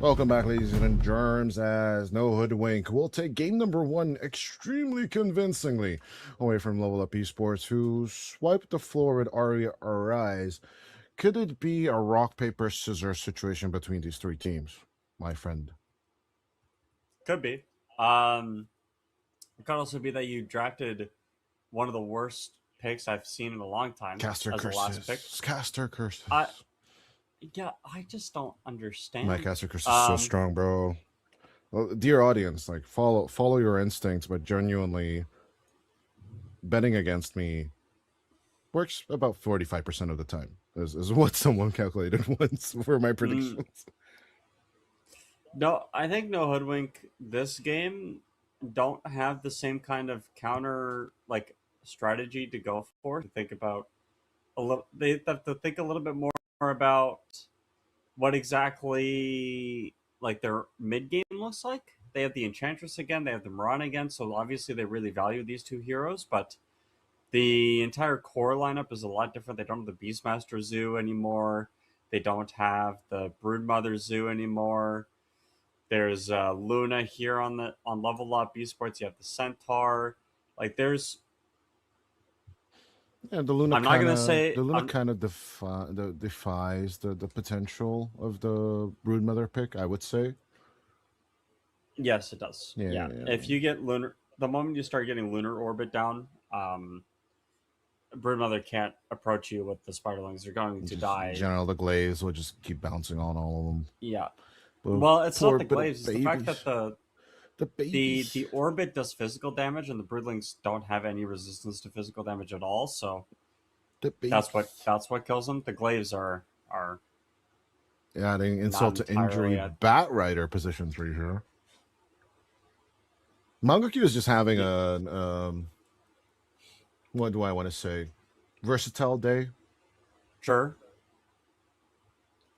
Welcome back, ladies and germs, as No Hoodwink will take game number 1 extremely convincingly away from Level Up Esports, who swiped the floor with Aria Arise. Could it be a rock, paper, scissors situation between these 3 teams, my friend? Could be. It could also be that you drafted one of the worst picks I've seen in a long time Caster as the last pick. curses. Caster curses. Yeah, I just don't understand. My caster curse is so strong, bro. Well, dear audience, like follow your instincts, but genuinely betting against me works about 45% of the time. Is what someone calculated once for my predictions. No, I think No Hoodwink this game don't have the same kind of counter like strategy to go for. To think about a little, they have to think a little bit more about what exactly like their mid game looks like. They have the Enchantress again, they have the Mirana again, so obviously they really value these 2 heroes, but the entire core lineup is a lot different. They don't have the Beastmaster Zoo anymore. They don't have the Broodmother Zoo anymore. There's Luna here on Level Up Esports. You have the Centaur. Like there's. Yeah, the Luna. I'm not gonna say the Luna kind of defies the potential of the Broodmother pick, I would say. Yes, it does. Yeah. If you get lunar, the moment you start getting lunar orbit down, Broodmother can't approach you with the Spiderlings. They're going to die. In general, the Glaives will just keep bouncing on all of them. Yeah. But Well, it's not the Glaives. It's the fact that the the orbit does physical damage, and the Broodlings don't have any resistance to physical damage at all. So that's what kills them. The Glaives are adding insult to injury. Bat Rider position 3 here. Mangoku is just having a what do I want to say? Versatile day. Sure.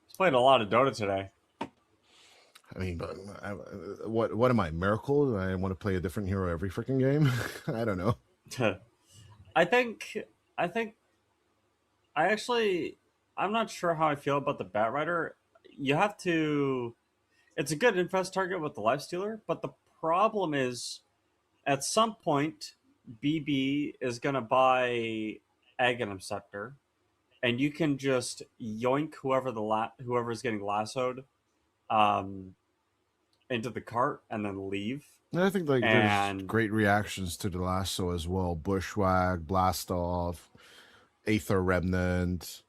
He's played a lot of Dota today. I mean, but what am I, Miracle? Do I want to play a different hero every freaking game? I don't know. I'm not sure how I feel about the Bat Rider. You have to. It's a good infest target with the Lifestealer, but the problem is, at some point, BB is gonna buy Aghanim Scepter, and you can just yoink whoever's getting lassoed, into the cart and then leave. And I think there's great reactions to the lasso as well. Bushwhack, Blast Off, Aether Remnant.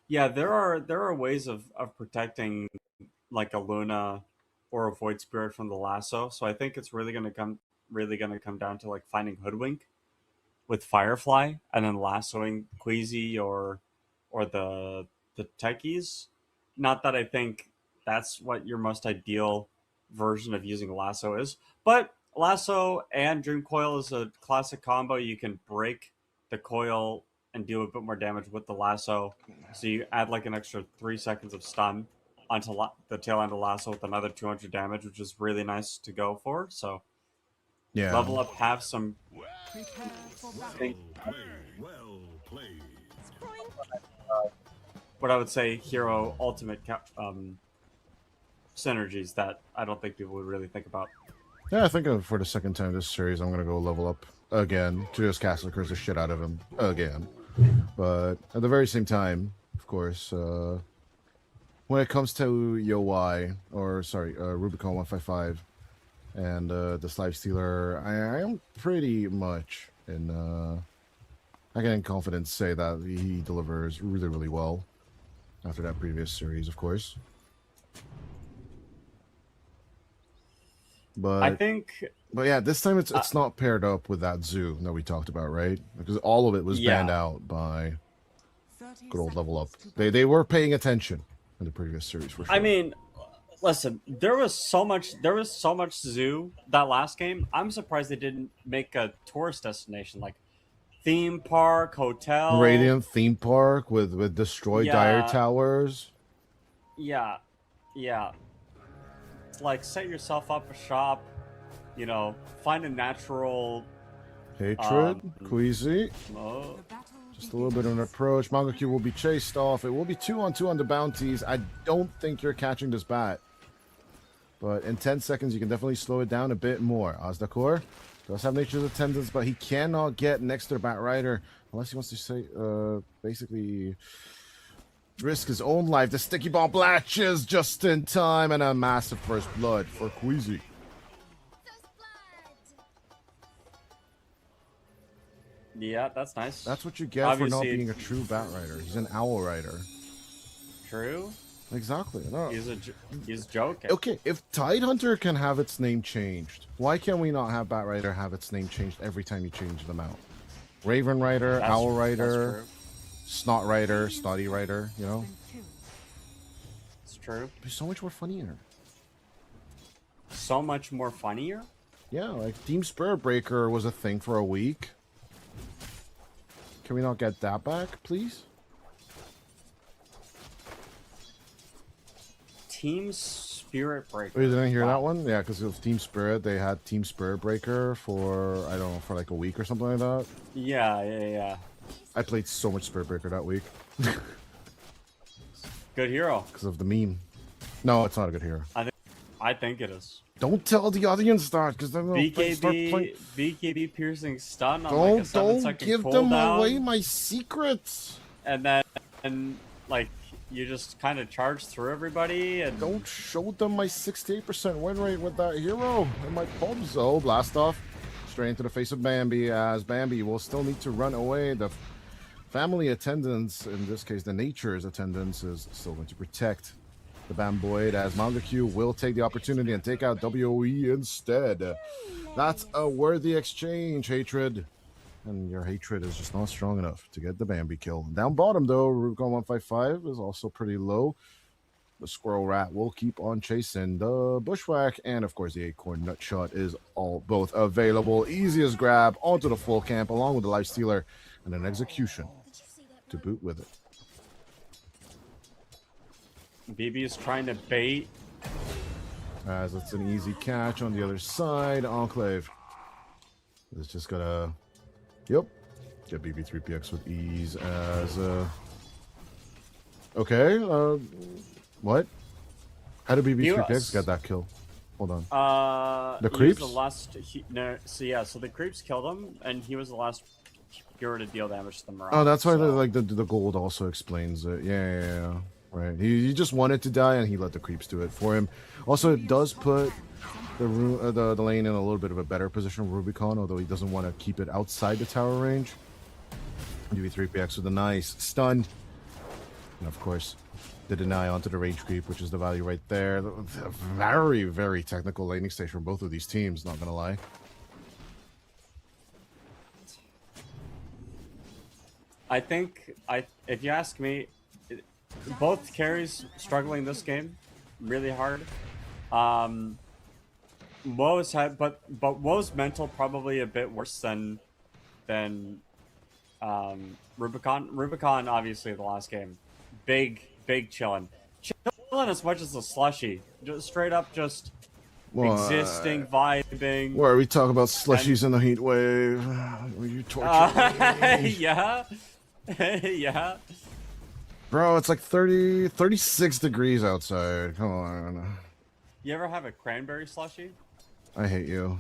Yeah, there are ways of protecting like a Luna or a Void Spirit from the lasso. So I think it's really gonna come down to like finding Hoodwink with Firefly and then lassoing Queasy or the techies. Not that I think that's what your most ideal version of using lasso is, but lasso and Dream Coil is a classic combo. You can break the coil and deal a bit more damage with the lasso, so you add like an extra 3 seconds of stun onto the tail end of lasso with another 200 damage, which is really nice to go for. So yeah, Level Up have some Prepare for battle. Well played. what I would say hero ultimate synergies that I don't think people would really think about. Yeah, I think for the second time this series, I'm gonna go Level Up again to just Castle Curse the shit out of him again. But at the very same time, of course, when it comes to Rubicon 155 and this Lifestealer, I am pretty much I can in confidence say that he delivers really, really well after that previous series, of course. But yeah, this time it's not paired up with that zoo that we talked about, right? Because all of it was banned out by good old Level Up. They were paying attention in the previous series for sure. I mean, listen, there was so much zoo that last game. I'm surprised they didn't make a tourist destination like theme park, hotel, Radiant theme park with destroyed dire towers. Yeah. Like set yourself up a shop, find a natural hatred, Queasy. Oh. Just a little bit of an approach. Mangoku will be chased off. It will be 2-on-2 on the bounties. I don't think you're catching this bat. But in 10 seconds, you can definitely slow it down a bit more. Ozdakor does have Nature's Attendance, but he cannot get next to the Bat Rider unless he wants to say, basically risk his own life. The Sticky Bomb latches just in time, and a massive first blood for Queasy. Yeah, that's nice. That's what you get for not Obviously- being a true Bat Rider. He's an Owl Rider. True. Exactly. No. He's joking. Okay, if Tidehunter can have its name changed, why can we not have Bat Rider have its name changed every time you change them out? Raven Rider, That's- Owl that's Rider, true. Snot Rider, Snotty Rider, you know? It's true. It'd be so much more funnier. So much more funnier. Yeah, like Team Spirit Breaker was a thing for a week. Can we not get that back, please? Team Spirit Breaker. Oh, you didn't hear Wow. that one? Yeah, because of Team Spirit, they had Team Spirit Breaker for, I don't know, for like a week or something like that. Yeah. I played so much Spirit Breaker that week Good hero. because of the meme. No, it's not a good hero. I think it is. Don't tell the audience that, because then they'll start playing. BKB piercing stun on like a 7 Don't second give them cooldown, away my secrets. and then like you just kind of charge through everybody and Don't show them my 68% win rate with that hero and my pubs. Oh, blast off straight into the face of Bambi, as Bambi will still need to run away. The family attendance, in this case the nature's attendance, is still going to protect the Bamboid, as Mangaku will take the opportunity and take out WOE instead. That's a worthy exchange, Hatred. And your Hatred is just not strong enough to get the Bambi kill. Down bottom, though, Rubicon 155 is also pretty low. The Squirrel Rat will keep on chasing the Bushwhack, and of course the Acorn Nutshot is all both available. Easiest grab onto the full camp, along with the Lifestealer and an Execution to boot with it. BB is trying to bait. As it's an easy catch on the other side. Enclave is just gonna, yep, get BB3PX with ease. As okay, what? How did BB3PX get that kill? Hold on. He The was creeps? the last. So the creeps killed him, and he was the last hero to deal damage to the Mirage. Oh, that's why so- the gold also explains it. Yeah. Right. He just wanted to die, and he let the creeps do it for him. Also, it does put the lane in a little bit of a better position, Rubicon, although he doesn't want to keep it outside the tower range. UV3PX with a nice stun. And of course, the deny onto the range creep, which is the value right there. Very, very technical laning stage for both of these teams, not gonna lie. I think if you ask me, both carries struggling this game really hard. Woe's had, but Woe's mental probably a bit worse than Rubicon. Rubicon obviously the last game, big chilling as much as the slushy, just straight up just existing, vibing. Where we talk about slushies in the heat wave. Were you torturing me? Yeah. Yeah. Bro, it's like 36 degrees outside. Come on. You ever have a cranberry slushy? I hate you.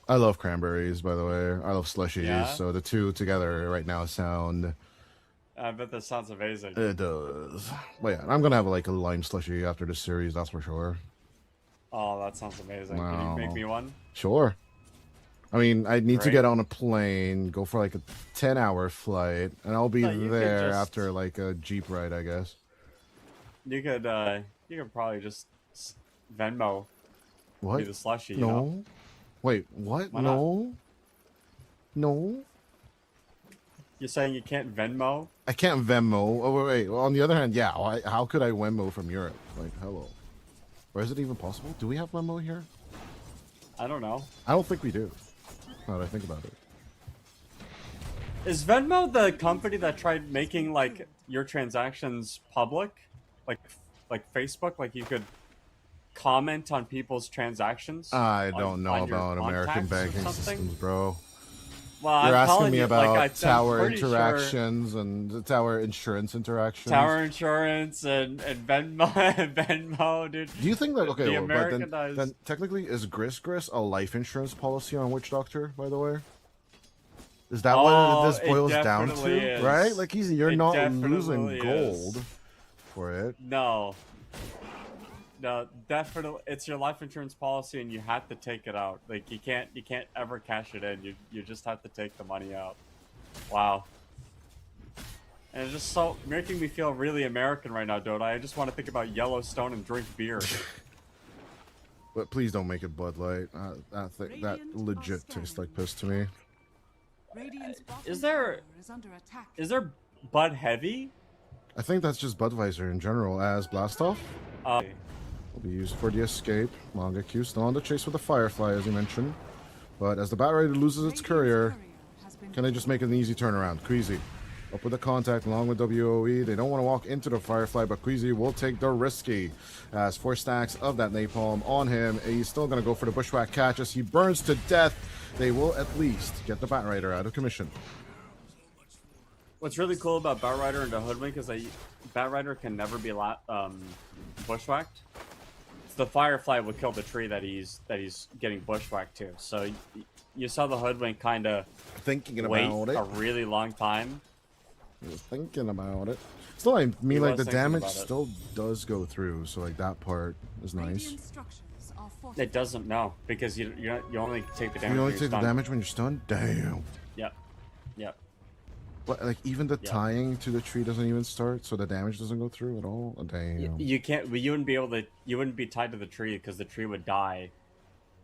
I love cranberries, by the way. I love slushies. Yeah? So the two together right now sound... I bet that sounds amazing. It does. But yeah, I'm going to have like a lime slushie after this series, that's for sure. Oh, that sounds amazing. Can you make Wow. me one? Sure. I mean, I need to Great. get on a plane, go for like a 10-hour flight, and I'll be No, you could there just- after like a Jeep ride, I guess. You could probably just Venmo What? me the slushy. You No. know? Wait, what? Why not? No. No. You're saying you can't Venmo? I can't Venmo. Oh, wait. Well, on the other hand, yeah. How could I Venmo from Europe? Like, hello. Or is it even possible? Do we have Venmo here? I don't know. I don't think we do. Now that I think about it. Is Venmo the company that tried making like your transactions public, like Facebook? Like you could comment on people's transactions. I on- don't know on your about American contacts or banking something? systems, bro. Well, You're I'm asking telling me you, about like, I'm tower pretty sure interactions and the tower insurance interactions. tower insurance and Venmo, Venmo, dude. Do you think that okay? The Well, but Americanized. then technically is Gris a life insurance policy on Witch Doctor? By the way, is that what this it boils down to? definitely is. Right? Like you're It not definitely losing gold is. for it. No, definitely, it's your life insurance policy, and you have to take it out. Like you can't ever cash it in. You just have to take the money out. Wow. And it's just so making me feel really American right now, Dota. I just want to think about Yellowstone and drink beer. But please don't make it Bud Light. That legit tastes like piss to me. Radiant's bottom Is there- tower is under attack. Is there Bud Heavy? I think that's just Budweiser in general. As Blastoff will be used for the escape. Manga Q still on the chase with the Firefly, as you mentioned. But as the Bat Rider loses its Radiant's courier, has been can they just make it an easy turnaround? Queasy up with the contact along with WOE. They don't want to walk into the Firefly, but Queasy will take the risky. As 4 stacks of that napalm on him. He's still going to go for the Bushwhack catch as he burns to death. They will at least get the Bat Rider out of commission. What's really cool about Bat Rider and the Hoodwink is that Bat Rider can never be bushwhacked. The Firefly will kill the tree that he's getting bushwhacked to. So you saw the Hoodwink kind of Thinking wait about it. a really long time. He was thinking about it. Still, I mean, He like, was the thinking damage about it. still does go through, so, like, that part is nice. Radiant structures are It fortified. doesn't know because you only take the damage. You only when you're take the stunned. damage when you're stunned? Damn. Yep. Yep. But, like, even the Yeah. tying to the tree doesn't even start, so the damage doesn't go through at all? Oh, damn. You can't. You wouldn't be able to. You wouldn't be tied to the tree because the tree would die.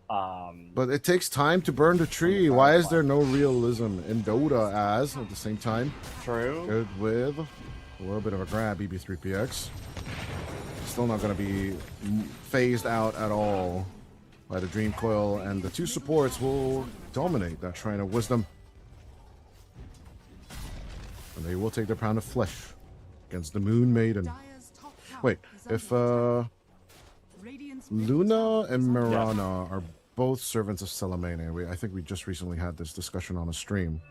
But it takes time to burn the tree. Why is there no realism in Dota as, at the same time, True. good with a little bit of a grab, EB3PX. Still not going to be phased out at all by the Dream Coil, and the 2 supports will dominate that Shrine of Wisdom. And they will take their pound of flesh against the Moon Maiden. Dire's top tower Wait, is under if attack. Radiant's middle Luna tower and is under Mirana are both servants of Salamene. I think we just recently had this discussion on a stream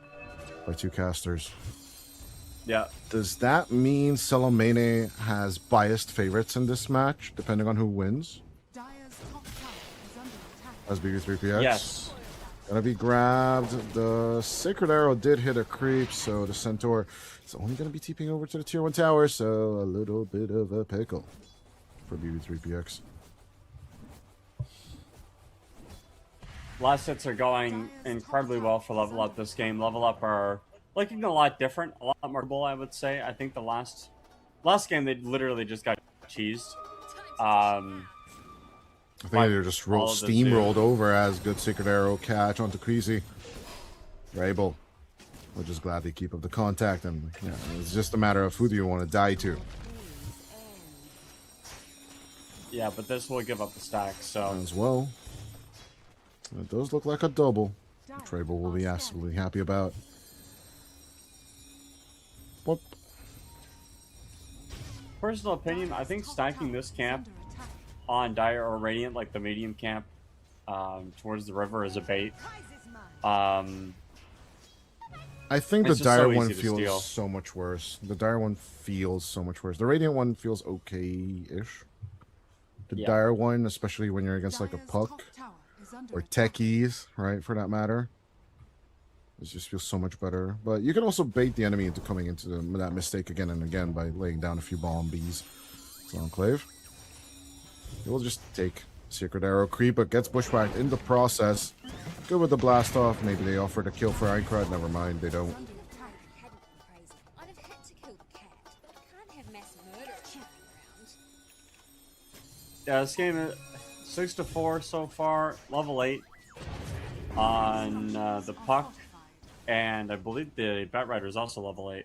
by 2 casters. Yeah. Does that mean Salamene has biased favorites in this match, depending on who wins? Dire's top tower is under attack. As BB3PX? Yes. Gonna be grabbed. The Sacred Arrow did hit a creep, so the Centaur is only gonna be TPing over to the Tier 1 tower, so a little bit of a pickle for BB3PX. Last hits are going incredibly well for Level Up this game. Level Up are looking a lot different, a lot more cool, I would say. I think the last game they literally just got cheesed. I think they're just all of the steamrolled dude. over as good Sacred Arrow catch onto Queasy. Rabel will just gladly keep up the contact, and yeah, it's just a matter of who do you want to die to. Yeah, but this will give up the stack, so As well. It does look like a double, which Rabel will be absolutely happy about. What? personal opinion, I think stacking this camp on Dire or Radiant, like the medium camp, towards the river is a bait. I think the It's just Dire so one easy to feels steal. so much worse. The Dire one feels so much worse. The Radiant one feels okay-ish. The Yeah. Dire one, especially when you're against like a puck or techies, right, for that matter, it just feels so much better. But you can also bait the enemy into coming into that mistake again and again by laying down a few bomb bees. It's Enclave. It will just take Sacred Arrow creep, but gets bushwhacked in the process. Good with the blast off. Maybe they offer the kill for Aincrad. Never mind, they don't. I'd have had to kill the cat, but I can't have mass murder around. Yeah, this game is 6-4 so far, level 8 on the puck, and I believe the Bat Rider is also level 8.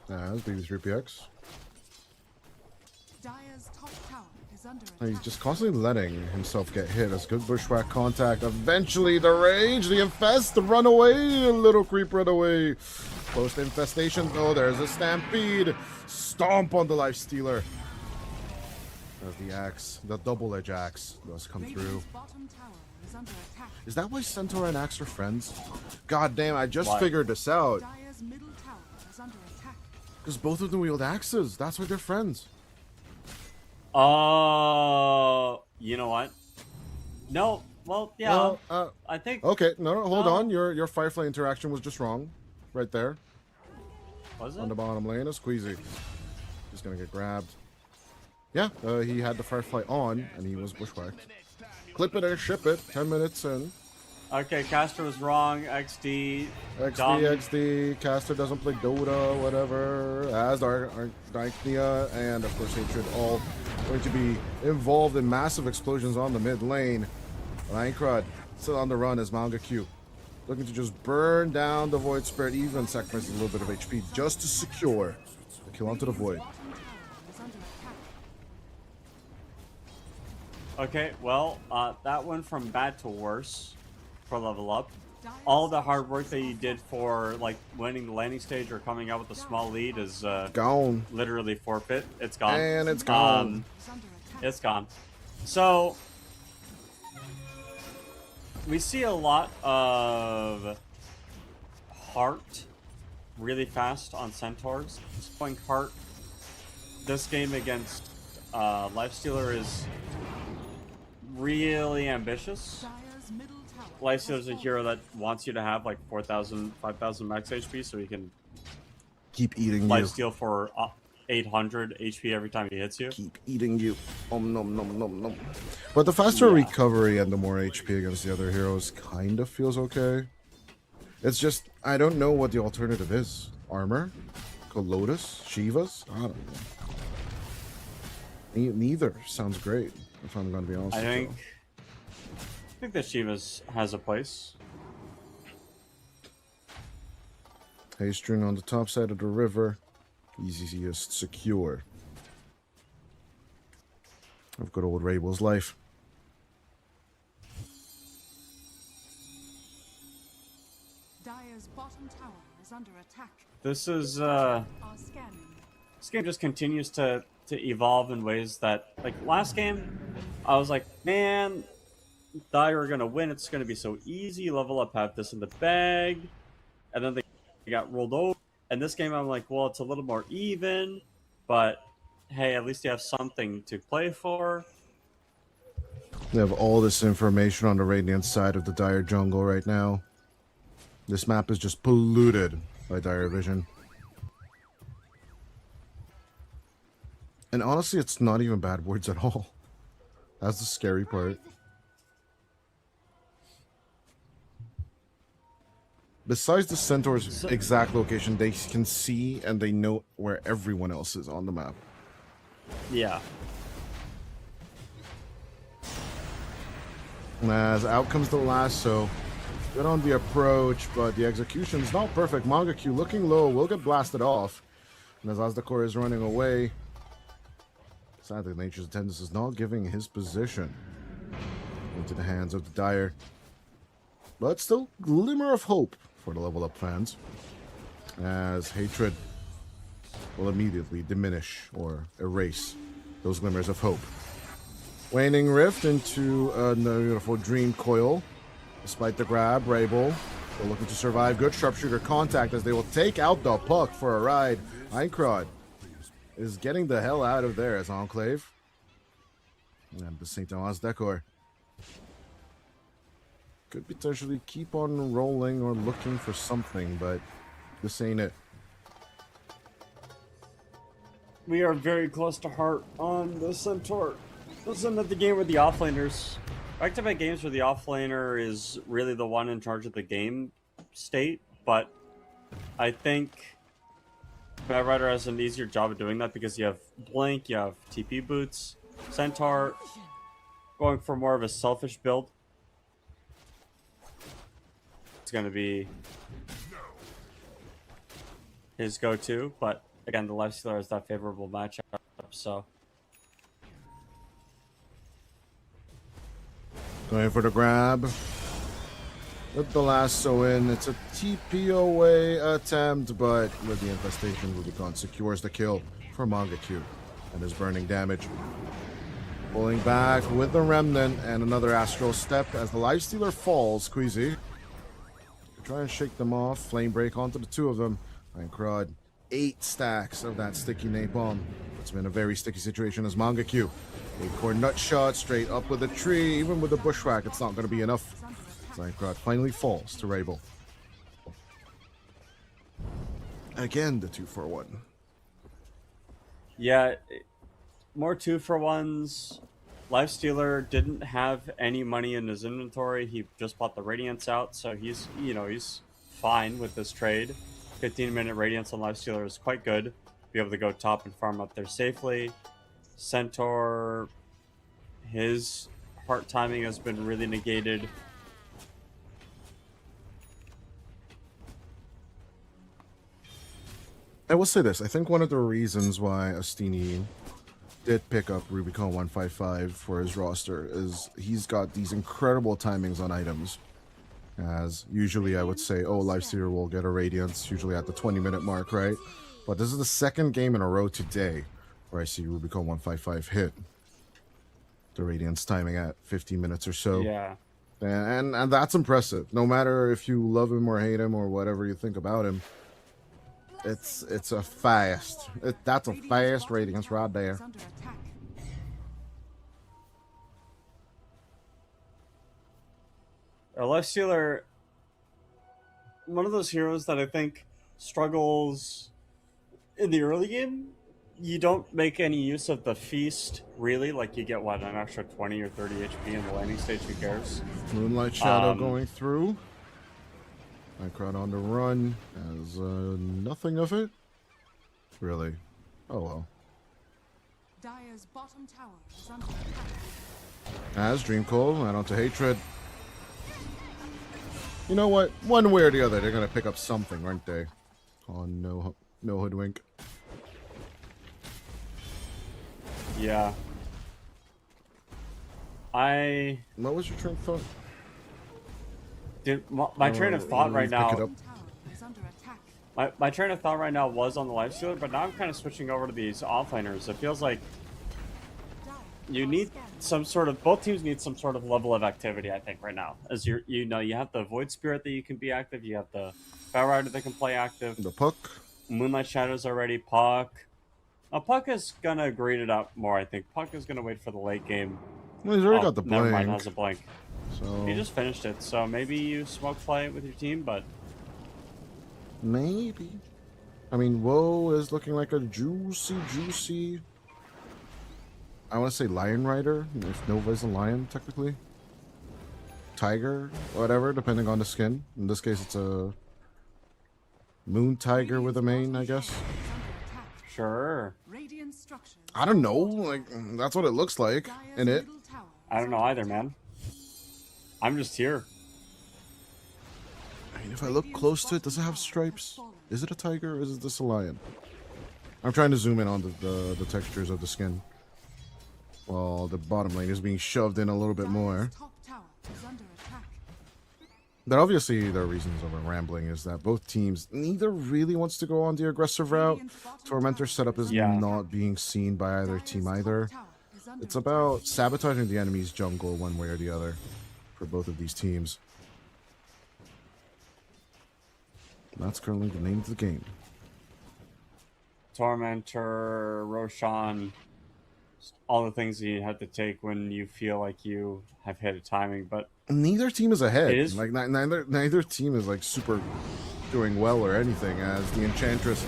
That's BB3PX. Dire's top tower is under He's attack. just constantly letting himself get hit. As good bushwhack contact. Eventually, the rage, the infest, the runaway, little creep runaway. Post infestation, though. There's a stampede. Stomp on the life stealer. As the axe, the double-edged axe, does come through. Radiant's bottom tower is under attack. Is that why Centaur and axe are friends? God damn, I just What? figured this out. Dire's middle tower is under attack. Because both of them wield axes. That's why they're friends. You know what? No, well, yeah. Well, I think. okay, no, hold No. on. Your Firefly interaction was just wrong. Right there. Was On the it? bottom lane, a Squeezy. He's gonna get grabbed. Yeah, he had the Firefly on, and he was bushwhacked. Clip it and ship it. 10 minutes in. Okay, Caster was wrong. XD. XD, dumb. XD, Caster doesn't play Dota, whatever. As our Dyknia and, of course, Hatred all going to be involved in massive explosions on the mid lane. Minecraft still on the run as Manga Q. Looking to just burn down the Void Spirit, even sacrifices a little bit of HP just to secure the kill onto the Void. Bottom tower is under attack. Okay, well, that went from bad to worse for level up. All the hard work that you did for like winning the landing stage or coming out with a small lead is Gone. literally forfeit. It's gone. And it's gone. Is under attack. It's gone. So we see a lot of heart really fast on centaurs. Just playing heart this game against Lifestealer is really ambitious. Dire's middle tower Lifestealer is has a hero that wants you to have like 4,000, 5,000 max HP so he can Keep eating you. lifesteal for 800 HP every time he hits you. Keep eating you. Nom nom nom nom nom. But the faster Yeah. recovery and the more HP against the other heroes kind of feels okay. It's just, I don't know what the alternative is. Armor? Lotus? Shivas? I don't know. Neither sounds great, if I'm going to be honest I with think you. that Shivas has a place. Haystring on the top side of the river. Easiest secure. Of good old Rabel's life. Dire's bottom tower is under attack. This is Are scanning. this game just continues to evolve in ways that, like last game, I was like, man, Dire are gonna win. It's gonna be so easy. Level up, have this in the bag, and then they got rolled over. And this game, I'm like, well, it's a little more even, but hey, at least you have something to play for. They have all this information on the Radiant side of the Dire jungle right now. This map is just polluted by Dire Vision. And honestly, it's not even bad words at all. That's the scary part. Besides the Centaur's exact location, they can see and they know where everyone else is on the map. Yeah. As out comes the lasso. Good on the approach, but the execution is not perfect. Manga Q looking low, will get blasted off. And as Azdakor is running away, sadly, Nature's Attendance is not giving his position into the hands of the Dire. But still, glimmer of hope for the level up fans, as Hatred will immediately diminish or erase those glimmers of hope. Waning Rift into a beautiful Dream Coil. Despite the grab, Rabel still looking to survive. Good sharpshooter contact as they will take out the puck for a ride. Einkrod is getting the hell out of there as Enclave. And the St. Thomas Decor could potentially keep on rolling or looking for something, but this ain't it. We are very close to heart on the Centaur. This isn't the game with the offlaners. Back-to-back games where the offlaner is really the one in charge of the game state, but I think Bad Rider has an easier job of doing that because you have Blink, you have TP boots, Centaur going for more of a selfish build. It's going to be his go-to, but again, the Lifestealer has that favorable matchup, so... Going for the grab. With the lasso in, it's a TP away attempt, but with the infestation, Rubicon secures the kill for Manga Q and his burning damage. Pulling back with the Remnant and another Astral Step as the Lifestealer falls. Queasy. Try and shake them off. Flame Break onto the two of them. And Crud, 8 stacks of that sticky napalm. It's been a very sticky situation as Mangekyu. 8-core nut shot straight up with the tree. Even with the bushwhack, it's not going to be enough. Crud finally falls to Rabel. Again, the 2-for-1. Yeah, more 2-for-1s. Lifestealer didn't have any money in his inventory. He just bought the Radiance out, so he's fine with this trade. 15-minute Radiance on Lifestealer is quite good. Be able to go top and farm up there safely. Centaur, his heart timing has been really negated. I will say this. I think one of the reasons why Astini did pick up Rubicon 155 for his roster is he's got these incredible timings on items. As usually I would say, oh, Lifestealer will get a Radiance, usually at the 20-minute mark, right? But this is the second game in a row today where I see Rubicon 155 hit the Radiance timing at 15 minutes or so. Yeah. And that's impressive. No matter if you love him or hate him or whatever you think about him, it's a fast. That's a fast Radiance right there. Is under attack. Lifestealer, one of those heroes that I think struggles in the early game. You don't make any use of the feast, really. Like, you get, what, an extra 20 or 30 HP in the landing stage, who cares? Moonlight Shadow going through. Minecraft on the run as nothing of it. Really? Oh well. Dire's bottom tower is under attack. As Dreamcold went onto Hatred. You know what? One way or the other, they're gonna pick up something, aren't they? Oh no, no Hoodwink. Yeah. What was your train of thought? Dude, my train of thought right pick it now. up. Tower is under attack. My train of thought right now was on the Lifestealer, but now I'm kind of switching over to these offlaners. It feels like you need some sort of, both teams need some sort of level of activity, I think, right now. As you have the Void Spirit that you can be active, you have the Fire Rider that can play active, The Puck. Moonlight Shadows already, Puck. Now, Puck is gonna grade it up more, I think. Puck is gonna wait for the late game. Well, he's already got the Never mind, blank. has a blank. So He just finished it, so maybe you smoke play it with your team, but maybe. I mean, Woe is looking like a juicy. I want to say Lion Rider, if Nova is a lion, technically. Tiger, whatever, depending on the skin. In this case, it's a Moon Tiger with a mane, I guess. Is under attack. sure. Radiant structures. I don't know, like, that's what it looks like Dire's in it. middle tower I is don't know under either, attack. man. I'm just here. I mean, if I look close to it, does it have stripes? Is it a tiger or is this a lion? I'm trying to zoom in on the textures of the skin. While the bottom lane is being shoved in a little bit more. Dire's top tower is under attack. But obviously, the reasons of a rambling is that both teams, neither really wants to go on the aggressive route. Radiant's bottom Tormentor tower setup is Yeah. not being seen by either Dire's team top either. tower is under It's attack. about sabotaging the enemy's jungle one way or the other for both of these teams. That's currently the name of the game. Tormentor, Roshan, all the things that you have to take when you feel like you have hit a timing, but Neither team is ahead. It is- Like neither team is like super doing well or anything. As the Enchantress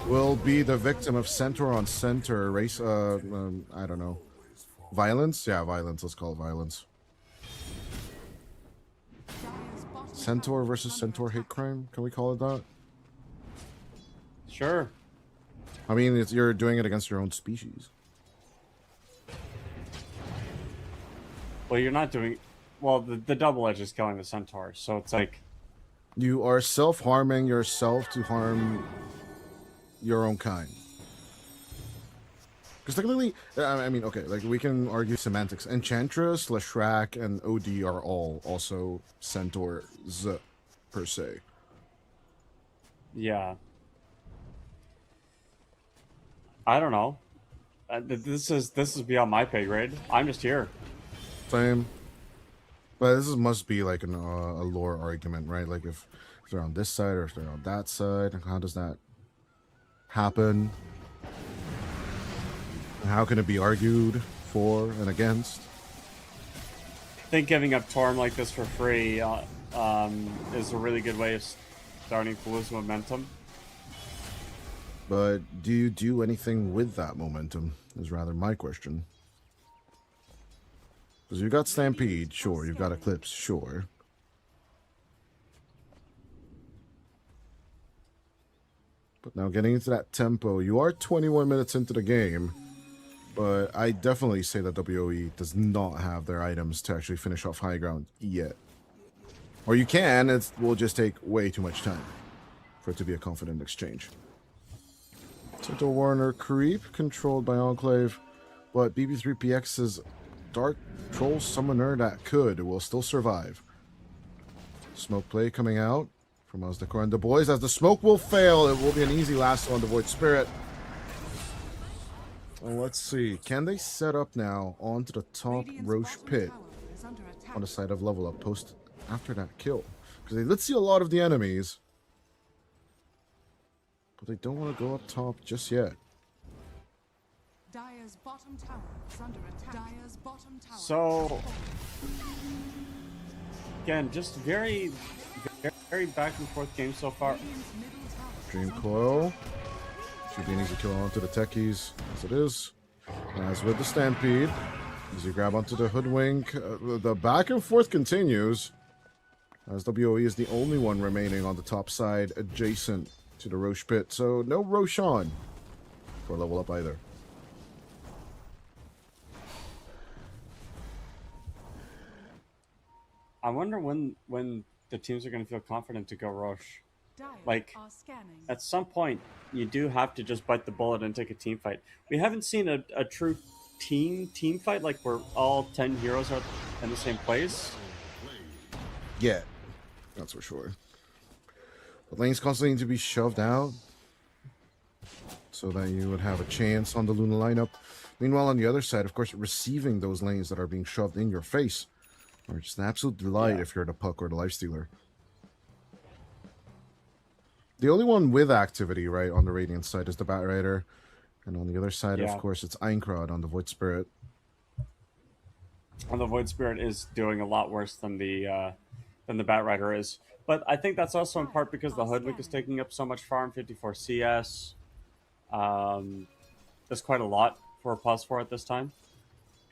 will be the victim of center on center race. I don't know, violence. Yeah, violence. Let's call it violence. Dire's bottom Centaur tower versus is under Centaur hate attack. crime. Can we call it that? sure. I mean, you're doing it against your own species. Well, you're not doing. Well, the double edge is killing the centaur, so it's like, You are self-harming yourself to harm your own kind. Because technically, I mean, okay, like we can argue semantics. Enchantress, Leshrac, and OD are all also centaurs per se. yeah. I don't know. This is beyond my pay grade. I'm just here. Same. But must be like a lore argument, right? Like if they're on this side or if they're on that side, how does that happen? How can it be argued for and against? I think giving up Torm like this for free is a really good way of starting to lose momentum. But do you do anything with that momentum is rather my question. Because you've got Stampede, sure. You've got Eclipse, sure. But now getting into that tempo, you are 21 minutes into the game. But I definitely say that WOE does not have their items to actually finish off high ground yet. Or you can, it will just take way too much time for it to be a confident exchange. Centaur Warner creep controlled by Enclave, but BB3PX's Dark Troll Summoner that will still survive. Smoke play coming out from Ozdakor and the boys. As the smoke will fail, it will be an easy lasso on the Void Spirit. Well, let's see. Can they set up now onto the top Radiant's Roche bottom pit tower is under attack. on the side of level up post after that kill? Because they did see a lot of the enemies, but they don't want to go up top just yet. Dire's bottom tower is under attack. Dire's bottom tower. So again, just very back and forth game so far. Radiant's middle tower is Dream under Coil should be an easy kill onto the techies, as it is. As with the Stampede, easy grab onto the Hoodwink. The back and forth continues, as WOE is the only one remaining on the top side adjacent to the Roche pit. So no Roshan for level up either. I wonder when the teams are going to feel confident to go Roche. Dire Like, are scanning. At some point, you do have to just bite the bullet and take a team fight. We haven't seen a true team fight, like where all 10 heroes are in the same place. Yeah, that's for sure. But lanes constantly need to be shoved out so that you would have a chance on the Luna lineup. Meanwhile, on the other side, of course, receiving those lanes that are being shoved in your face are just an absolute delight if you're the Puck or the Lifestealer. The only one with activity, right, on the Radiant side is the Batrider. And on the other side, of course, it's Einkrad on the Void Spirit. And the Void Spirit is doing a lot worse than the Batrider is. But I think that's also in part because the Hoodwink is taking up so much farm, 54 CS. That's quite a lot for a +4 at this time.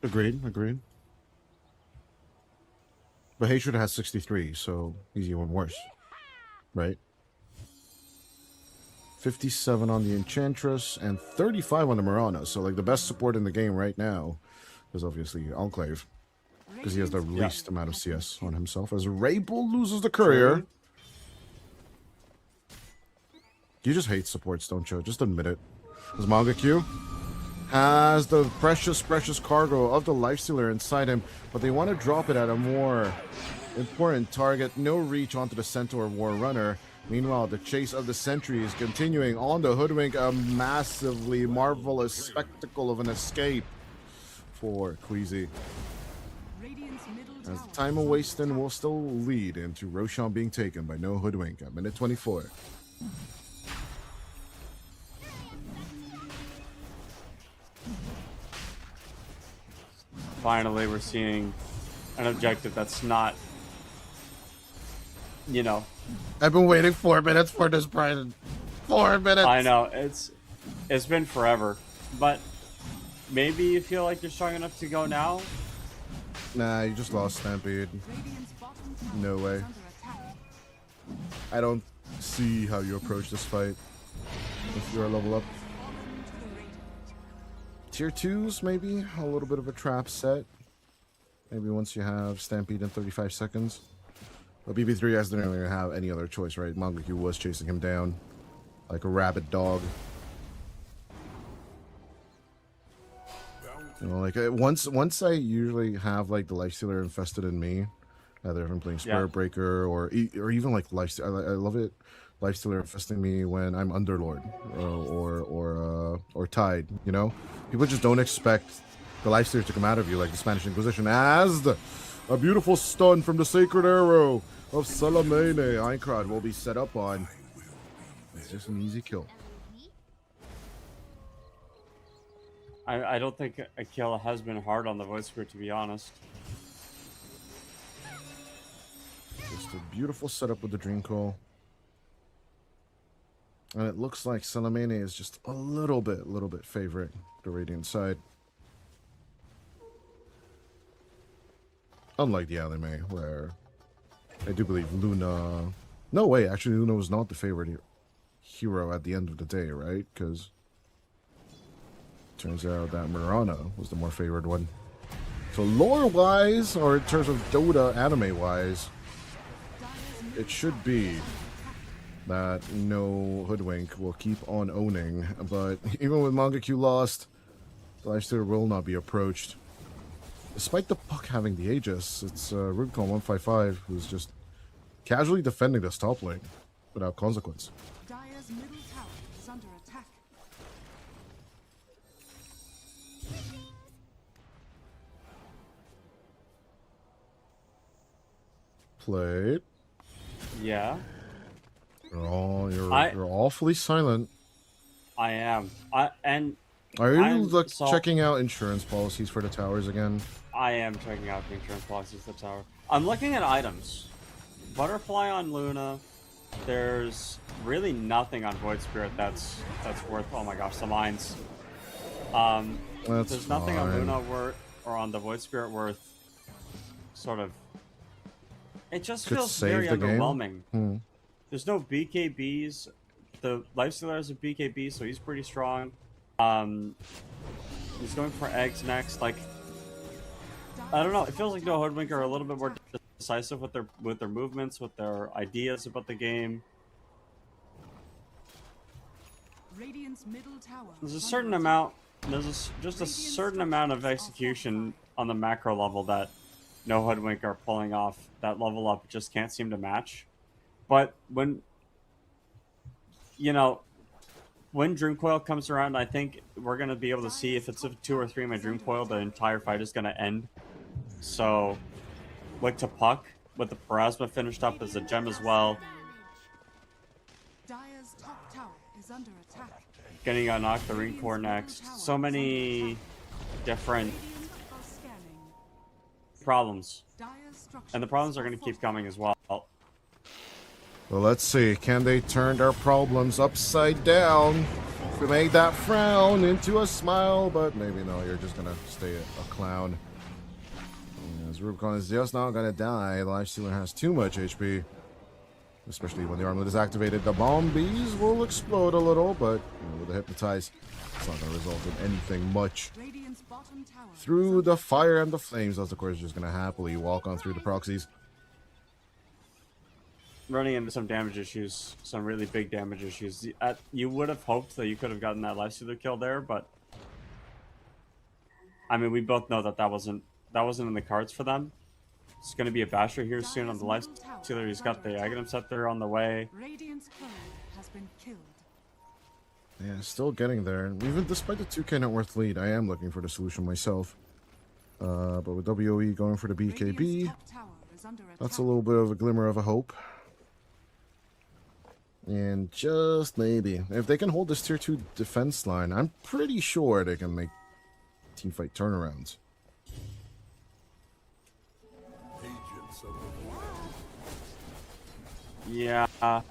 Agreed. But Hatred has 63, so he's even worse. Right? 57 on the Enchantress and 35 on the Mirana. So, like, the best support in the game right now is obviously Enclave, because he has the least amount of CS on himself. As Rabel loses the Courier. You just hate supports, don't you? Just admit it. As Manga Q has the precious cargo of the Lifestealer inside him, but they want to drop it at a more important target. No reach onto the Centaur War Runner. Meanwhile, the chase of the Sentry is continuing on the Hoodwink. A massively marvelous spectacle of an escape for Queasy. As the time of wasting will still lead into Roshan being taken by no Hoodwink at minute 24. Finally, we're seeing an objective that's not, you know. I've been waiting 4 minutes for this, Brian. 4 minutes. I know it's been forever, but maybe you feel like you're strong enough to go now. Nah, you just lost Stampede. Radiant's bottom tower No way. is under attack. I don't see how you approach this fight if you're a level up. Fallen to the Radiant. Tier 2s, maybe a little bit of a trap set. Maybe once you have Stampede in 35 seconds. But BB3S didn't really have any other choice, right? Mangaku was chasing him down like a rabid dog. You know, like once I usually have like the Lifestealer infested in me, either if I'm playing Yeah. Spirit Breaker or even like Lifestealer. I love it. Lifestealer infesting me when I'm Underlord or Tide. You know, people just don't expect the Lifestealer to come out of you like the Spanish Inquisition. A beautiful stun from the Sacred Arrow of Salamene. Einkrad will be set up on. It's just an easy kill. I don't think a kill has been hard on the Void Spirit, to be honest. Just a beautiful setup with the Dream Call. And it looks like Salamene is just a little bit favoring the Radiant side. Unlike the anime, where I do believe Luna... No, wait, actually Luna was not the favorite hero at the end of the day, right? Because turns out that Mirana was the more favored one. So lore-wise, or in terms of Dota anime-wise, it should be that no Hoodwink will keep on owning. But even with Mangekyu lost, the Lifestealer will not be approached. Despite the puck having the Aegis, it's Rubicon 155 who's just casually defending this top lane without consequence. Dire's middle tower is under attack. Played. Yeah, You're awfully silent. I am. Are you I'm checking out insurance policies for the towers again? I am checking out the insurance policies of the tower. I'm looking at items. Butterfly on Luna. There's really nothing on Void Spirit that's worth. Oh my gosh, the mines. There's nothing on Luna worth or on the Void Spirit worth. Sort of. It just Could feels save very the game? underwhelming. There's no BKBs. The Lifestealer has a BKB, so he's pretty strong. He's going for eggs next. Like, I don't know. It feels like no Hoodwink are a little bit more decisive with their movements, with their ideas about the game. Radiant's middle tower. There's a is certain under amount. Just a certain amount of execution on the macro level that no Hoodwink are pulling off. That level up just can't seem to match. But when when Dream Coil comes around, I think we're gonna be able to see if it's a 2 or 3 in my Dream Coil, the entire fight is gonna end. So, look to Puck with the Parasma finished up as a gem as well. Dire's top tower is under attack. Getting unlocked the Ring Core next. So many different Radiant are scanning. problems, Dire's structures and the problems are gonna keep coming as well. Well, let's see. Can they turn their problems upside down? We made that frown into a smile, but maybe no, you're just gonna stay a clown. As Rubicon is just not gonna die. The Lifestealer has too much HP. Especially when the armlet is activated. The bomb bees will explode a little, but with the hypnotize, it's not gonna result in anything much. Radiant's bottom tower is Through under the fire and the flames, that's of course just gonna happily walk on through the proxies. Running into some damage issues, some really big damage issues. You would have hoped that you could have gotten that Lifestealer kill there, but I mean, we both know that wasn't in the cards for them. It's going to be a basher here soon on the Lifestealer. He's got the Aghanim Scepter on the way. Radiant's courier has been killed. Yeah, still getting there. Even despite the 2k net worth lead, I am looking for the solution myself. But with WOE going for the BKB, Radiant's top tower is under that's a attack. little bit of a glimmer of a hope. And just maybe, if they can hold this tier 2 defense line, I'm pretty sure they can make teamfight turnarounds. Yeah. I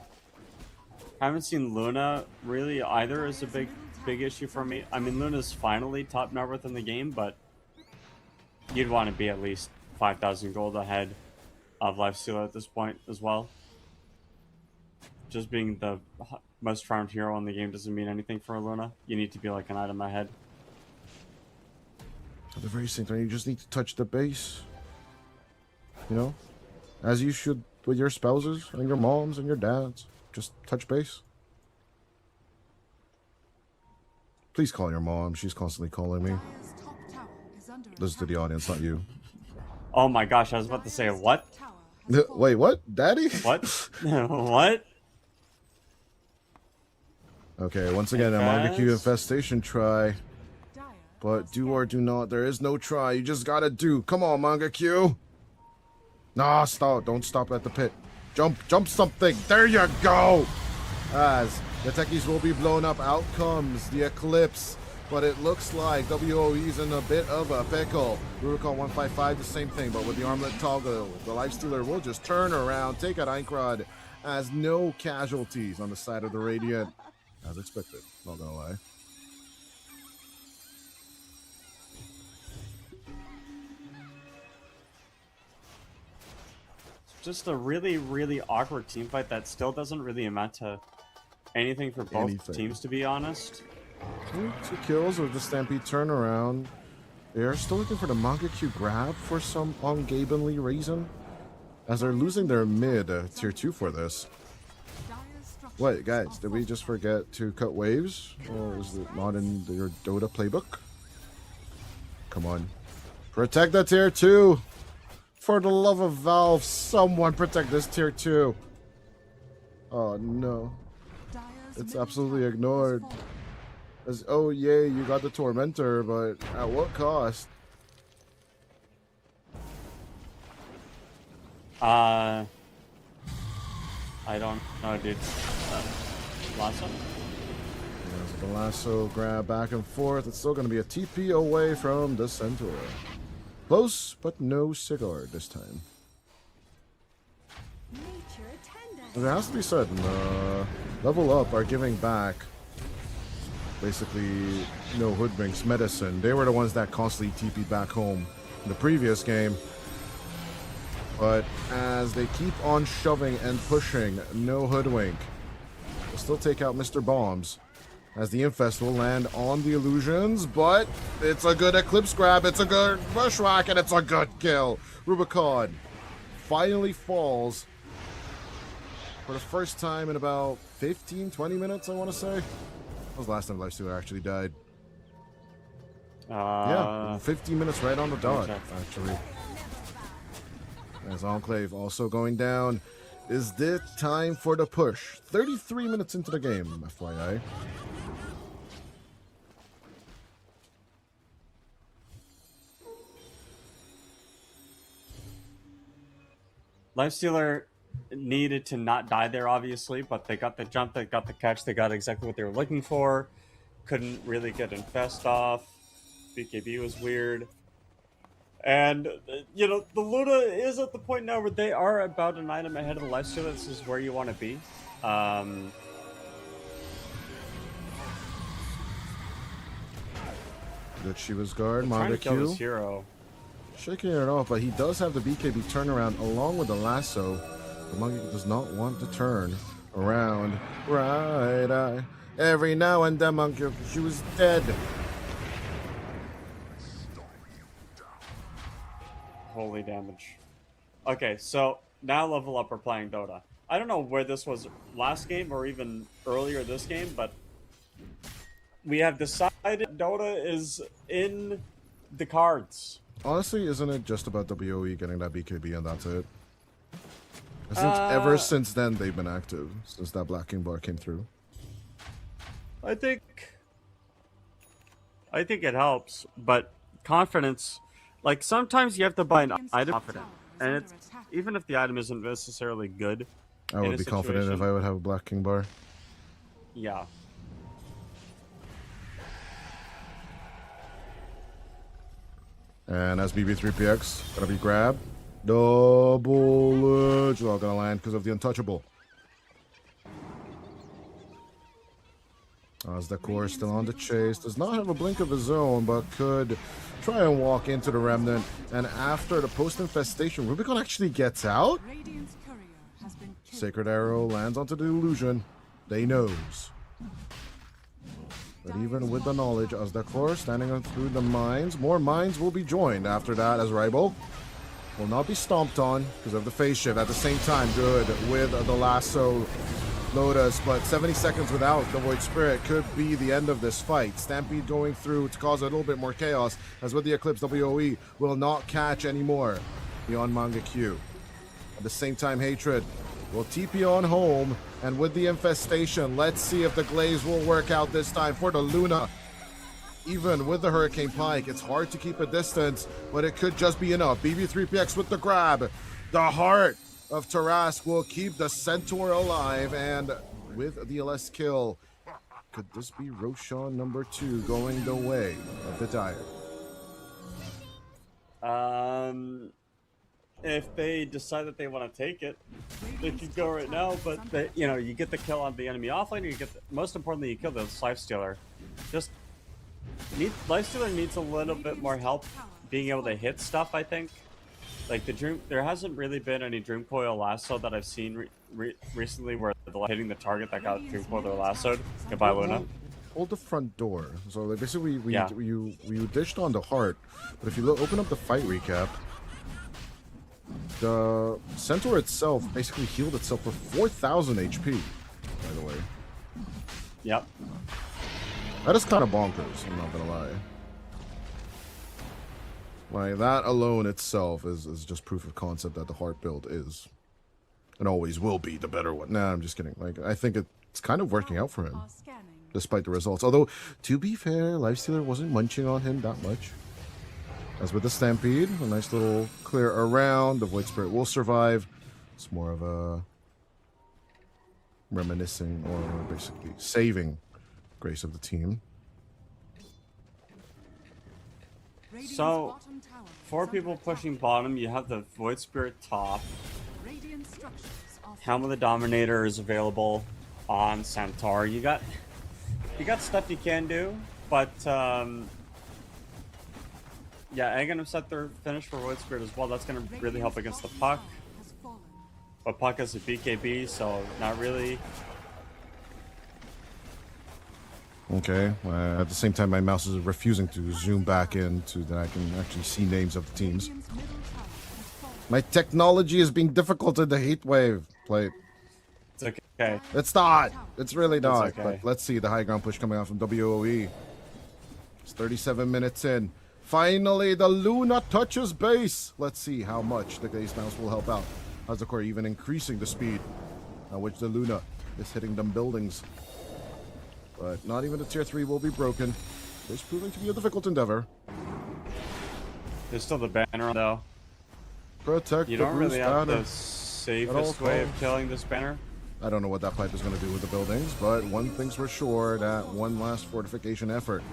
haven't seen Luna really either as a big issue for me. I mean, Luna's finally top net worth in the game, but you'd want to be at least 5,000 gold ahead of Lifestealer at this point as well. Just being the most farmed hero in the game doesn't mean anything for Luna. You need to be like an item ahead. At the very same time, you just need to touch the base. You know? As you should with your spouses and your moms and your dads. Just touch base. Please call your mom. She's constantly calling me. Dire's top tower is under This is to the attack. audience, not you. Oh my gosh, I was about to say, what? Tower has fallen. Wait, what? Daddy? What? What? Okay, once again, a Manga Q Infest? infestation try. Dire But has do or scattered. do not. There is no try. You just gotta do. Come on, Manga Q. Nah, stop. Don't stop at the pit. Jump something. There you go. As the techies will be blown up, out comes the Eclipse. But it looks like WOE's in a bit of a pickle. Rubicon 155, the same thing, but with the armlet toggle. The Lifestealer will just turn around, take out Einkrad, as no casualties on the side of the Radiant. As expected, not gonna lie. Just a really, really awkward team fight that still doesn't really amount to anything for both Anything. teams, to be honest. 2 kills with the Stampede turnaround. They're still looking for the Manga Q grab for some ungabenly reason. As they're losing their mid tier 2 for this. Dire's structures What, guys? are Did we just forget to cut waves? Or is it not in your Dota playbook? Come on. Protect the tier 2! For the love of Valve, someone protect this tier 2! Oh no. Dire's It's middle absolutely tower has ignored. fallen. As, oh yay, you got the Tormentor, but at what cost? I don't know, dude. Last one? As the lasso grab back and forth, it's still going to be a TP away from the Centaur. Close, but no cigar this time. Nature attendant. There has to be said, Level Up are giving back basically no hoodwinks medicine. They were the ones that constantly TP'd back home in the previous game. But as they keep on shoving and pushing, no hoodwink. They'll still take out Mr. Bombs. As the Infest will land on the illusions, but it's a good Eclipse grab, it's a good Bushwhack, and it's a good kill. Rubicon finally falls for the first time in about 15, 20 minutes, I want to say. That was the last time Lifestealer actually died. Yeah, 15 minutes right on the dot, check. actually. As Enclave also going down. Is this time for the push? 33 minutes into the game, FYI. Lifestealer needed to not die there, obviously, but they got the jump, they got the catch, they got exactly what they were looking for. Couldn't really get Infest off. BKB was weird. And, you know, the Luna is at the point now where they are about an item ahead of the Lifestealer. This is where you want to be. Good Shiva's guard, Trying Manga to kill this Q. hero. Shaking it off, but he does have the BKB turnaround along with the lasso. The monkey does not want to turn around. Right eye. Every now and then, Monkey, she was dead. Holy damage. Okay, so now Level Up are playing Dota. I don't know where this was last game or even earlier this game, but we have decided Dota is in the cards. Honestly, isn't it just about WOE getting that BKB and that's it? I think ever since then they've been active, since that Black King bar came through. I think it helps, but confidence, like sometimes you have to buy an item confident, and it's even if the item isn't necessarily good. I in would a be confident if situation. I would have a Black King bar. Yeah. And as BB3PX, gonna be grabbed. Double edge. Not gonna land because of the untouchable. As the core still on the chase. Does not have a blink of his own, but could try and walk into the remnant. And after the post-infestation, Rubicon actually gets out. Radiant's courier has been killed. Sacred Arrow lands onto the illusion. They knows. But even with the knowledge, as the core standing on through the mines, more mines will be joined after that as Rival will not be stomped on because of the phase shift. At the same time, good with the lasso Lotus, but 70 seconds without the Void Spirit could be the end of this fight. Stampede going through to cause a little bit more chaos, as with the Eclipse, WOE will not catch anymore beyond Manga Q. At the same time, Hatred will TP on home, and with the infestation, let's see if the glaze will work out this time for the Luna. Even with the Hurricane Pike, it's hard to keep a distance, but it could just be enough. BB3PX with the grab. The heart of Tarask will keep the Centaur alive, and with the LS kill, could this be Roshan number 2 going the way of the Dire? If they decide that they want to take it, they could go right now. But you get the kill on the enemy offlane. You get most importantly, you kill the Lifestealer. Lifestealer needs a little bit more help being able to hit stuff. I think, like there hasn't really been any Dream Coil lasso that I've seen recently where they're hitting the target that got Dream Coil or lassoed. Goodbye, Luna. Hold the front door. So like, basically, we Yeah. you dished on the heart, but if you open up the fight recap, the Centaur itself basically healed itself for 4,000 HP. By the way, Yep. that is kind of bonkers. I'm not gonna lie. Like that alone itself is just proof of concept that the heart build is and always will be the better one. Nah, I'm just kidding. Like I think it's kind of working out for him, Are scanning. despite the results. Although, to be fair, Lifestealer wasn't munching on him that much. As with the Stampede, a nice little clear around. The Void Spirit will survive. It's more of a reminiscing or basically saving grace of the team. Radiant's So, bottom tower is 4 under people attack. pushing bottom. You have the Void Spirit top. Radiant structures are Helm of the Dominator is available on Centaur. You got stuff you can do, but yeah, I'm gonna set their finish for Void Spirit as well. That's gonna really help against the Puck. has fallen. But Puck is a BKB, so not really. Okay. At the same time, my mouse is refusing to zoom back in so that I can actually see names of the teams. Radiant's middle tower has fallen. My technology is being difficult in the heat wave. Play. It's okay. It's not. It's really not. okay. But let's see the high ground push coming out from WOE. It's 37 minutes in. Finally, the Luna touches base. Let's see how much the Glaze Mouse will help out. Hazakor even increasing the speed at which the Luna is hitting them buildings. But not even the tier 3 will be broken. It's proving to be a difficult endeavor. There's still the banner on, though. Protect You the don't really Bruce have banner. the safest way of costs. killing this banner. I don't know what that pipe is going to do with the buildings, but one thing's for sure, that one last fortification effort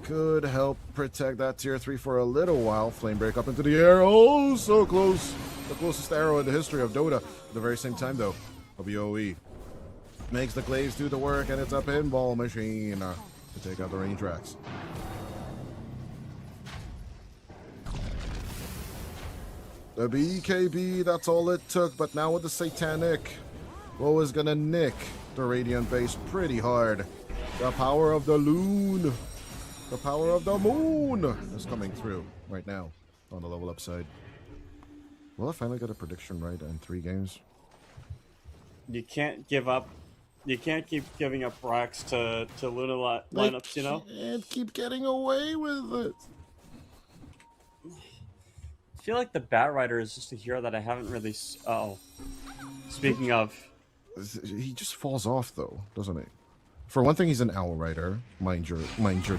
could help protect that tier 3 for a little while. Flame break up into the air. Oh, so close. The closest arrow in the history of Dota. At the very same time, though, WOE makes the Glaze do the work, and it's a pinball machine to take out the range racks. The BKB, that's all it took, but now with the Satanic, Woe is gonna nick the Radiant base pretty hard. The power of the Loon, the power of the Moon is coming through right now on the level up side. Will I finally get a prediction right in 3 games? You can't give up. You can't keep giving up racks to Luna lineups, you know? And keep getting away with it. I feel like the Bat Rider is just a hero that I haven't really. Oh. Speaking of. He just falls off though, doesn't he? For one thing, he's an owl rider. Mind your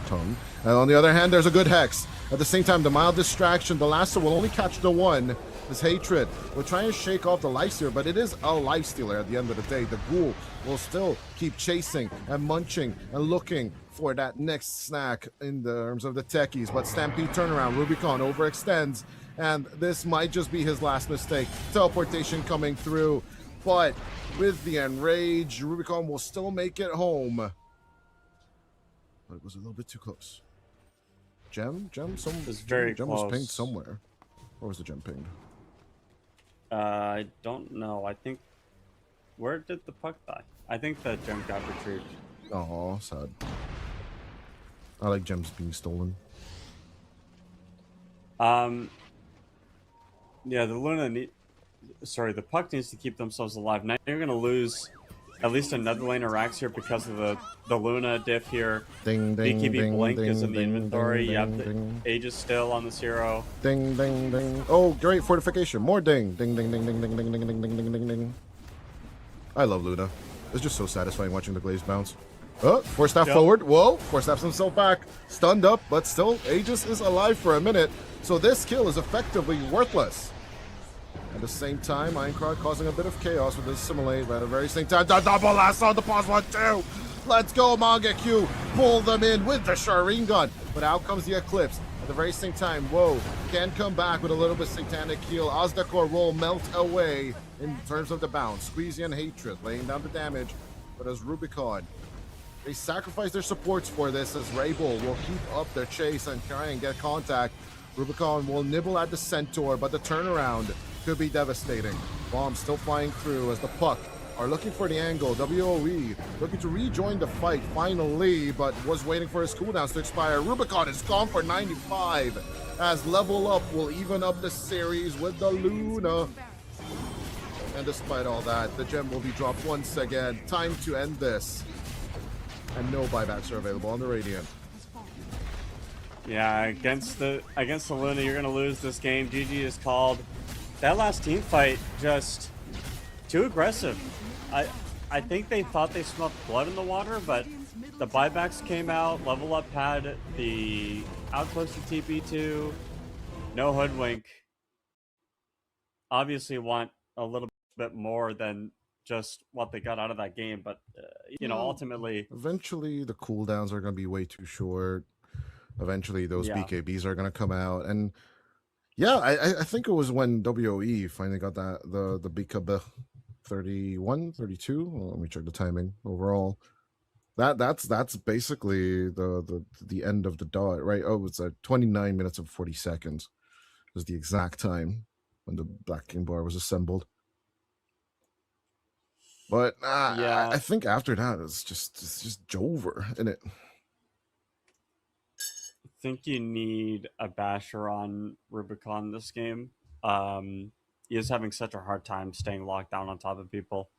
tongue. And on the other hand, there's a good hex. At the same time, the mild distraction, the lasso will only catch the one. This Hatred will try and shake off the Lifestealer, but it is a Lifestealer at the end of the day. The Ghoul will still keep chasing and munching and looking for that next snack in terms of the techies. But Stampede turnaround, Rubicon overextends, and this might just be his last mistake. Teleportation coming through, but with the Enrage, Rubicon will still make it home. But it was a little bit too close. Gem? It was very Gem close. was pinged somewhere. Where was the gem pinged? I don't know. I think. Where did the Puck die? I think the gem got retrieved. Oh, sad. I like gems being stolen. Yeah, the Luna need. Sorry, the Puck needs to keep themselves alive. Now you're gonna lose at least another lane racks here because of the Luna diff here. Ding, ding, BKB ding, Blink ding, is in the ding, inventory. ding, You have ding, the ding. Aegis still on this hero. Ding, ding, ding. Oh, great fortification. More ding. Ding, ding, ding, ding, ding, ding, ding, ding, ding, ding, ding, ding. I love Luna. It's just so satisfying watching the Glaze bounce. Oh, Force Staff forward. Whoa, Force Staffs himself back. Stunned up, but still, Aegis is alive for a minute. So this kill is effectively worthless. At the same time, Aincrod causing a bit of chaos with his Assimilate, but at the very same time, the double lasso, the pause 1-2. Let's go, Manga Q. Pull them in with the Sharingan. But out comes the Eclipse. At the very same time, whoa, can come back with a little bit satanic heal. Ozdakor will melt away in terms of the bounce. Squeezy and Hatred laying down the damage. But as Rubicon, they sacrifice their supports for this as Rabel will keep up their chase and try and get contact. Rubicon will nibble at the Centaur, but the turnaround could be devastating. Bombs still flying through as the Puck are looking for the angle. WOE looking to rejoin the fight finally, but was waiting for his cooldowns to expire. Rubicon is gone for 95 as Level Up will even up the series with the Luna. And despite all that, the gem will be dropped once again. Time to end this. And no buybacks are available on the Radiant. Yeah, against the Luna, you're gonna lose this game. GG is called. That last team fight just too aggressive. I think they thought they smelled blood in the water, but the buybacks came out. Level Up had the outclose to TP2. No Hoodwink. Obviously want a little bit more than just what they got out of that game, but you know, ultimately, eventually the cooldowns are going to be way too short. Eventually those Yeah. BKBs are going to come out, and yeah, I think it was when WOE finally got that the BKB 31, 32. Well, let me check the timing overall. That's basically the end of the dot, right? Oh, it's 29 minutes and 40 seconds is the exact time when the Black King bar was assembled. But Yeah. I think after that it's just Jover, isn't it? I think you need a basher on Rubicon this game. He is having such a hard time staying locked down on top of people.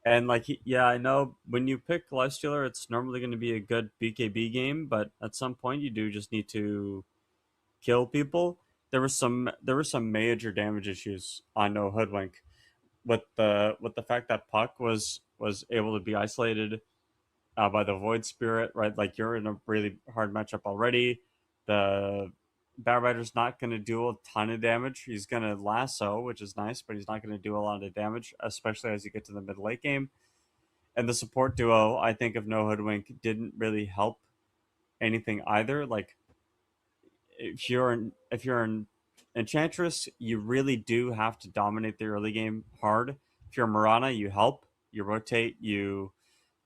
And like, I know when you pick Lifestealer, it's normally going to be a good BKB game, but at some point you do just need to kill people. There were some major damage issues on No Hoodwink with the fact that Puck was able to be isolated by the Void Spirit, right? Like, you're in a really hard matchup already. The Bat Rider's not going to do a ton of damage. He's going to lasso, which is nice, but he's not going to do a lot of damage, especially as you get to the mid-late game. And the support duo, I think, of No Hoodwink didn't really help anything either. Like, if you're an Enchantress, you really do have to dominate the early game hard. If you're a Mirana, you help, you rotate, you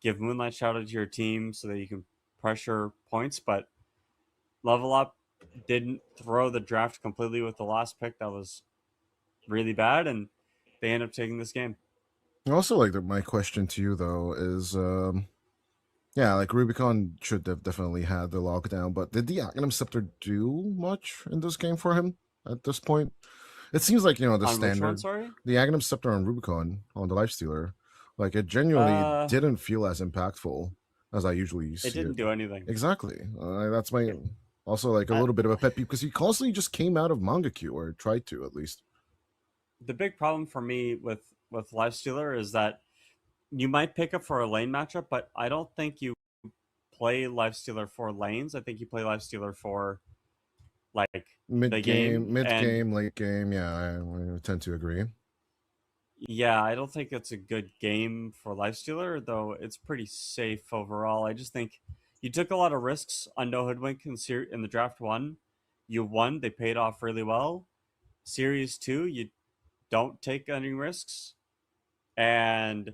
give Moonlight Shadow to your team so that you can pressure points, but Level Up didn't throw the draft completely with the last pick. That was really bad, and they end up taking this game. Also, like, my question to you though is, yeah, like Rubicon should have definitely had the lockdown, but did the Aghanim Scepter do much in this game for him at this point? It seems like, the On which standard, one, sorry? the Aghanim Scepter on Rubicon on the Lifestealer, like, it genuinely didn't feel as impactful as I usually see. It didn't do anything. Exactly. That's my also like a little bit of a pet peeve because he constantly just came out of Mangekyu, or tried to at least. The big problem for me with Lifestealer is that you might pick up for a lane matchup, but I don't think you play Lifestealer for lanes. I think you play Lifestealer for like Mid game, and late game. Yeah, I tend to agree. yeah, I don't think it's a good game for Lifestealer, though it's pretty safe overall. I just think you took a lot of risks on No Hoodwink in the draft 1. You won, they paid off really well. Series 2, you don't take any risks, and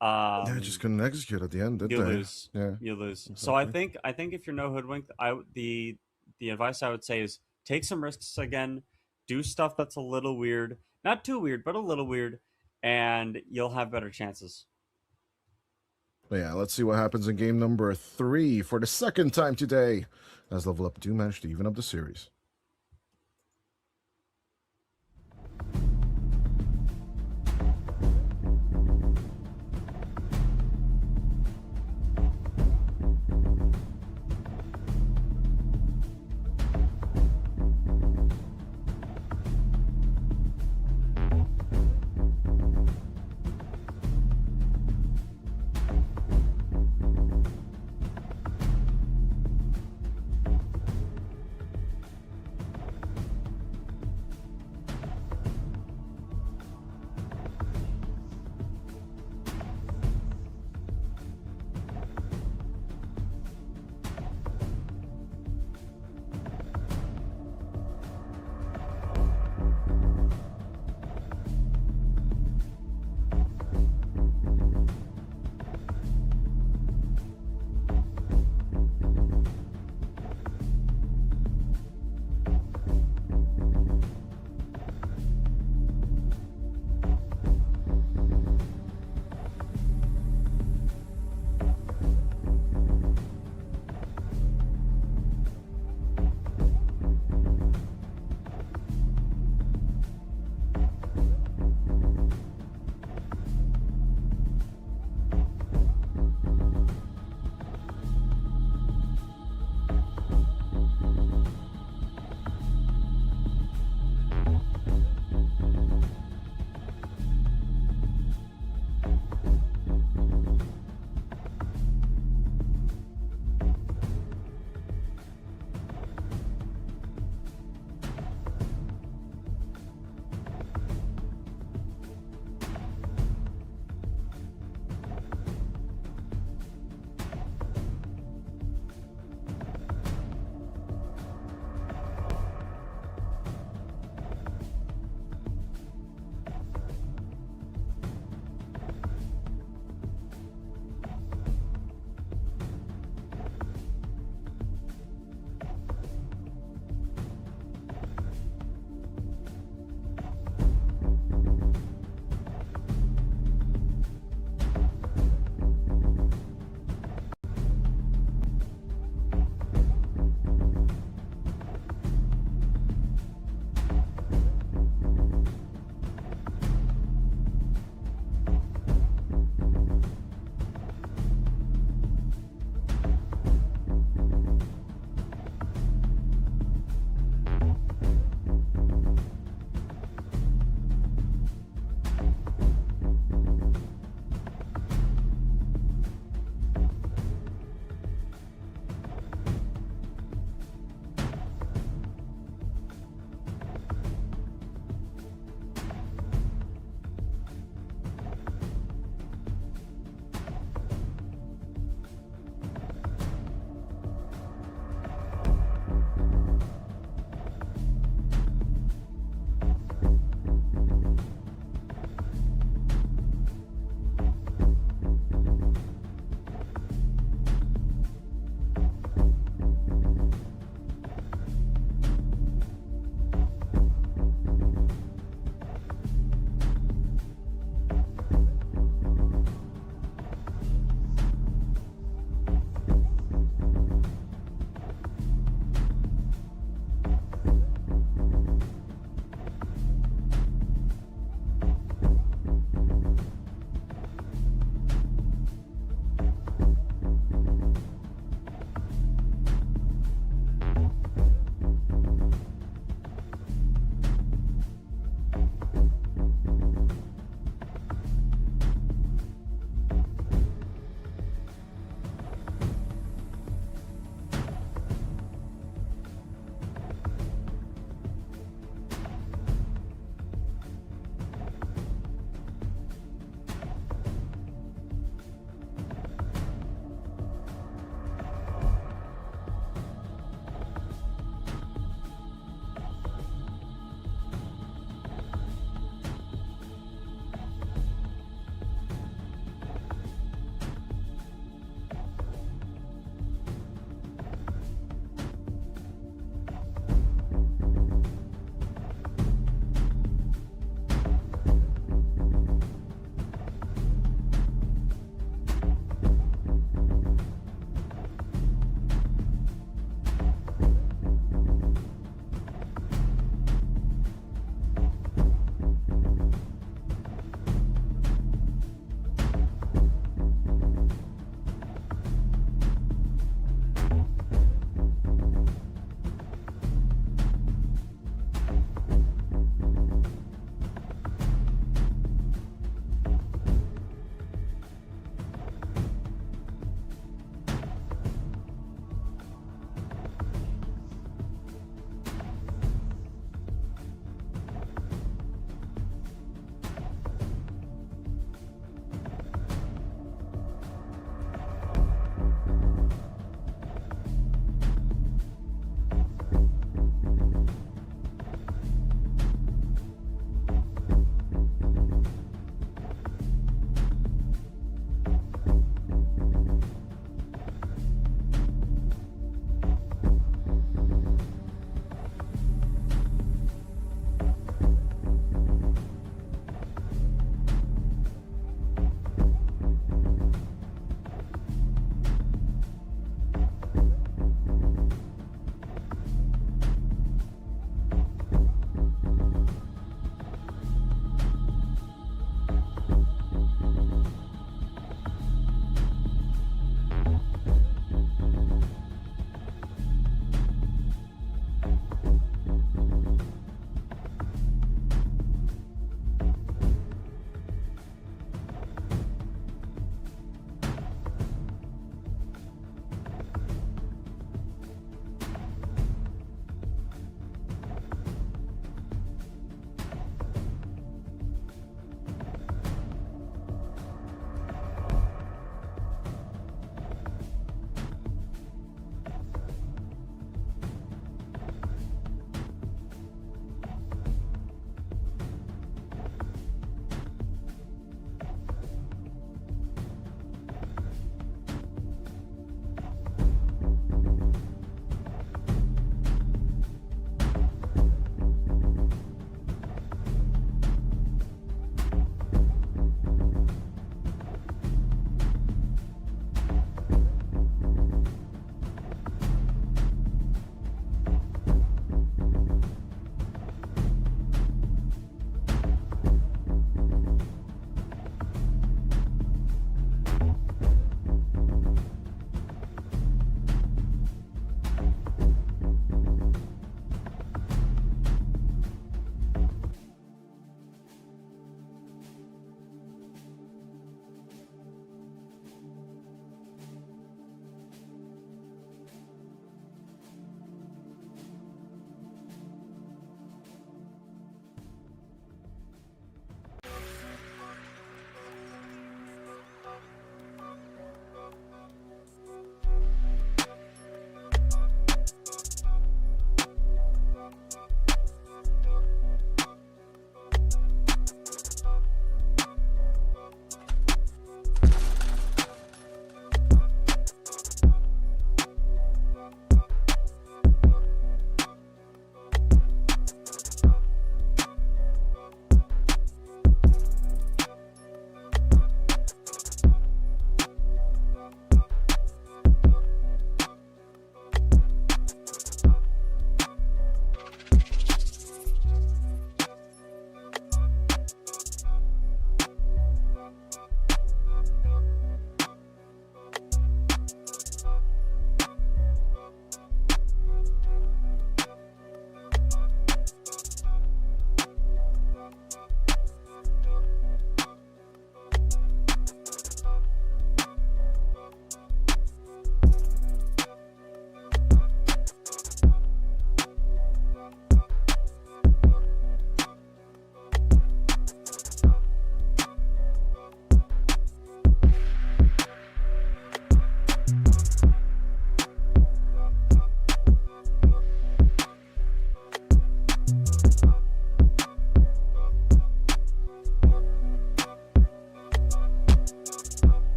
Yeah, just couldn't execute at the end, did you they? lose. Yeah, You lose. exactly. So I think if you're No Hoodwink, the advice I would say is take some risks again, do stuff that's a little weird, not too weird, but a little weird, and you'll have better chances. But yeah, let's see what happens in game number 3 for the second time today, as Level Up do manage to even up the series.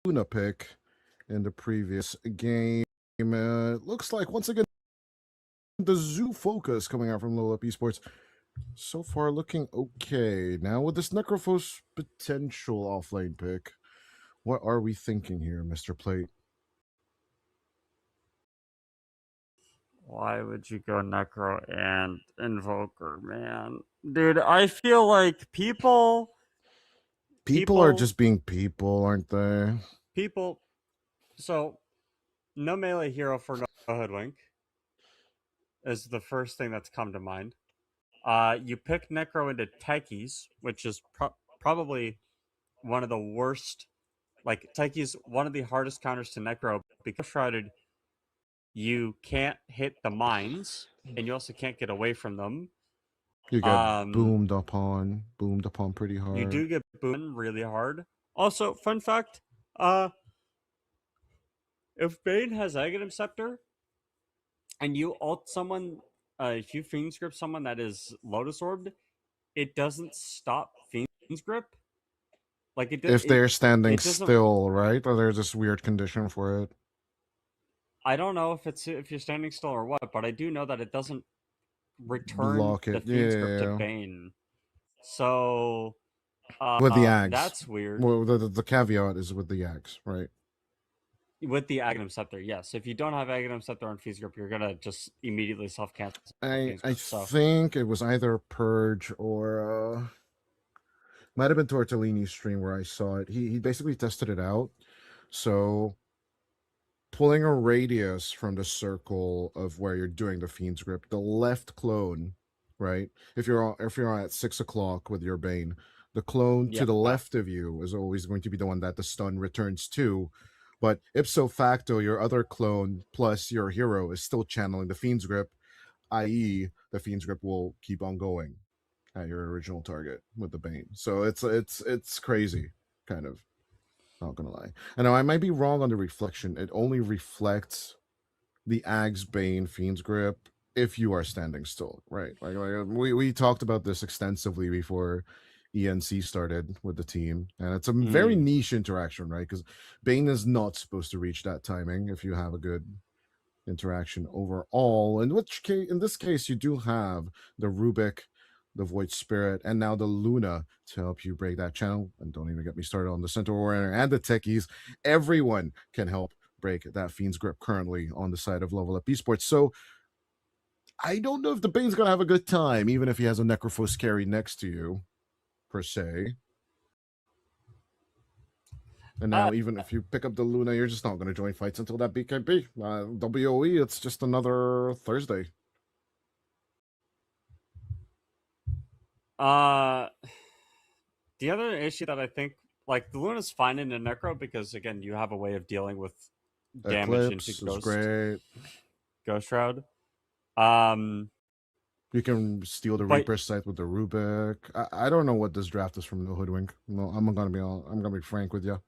Luna pick in the previous game. Looks like once again the Zoo focus coming out from Level Up Esports. So far looking okay. Now with this Necrophos potential offlane pick, what are we thinking here, Mr. Plate? Why would you go Necro and Invoker, man? Dude, I feel like people People are just being people, aren't they? so no melee hero for no hoodwink is the first thing that's come to mind. You pick Necro into Techies, which is probably one of the worst. Like Techies, one of the hardest counters to Necro because Shrouded, you can't hit the mines, and you also can't get away from them. You get boomed upon pretty hard. You do get boomed really hard. Also, fun fact, if Bane has Aghanim Scepter, and you ult someone, if you Fiend's Grip someone that is Lotus Orbed, it doesn't stop Fiend's Grip. Like if they're standing still, right? Or there's this weird condition for it. I don't know if you're standing still or what, but I do know that it doesn't return Block the it. Fiend's Grip to Bane. So with the Ags. That's weird. Well, the caveat is with the Ags, right? With the Aghanim Scepter, yes. If you don't have Aghanim Scepter on Fiend's Grip, you're gonna just immediately self-cancel. I think it was either Purge or might have been Tortellini's stream where I saw it. He basically tested it out. So pulling a radius from the circle of where you're doing the Fiend's Grip, the left clone, right? If you're at 6 o'clock with your Bane, the clone to the left of you is always going to be the one that the stun returns to. But ipso facto, your other clone plus your hero is still channeling the Fiend's Grip, i.e., the Fiend's Grip will keep on going at your original target with the Bane. So it's crazy, kind of. Not gonna lie. I know I might be wrong on the reflection. It only reflects the Ags, Bane, Fiend's Grip if you are standing still, right? Like we talked about this extensively before ENC started with the team, and it's a very niche interaction, right? Because Bane is not supposed to reach that timing if you have a good interaction overall. In which case, in this case, you do have the Rubik, the Void Spirit, and now the Luna to help you break that channel. And don't even get me started on the Centaur Warrior and the Techies. Everyone can help break that Fiend's Grip currently on the side of Level Up Esports. So I don't know if the Bane's going to have a good time, even if he has a Necrophos carry next to you, per se. And now, even if you pick up the Luna, you're just not going to join fights until that BKB. WOE, it's just another Thursday. The other issue that I think, like, the Luna's fine in a Necro because, again, you have a way of dealing with damage into Ghost Shroud. You can steal the Reaper site with the Rubik. I don't know what this draft is from the Hoodwink. No, I'm gonna be frank with you.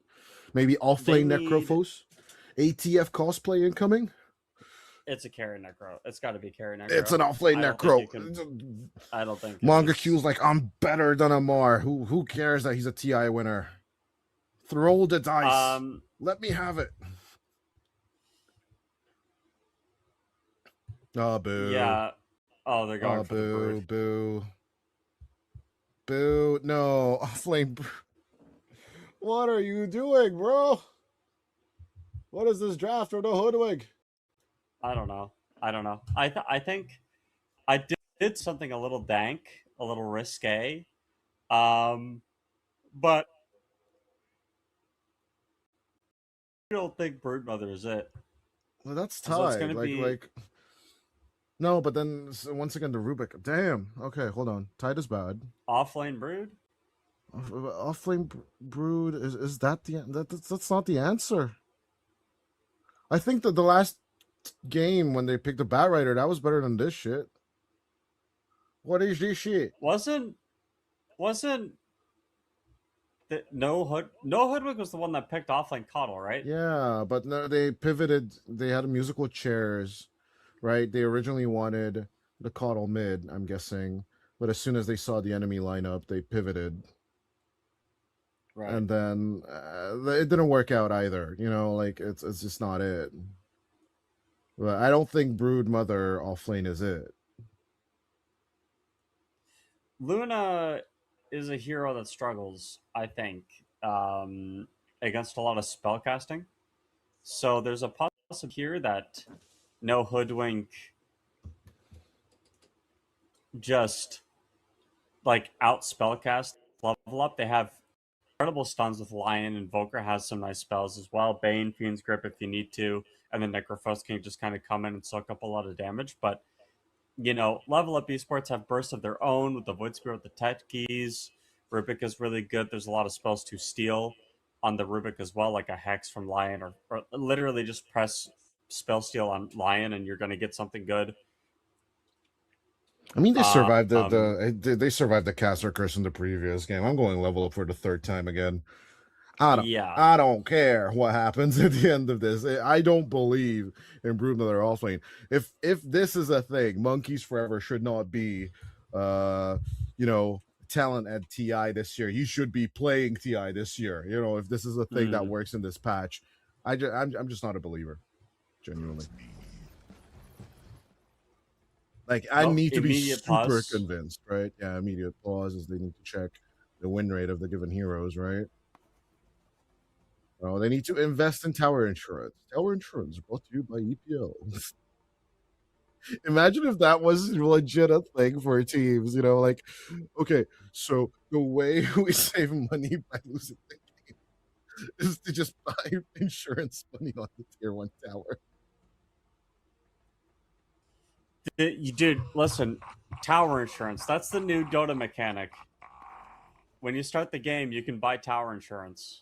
Maybe offlane Necrophos, ATF cosplay incoming. It's a carry Necro. It's got to be carry Necro. It's an offlane Necro. I don't think. Manga Q's like, I'm better than Amar. Who cares that he's a TI winner? Throw the dice. Let me have it. Oh, boo. Yeah. Oh, they're going for boo, boo. Boo. No. Offlane. What are you doing, bro? What is this draft or the Hoodwink? I don't know. I think I did something a little dank, a little risque. But I don't think Broodmother is it. Well, that's tied. So no, but then once again the Rubik. Damn. Okay, hold on. Tied is bad. Offlane Brood. Offlane Brood is that that's not the answer. I think that the last game when they picked the Bat Rider, that was better than this shit. What is this shit? Wasn't Hoodwink was the one that picked offlane Coddle, right? Yeah, but no, they pivoted. They had musical chairs, right? They originally wanted the Coddle mid, I'm guessing, but as soon as they saw the enemy lineup, they pivoted. Right. And then it didn't work out either. You know, like it's just not it. But I don't think Brood Mother offlane is it. Luna is a hero that struggles, I think, against a lot of spellcasting. So there's a possibility here that no Hoodwink just like out spellcast level up. They have incredible stuns with Lion, Invoker has some nice spells as well. Bane, Fiend's Grip if you need to, and then Necrophos can just kind of come in and soak up a lot of damage. But you know, Level Up Esports have bursts of their own with the Void Spirit, with the Tet keys. Rubik is really good. There's a lot of spells to steal on the Rubik as well, like a Hex from Lion, or literally just press spell steal on Lion and you're going to get something good. I mean, they survived they survived the caster curse in the previous game. I'm going level up for the third time again. I don't care what happens at the end of this. I don't believe in Brood Mother offlane. If this is a thing, Monkeys Forever should not be, you know, talent at TI this year. He should be playing TI this year. You know, if this is a thing that works in this patch, I'm just not a believer, genuinely. Like I need to be super convinced, right? Yeah, immediate pause is they need to check the win rate of the given heroes, right? Oh, they need to invest in tower insurance. Tower insurance brought to you by EPL. Imagine if that was legit a thing for teams, you know, like, okay, so the way we save money by losing the game is to just buy insurance money on the tier 1 tower. Dude, listen, tower insurance, that's the new Dota mechanic. When you start the game, you can buy tower insurance.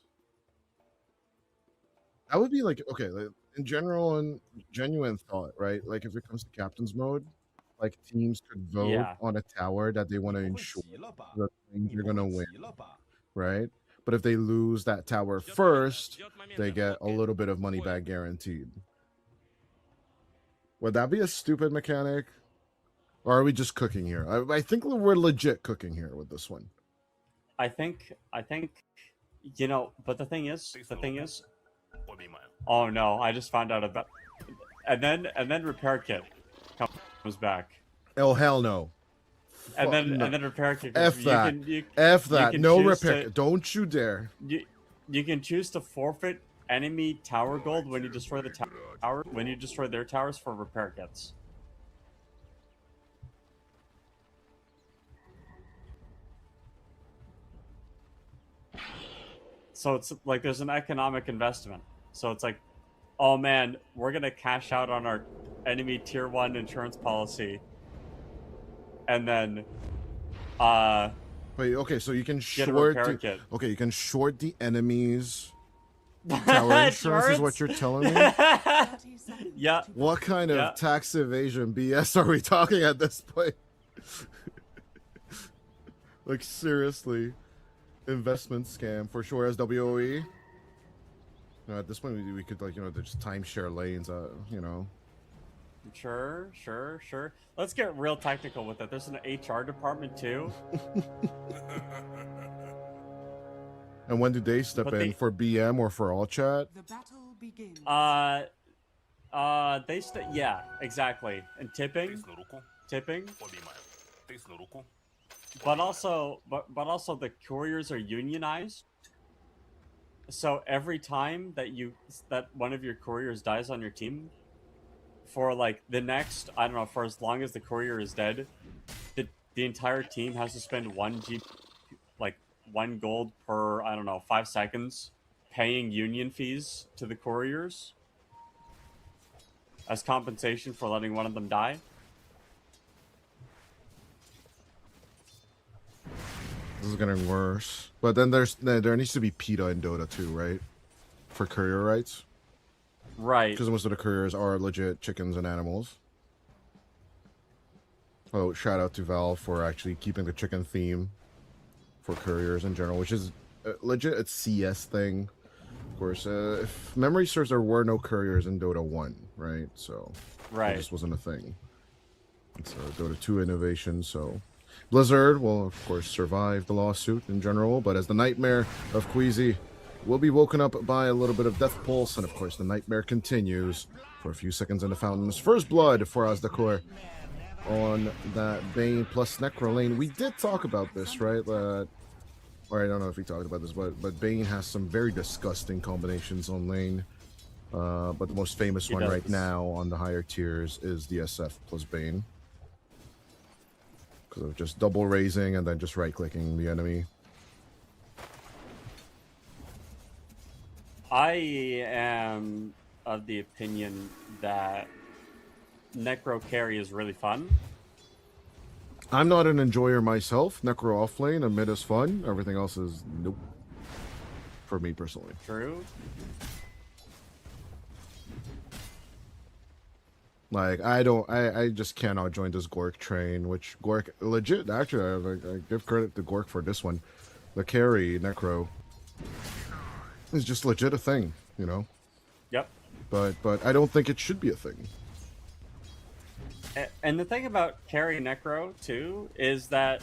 That would be like, okay, like, in general and genuine thought, right? Like if it comes to captain's mode, like teams could vote on a tower that they want to ensure that they're going to win, right? But if they lose that tower first, they get a little bit of money back guaranteed. Would that be a stupid mechanic? Or are we just cooking here? I think we're legit cooking here with this one. I think, you know, but the thing is, oh no, I just found out about, and then repair kit comes back. Oh hell no. And then repair kit. F that. F that. No repair. Don't you dare. You can choose to forfeit enemy tower gold when you destroy the tower. When you destroy their towers for repair kits. So it's like there's an economic investment. So it's like, oh man, we're gonna cash out on our enemy tier 1 insurance policy, and then wait, okay, so you can short okay, you can short the enemy's tower insurance is what you're telling me? Yeah. What kind of tax evasion BS are we talking at this point? Like seriously, investment scam for sure as WOE. At this point, we could, like, you know, just timeshare lanes, you know. Sure. Let's get real technical with it. There's an HR department, too. And when do they step in? For BM or for all chat? The battle begins. Yeah, exactly. And tipping. But also the couriers are unionized. So every time that one of your couriers dies on your team, for like the next, I don't know, for as long as the courier is dead, the entire team has to spend 1 gold per, I don't know, 5 seconds paying union fees to the couriers as compensation for letting one of them die. This is getting worse. But then there needs to be PETA in Dota too, right? For courier rights. Right. Because most of the couriers are legit chickens and animals. Oh, shout out to Valve for actually keeping the chicken theme for couriers in general, which is legit a CS thing. Of course, if memory serves, there were no couriers in Dota 1, right? So it just wasn't a thing. It's a Dota 2 innovation, so... Blizzard will, of course, survive the lawsuit in general, but as the nightmare of Queasy, We'll be woken up by a little bit of Death Pulse, and of course the nightmare continues for a few seconds in the Fountain's first blood for Azdakor on that Bane plus Necro lane. We did talk about this, right? Or I don't know if we talked about this, but Bane has some very disgusting combinations on lane. But the most famous one right now on the higher tiers is the SF plus Bane. Because of just double raising and then just right-clicking the enemy. I am of the opinion that Necro carry is really fun. I'm not an enjoyer myself. Necro off lane and mid is fun. Everything else is nope. For me personally. True. Like I just cannot join this Gork train. Which Gork legit? Actually, I give credit to Gork for this one. The carry Necro is just legit a thing, you know. Yep. But I don't think it should be a thing. And the thing about carry Necro too is that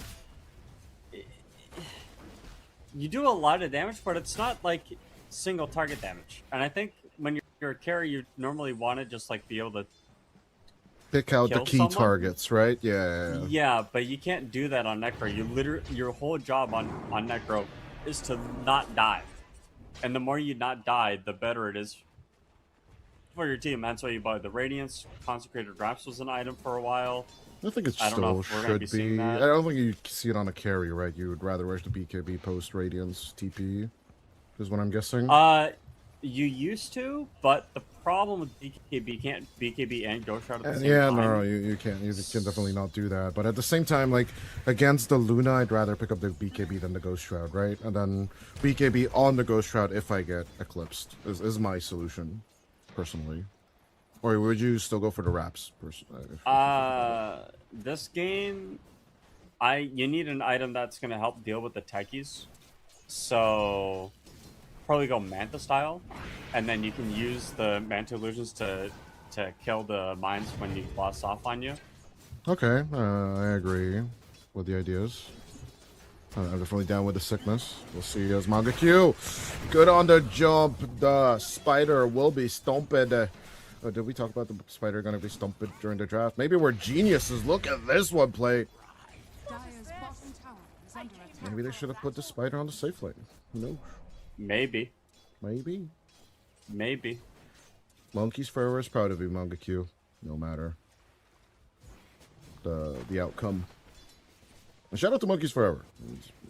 you do a lot of damage, but it's not like single target damage. And I think when you're a carry, you normally want to just like be able to Pick out the kill key someone. targets, right? Yeah. Yeah, but you can't do that on Necro. Your whole job on Necro is to not die. And the more you not die, the better it is for your team. That's why you buy the Radiance. Consecrated Wraps was an item for a while. I think it I don't know still if we're gonna be should seeing be. that. I don't think you see it on a carry, right? You would rather rush the BKB post Radiance TP, is what I'm guessing. You used to, but the problem with BKB can't BKB and Ghost Shroud at the same Yeah, time. no, you can't. You can definitely not do that. But at the same time, like against the Luna, I'd rather pick up the BKB than the Ghost Shroud, right? And then BKB on the Ghost Shroud if I get eclipsed is my solution, personally. Or would you still go for the wraps? This game, you need an item that's gonna help deal with the techies. So probably go Manta style, and then you can use the Manta illusions to kill the mines when you blast off on you. Okay, I agree with the ideas. I'm definitely down with the sickness. We'll see as Manga Q. Good on the jump. The spider will be stomped. Did we talk about the spider going to be stomped during the draft? Maybe we're geniuses. Look at this one play. Dire's bottom tower is under attack. Maybe they should have put the spider on the safe lane. Who knows? Maybe. Maybe. Monkeys Forever is proud of you, Manga Q. No matter the outcome. And shout out to Monkeys Forever.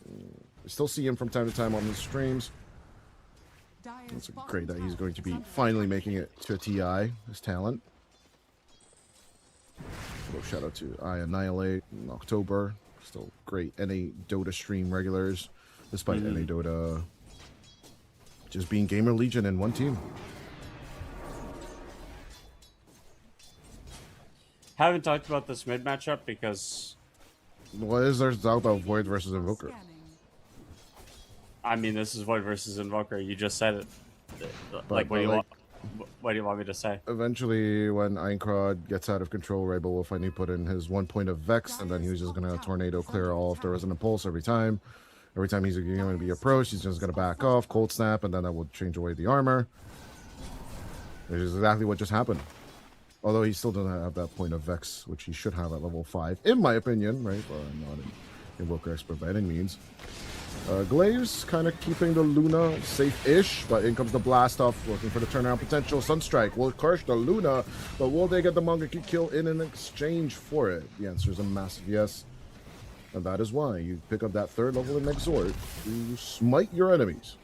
I still see him from time to time on the streams. Dire's It's bottom great that he's tower going to is be under finally attack. making it to a TI, his talent. Little shout out to I Annihilate in October. Still great NA Dota stream regulars, despite NA Dota just being Gamer Legion in one team. Haven't talked about this mid matchup because What is there to talk about Void versus Invoker? Scanning. I mean this is Void versus Invoker. You just said it. Like, But what do you like- want? What do you want me to say? Eventually, when Einkrod gets out of control, Rabel will finally put in his 1 point of Vex, and then he's just going to tornado clear all of the Resonant Pulse every time. Every time he's going to be approached, he's just going to back off, Cold Snap, and then that will change away the armor. Which is exactly what just happened. Although he still doesn't have that point of Vex, which he should have at level 5, in my opinion, right? Well, I'm not an Invoker expert by any means. Glaives kind of keeping the Luna safe-ish, but in comes the blast off, looking for the turnaround potential. Sunstrike will crush the Luna, but will they get the Mangaki kill in an exchange for it? The answer is a massive yes. And that is why you pick up that 3rd level in Exhort to smite your enemies.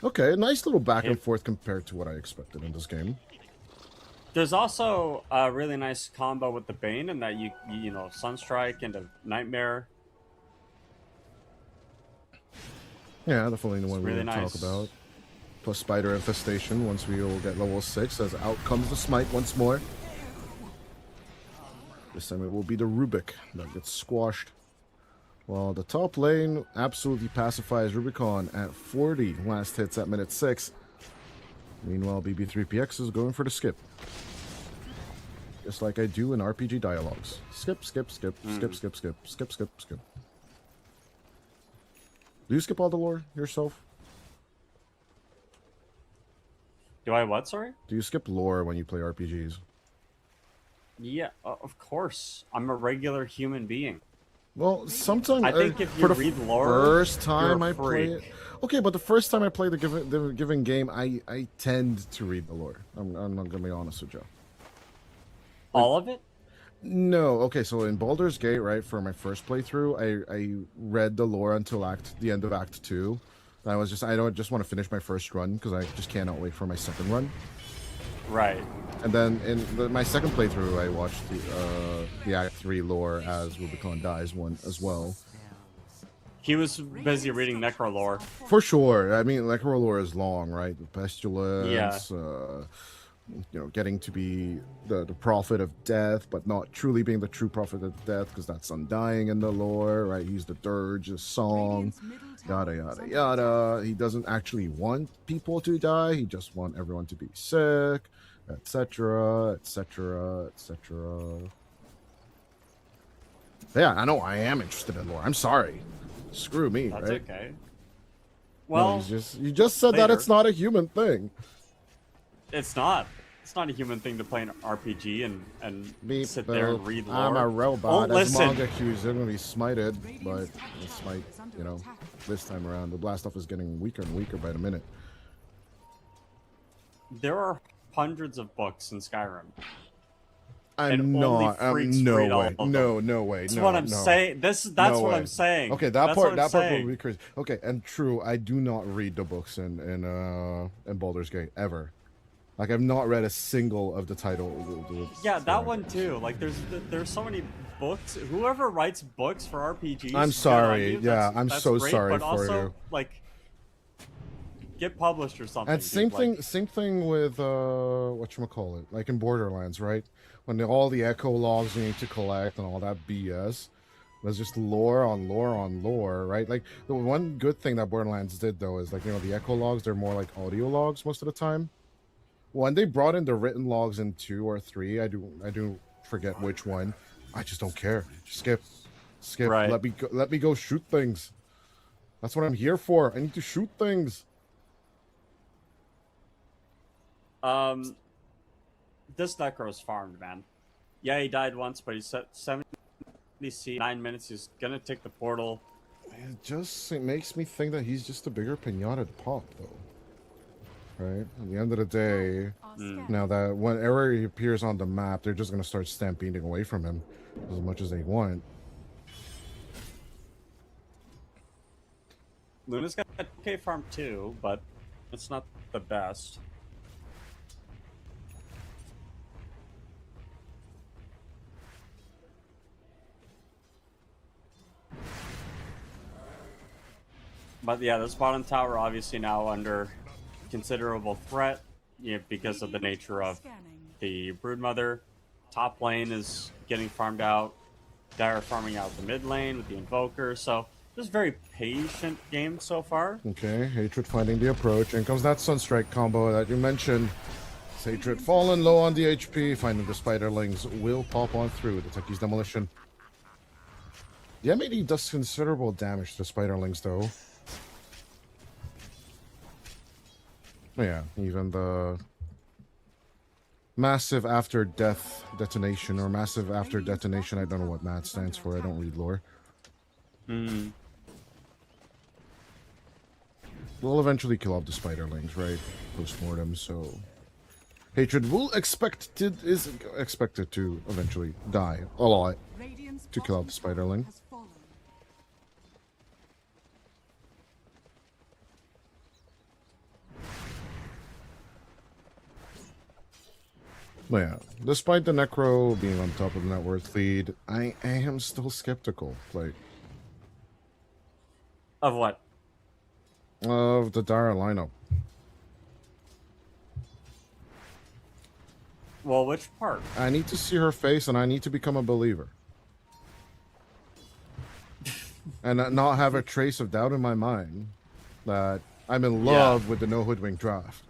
Okay, a nice little back and forth compared to what I expected in this game. There's also a really nice combo with the Bane, and that you know Sunstrike into Nightmare. Yeah, definitely the one we really will nice. talk about. Plus Spider Infestation once we will get level 6, as out comes the Smite once more. This time it will be the Rubik that gets squashed. While the top lane absolutely pacifies Rubicon at 40 last hits at minute 6. Meanwhile, BB3PX is going for the skip. Just like I do in RPG dialogues. Skip, skip, skip, skip, skip, skip, skip, skip, skip. Do you skip all the lore yourself? Do I what? Sorry. Do you skip lore when you play RPGs? Yeah, of course. I'm a regular human being. Well, sometimes I think if you for the read lore, first time you're a I play it. freak. Okay, but the first time I play the given game, I tend to read the lore. I'm not gonna be honest with you. All of it? No, okay, so in Baldur's Gate, right, for my first playthrough, I read the lore until the end of Act 2. I don't just want to finish my first run because I just cannot wait for my second run. Right. And then in my second playthrough, I watched the Act 3 lore as Rubicon Dies one as well. He was busy reading Necro lore. For sure. I mean, like, lore is long, right? The pestilence, getting to be the prophet of death, but not truly being the true prophet of death, because that's Undying in the lore, right? He's the dirge, the song, yada, yada, yada. He doesn't actually want people to die. He just wants everyone to be sick, etc., etc., etc. Yeah, I know I am interested in lore. I'm sorry. Screw me, That's right? okay. No, Well, you just said that later. it's not a human thing. it's not. It's not a human thing to play an RPG and Beep, sit there and boop. read lore. I'm a robot. Oh, As listen. manga cues, they're gonna be smited, but the smite, this time around, the blast off is getting weaker and weaker by the minute. There are hundreds of books in Skyrim. I'm And only not. freaks No read all way. of them. No way. That's No, what I'm no. saying. That's No what way. I'm saying. Okay, That's what I'm that part saying. will be crazy. Okay, and true, I do not read the books in Baldur's Gate ever. Like, I've not read a single of the title. Yeah, that one too. Like, there's so many books. Whoever writes books for RPGs, I'm good on sorry. you. Yeah, I'm that's so great, sorry but for also, you. like, get published or something. And dude. Like, same thing with whatchamacallit, like in Borderlands, right? When all the echo logs you need to collect and all that BS. There's just lore on lore on lore, right? Like, the one good thing that Borderlands did though is, like, the echo logs, they're more like audio logs most of the time. When they brought in the written logs in 2 or 3, I do forget which one. I just don't care. Skip. Right. Let me go shoot things. That's what I'm here for. I need to shoot things. this Necro's farmed, man. Yeah, he died once, but he's set 70 C, 9 minutes. He's gonna take the portal. It makes me think that he's just a bigger pinata to pop, though. Right? At the end of the day, now that whenever he appears on the map, they're just going to start stampeding away from him as much as they want. Luna's got a okay farm too, but it's not the best. But yeah, this bottom tower obviously now under considerable threat, because of the nature of the Broodmother. Top lane is getting farmed out. Dire farming out the mid lane with the Invoker. So just very patient game so far. Okay, Hatred finding the approach. In comes that Sunstrike combo that you mentioned. Hatred falling low on the HP, finding the Spiderlings will pop on through. The Techie's Demolition. The MAD does considerable damage to Spiderlings, though. Yeah, even the massive after death detonation or massive after detonation, I don't know what MAD stands for, I don't read lore. We'll eventually kill off the Spiderlings, right? Post-mortem, so Hatred is expected to eventually die a lot to kill off the Spiderling. But yeah, despite the Necro being on top of the net worth lead, I am still skeptical, like, Of what? of the Dire lineup. Well, which part? I need to see her face and I need to become a believer. And not have a trace of doubt in my mind that I'm in love with the No Hoodwink draft.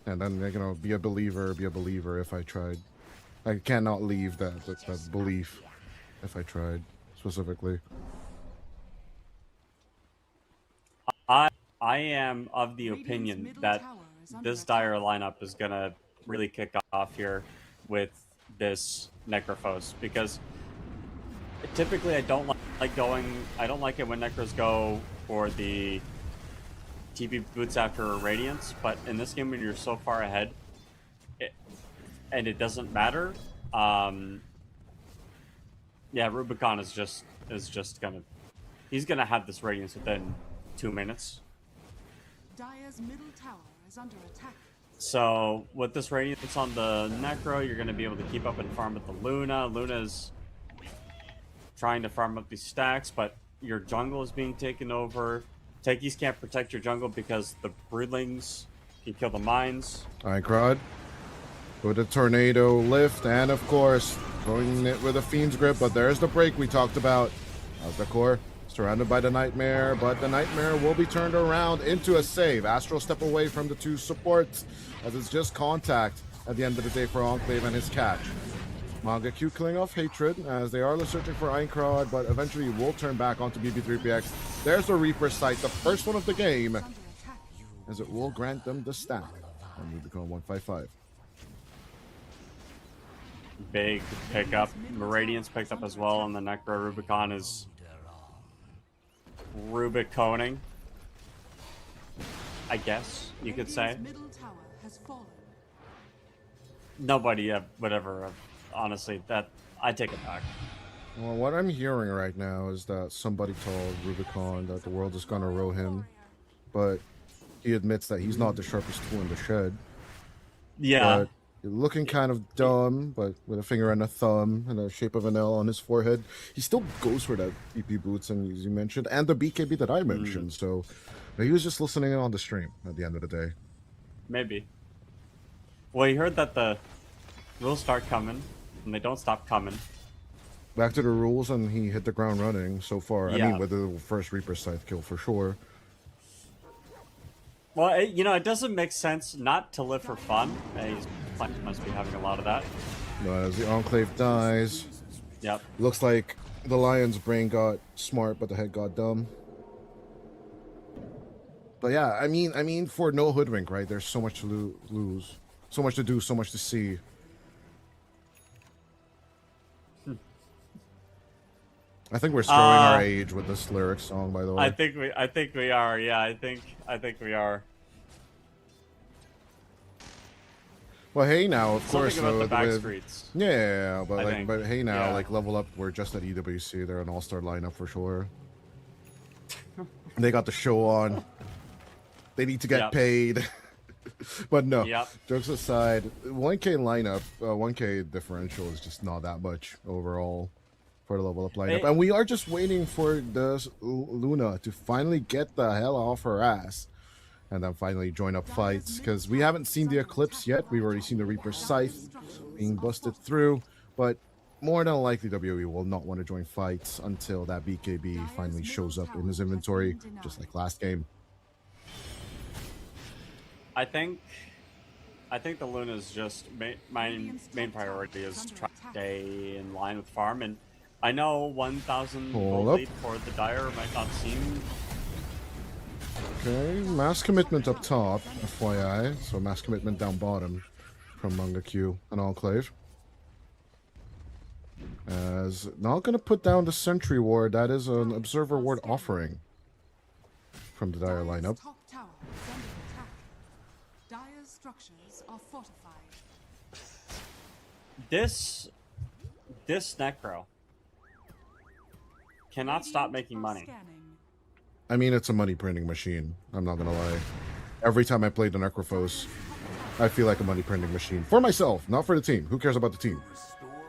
And then they're gonna be a believer if I tried. I cannot leave that belief if I tried, specifically. I am of the opinion that this Dire lineup is gonna really kick off here with this Necrophos, because typically I don't like it when Necros go for the TP boots after Radiance, but in this game when you're so far ahead, and it doesn't matter. Yeah, Rubicon is just he's gonna have this Radiance within 2 minutes. Dire's middle tower is under attack. So with this Radiance on the Necro, you're gonna be able to keep up and farm with the Luna. Luna's trying to farm up these stacks, but your jungle is being taken over. Techies can't protect your jungle because the Broodlings can kill the mines. Ikrod with a tornado lift, and of course going it with a Fiend's Grip, but there's the break we talked about. How's the core? Surrounded by the Nightmare, but the Nightmare will be turned around into a save. Astral step away from the two supports, as it's just contact at the end of the day for Enclave and his catch. Manga Q killing off Hatred, as they are searching for Einkrod, but eventually will turn back onto BB3PX. There's the Reaper sight, the first one of the game, as it will grant them the stack. And we become 155. Big pickup. Meridian's picked up as well, and the Necro Rubicon is Rubiconing, I guess you could say. Middle tower has fallen. Nobody would ever, honestly, that I take it back. Well, what I'm hearing right now is that somebody told Rubicon that the world is gonna row him, but he admits that he's not the sharpest tool in the shed. Yeah. But looking kind of dumb, but with a finger and a thumb and the shape of an L on his forehead, he still goes for that BP boots, and as you mentioned, and the BKB that I mentioned. So he was just listening in on the stream at the end of the day. Maybe. Well, he heard that the rules start coming, and they don't stop coming. Back to the rules, and he hit the ground running so far. Yeah. I mean, with the first Reaper Scythe kill for sure. Well, it doesn't make sense not to live for fun. He must be having a lot of that. But as the Enclave dies, Yep. looks like the Lion's brain got smart, but the head got dumb. But yeah, I mean, for no hoodwink, right? There's so much to lose, so much to do, so much to see. I think we're showing our age with this lyric song, by the way. I think we are. Yeah, I think we are. Well, hey now, of Something course. about the back with, streets. yeah, but I like, think. but hey now, Yeah. like Level Up, we're just at EWC. They're an all-star lineup for sure. They got the show on. They need to get Yep. paid. But no, Yep. jokes aside, 1K lineup, 1K differential is just not that much overall for the Level Up lineup. Hey. And we are just waiting for the Luna to finally get the hell off her ass and then finally join up fights, because we haven't seen the Eclipse yet. We've already seen the Reaper Scythe being busted through, but more than likely WE will not want to join fights until that BKB finally shows up in his inventory, just like last game. I think the Luna's just main priority is to try to stay in line with farm, and I know 1,000 Hold gold up. lead for the Dire might not seem. Okay, mass commitment up top, FYI. So mass commitment down bottom from Manga Q and Enclave. As not going to put down the Sentry Ward, that is an Observer Ward offering from the Dire lineup. Top tower is under attack. Dire's structures are fortified. This Necro cannot stop making money. Scanning. I mean, it's a money printing machine. I'm not going to lie. Every time I play the Necrophos, I feel like a money printing machine. For myself, not for the team. Who cares about the team?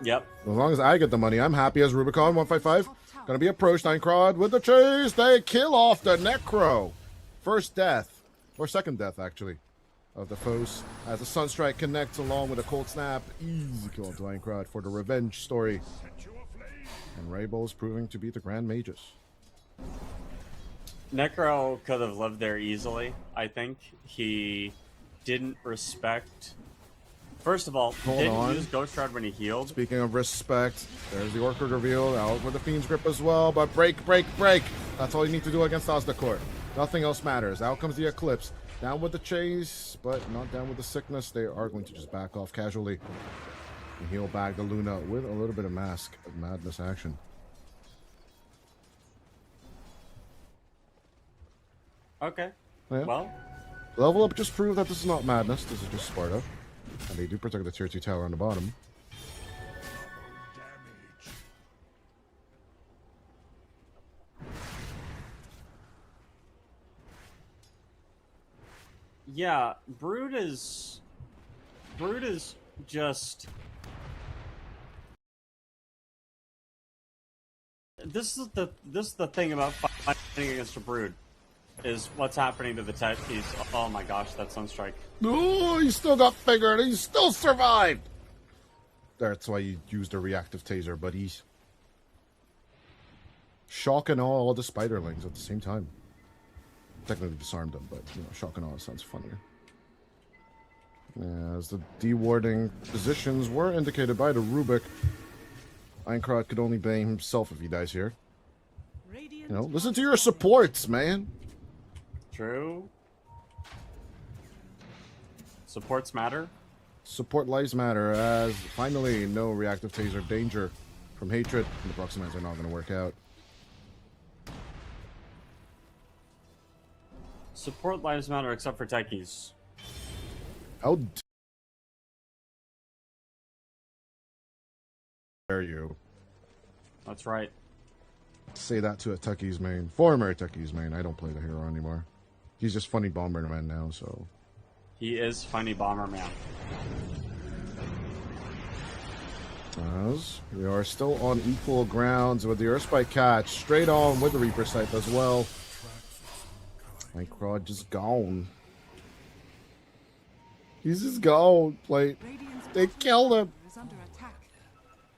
Yep. As long as I get the money, I'm happy. As Rubicon 155 gonna be approached. Einkrod with the chase. They kill off the Necro. First death, or second death actually, of the foes. As the Sunstrike connects along with a cold snap, easy kill onto Einkrod for the revenge story. And Rainbow's proving to be the Grand Magus. Necro could have lived there easily. I think he didn't respect. First of all, Hold didn't on. use Ghost Shroud when he healed. Speaking of respect, there's the Orchid reveal out with the Fiend's Grip as well. But break. That's all you need to do against Ozdakor. Nothing else matters. Out comes the Eclipse. Down with the chase, but not down with the sickness. They are going to just back off casually and heal back the Luna with a little bit of Mask of Madness action. Okay. Yeah. Well, Level up just proved that this is not Madness. This is just Sparta. And they do protect the tier 2 tower on the bottom. yeah, Brood is just. This is the thing about fighting against a Brood, is what's happening to the Techies. Oh my gosh, that Sunstrike. Oh, he still got figured. He still survived. That's why you used a reactive taser, buddies. Shock and awe all the spiderlings at the same time. Technically disarmed them, but you know, shock and awe sounds funnier. As the dewarding positions were indicated by the Rubik, Einkrot could only blame himself if he dies here. Radiant You know, listen to your supports, man. True. Supports matter. Support lives matter, as finally no reactive taser danger from Hatred. The proximites are not going to work out. Support lives matter except for Techies. How dare you That's right. say that to a Techies main? Former Techies main. I don't play the hero anymore. He's just funny Bomberman now, so... He is funny Bomberman. As we are still on equal grounds with the Earthspike catch, straight on with the Reaper Scythe as well. Einkrot just gone. He's just gone. Like, Radiant's they bottom killed him. tower is under attack.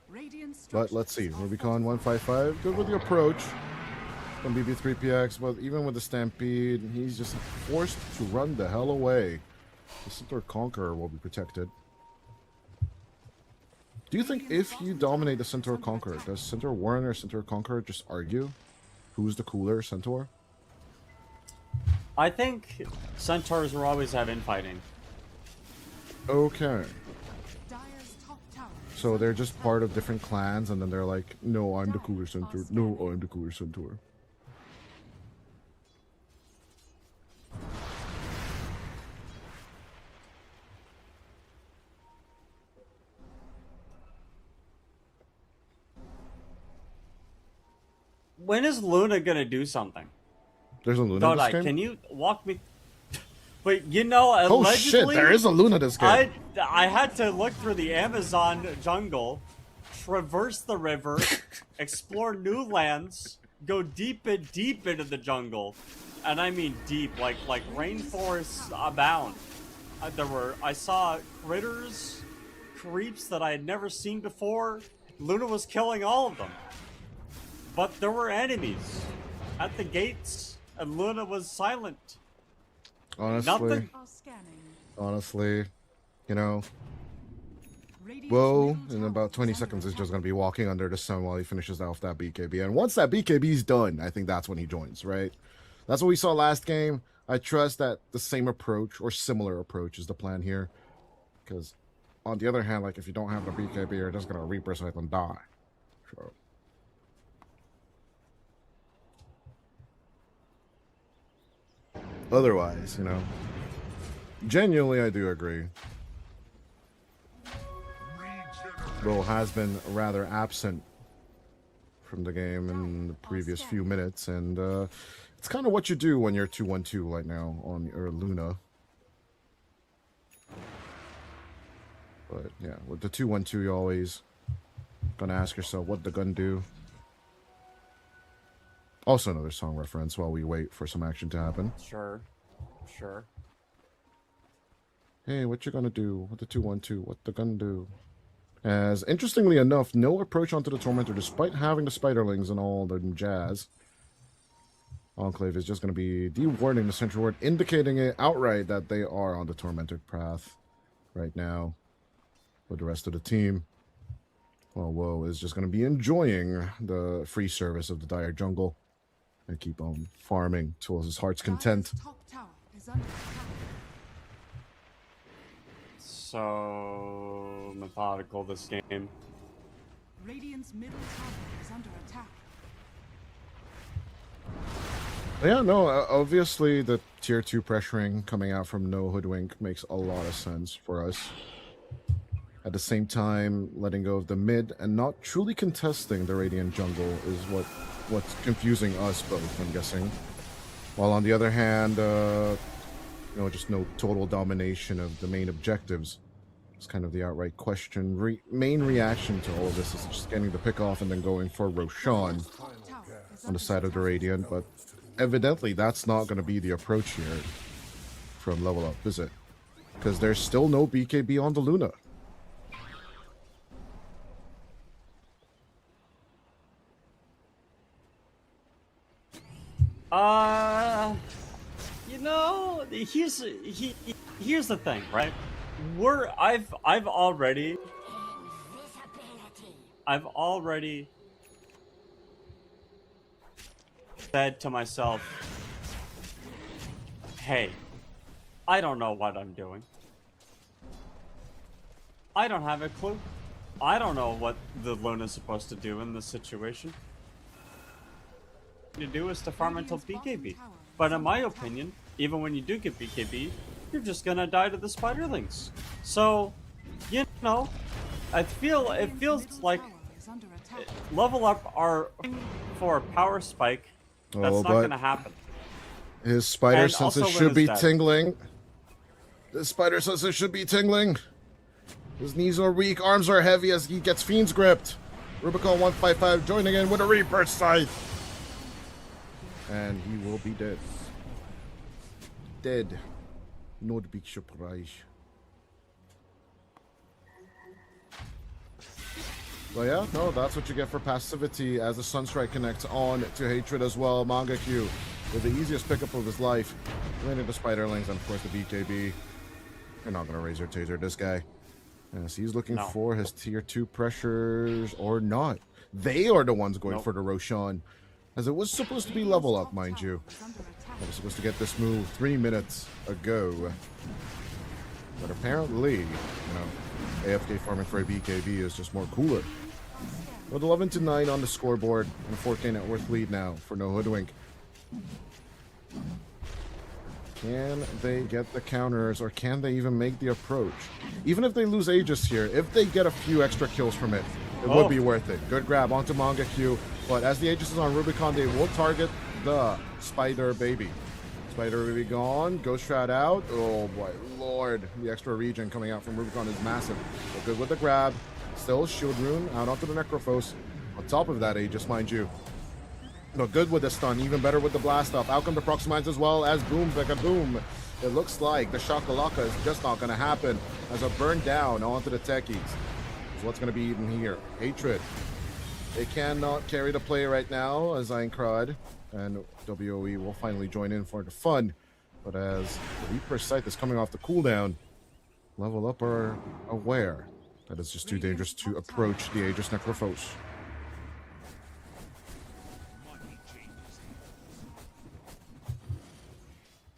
Radiant But let's see, structures are Rubicon 155, good with the approach from BB3PX, but even with the Stampede, he's just forced to run the hell away. The Centaur Conqueror will be protected. Do you think if you dominate the Centaur Conqueror, does Centaur Warren or Centaur Conqueror just argue who's the cooler Centaur? I think Centaurs will always have infighting. Okay. Dire's top tower. So they're just part of different clans, and then they're like, no, I'm the cooler Centaur. No, I'm the cooler Centaur. When is Luna gonna do something? There's a Luna in this Dota, game? can you walk me? Wait, you know, Oh allegedly, shit, there is a Luna this game. I had to look through the Amazon jungle, traverse the river, explore new lands, go deep into the jungle, and I mean deep, like rainforests abound. I saw critters, creeps that I had never seen before. Luna was killing all of them, but there were enemies at the gates, and Luna was silent. Honestly, Nothing. Are scanning. honestly, you know, Radiant's Bo, middle in tower about 20 is seconds, under is just attack. going to be walking under the sun while he finishes off that BKB. And once that BKB is done, I think that's when he joins, right? That's what we saw last game. I trust that the same approach or similar approach is the plan here. Because, on the other hand, like, if you don't have the BKB, you're just going to Reaper Scythe and die. So... Otherwise, you know, genuinely, I do agree. Bo has been rather absent from the game in the previous few minutes, and it's kind of what you do when you're 2-1-2 right now on your Luna. But yeah, with the 2-1-2, you always gonna ask yourself, what the gun do? Also another song reference while we wait for some action to happen. Sure. Hey, what you gonna do with the 2-1-2? What the gun do? As, interestingly enough, no approach onto the Tormentor, despite having the Spiderlings and all the jazz. Enclave is just going to be dewarding the Central Ward, indicating it outright that they are on the Tormentor path right now with the rest of the team. Well, Woe is just going to be enjoying the free service of the Dire Jungle. and keep on farming to his heart's Dire's content. top tower is under attack. So methodical this game. Radiant's middle tower is under attack. Yeah, no, obviously the tier 2 pressuring coming out from No Hoodwink makes a lot of sense for us. At the same time, letting go of the mid and not truly contesting the Radiant jungle is what's confusing us both, I'm guessing. While on the other hand, just no total domination of the main objectives. It's kind of the outright question. Main reaction to all of this is just getting the pick off and then going for Roshan Top tower is on the under side of the attack. Radiant, but evidently that's not going to be the approach here from Level Up, is it? Because there's still no BKB on the Luna. Here's the thing, right? I've already said to myself, hey, I don't know what I'm doing. I don't have a clue. I don't know what the Luna's supposed to do in this situation. To do is to farm until BKB. But in my opinion, even when you do get BKB, you're just gonna die to the spiderlings. So, it feels like Tower is under attack. Level Up are for a power spike. That's Oh, not but gonna happen. his spider And senses also should be Luna's dead. tingling. The spider senses should be tingling. His knees are weak, arms are heavy as he gets Fiend's gripped. Rubicon 155 joining in with a Reaper Scythe. And he will be dead. Dead. Not big surprise. Well, yeah, no, that's what you get for passivity as the Sunstrike connects on to Hatred as well. Manga Q with the easiest pickup of his life. Landing the Spiderlings and, of course, the BKB. You're not going to raise your taser, this guy. Yes, he's looking No. for his tier 2 pressures or not. They are the ones going Nope. for the Roshan. As it was supposed to be level up, mind you. Is under attack. I was supposed to get this move 3 minutes ago. But apparently, AFK farming for a BKB is just more cooler. With 11-9 on the scoreboard and a 4K net worth lead now for No Hoodwink. Can they get the counters or can they even make the approach? Even if they lose Aegis here, if they get a few extra kills from it, it would be worth it. Good grab onto Manga Q, but as the Aegis is on Rubicon, they will target the Spider Baby. Spider Baby gone, Ghost Shroud out. Oh boy, lord. The extra regen coming out from Rubicon is massive. But good with the grab. Still Shield Rune out onto the Necrophos. On top of that Aegis, mind you. No, good with the stun, even better with the blast off. Out come the Proximites as well as boom, Becca boom. It looks like the Shakalaka is just not going to happen as a burn down onto the techies. So what's going to be eaten here? Hatred. They cannot carry the play right now as Einkrad and WOE will finally join in for the fun. But as the Reaper Scythe is coming off the cooldown, Level Up are aware that it's just too dangerous to approach the Aegis Necrophos.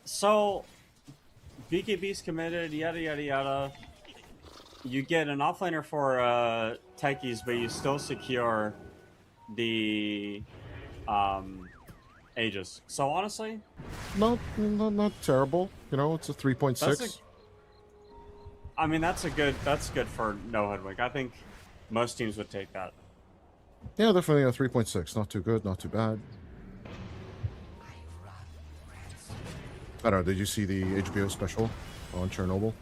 So, BKB's committed, yada yada yada. You get an offlaner for techies, but you still secure the Aegis. So honestly, Not terrible. It's a 3.6. That's I mean that's good for No Hoodwink. I think most teams would take that. Yeah, definitely a 3.6. Not too good, not too bad. I don't know, did you see the HBO special on Chernobyl?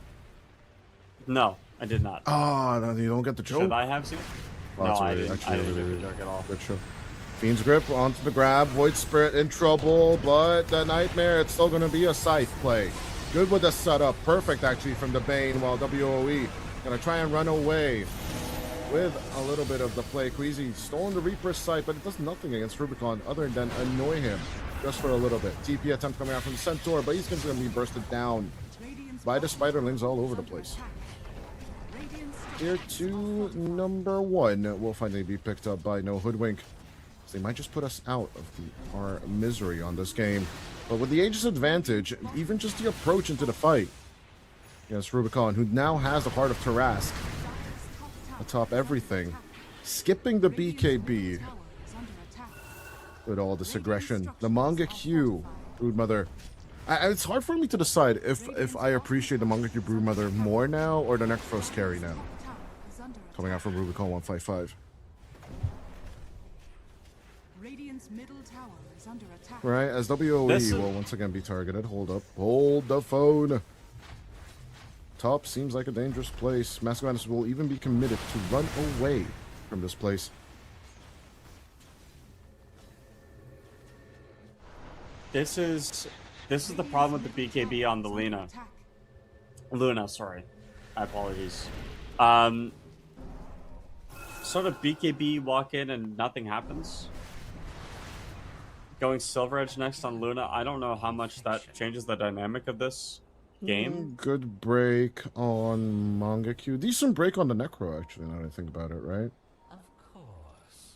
No, I did not. Ah, no, you don't get the joke? Should I have seen it? Oh, No, that's I really- didn't. actually I didn't really, get the joke at all. Good show. Fiend's Grip onto the grab. Void Spirit in trouble, but the Nightmare, it's still going to be a Scythe play. Good with the setup. Perfect, actually, from the Bane, while WOE going to try and run away with a little bit of the play. Queasy stolen the Reaper's Scythe, but it does nothing against Rubicon other than annoy him just for a little bit. TP attempt coming out from the Centaur, but he's going to be bursted down Radiant's by the bottom tower Spiderlings all is over the under place. attack. Radiant's Tier 2, number 1 will finally be picked up by No Hoodwink. They might just put us out of our misery on this game. But with the Aegis advantage, even just the approach into the fight against Rubicon, who now has the Heart of Tarask atop everything, skipping the BKB with all this aggression. The Manga Q, Broodmother. It's hard for me to decide if I appreciate the Manga Q Broodmother more now or the Necrophos carry now. Coming out from Rubicon 155. Radiant's middle tower is under attack. Right, as WOE will once again be targeted. Hold up. Hold the phone. Top seems like a dangerous place. Massive Madness will even be committed to run away from this place. This is the problem with the BKB on the Luna. Luna, sorry. My apologies. Sort of BKB walk in and nothing happens. Going Silver Edge next on Luna, I don't know how much that changes the dynamic of this game. Good break on Manga Q. Decent break on the Necro, actually, now that I think about it, right? Of course.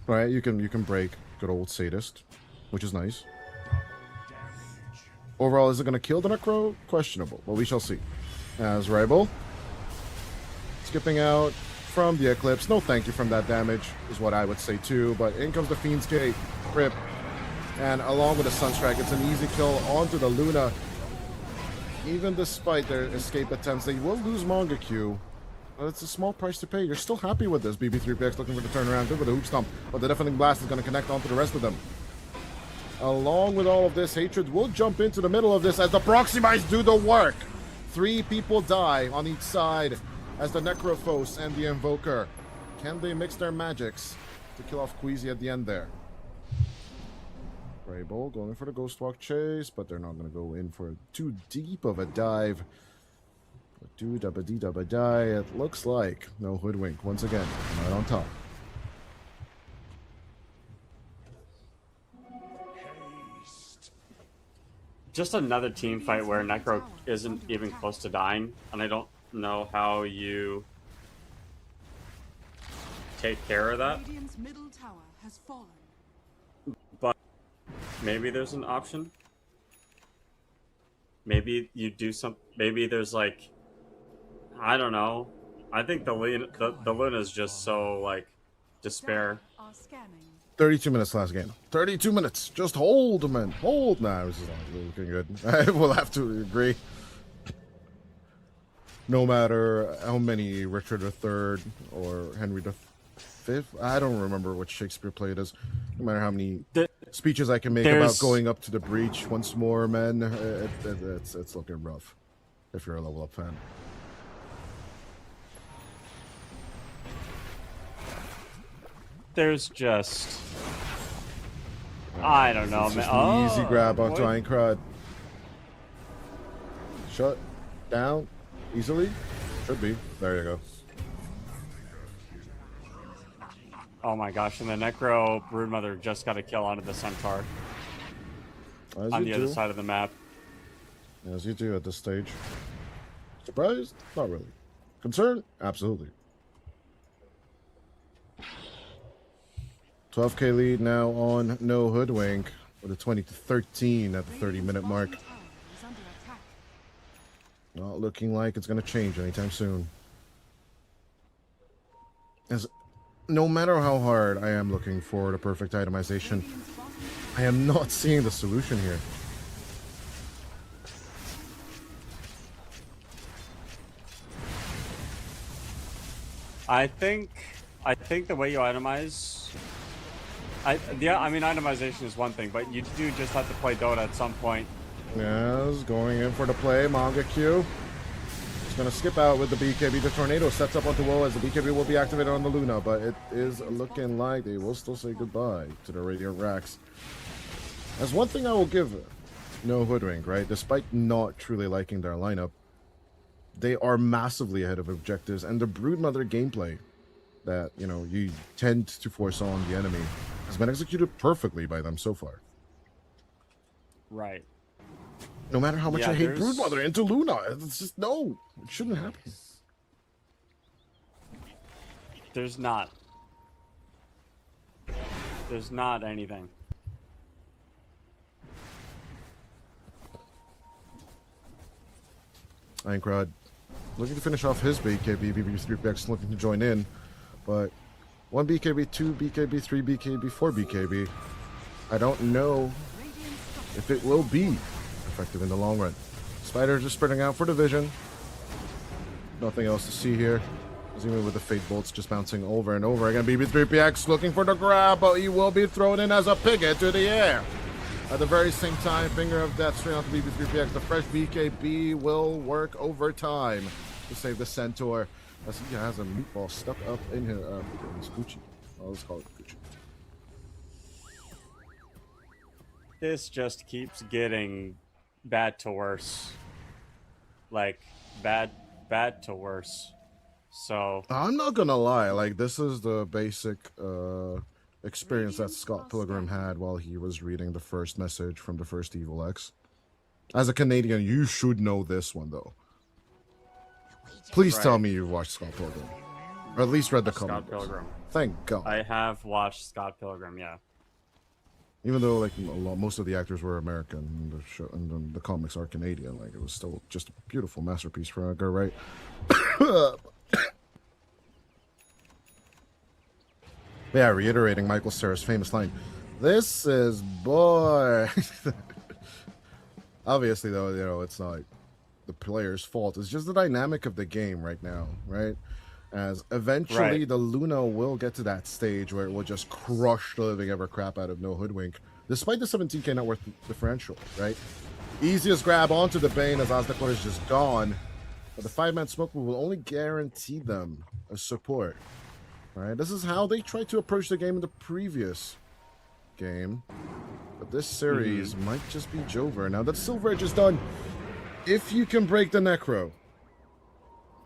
Right, you can break good old Sadist, which is nice. Overall, is it going to kill the Necro? Questionable, but we shall see. As Ribal skipping out from the Eclipse. No thank you from that damage, is what I would say too. But in comes the Fiend's Gate, Rip. And along with the Sunstrike, it's an easy kill onto the Luna. Even despite their escape attempts, they will lose Manga Q. But it's a small price to pay. You're still happy with this. BB3PX looking for the turnaround. Good with the Hoop Stomp. But the Deafening Blast is going to connect onto the rest of them. Along with all of this, Hatred will jump into the middle of this as the Proximites do the work. 3 people die on each side as the Necrophos and the Invoker. Can they mix their magics to kill off Queasy at the end there? Raybol going for the Ghost Walk chase, but they're not going to go in for too deep of a dive. But do-dubba-dee-dubba-die, it looks like no Hoodwink once again, right on top. Just another team fight where Necro isn't even close to dying, and I don't know how you take care of that. Radiant's middle tower has fallen. But maybe there's an option. Maybe you do some. Maybe there's like, I don't know. I think the Luna is just so like despair. Are scanning. 32 minutes last game. 32 minutes. Just hold, man. Hold. Nah, this is not really looking good. I will have to agree. No matter how many Richard III or Henry V, I don't remember what Shakespeare play it is. No matter how many speeches I can make about going up to the breach once more, man, it's looking rough. If you're a level up fan. There's just, I don't know, It's man. just an easy grab onto what? Aincrad. Shut down easily. Should be. There you go. Oh my gosh! And the Necro Broodmother just got a kill onto the Centaur As on you the do. other side of the map. As you do at this stage. Surprised? Not really. Concerned? Absolutely. 12k lead now on No Hoodwink with a 20-13 at the 30-minute mark. Bottom tower is under attack. Not looking like it's going to change anytime soon. As no matter how hard I am looking for the perfect itemization, I am not seeing the solution here. I think the way you itemize, I mean itemization is one thing, but you do just have to play Dota at some point. Yes, going in for the play, Manga Q. He's going to skip out with the BKB. The Tornado sets up onto Woe as the BKB will be activated on the Luna, but it is looking like they will still say goodbye to the Radiant Racks. As one thing I will give No Hoodwink, right? Despite not truly liking their lineup, they are massively ahead of objectives, and the Broodmother gameplay that, you know, you tend to force on the enemy has been executed perfectly by them so far. Right. No matter how much Yeah, I hate there's- Broodmother into Luna, it's just no, it shouldn't happen. There's not. There's not anything. Einkrod looking to finish off his BKB. BB3PX looking to join in, but 1 BKB, 2 BKB, 3 BKB, 4 BKB. I don't know if it will be effective in the long run. Spiders are spreading out for division. Nothing else to see here. Even with the Fate Bolts just bouncing over and over again. BB3PX looking for the grab, but he will be thrown in as a pigget to the air. At the very same time, Finger of Death straight onto BB3PX. The fresh BKB will work overtime to save the Centaur, as he has a meatball stuck up in his Gucci. Oh, let's call it Gucci. This just keeps getting bad to worse. Like, bad to worse. So I'm not gonna lie, like, this is the basic experience that Scott Pilgrim had while he was reading the first message from the first Evil X. As a Canadian, you should know this one, though. Please tell me you've watched Scott Pilgrim. Or at least read the comic Scott books. Pilgrim. Thank God. I have watched Scott Pilgrim, yeah. Even though, like, most of the actors were American, and the show and the comics are Canadian, like, it was still just a beautiful masterpiece for Edgar Wright. Yeah, reiterating Michael Cera's famous line, "This is boy." Obviously, though, you know, it's not the player's fault. It's just the dynamic of the game right now, right? As eventually the Luna will get to that stage where it will just crush the living ever crap out of No Hoodwink, despite the 17k net worth differential, right? Easiest grab onto the Bane as Ozdekor is just gone, but the 5-man smoke will only guarantee them a support. Right, this is how they tried to approach the game in the previous game. But this series might just be Jover. Now that Silver Edge is done, if you can break the Necro,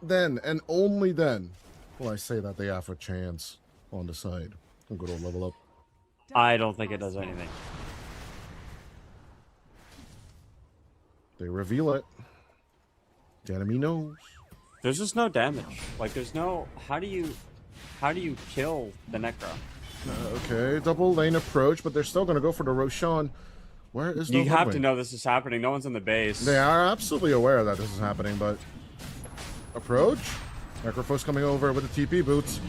then and only then will I say that they have a chance on the side. I'm going to level up. I don't think it does anything. They reveal it. The enemy knows. There's just no damage. Like, there's no... How do you kill the Necro? Okay, double lane approach, but they're still going to go for the Roshan. Where is the You have Hoodwink? to know this is happening. No one's in the base. They are absolutely aware that this is happening, but... Approach. Necrophos coming over with the TP boots.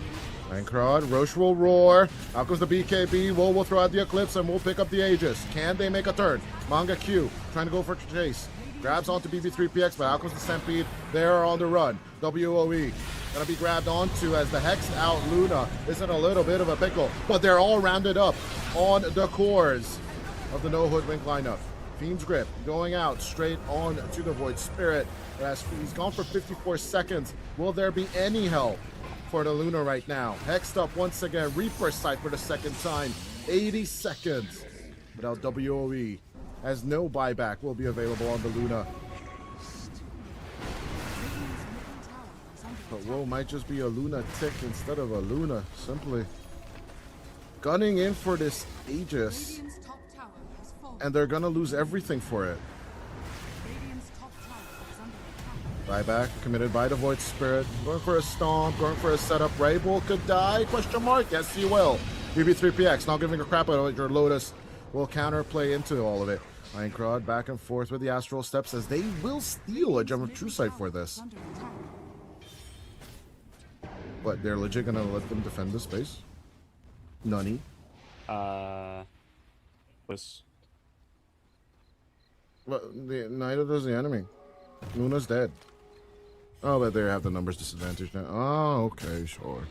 Ankrod, Roche will roar. Out comes the BKB. Will throw out the Eclipse and we'll pick up the Aegis. Can they make a turn? Manga Q trying to go for chase. Grabs onto BB3PX, but out comes the Stampede. They're on the run. WOE gonna be grabbed onto as the Hexed out Luna is in a little bit of a pickle, but they're all rounded up on the cores of the No Hoodwink lineup. Fiend's Grip going out straight on to the Void Spirit. As he's gone for 54 seconds. Will there be any help for the Luna right now? Hexed up once again. Reaper Sight for the second time. 80 seconds without WOE. As no buyback will be available on the Luna. But Woe might just be a Luna tick instead of a Luna. Simply gunning in for this Aegis. Radiant's top tower has fallen. And they're gonna lose everything for it. Radiant's top tower is under attack. Buyback committed by the Void Spirit. Going for a stomp, going for a setup. Rabel could die? Question mark. Yes, he will. BB3PX not giving a crap about it. Your Lotus will counterplay into all of it. Minecraft back and forth with the Astral Steps as they will steal a Gem of True Sight for this. Under attack. But they're legit gonna let them defend the space? Nunny. Was Well, neither does the enemy. Luna's dead. Oh, but they have the numbers disadvantage now. Oh, okay, sure.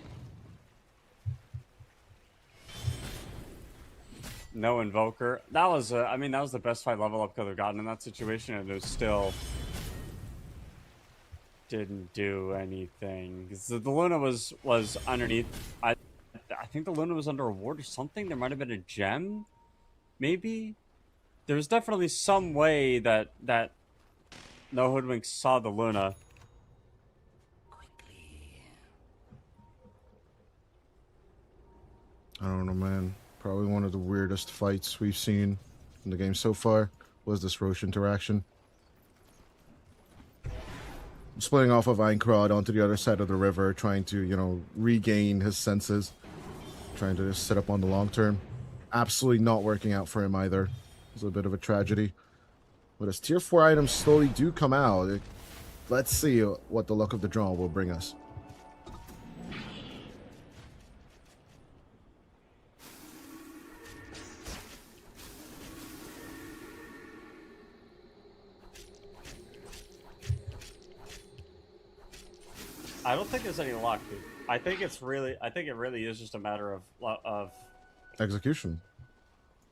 no Invoker. That was, I mean, that was the best fight level up could have gotten in that situation, and it was still didn't do anything. The Luna was underneath. I think the Luna was under a ward or something. There might have been a gem, maybe. There was definitely some way that No Hoodwink saw the Luna. I don't know, man. Probably one of the weirdest fights we've seen in the game so far was this Roche interaction. Splitting off of Einkrod onto the other side of the river, trying to, you know, regain his senses. Trying to just sit up on the long term. absolutely not working out for him either. It's a bit of a tragedy. But as tier 4 items slowly do come out, let's see what the luck of the draw will bring us. I don't think there's any luck, dude. I think it really is just a matter of Execution.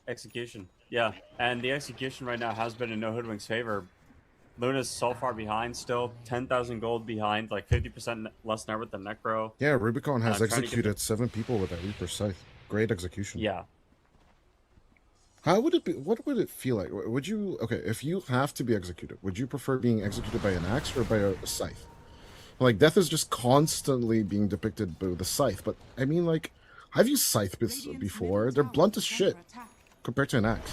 execution. Yeah, and the execution right now has been in No Hoodwink's favor. Luna's so far behind still, 10,000 gold behind, like 50% less net than Necro. Yeah, Rubicon has trying to get executed 7 people with that Reaper Scythe. Great execution. Yeah. How would it be? What would it feel like? Would you, okay, if you have to be executed, would you prefer being executed by an axe or by a scythe? Like, death is just constantly being depicted with a scythe, but I mean, like, I've used scythe before. They're blunt as shit compared to an axe.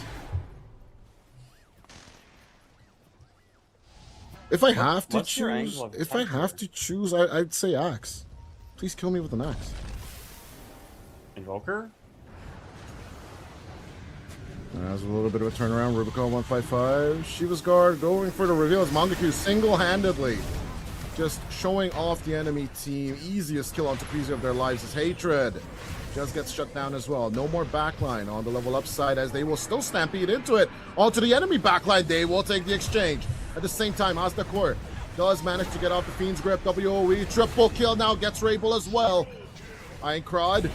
If I have to what's your choose, angle of if I attack have here? to choose, I'd say axe. Please kill me with an axe. Invoker? That's a little bit of a turnaround. Rubicon 155. Shiva's Guard going for the reveal as Mangaku single-handedly just showing off the enemy team. Easiest kill on Takrizi of their lives is Hatred. Just gets shut down as well. No more backline on the level up side as they will still stampede into it. Onto the enemy backline. They will take the exchange. At the same time, Astakor does manage to get off the Fiend's grip. WOE triple kill now gets Rabel as well. Einkrod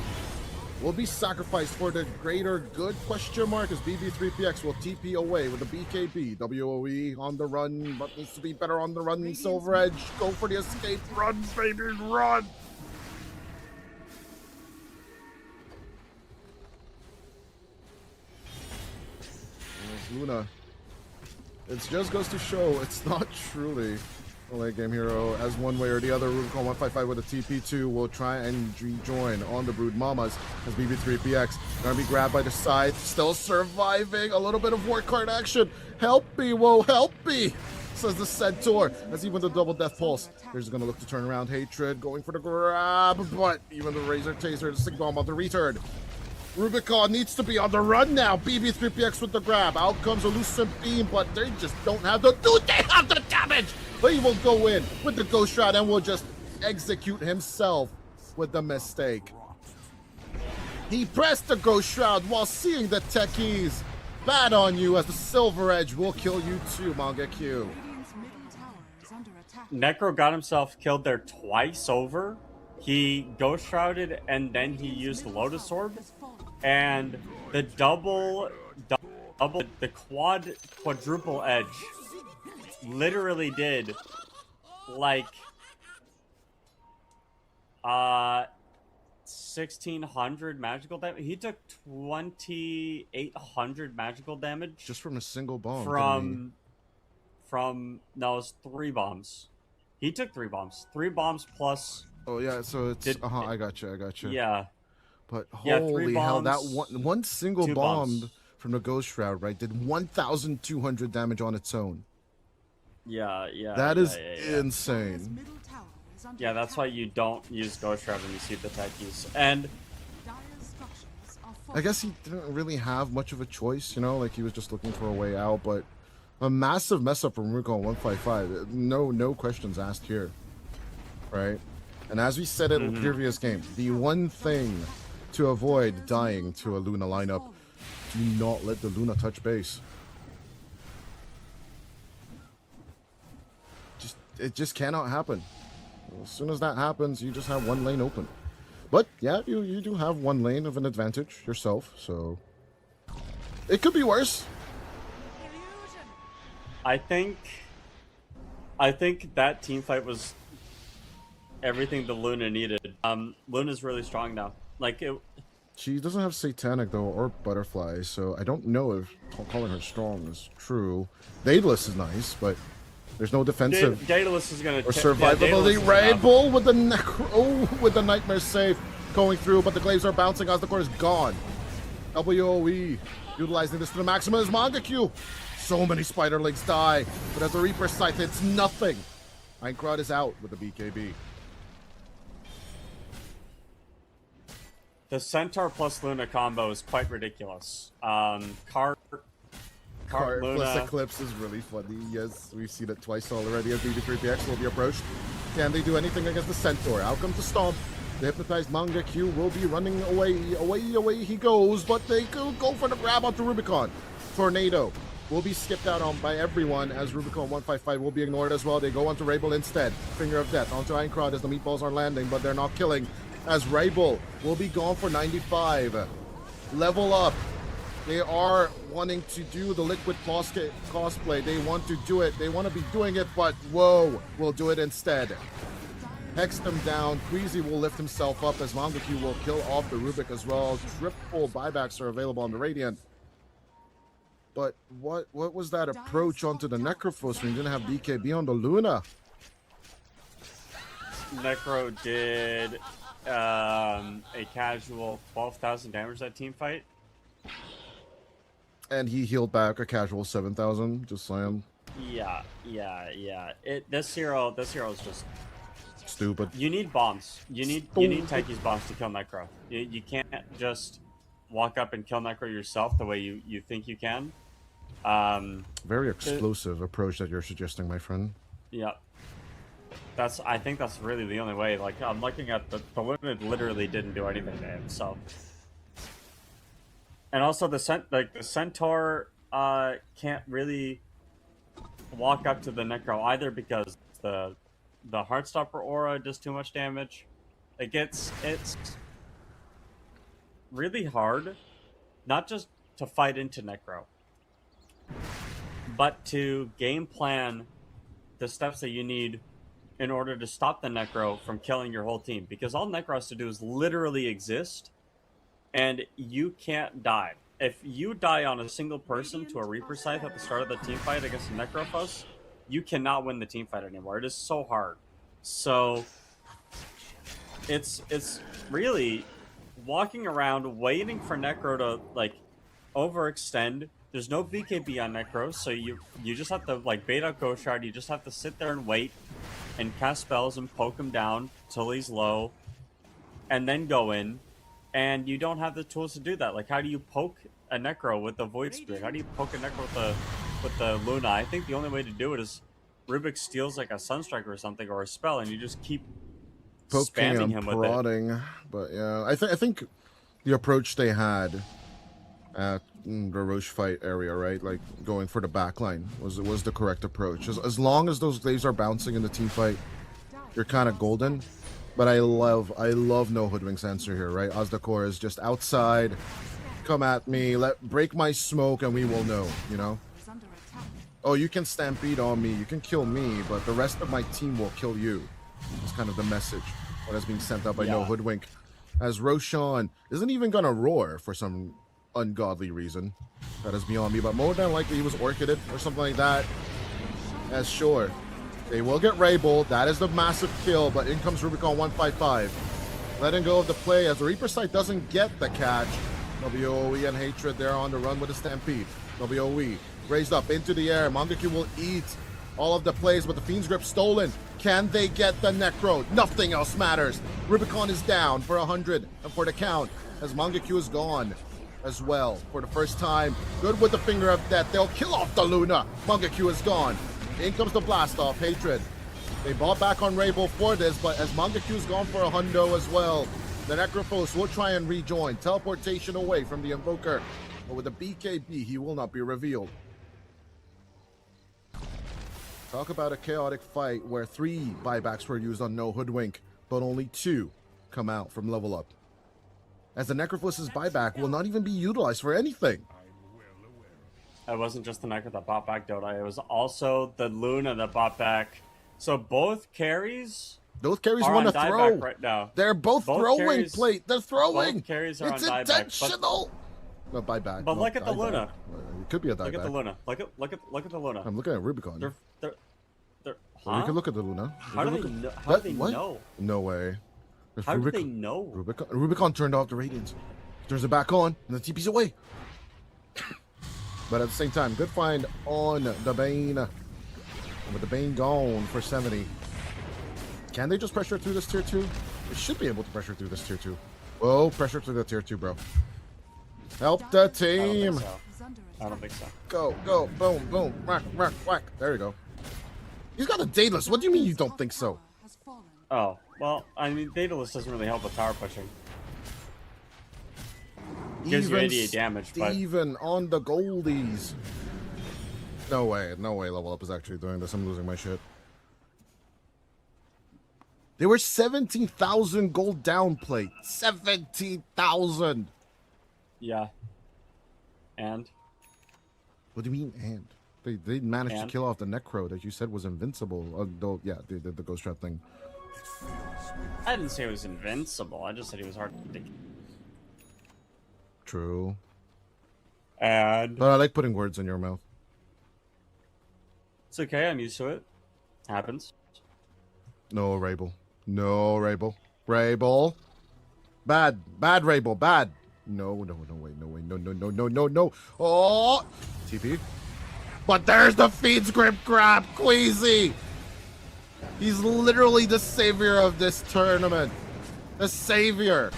will be sacrificed for the greater good, question mark, as BB3PX will TP away with the BKB. WOE on the run, but needs to be better on the run. Silver Edge, go for the escape. Run, baby, run! There's Luna. It just goes to show it's not truly a late game hero, as one way or the other. Rubicon 155 with a TP2 will try and rejoin on the Brood Mamas as BB3PX gonna be grabbed by the side, still surviving. A little bit of war card action. Help me, whoa, help me, says the Centaur as even the double death pulse. Here's gonna look to turn around. Hatred going for the grab, but even the Razor Taser, the Sig Bomb on the return. Rubicon needs to be on the run now. BB3PX with the grab. Out comes a Lucent Beam, but they just don't have the... Dude, they have the damage! But he will go in with the Ghost Shroud and will just execute himself with the mistake. He pressed the Ghost Shroud while seeing the techies. Bad on you as the Silver Edge will kill you too, Manga Q. Radiant's middle tower is under attack. Necro got himself killed there twice over. He Ghost Shrouded and then he used Lotus Orb. And the the quadruple edge literally did like 1600 magical damage. He took 2800 magical damage Just from a single bomb. from no, it was 3 bombs. He took 3 bombs. 3 bombs plus. Oh yeah, so it's I got you. Yeah. But Yeah, holy 3 hell, that bombs, one single 2 bomb bombs. from the Ghost Shroud, right, did 1,200 damage on its own. Yeah. That is Dire's insane. middle tower is under Yeah, that's why attack. you don't use Ghost Shroud when you see the techies. And Dire's structures are I guess he fortified. didn't really have much of a choice, you know, like he was just looking for a way out, but a massive mess up from Rubicon 155. No questions asked here, right? And as we said in the previous game, the one thing to avoid dying to a Luna lineup, do not let the Luna touch base. It just cannot happen. As soon as that happens, you just have one lane open. But yeah, you do have one lane of an advantage yourself, so it could be worse. I think that team fight was everything the Luna needed. Luna's really strong now. Like She doesn't have Satanic though, or Butterfly, so I don't know if calling her strong is true. Daedalus is nice, but there's no defensive Daedalus is gonna or survivability. Rabel with the with the Nightmare save going through, but the glaives are bouncing as the core is gone. WOE utilizing this to the maximum is Manga Q. So many spider legs die, but as the Reaper Scythe hits nothing. Einkrod is out with the BKB. The Centaur plus Luna combo is quite ridiculous. Cart Cart Luna. plus Eclipse is really funny. Yes, we've seen it twice already as BB3PX will be approached. Can they do anything against the Centaur? Out comes the Stomp. The hypnotized Manga Q will be running away he goes, but they could go for the grab onto Rubicon. Tornado will be skipped out on by everyone as Rubicon 155 will be ignored as well. They go onto Rabel instead. Finger of Death onto Aincrod as the meatballs are landing, but they're not killing. As Rabel will be gone for 95. Level up. They are wanting to do the Liquid cosplay. They want to do it. They want to be doing it, but whoa, we'll do it instead. Hex them down. Queasy will lift himself up as Mangaku will kill off the Rubik as well. Triple buybacks are available on the Radiant. But what was that approach onto the Necrophos when you didn't have BKB on the Luna? Necro did a casual 12,000 damage that team fight. And he healed back a casual 7,000. Just saying. Yeah. This hero is just Stupid. You need bombs. You need Taiki's bombs to kill Necro. You can't just walk up and kill Necro yourself the way you think you can. Very explosive approach that you're suggesting, my friend. Yeah. I think that's really the only way. Like, I'm looking at the Luna literally didn't do anything to him, so. And also the Centaur can't really walk up to the Necro either because the Heartstopper aura does too much damage. It's really hard, not just to fight into Necro, but to game plan the steps that you need in order to stop the Necro from killing your whole team. Because all Necro has to do is literally exist, and you can't die. If you die on a single person to a Reaper Scythe at the start of the team fight against a Necrophos, you cannot win the team fight anymore. It is so hard. So it's really walking around waiting for Necro to like overextend. There's no BKB on Necro, so you just have to like bait out Ghost Shard. You just have to sit there and wait and cast spells and poke him down till he's low, and then go in. And you don't have the tools to do that. Like, how do you poke a Necro with the Void Spirit? How do you poke a Necro with the Luna? I think the only way to do it is Rubik steals like a Sunstrike or something or a spell, and you just keep spamming him with it. But yeah, I think the approach they had at the Roche fight area, right, like going for the backline was the correct approach. As long as those glaives are bouncing in the team fight, you're kind of golden. But I love no hoodwink's answer here, right? Ozdakor is just outside, come at me, break my smoke, and we will know, you know? Oh, you can stampede on me, you can kill me, but the rest of my team will kill you. It's kind of the message that is being sent out by no hoodwink. As Roshan isn't even gonna roar for some ungodly reason that is beyond me, but more than likely he was orchided or something like that. As sure. They will get Rabel. That is the massive kill, but in comes Rubicon 155. Letting go of the play as the Reaper Sight doesn't get the catch. WOE and Hatred there on the run with a Stampede. WOE raised up into the air. Mangaku will eat all of the plays, but the Fiend's Grip stolen. Can they get the Necro? Nothing else matters. Rubicon is down for 100 and for the count as Mangaku is gone as well for the first time. Good with the Finger of Death. They'll kill off the Luna. Mangaku is gone. In comes the blast off. Hatred. They bought back on Rabel for this, but as Mangaku's gone for a hundo as well, the Necrophos will try and rejoin. Teleportation away from the Invoker. But with the BKB, he will not be revealed. Talk about a chaotic fight where 3 buybacks were used on No Hoodwink, but only 2 come out from level up. As the Necrophos' buyback will not even be utilized for anything. It wasn't just the Necro that bought back Dota, it was also the Luna that bought back. So both carries Those carries are want on to dieback throw. right now. They're both throwing carries, plate. They're throwing. Both carries are it's on dieback. intentional. No buyback. But no, look at the dieback. Luna. It could be a dieback. Look at the Luna. Look at the Luna. I'm looking at Rubicon. They're Well, you can look at the Luna. How do they know? No way. If How do they know? Rubicon turned off the radiance. Turns it back on, and the TP's away. But at the same time, good find on the Bane. With the Bane gone for 70. Can they just pressure through this tier 2? They should be able to pressure through this tier 2. Whoa, pressure to the tier 2, bro. Help the team. So. Is under I don't attack. think so. Go, go, boom, boom, whack, whack, whack. There you go. He's got a Daedalus. What do you mean you don't think so? Tower has fallen. Oh, well, I mean, Daedalus doesn't really help with tower pushing. Gives you 88 damage, but... Even on the goldies. No way level up is actually doing this. I'm losing my shit. They were 17,000 gold down plate. 17,000. Yeah. And? What do you mean and? They managed to And? kill off the Necro that you said was invincible. Though, yeah, they did the Ghost Trap thing. I didn't say it was invincible. I just said he was hard to... True. And? But I like putting words in your mouth. It's okay, I'm used to it. Happens. No, Rabel. No, Rabel. Rabel. Bad. Bad, Rabel. Bad. No, wait. No. Oh! TP. But there's the feeds grip grab, Queasy! He's literally the savior of this tournament. The savior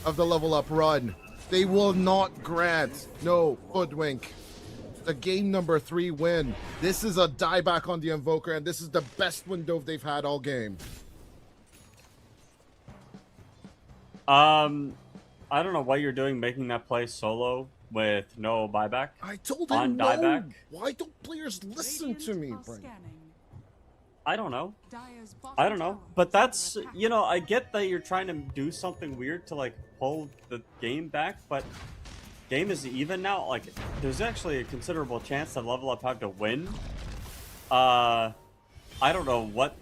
of the level up run. They will not grant no Hoodwink the game number 3 win. This is a dieback on the Invoker, and this is the best window they've had all game. I don't know what you're doing making that play solo with no buyback. I told On him no. dieback? Why don't players listen to me, Radiant are Brent? scanning. I don't know. Dire's bottom I don't know. tower But is under that's, attack. you know, I get that you're trying to do something weird to, like, pull the game back, but game is even now. Like, there's actually a considerable chance that Level Up have to win. I don't know what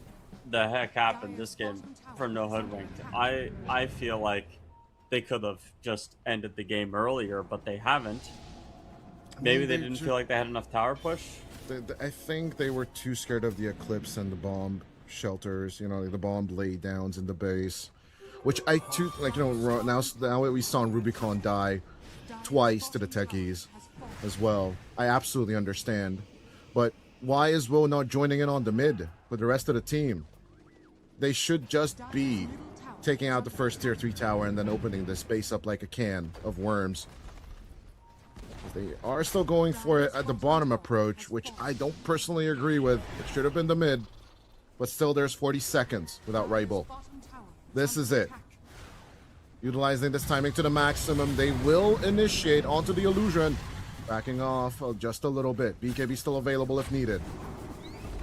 the heck happened this game from No Hoodwinked. I feel like they could have just ended the game earlier, but they haven't. Maybe they didn't feel like they had enough tower push. I think they were too scared of the Eclipse and the bomb shelters, you know, the bomb laydowns in the base. Which I too, like, you know, now we saw Rubicon die twice to the techies as well. I absolutely understand. But why is Will not joining in on the mid with the rest of the team? They should just be taking out the first tier 3 tower and then opening the space up like a can of worms. They are still going for it at the bottom approach, which I don't personally agree with. It should have been the mid. But still, there's 40 seconds without Rabel. This is it. Utilizing this timing to the maximum, they will initiate onto the illusion. Backing off just a little bit. BKB still available if needed.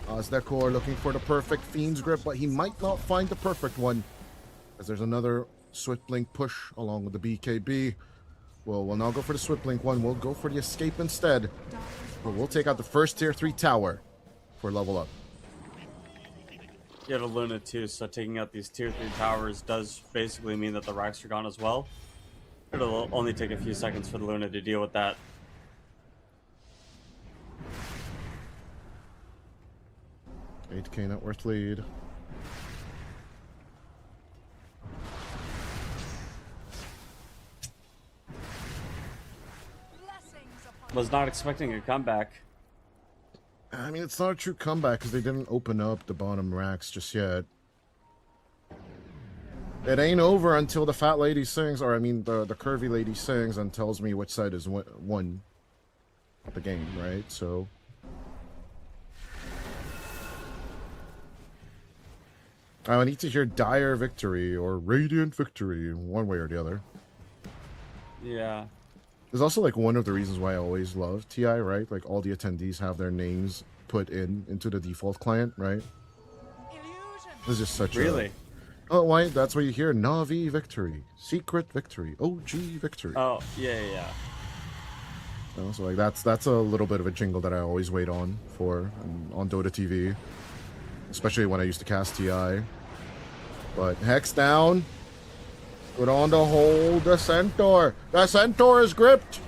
Ozdekor looking for the perfect Fiend's Grip, but he might not find the perfect one. As there's another Swift Blink push along with the BKB. Well, we'll not go for the Swift Blink one. We'll go for the Escape instead. But we'll take out the first tier 3 tower for level up. You have a Luna too, so taking out these tier 3 towers does basically mean that the racks are gone as well. It'll only take a few seconds for the Luna to deal with that. $8K net worth lead. Was not expecting a comeback. I mean, it's not a true comeback because they didn't open up the bottom racks just yet. It ain't over until the fat lady sings, or I mean, the curvy lady sings and tells me which side is won the game, right? So I need to hear dire victory or radiant victory, one way or the other. Yeah. There's also like one of the reasons why I always love TI, right? Like all the attendees have their names put into the default client, right? This is just such Really? a... Oh, why? That's where you hear Navi victory, secret victory, OG victory. Oh, yeah. You know, so like that's a little bit of a jingle that I always wait on on Dota TV, especially when I used to cast TI. But Hex down. Put on to hold the Centaur. The Centaur is gripped.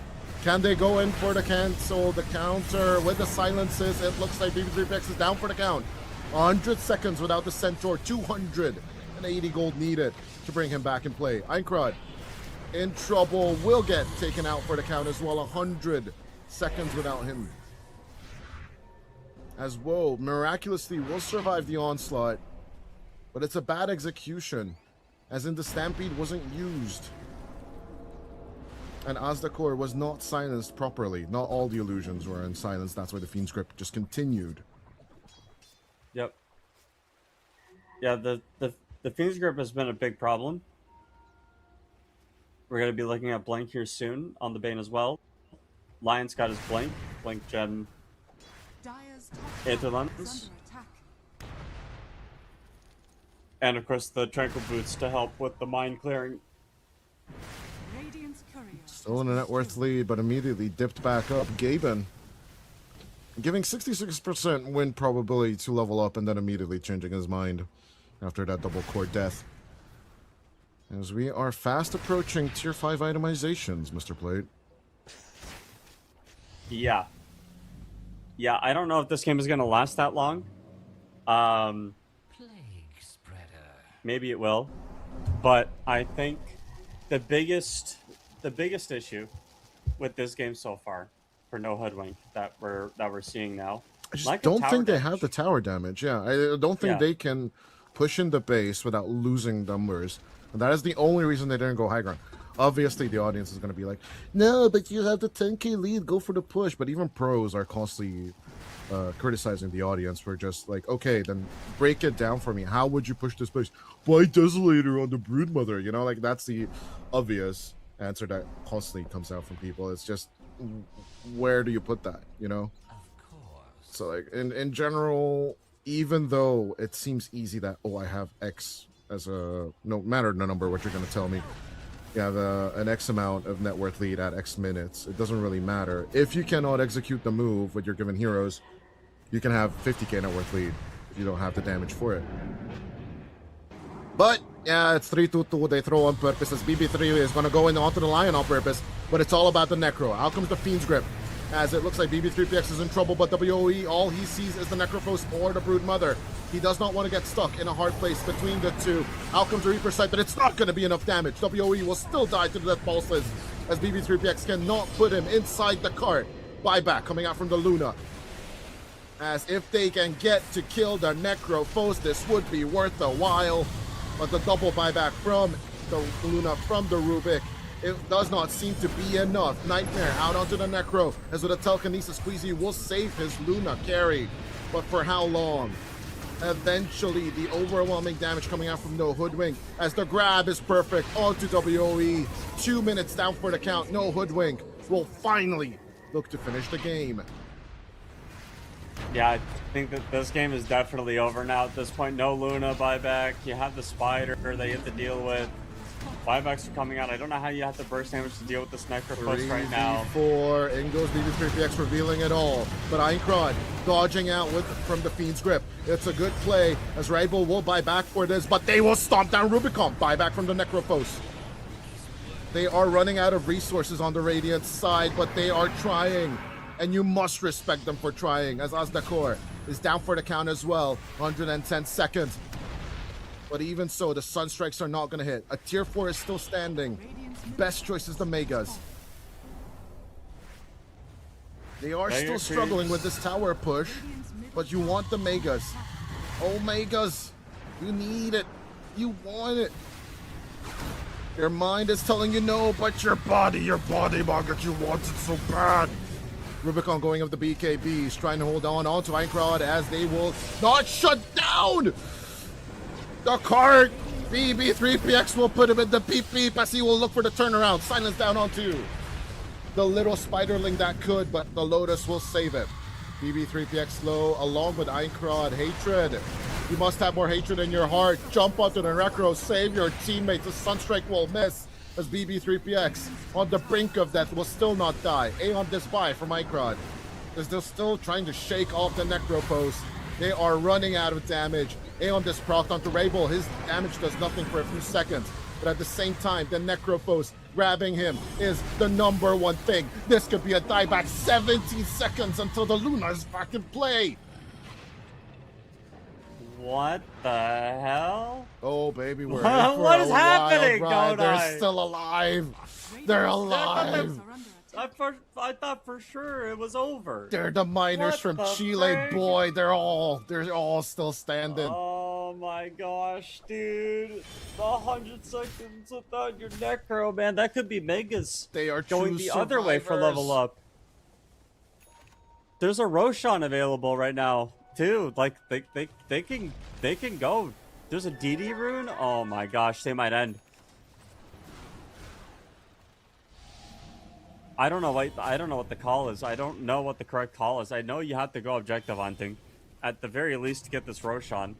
Can they go in for the cancel? The counter with the silences. It looks like BB3PX is down for the count. 100 seconds without the Centaur. 280 gold needed to bring him back in play. Einkrad in trouble. Will get taken out for the count as well. 100 seconds without him. As Woe miraculously will survive the onslaught. But it's a bad execution. as in the Stampede wasn't used. And Azdakor was not silenced properly. Not all the illusions were in silence. That's why the Fiend's Grip just continued. Yep. Yeah, the Fiend's Grip has been a big problem. We're going to be looking at Blink here soon on the Bane as well. Lion's got his Blink Gen Dire's top Aether tower Lens. is under attack. And of course the Tranquil Boots to help with the mind clearing. Radiant's courier. Still in a net worth lead, but immediately dipped back up. Gaben giving 66% win probability to level up and then immediately changing his mind after that double core death. As we are fast approaching tier 5 itemizations, Mr. Plate. Yeah. Yeah, I don't know if this game is going to last that long. Plague spreader. Maybe it will. But I think the biggest issue with this game so far for No Hoodwink that we're seeing now. I just lack of don't tower think they damage. have the tower damage. Yeah, I don't think Yeah. they can push in the base without losing numbers. And that is the only reason they didn't go high ground. Obviously, the audience is going to be like, no, but you have the 10k lead, go for the push. But even pros are constantly criticizing the audience for just like, okay, then break it down for me. How would you push this push? Buy Desolator on the Broodmother. You know, like that's the obvious answer that constantly comes out from people. It's just, where do you put that, you know? Of course. So like in general, even though it seems easy that, oh, I have X as a, no matter the number what you're going to tell me, you have an X amount of net worth lead at X minutes, it doesn't really matter. If you cannot execute the move with your given heroes, you can have 50k net worth lead if you don't have the damage for it. But yeah, it's 3-2-2. They throw on purpose as BB3 is going to go in onto the Lion on purpose. But it's all about the Necro. Out comes the Fiend's Grip. As it looks like BB3PX is in trouble, but WOE, all he sees is the Necrophos or the Broodmother. He does not want to get stuck in a hard place between the two. Out comes the Reaper Sight, but it's not going to be enough damage. WOE will still die to the death pulses as BB3PX cannot put him inside the cart. Buyback coming out from the Luna. As if they can get to kill the Necrophos, this would be worth a while. But the double buyback from the Luna, from the Rubik, it does not seem to be enough. Nightmare out onto the Necro, as with a telekinesis squeezy will save his Luna carry. But for how long? Eventually, the overwhelming damage coming out from No Hoodwink, as the grab is perfect onto WOE. 2 minutes down for the count. No Hoodwink will finally look to finish the game. Yeah, I think that this game is definitely over now at this point. No Luna buyback. You have the Spider they have to deal with. Buybacks are coming out. I don't know how you have to burst damage to deal with this Necrophos right now. 3v4, in goes BB3PX revealing it all. But Einkrod dodging out from the Fiend's Grip. It's a good play as Red Bull will buy back for this, but they will stomp down Rubicon. Buyback from the Necrophos. They are running out of resources on the Radiant side, but they are trying. And you must respect them for trying, as Azdakor is down for the count as well. 110 seconds. But even so, the Sunstrikes are not going to hit. A tier 4 is still standing. Best choice is the Megas. They are still struggling with this tower push, but you want the Megas. Oh, Megas, you need it. You want it. Your mind is telling you no, but your body, Margaret, you want it so bad. Rubicon going of the BKBs, trying to hold on to Einkrod as they will not shut down the cart. BB3PX will put him in the beep beep as he will look for the turnaround. Silence down onto the little spiderling that could, but the Lotus will save it. BB3PX low along with Einkrod. Hatred. You must have more hatred in your heart. Jump onto the Necro, save your teammates. The Sunstrike will miss as BB3PX on the brink of death will still not die. Aeon disbuy from Einkrod as they're still trying to shake off the Necrophos. They are running out of damage. Aeon disprocced onto Rabel. His damage does nothing for a few seconds. But at the same time, the Necrophos grabbing him is the number one thing. This could be a dieback. 17 seconds until the Luna is back in play. What the hell? Oh, baby, we're in What for a is happening, wild ride. Dota? They're still alive. They're alive. I thought for sure it was over. They're the miners What from the Chile, frick? boy. They're all still standing. Oh my my gosh, dude. The 100 seconds without your Necro, man. That could be Megas They are going true the other way for level survivors. up. There's a Roshan available right now, too. Like, they can go. There's a DD rune? Oh my gosh, they might end. I don't know what the call is. I don't know what the correct call is. I know you have to go objective hunting, at the very least, to get this Roshan.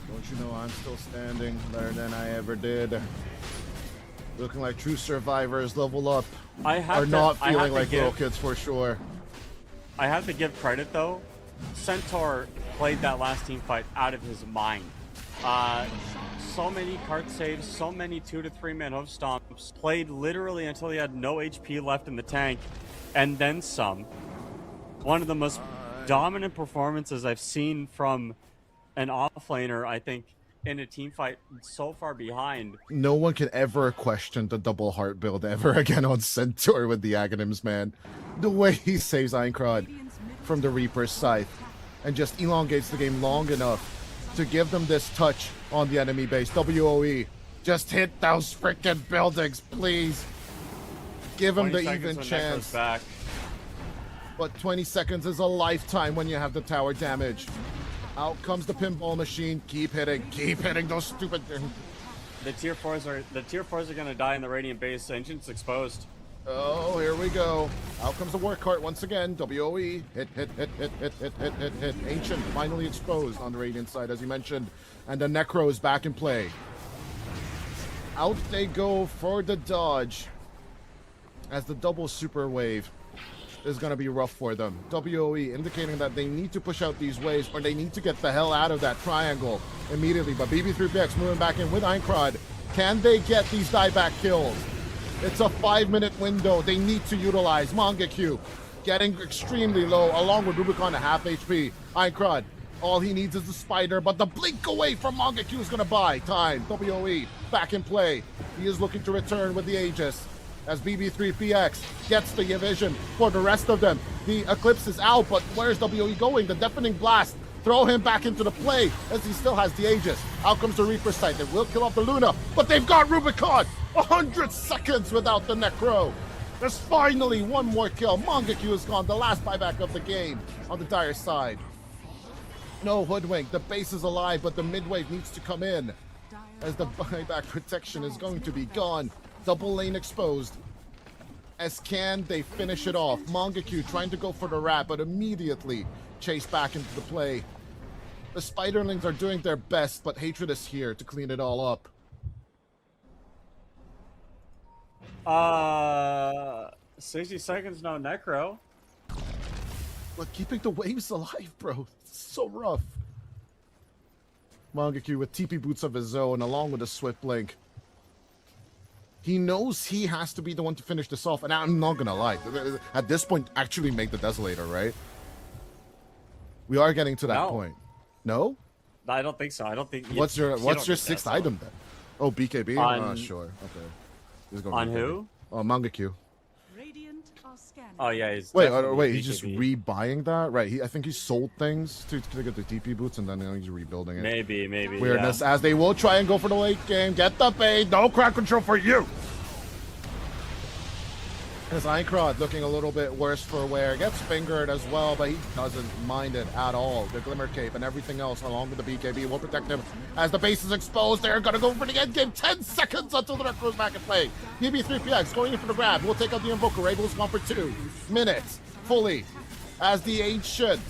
Don't you know I'm still standing better than I ever did? Looking like true survivors, level up. Are not feeling like little kids for sure. I have to give credit though. Centaur played that last team fight out of his mind. So many cart saves, so many 2 to 3 man hoof stomps. Played literally until he had no HP left in the tank, and then some. One of the most dominant performances I've seen from an offlaner, I think, in a team fight so far behind. No one can ever question the double heart build ever again on Centaur with the Aghanims, man. The way he saves Einkrad from the Reaper's scythe and just elongates the game long enough to give them this touch on the enemy base. WOE, just hit those freaking buildings, please. Give them the even chance. Back. But 20 seconds is a lifetime when you have the tower damage. Out comes the pinball machine. Keep hitting those stupid things. The tier 4s are gonna die in the Radiant base. Ancient's exposed. Oh, here we go. Out comes the work cart once again. WOE. Hit. Ancient finally exposed on the Radiant side, as you mentioned. And the Necro is back in play. Out they go for the dodge. As the double super wave is going to be rough for them. WOE indicating that they need to push out these waves or they need to get the hell out of that triangle immediately. But BB3PX moving back in with Einkrad. Can they get these dieback kills? It's a 5-minute window they need to utilize. Mangekyu getting extremely low along with Rubicon at half HP. Einkrad, all he needs is the spider, but the blink away from Mangekyu is going to buy time. WOE back in play. He is looking to return with the Aegis as BB3PX gets the vision for the rest of them. The Eclipse is out, but where's WOE going? The Deafening Blast. Throw him back into the play as he still has the Aegis. Out comes the Reaper sight. They will kill off the Luna, but they've got Rubicon. 100 seconds without the Necro. There's finally one more kill. Mangekyu is gone. The last buyback of the game on the Dire side. No Hoodwink. The base is alive, but the mid-wave needs to come in as the buyback protection is going to be gone. Double lane exposed. As can they finish it off. Mangekyu trying to go for the wrap, but immediately chased back into the play. The Spiderlings are doing their best, but Hatred is here to clean it all up. 60 seconds, no Necro. But keeping the waves alive, bro. It's so rough. Mangekyu with TP boots of his own, along with a Swift Blink. He knows he has to be the one to finish this off, and I'm not gonna lie. At this point, actually make the Desolator, right? We are getting to that point. No? I don't think so. I don't think. What's your sixth item then? Oh, BKB? Sure. Okay. He's going on BKB. who? Oh, Mangekyu. Radiant are scanning. Oh yeah, he's Wait, he's BKB. just rebuying that? Right, I think he sold things to get the TP boots, and then he's rebuilding it. Maybe. Weirdness, as they will try and go for the late game. Get the bait. No crowd control for you. As Einkrad looking a little bit worse for wear. Gets fingered as well, but he doesn't mind it at all. The Glimmer Cape and everything else along with the BKB will protect him. As the base is exposed, they're going to go for the end game. 10 seconds until the Necro's back in play. BB3PX going in for the grab. We'll take out the Invoker. Rabel's gone for 2 minutes fully. As the Ancient,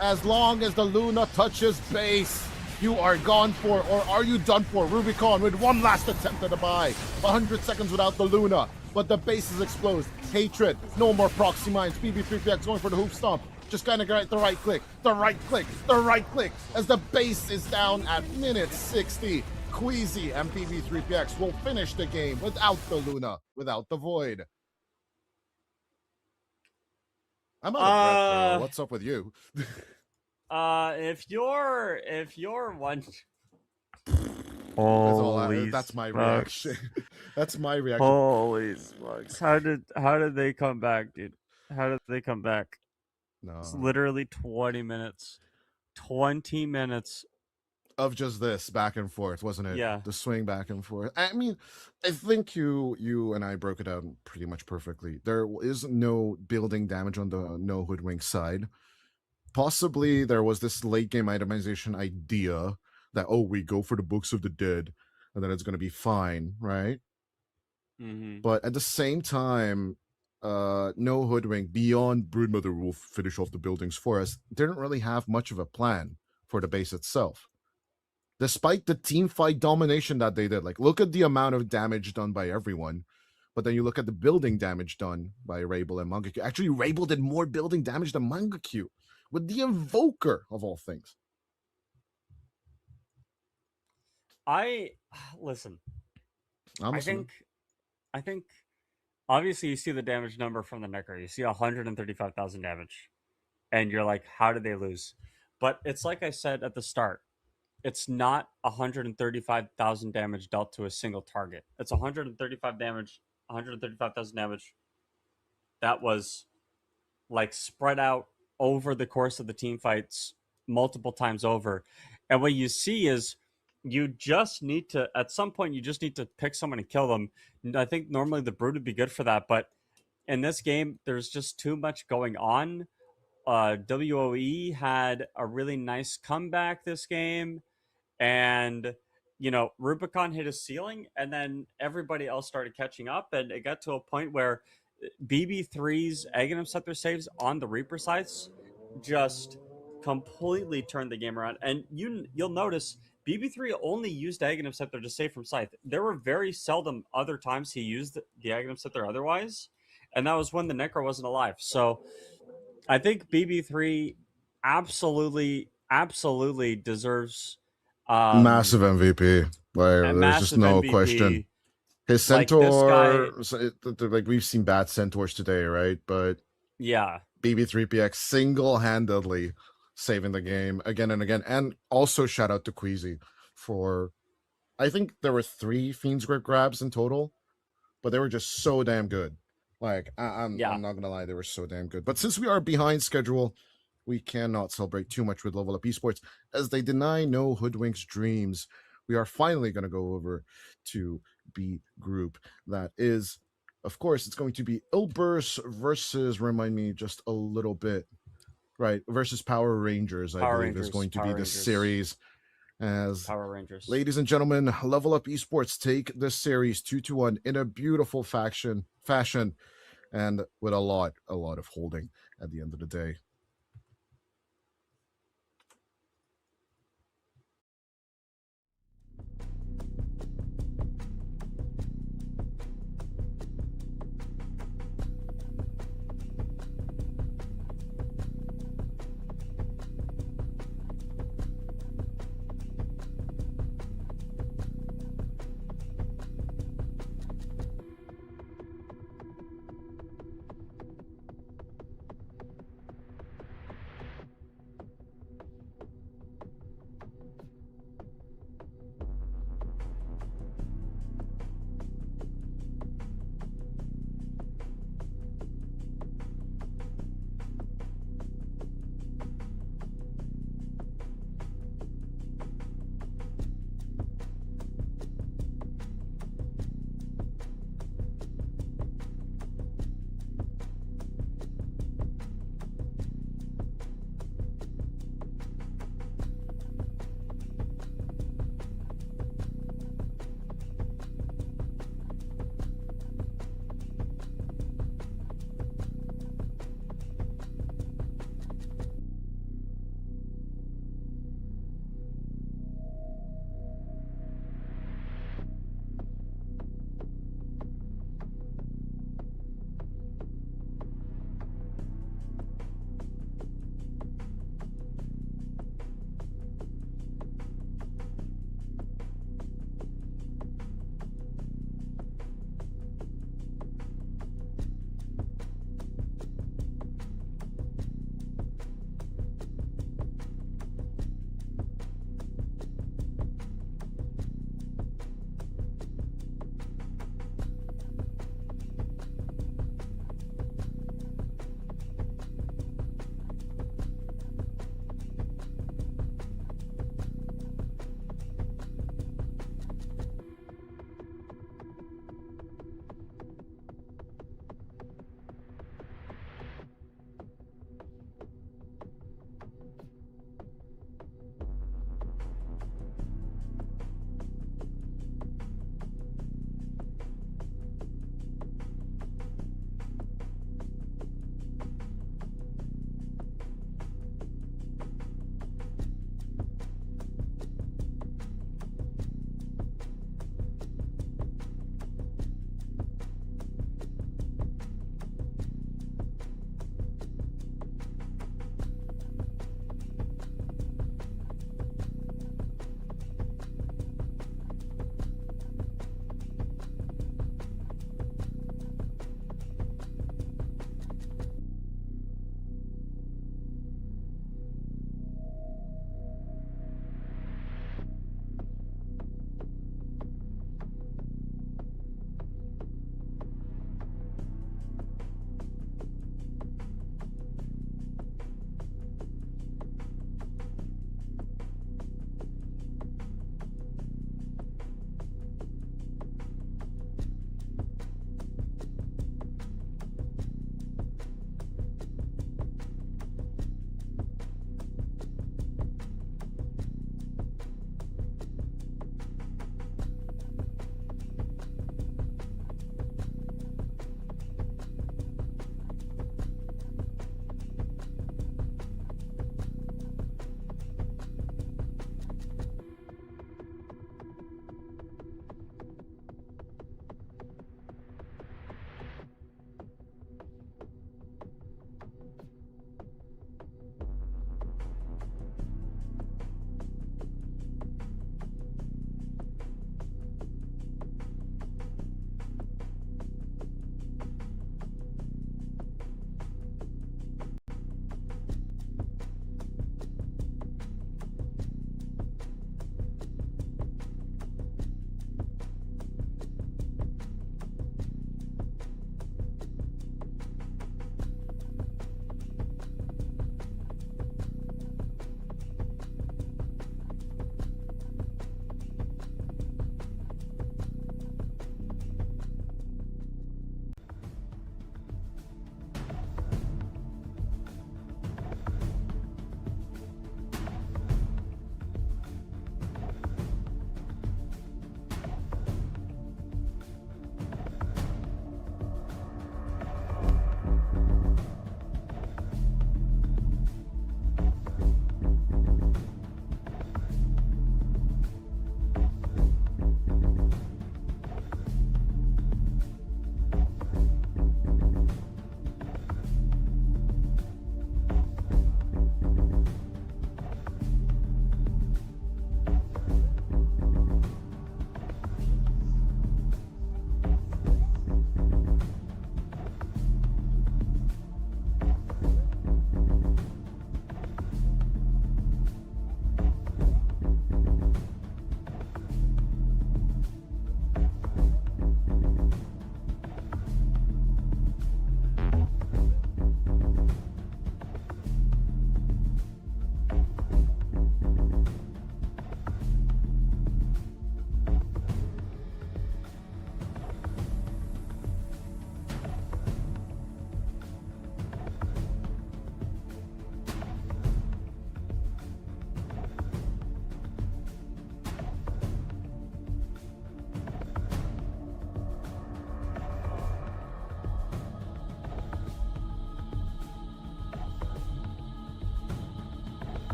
as long as the Luna touches base, you are gone for, or are you done for? Rubicon with one last attempt at a buy. 100 seconds without the Luna. But the base is exposed. Hatred, no more proxy mines. BB3PX going for the hoof stomp. Just kind of get the right click, as the base is down at minute 60. Queasy and BB3PX will finish the game without the Luna, without the Void. I'm out of breath, bro. What's up with you? If you're one. That's my reaction. That's my reaction. Holy smokes! How did they come back, dude? How did they come back? No. It's literally 20 minutes. 20 minutes of just this back and forth, wasn't it? Yeah. The swing back and forth. I mean, I think you and I broke it down pretty much perfectly. There is no building damage on the no hoodwink side. Possibly there was this late game itemization idea that, oh, we go for the books of the dead and then it's going to be fine, right? Mm-hmm. But at the same time, no hoodwink beyond Broodmother will finish off the buildings for us didn't really have much of a plan for the base itself. Despite the team fight domination that they did, like look at the amount of damage done by everyone, but then you look at the building damage done by Rabel and Mangaku. Actually, Rabel did more building damage than Mangaku with the Invoker of all things. Listen. I'm I listening. think obviously you see the damage number from the Necker. You see 135,000 damage. And you're like, how did they lose? But it's like I said at the start. It's not 135,000 damage dealt to a single target. It's 135,000 damage that was like spread out over the course of the team fights multiple times over. And what you see is you just need to, at some point, you just need to pick someone and kill them. I think normally the Brood would be good for that, but in this game, there's just too much going on. WOE had a really nice comeback this game, and Rubicon hit a ceiling, and then everybody else started catching up, and it got to a point where BB3's Aghanim Scepter saves on the Reaper sites just completely turned the game around. And you'll notice BB3 only used Aghanim Scepter to save from Scythe. There were very seldom other times he used the Aghanim Scepter otherwise, and that was when the Necro wasn't alive. So I think BB3 absolutely deserves Massive MVP. Like, there's just no MVP. question. His Like, this Centaur, guy, like we've seen bad Centaurs today, right? But yeah, BB3PX single-handedly saving the game again and again. And also shout out to Queasy for, I think there were 3 Fiend's Grip grabs in total, but they were just so damn good. Like, I'm not gonna lie, they were so damn good. But since we are behind schedule, we cannot celebrate too much with Level Up Esports as they deny no Hoodwink's dreams. We are finally gonna go over to B group. That is, of course, it's going to be Ilbirs versus, remind me just a little bit, right, versus Power Rangers, I believe is going to be the series. As Power Rangers. Ladies and gentlemen, Level Up Esports take this series 2-1 in a beautiful fashion, and with a lot of holding at the end of the day.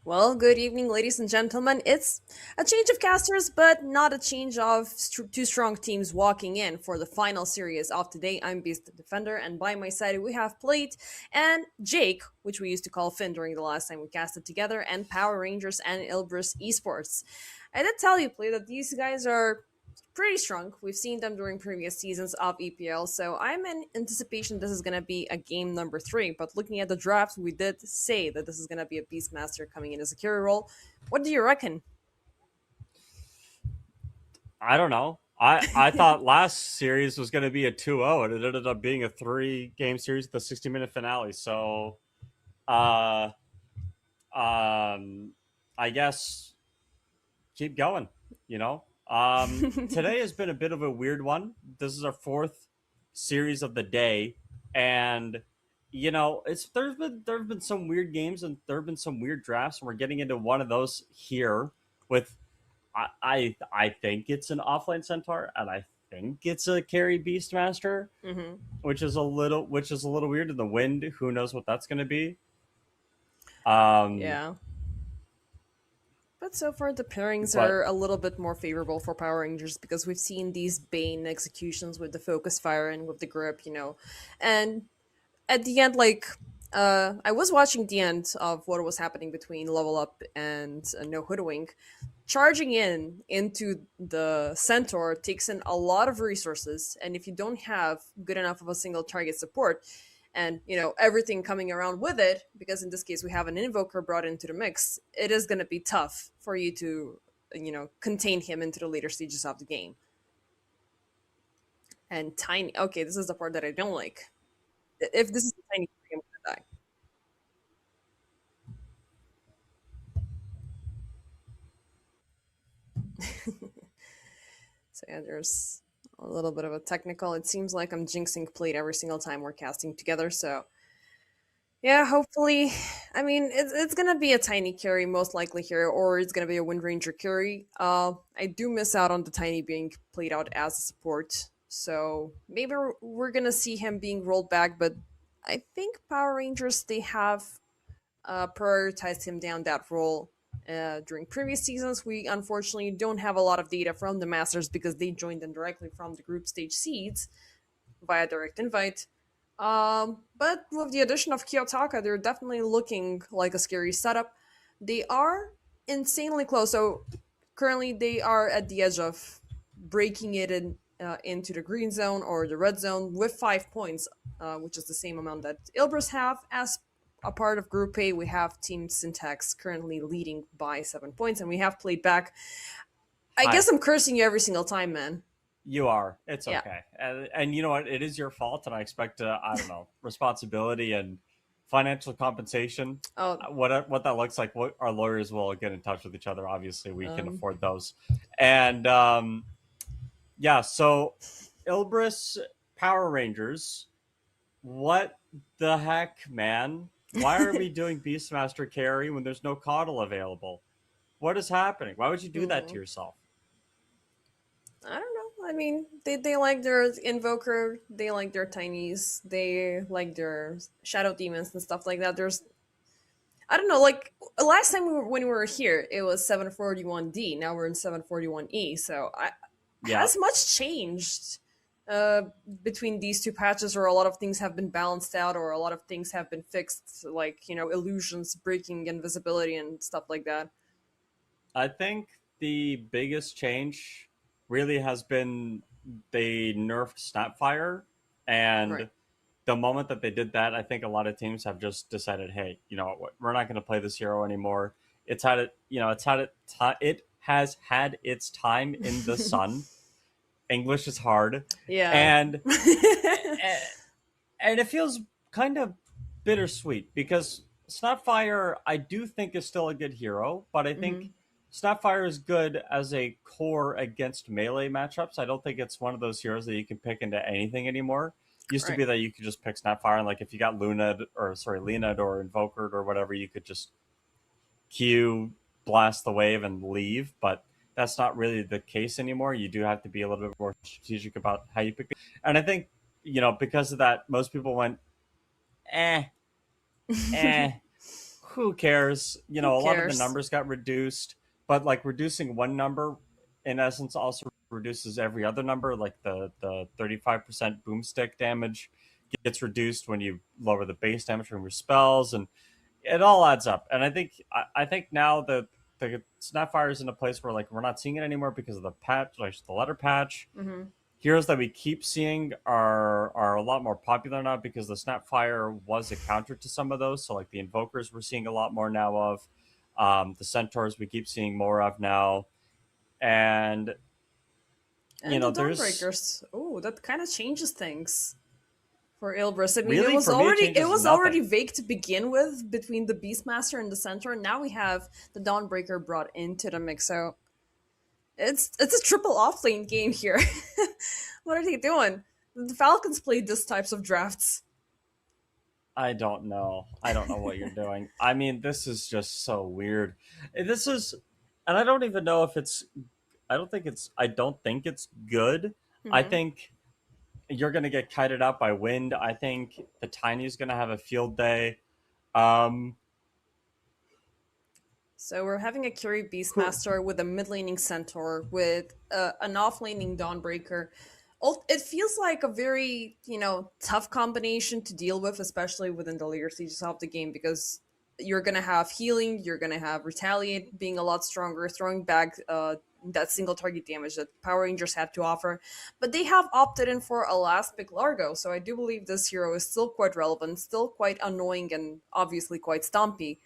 Well, good evening, ladies and gentlemen. It's a change of casters, but not a change of two strong teams walking in for the final series of today. I'm Beast the Defender, and by my side we have Plate and Jake, which we used to call Finn during the last time we casted together, and Power Rangers and Ilbirs eSports. I did tell you, Plate, that these guys are pretty strong. We've seen them during previous seasons of EPL, so I'm in anticipation this is going to be a game number 3. But looking at the draft, we did say that this is going to be a Beastmaster coming in as a carry role. What do you reckon? I don't know. I thought last series was going to be a 2-0, and it ended up being a 3-game series with a 60-minute finale. So, I guess keep going. Today has been a bit of a weird one. This is our 4th series of the day, and there've been some weird games and there've been some weird drafts, and we're getting into one of those here with I think it's an offline centaur, and I think it's a carry beastmaster, which is a little weird. In the wind, who knows what that's going to be? Yeah. But so far, the pairings are a little bit more favorable for Power Rangers because we've seen these Bane executions with the focus fire and with the grip, And at the end, I was watching the end of what was happening between Level Up and No Hoodwink. Charging into the Centaur takes in a lot of resources, and if you don't have good enough of a single target support, and everything coming around with it, because in this case we have an invoker brought into the mix, it is going to be tough for you to contain him into the later stages of the game. And tiny, okay, this is the part that I don't like. If this is a tiny, I'm going to die. So yeah, there's a little bit of a technical. It seems like I'm jinxing Plate every single time we're casting together, so yeah, hopefully. I mean, it's gonna be a tiny carry most likely here, or it's gonna be a Wind Ranger carry. I do miss out on the tiny being played out as a support, so maybe we're gonna see him being rolled back. But I think Power Rangers, they have prioritized him down that role during previous seasons. We unfortunately don't have a lot of data from the Masters because they joined them directly from the group stage seeds via direct invite. But with the addition of Kiyotaka, they're definitely looking like a scary setup. They are insanely close. So currently, they are at the edge of breaking it into the green zone or the red zone with 5 points, which is the same amount that Ilbris have. As a part of Group A, we have Team Syntax currently leading by 7 points, and we have played back. I guess I'm cursing you every single time, man. You are. It's okay. And you know what? It is your fault, and I expect, responsibility and financial compensation. Oh. What that looks like, what our lawyers will get in touch with each other. Obviously, we can afford those. And, so Ilbris Power Rangers, what the heck, man? Why are we doing Beastmaster carry when there's no Coddle available? What is happening? Why would you do that to yourself? I don't know. I mean, they like their Invoker, they like their Tinies, they like their Shadow Demons and stuff like that. I don't know, like, last time when we were here, it was 741D, now we're in 741E, so has much changed between these two patches, or a lot of things have been balanced out, or a lot of things have been fixed, like, illusions, breaking invisibility and stuff like that? I think the biggest change really has been they nerfed Snapfire, and the moment that they did that, I think a lot of teams have just decided, hey, we're not going to play this hero anymore. It has had its time in the sun. English is hard, and it feels kind of bittersweet because Snapfire, I do think, is still a good hero, but I think Snapfire is good as a core against melee matchups. I don't think it's one of those heroes that you can pick into anything anymore. Used to be that you could just pick Snapfire, and like if you got Leonid or Invoker or whatever, you could just Q, blast the wave, and leave. But that's not really the case anymore. You do have to be a little bit more strategic about how you pick. And I think, because of that, most people went, who cares? You know, Who a lot of the cares? numbers got reduced, but like reducing one number in essence also reduces every other number. Like the 35% boomstick damage gets reduced when you lower the base damage from your spells, and it all adds up. And I think now the Snapfire is in a place where like we're not seeing it anymore because of the patch, like the letter patch. Mm-hmm. Heroes that we keep seeing are a lot more popular now because the Snapfire was a counter to some of those. So like the Invokers we're seeing a lot more now of, the Centaurs we keep seeing more of now, and And know the there's Dawnbreakers. Oh, that kind of changes things for Ilbirs. I mean, Really? it was For me, it already changes already nothing. vague to begin with between the Beastmaster and the Centaur. Now we have the Dawnbreaker brought into the mix. So it's a triple offlane game here. What are they doing? The Falcons played this types of drafts. I don't know. I don't know what you're doing. I mean, this is just so weird. This is, and I don't even know if it's. I don't think it's. I don't think it's good. I Mhm. think you're gonna get kited out by wind. I think the Tiny's gonna have a field day. Um, So we're having a Curie Beastmaster with a mid-laning Centaur with an off-laning Dawnbreaker. It feels like a very, tough combination to deal with, especially within the later stages of the game, because you're going to have healing, you're going to have Retaliate being a lot stronger, throwing back that single target damage that Power Rangers have to offer. But they have opted in for a last pick Largo, so I do believe this hero is still quite relevant, still quite annoying, and obviously quite stompy.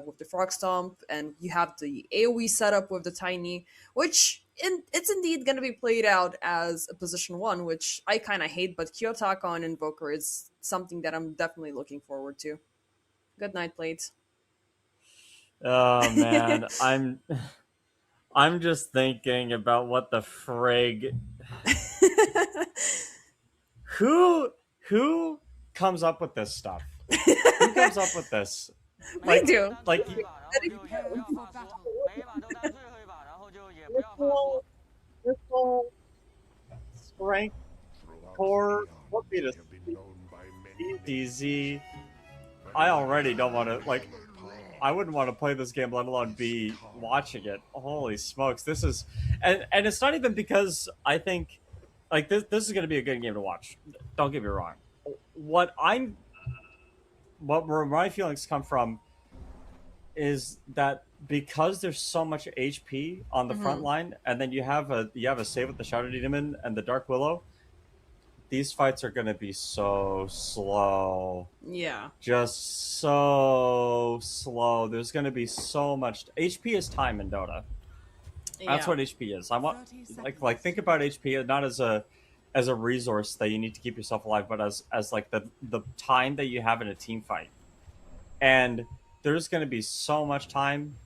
With the Frog Stomp, and you have the AoE setup with the Tiny, which it's indeed going to be played out as a position 1, which I kind of hate, but Kyotaka on Invoker is something that I'm definitely looking forward to. Good night, Blades. oh man, I'm just thinking about what the frig. Who comes up with this stuff? Who comes up with this? We do. Like Prepare for battle. strength core. What be the DZ? I already don't want to like. I wouldn't want to play this game, let alone be watching it. Holy smokes, this is, and it's not even because I think, like this is going to be a good game to watch. Don't get me wrong. What where my feelings come from is that because there's so much HP on the front line, and then you have a save with the Shadow Demon and the Dark Willow. These fights are going to be so slow. Yeah. Just so slow. There's going to be so much. HP is time in Dota. That's what HP is. I want like think about HP not as a resource that you need to keep yourself alive, but as like the time that you have in a team fight. And there's going to be so much time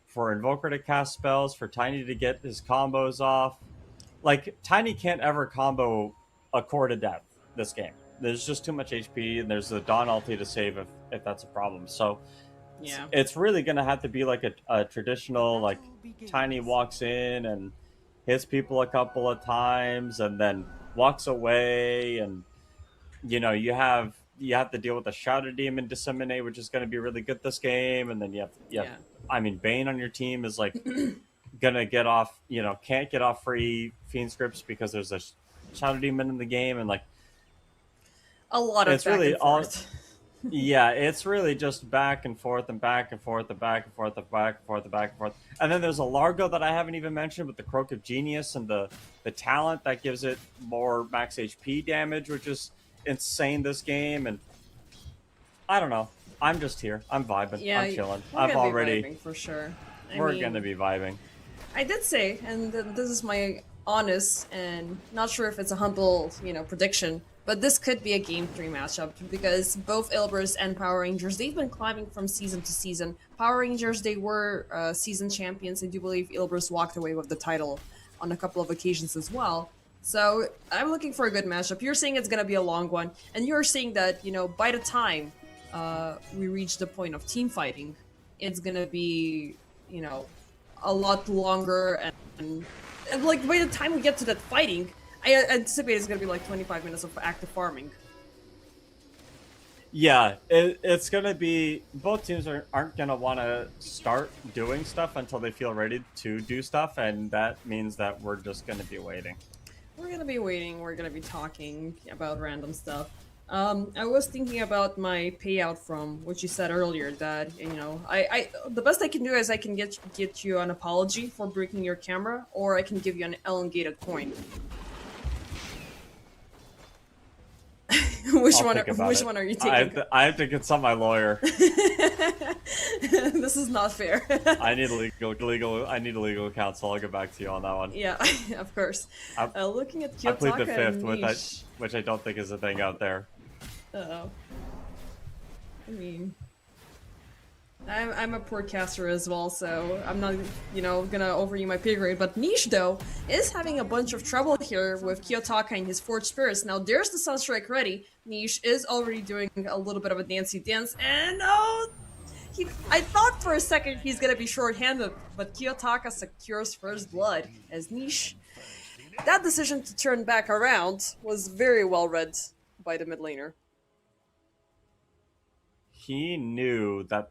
for Invoker to cast spells, for Tiny to get his combos off. Like, Tiny can't ever combo a core to death this game. There's just too much HP, and there's the Dawn ulti to save if that's a problem. So, Yeah. it's really going to have to be like a traditional, like, Tiny walks in and hits people a couple of times and then walks away. And, you have to deal with the Shadow Demon Disseminate, which is going to be really good this game. And then you have I mean, Bane on your team is like... gonna get off, can't get off free Fiend scripts because there's a Shadow Demon in the game, and like A lot of it's back really and forth. yeah, it's really just back and forth and back and forth and back and forth and back and forth and back and forth. And then there's a Largo that I haven't even mentioned with the Croak of Genius and the talent that gives it more max HP damage, which is insane this game. And I don't know. I'm just here. I'm vibing. Yeah, I'm chilling. we're I've gonna be already. vibing for sure. We're gonna be vibing. I did say, and this is my honest and not sure if it's a humble, prediction, but this could be a Game 3 matchup because both Ilbirs and Power Rangers, they've been climbing from season to season. Power Rangers, they were season champions. I do believe Ilbirs walked away with the title on a couple of occasions as well. So I'm looking for a good matchup. You're saying it's going to be a long one, and you're saying that, by the time we reach the point of team fighting, it's going to be, a lot longer, and like by the time we get to that fighting, I anticipate it's gonna be like 25 minutes of active farming. Yeah, it's gonna be both teams aren't gonna want to start doing stuff until they feel ready to do stuff, and that means that we're just gonna be waiting. We're gonna be waiting, we're gonna be talking about random stuff. I was thinking about my payout from what you said earlier, that, you know, I the best I can do is I can get you an apology for breaking your camera, or I can give you an elongated coin. Which I'll one? think about Which it. one are you taking? I have to consult my lawyer. This is not fair. I need legal counsel. I'll get back to you on that one. Yeah, of course. I- Looking at I plead the Kiyotaka fifth, and which I don't think is a thing out there. Uh-oh. I mean, I'm a poor caster as well, so I'm not, you know, gonna offer you my pay grade. But Niche, though, is having a bunch of trouble here with Kiyotaka and his Forged Spirits. Now, there's the Sunstrike ready. Niche is already doing a little bit of a dancey dance, and oh, I thought for a second he's gonna be short-handed, but Kiyotaka secures first blood as Niche. That decision to turn back around was very well read by the mid laner. He knew that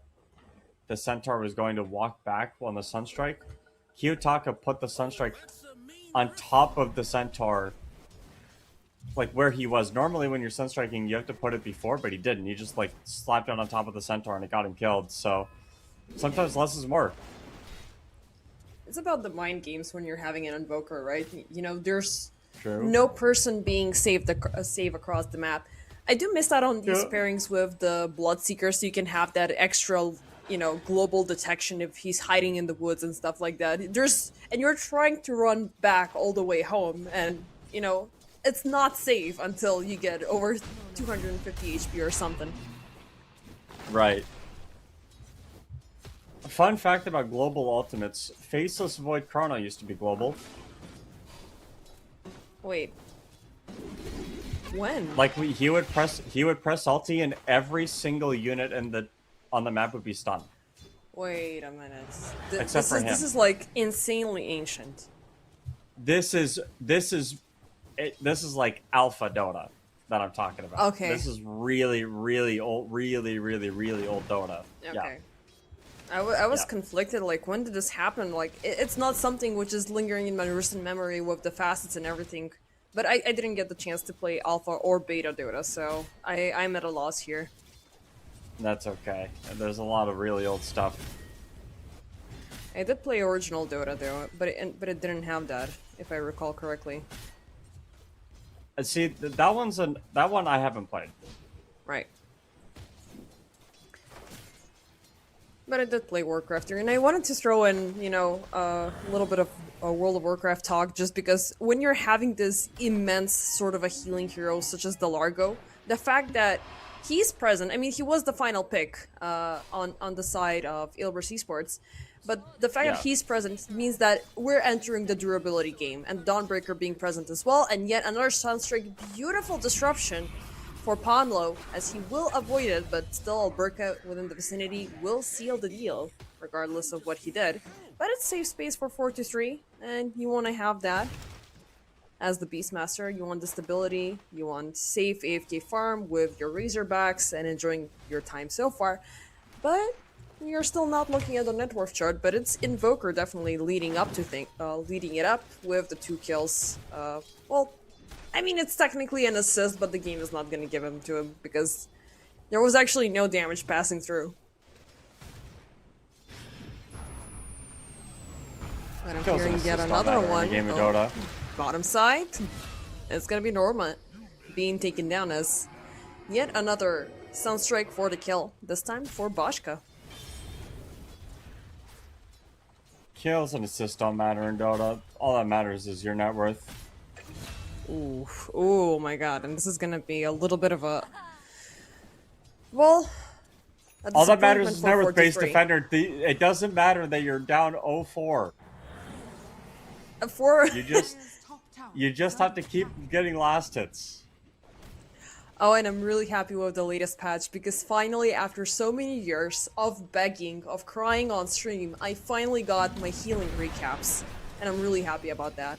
the Centaur was going to walk back on the Sunstrike. Kiyotaka put the Sunstrike on top of the Centaur, like where he was. Normally when you're Sunstriking, you have to put it before, but he didn't. He just like slapped it on top of the Centaur and it got him killed. So sometimes less is more. It's about the mind games when you're having an invoker, right? You know, there's True. no person being saved save across the map. I do miss out on these Yeah. pairings with the Bloodseeker, so you can have that extra, you know, global detection if he's hiding in the woods and stuff like that. And you're trying to run back all the way home, and, you know, it's not safe until you get over 250 HP or something. Right. A fun fact about global ultimates: Faceless Void Chrono used to be global. Wait. When? Like he would press ulti and every single unit on the map would be stunned. Wait a minute. Except for him. This is like insanely ancient. This is like alpha Dota that I'm talking about. Okay. This is really old, really old Dota. Okay. Yeah. I was Yeah. conflicted, like, when did this happen? Like, it's not something which is lingering in my recent memory with the facets and everything. But I didn't get the chance to play Alpha or Beta Dota, so I'm at a loss here. That's okay. There's a lot of really old stuff. I did play original Dota, though, but it didn't have that, if I recall correctly. See, that one I haven't played. Right. But I did play Warcraft here, and I wanted to throw in, you know, a little bit of World of Warcraft talk, just because when you're having this immense sort of a healing hero such as the Largo, the fact that he's present, I mean, he was the final pick on the side of Ilbirs eSports, but the fact that he's present means that we're entering the durability game, and Dawnbreaker being present as well, and yet another Sunstrike beautiful disruption for Ponlo, as he will avoid it, but still Alberca within the vicinity will seal the deal, regardless of what he did. But it's safe space for 4-3, and you want to have that. As the Beastmaster, you want the stability, you want safe AFK farm with your Razorbacks and enjoying your time so far. But you're still not looking at the net worth chart, but it's Invoker definitely leading it up with the 2 kills. Well, I mean, it's technically an assist, but the game is not going to give him to him because there was actually no damage passing through. But I'm Kills an hearing yet assist on another that in one. the game of Oh, Dota. bottom side. It's going to be Norma being taken down as yet another Sunstrike for the kill, this time for Boschka. Kills and assists don't matter in Dota. All that matters is your net worth. Ooh, oh my god, and this is gonna be a little bit of a... Well... All that matters is net worth based 43. defender. It doesn't matter that you're down 0-4. You just have to keep getting last hits. Oh, and I'm really happy with the latest patch, because finally, after so many years of begging, of crying on stream, I finally got my healing recaps, and I'm really happy about that.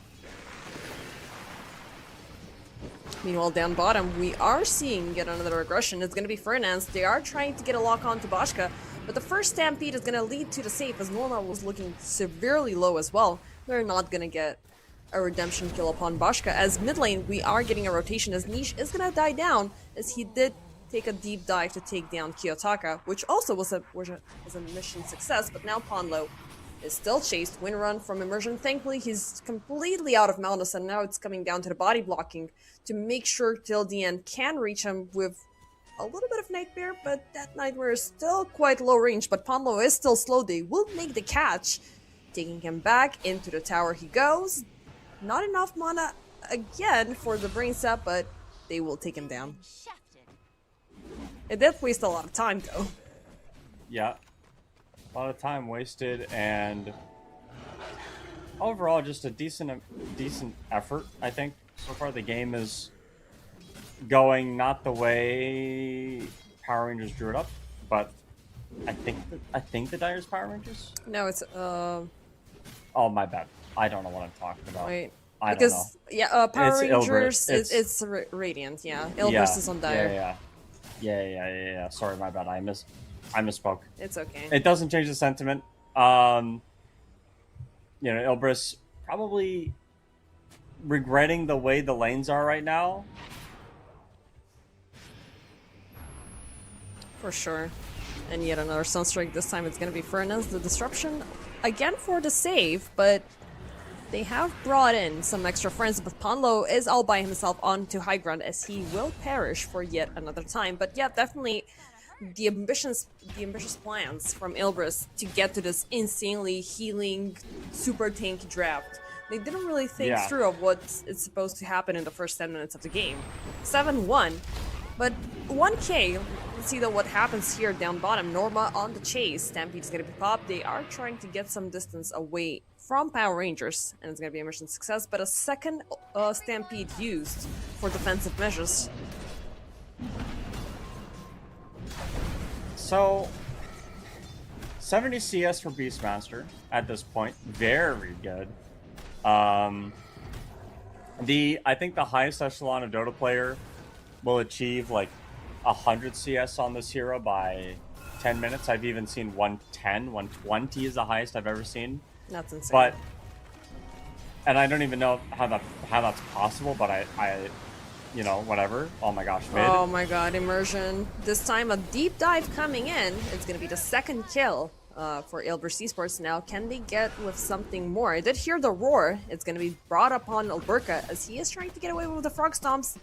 Meanwhile, down bottom, we are seeing yet another aggression. It's going to be Fernandes. They are trying to get a lock on to Bashka, but the first Stampede is going to lead to the safe as Norma was looking severely low as well. They're not going to get a redemption kill upon Bashka. As mid lane, we are getting a rotation as Niche is going to die down as he did take a deep dive to take down Kiyotaka, which also was a mission success, but now Ponlo is still chased. Win run from Immersion. Thankfully, he's completely out of Malnus, and now it's coming down to the body blocking to make sure till the end can reach him with a little bit of Nightmare, but that Nightmare is still quite low range, but Ponlo is still slow. They will make the catch. Taking him back into the tower he goes. Not enough mana again for the brain sap, but they will take him down. It did waste a lot of time though. Yeah. A lot of time wasted, and overall just a decent effort, I think. So far the game is going not the way Power Rangers drew it up, but I think the Dyer's Power Rangers? No, it's Oh, my bad. I don't know what I'm talking about. wait. I don't Because know. yeah, Power It's Rangers Ilbirs. it's Radiant, yeah. Ilbirs is on Dire. Yeah. Sorry, my bad. I misspoke. It's okay. It doesn't change the sentiment. Ilbris probably regretting the way the lanes are right now. For sure. And yet another Sunstrike. This time it's going to be Fernandes. The disruption again for the save, but they have brought in some extra friends, but Ponlo is all by himself onto high ground as he will perish for yet another time. But yeah, definitely the ambitious plans from Ilbris to get to this insanely healing super tanky draft. They didn't really think through of what is supposed to happen in the first 10 minutes of the game. 7-1, but 1k. Let's see though what happens here down bottom. Norma on the chase. Stampede's gonna be popped. They are trying to get some distance away from Power Rangers, and it's gonna be a mission success, but a second Stampede used for defensive measures. So 70 CS for Beastmaster at this point. Very good. I think the highest echelon of Dota player will achieve like 100 CS on this hero by 10 minutes. I've even seen 110, 120 is the highest I've ever seen. That's insane. But, and I don't even know how that's possible, but I whatever. Oh my gosh, mid. Oh my god, Immersion. This time a deep dive coming in. It's gonna be the second kill for Ilbirs eSports now. Can they get with something more? I did hear the roar. It's gonna be brought upon Alberca as he is trying to get away with the frog stomps.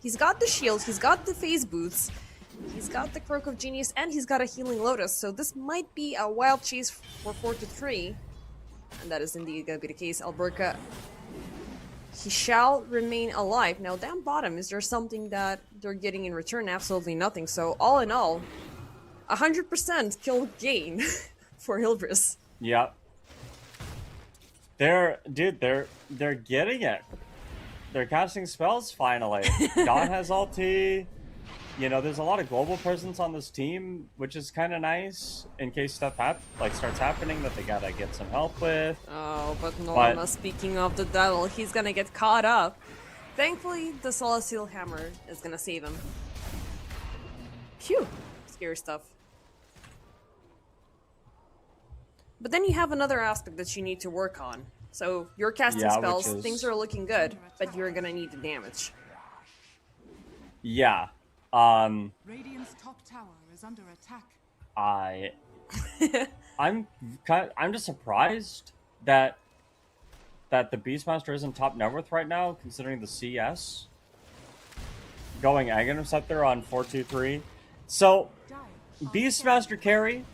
He's got the shield, he's got the phase boots, he's got the Croak of Genius, and he's got a Healing Lotus. So this might be a wild chase for 4-3. And that is indeed gonna be the case. Alberca, he shall remain alive. Now down bottom, is there something that they're getting in return? Absolutely nothing. So all in all, 100% kill gain for Ilbris. Yep. They're getting it. They're casting spells finally. Dawn has ulti. There's a lot of global presence on this team, which is kind of nice in case stuff starts happening that they gotta get some help with. Oh, but Norma, speaking of the devil, he's gonna get caught up. Thankfully, the Celestial Hammer is gonna save him. Phew, scary stuff. But then you have another aspect that you need to work on. So you're casting spells, things are looking good, but you're gonna need the damage. Yeah. Radiant's top tower is under attack. I'm just surprised that the Beastmaster isn't top net worth right now, considering the CS. Going Aghanim Scepter on 4-2-3. So Beastmaster carry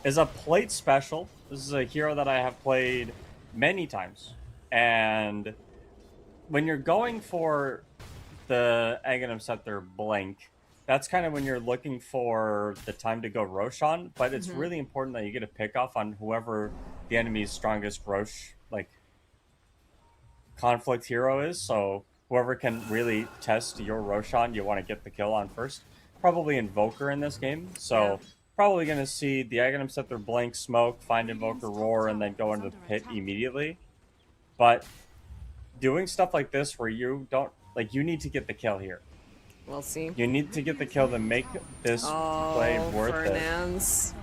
is a plate special. This is a hero that I have played many times, and when you're going for the Aghanim Scepter blink, that's kind of when you're looking for the time to go Roshan, but it's really important that you get a pick off on whoever the enemy's strongest conflict hero is. So whoever can really test your Roshan, you want to get the kill on first. Probably Invoker in this game, so probably going to see the Aghanim Scepter blink, smoke, find Invoker, roar, and then go into the pit immediately. But doing stuff like this where you don't like you need to get the kill here. We'll see. You need to get the kill to make this play worth it. Fernandes.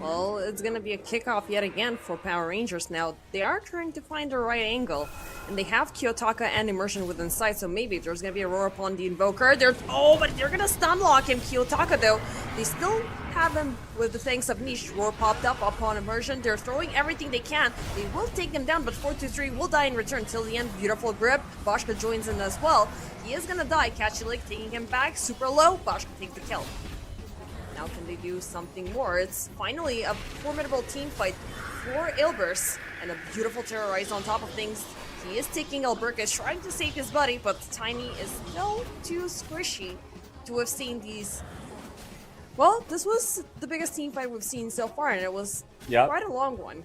Well, it's gonna be a kickoff yet again for Power Rangers now. They are trying to find the right angle, and they have Kiyotaka and Immersion within sight, so maybe there's gonna be a roar upon the Invoker. But they're gonna stun lock him, Kiyotaka though. They still have him with the thanks of Niche. Roar popped up upon Immersion. They're throwing everything they can. They will take them down, but 4-2-3 will die in return till the end. Beautiful grip. Boschka joins in as well. He is gonna die. Catchy taking him back. Super low. Boschka takes the kill. Now can they do something more? It's finally a formidable team fight for Ilbirs, and a beautiful terrorize on top of things. He is taking Albercus, trying to save his buddy, but Tiny is no too squishy to have seen these. Well, this was the biggest team fight we've seen so far, and it was quite a long one.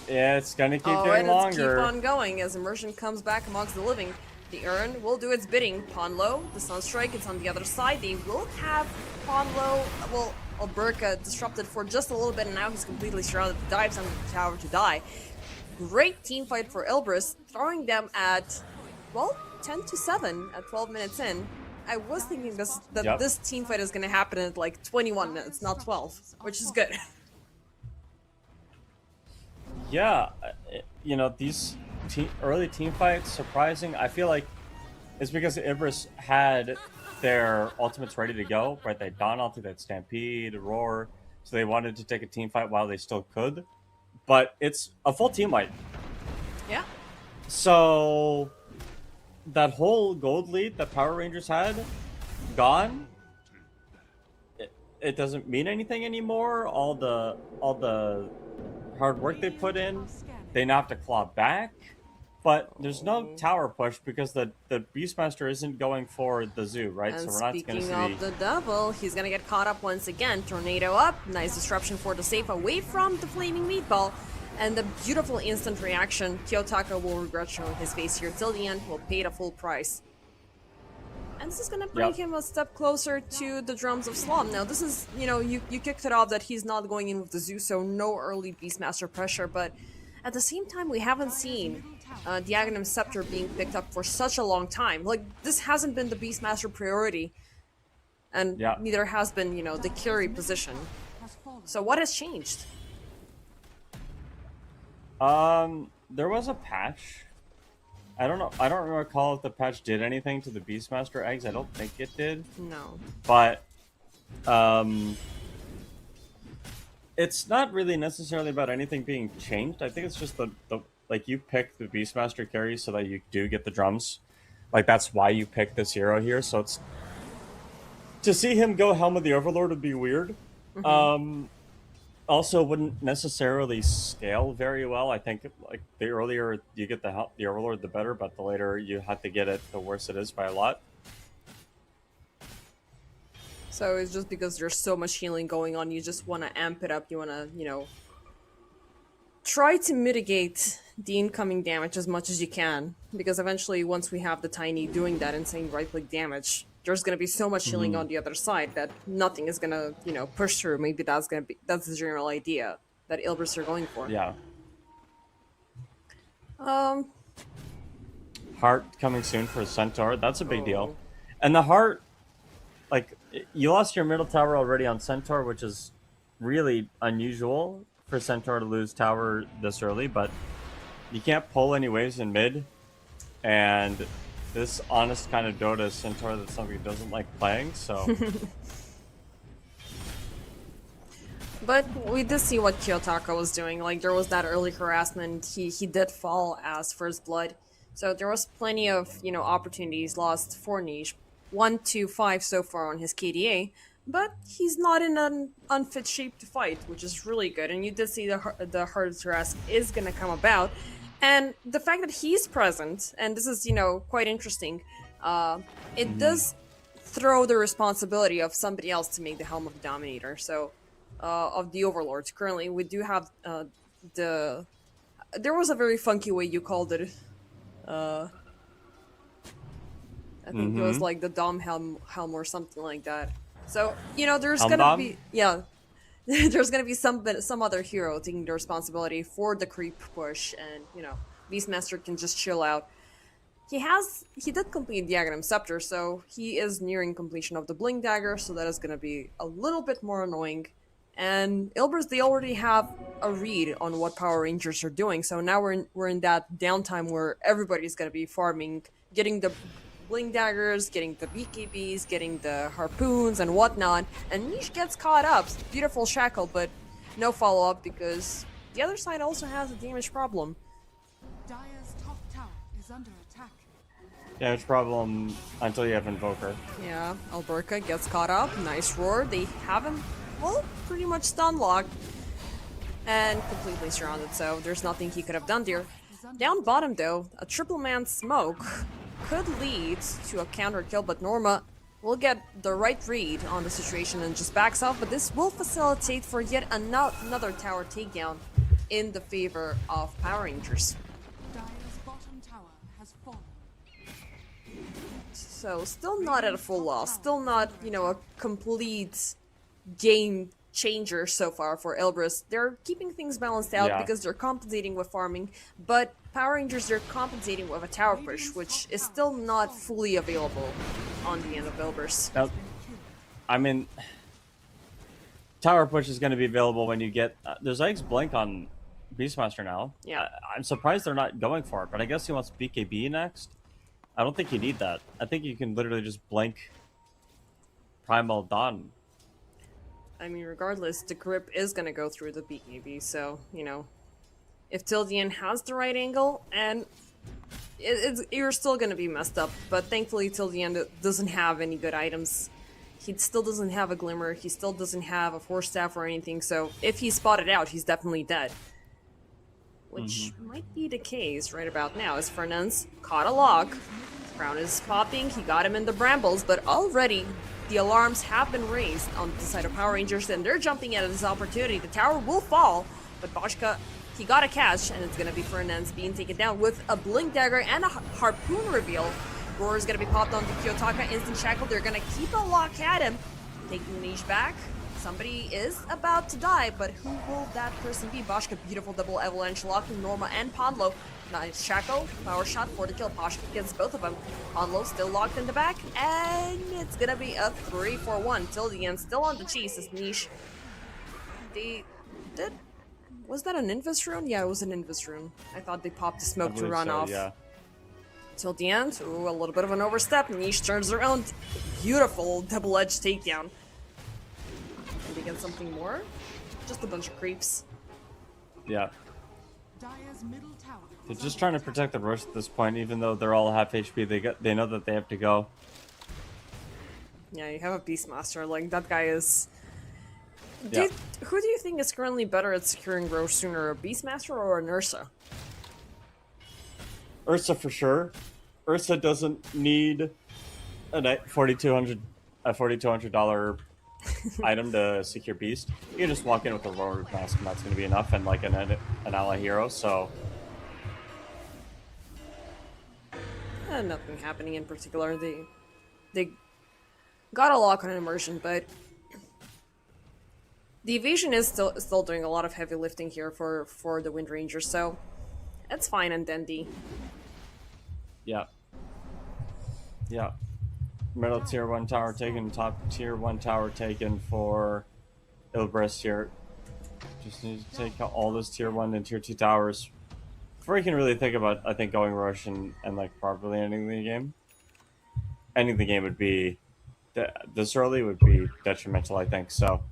Yeah, it's gonna keep getting longer. Keep on going as Immersion comes back amongst the living. The Urn will do its bidding. Pawn low, the Sunstrike is on the other side. They will have Pawn low, well, Alberca disrupted for just a little bit, and now he's completely surrounded. Dives under the tower to die. Great team fight for Ilbirs, throwing them at, well, 10-7 at 12 minutes in. I was thinking that this team fight is going to happen in like 21 minutes, not 12, which is good. Yeah, you know, these early team fights, surprising. I feel like it's because Ilbirs had their ultimates ready to go, right? They Dawn ulti, they had Stampede, Roar, so they wanted to take a team fight while they still could. But it's a full team fight. Yeah. So that whole gold lead that Power Rangers had, gone. It doesn't mean anything anymore. All the hard work they put in, they now have to claw back. But there's no tower push because the Beastmaster isn't going for the zoo, right? And so we're not going to see. Speaking of the devil, he's gonna get caught up once again. Tornado up, nice disruption for the safe away from the flaming meatball, and the beautiful instant reaction. Kiyotaka will regret showing his face here till the end. Will pay the full price. And this is gonna bring him a step closer to the drums of Slom. Now this is, you know, you kicked it off that he's not going in with the zoo, so no early Beastmaster pressure, but at the same time, we haven't seen the Aghanim Scepter being picked up for such a long time. Like, this hasn't been the Beastmaster priority, and neither has been, you know, the carry position. So what has changed? There was a patch. I don't know. I don't recall if the patch did anything to the Beastmaster eggs. I don't think it did. No. But, it's not really necessarily about anything being changed. I think it's just the like you pick the Beastmaster carry so that you do get the drums. Like that's why you pick this hero here. So it's to see him go Helm of the Overlord would be weird. Also wouldn't necessarily scale very well. I think like the earlier you get the Overlord, the better. But the later you have to get it, the worse it is by a lot. So it's just because there's so much healing going on, you just want to amp it up, you want to, you know, try to mitigate the incoming damage as much as you can. Because eventually, once we have the Tiny doing that insane right-click damage, there's going to be so much healing on the other side that nothing is going to, you know, push through. Maybe that's the general idea that Ilbirs are going for. Yeah. Heart coming soon for Centaur. That's a big deal. And the Heart, like, you lost your middle tower already on Centaur, which is really unusual for Centaur to lose tower this early, but you can't pull any waves in mid, and this honest kind of Dota is Centaur that somebody doesn't like playing, so... But we did see what Kiyotaka was doing. Like, there was that early harassment. He did fall as First Blood. So there was plenty of, you know, opportunities lost for Niche. 1-5 so far on his KDA. But he's not in an unfit shape to fight, which is really good. And you did see the hard harass is going to come about. And the fact that he's present, and this is, you know, quite interesting, it does throw the responsibility of somebody else to make the Helm of the Dominator. So... of the Overlords. Currently, we do have there was a very funky way you called it. I think it was like the Dom Helm or something like that. So, you know, there's gonna be there's gonna be some other hero taking the responsibility for the creep push, and you know, Beastmaster can just chill out. he did complete the Aghanim Scepter, so he is nearing completion of the Blink Dagger, so that is gonna be a little bit more annoying. And Ilbirs, they already have a read on what Power Rangers are doing, so now we're in that downtime where everybody's gonna be farming, getting the Blink Daggers, getting the BKBs, getting the harpoons and whatnot, and Niche gets caught up. Beautiful shackle, but no follow-up because the other side also has a damage problem. Dire's top tower is under attack. Damage problem until you have Invoker. Yeah, Alberca gets caught up. Nice roar. They have him, well, pretty much stun locked and completely surrounded, so there's nothing he could have done there. Down bottom, though, a triple man smoke could lead to a counter kill, but Norma will get the right read on the situation and just backs off, but this will facilitate for yet another tower takedown in the favor of Power Rangers. Dire's bottom tower has fallen. So, still not at a full loss. Still not, a complete game changer so far for Ilbirs. They're keeping things balanced out because they're compensating with farming, but Power Rangers, they're compensating with a tower push, which is still not fully available on the end of Ilbirs. Now, I mean, tower push is going to be available when you get... there's Eggs Blink on Beastmaster now. Yeah. I'm surprised they're not going for it, but I guess he wants BKB next. I don't think you need that. I think you can literally just blink Primal Dawn. I mean, regardless, the grip is gonna go through the BKB, so, if Tildian has the right angle, and you're still gonna be messed up, but thankfully Tildian doesn't have any good items. He still doesn't have a Glimmer, he still doesn't have a Force Staff or anything, so if he's spotted out, he's definitely dead. Which might be the case right about now, as Fernand's caught a lock. Crown is popping, he got him in the brambles, but already the alarms have been raised on the side of Power Rangers, and they're jumping at this opportunity. The tower will fall, but Boschka, he got a catch, and it's gonna be Fernand's being taken down with a Blink Dagger and a Harpoon reveal. Roar is gonna be popped onto Kiyotaka, instant shackle. They're gonna keep a lock at him, taking the niche back. Somebody is about to die, but who will that person be? Boschka, beautiful double avalanche locking Norma and Pondlo. Nice shackle, power shot for the kill. Boschka gets both of them. Pondlo still locked in the back, and it's gonna be a 3-4-1 till the end. Still on the cheese is Niche. Was that an Invis rune? Yeah, it was an Invis rune. I thought they popped the smoke to run off. Yeah. Till the end, ooh, a little bit of an overstep. Niche turns around. Beautiful double-edged takedown. And they get something more? Just a bunch of creeps. Yeah. Dire's middle tower. They're just trying to protect the Rush at this point, even though they're all half HP. They know that they have to go. Yeah, you have a Beastmaster. Like, that guy is... Yeah. Who do you think is currently better at securing Roche sooner, a Beastmaster or an Ursa? Ursa for sure. Ursa doesn't need a $4,200 item to secure Beast. You can just walk in with a Roar Mask, and that's going to be enough, and like an ally hero. So Nothing happening in particular. They got a lock on immersion, but the evasion is still doing a lot of heavy lifting here for the Wind Rangers, so it's fine and dandy. yeah. Middle tier 1 tower taken, top tier 1 tower taken for Ilbirs here. Just need to take out all those tier 1 and tier 2 towers before you can really think about, I think, going rush and like properly ending the game. Ending the game would be this early would be detrimental, I think. So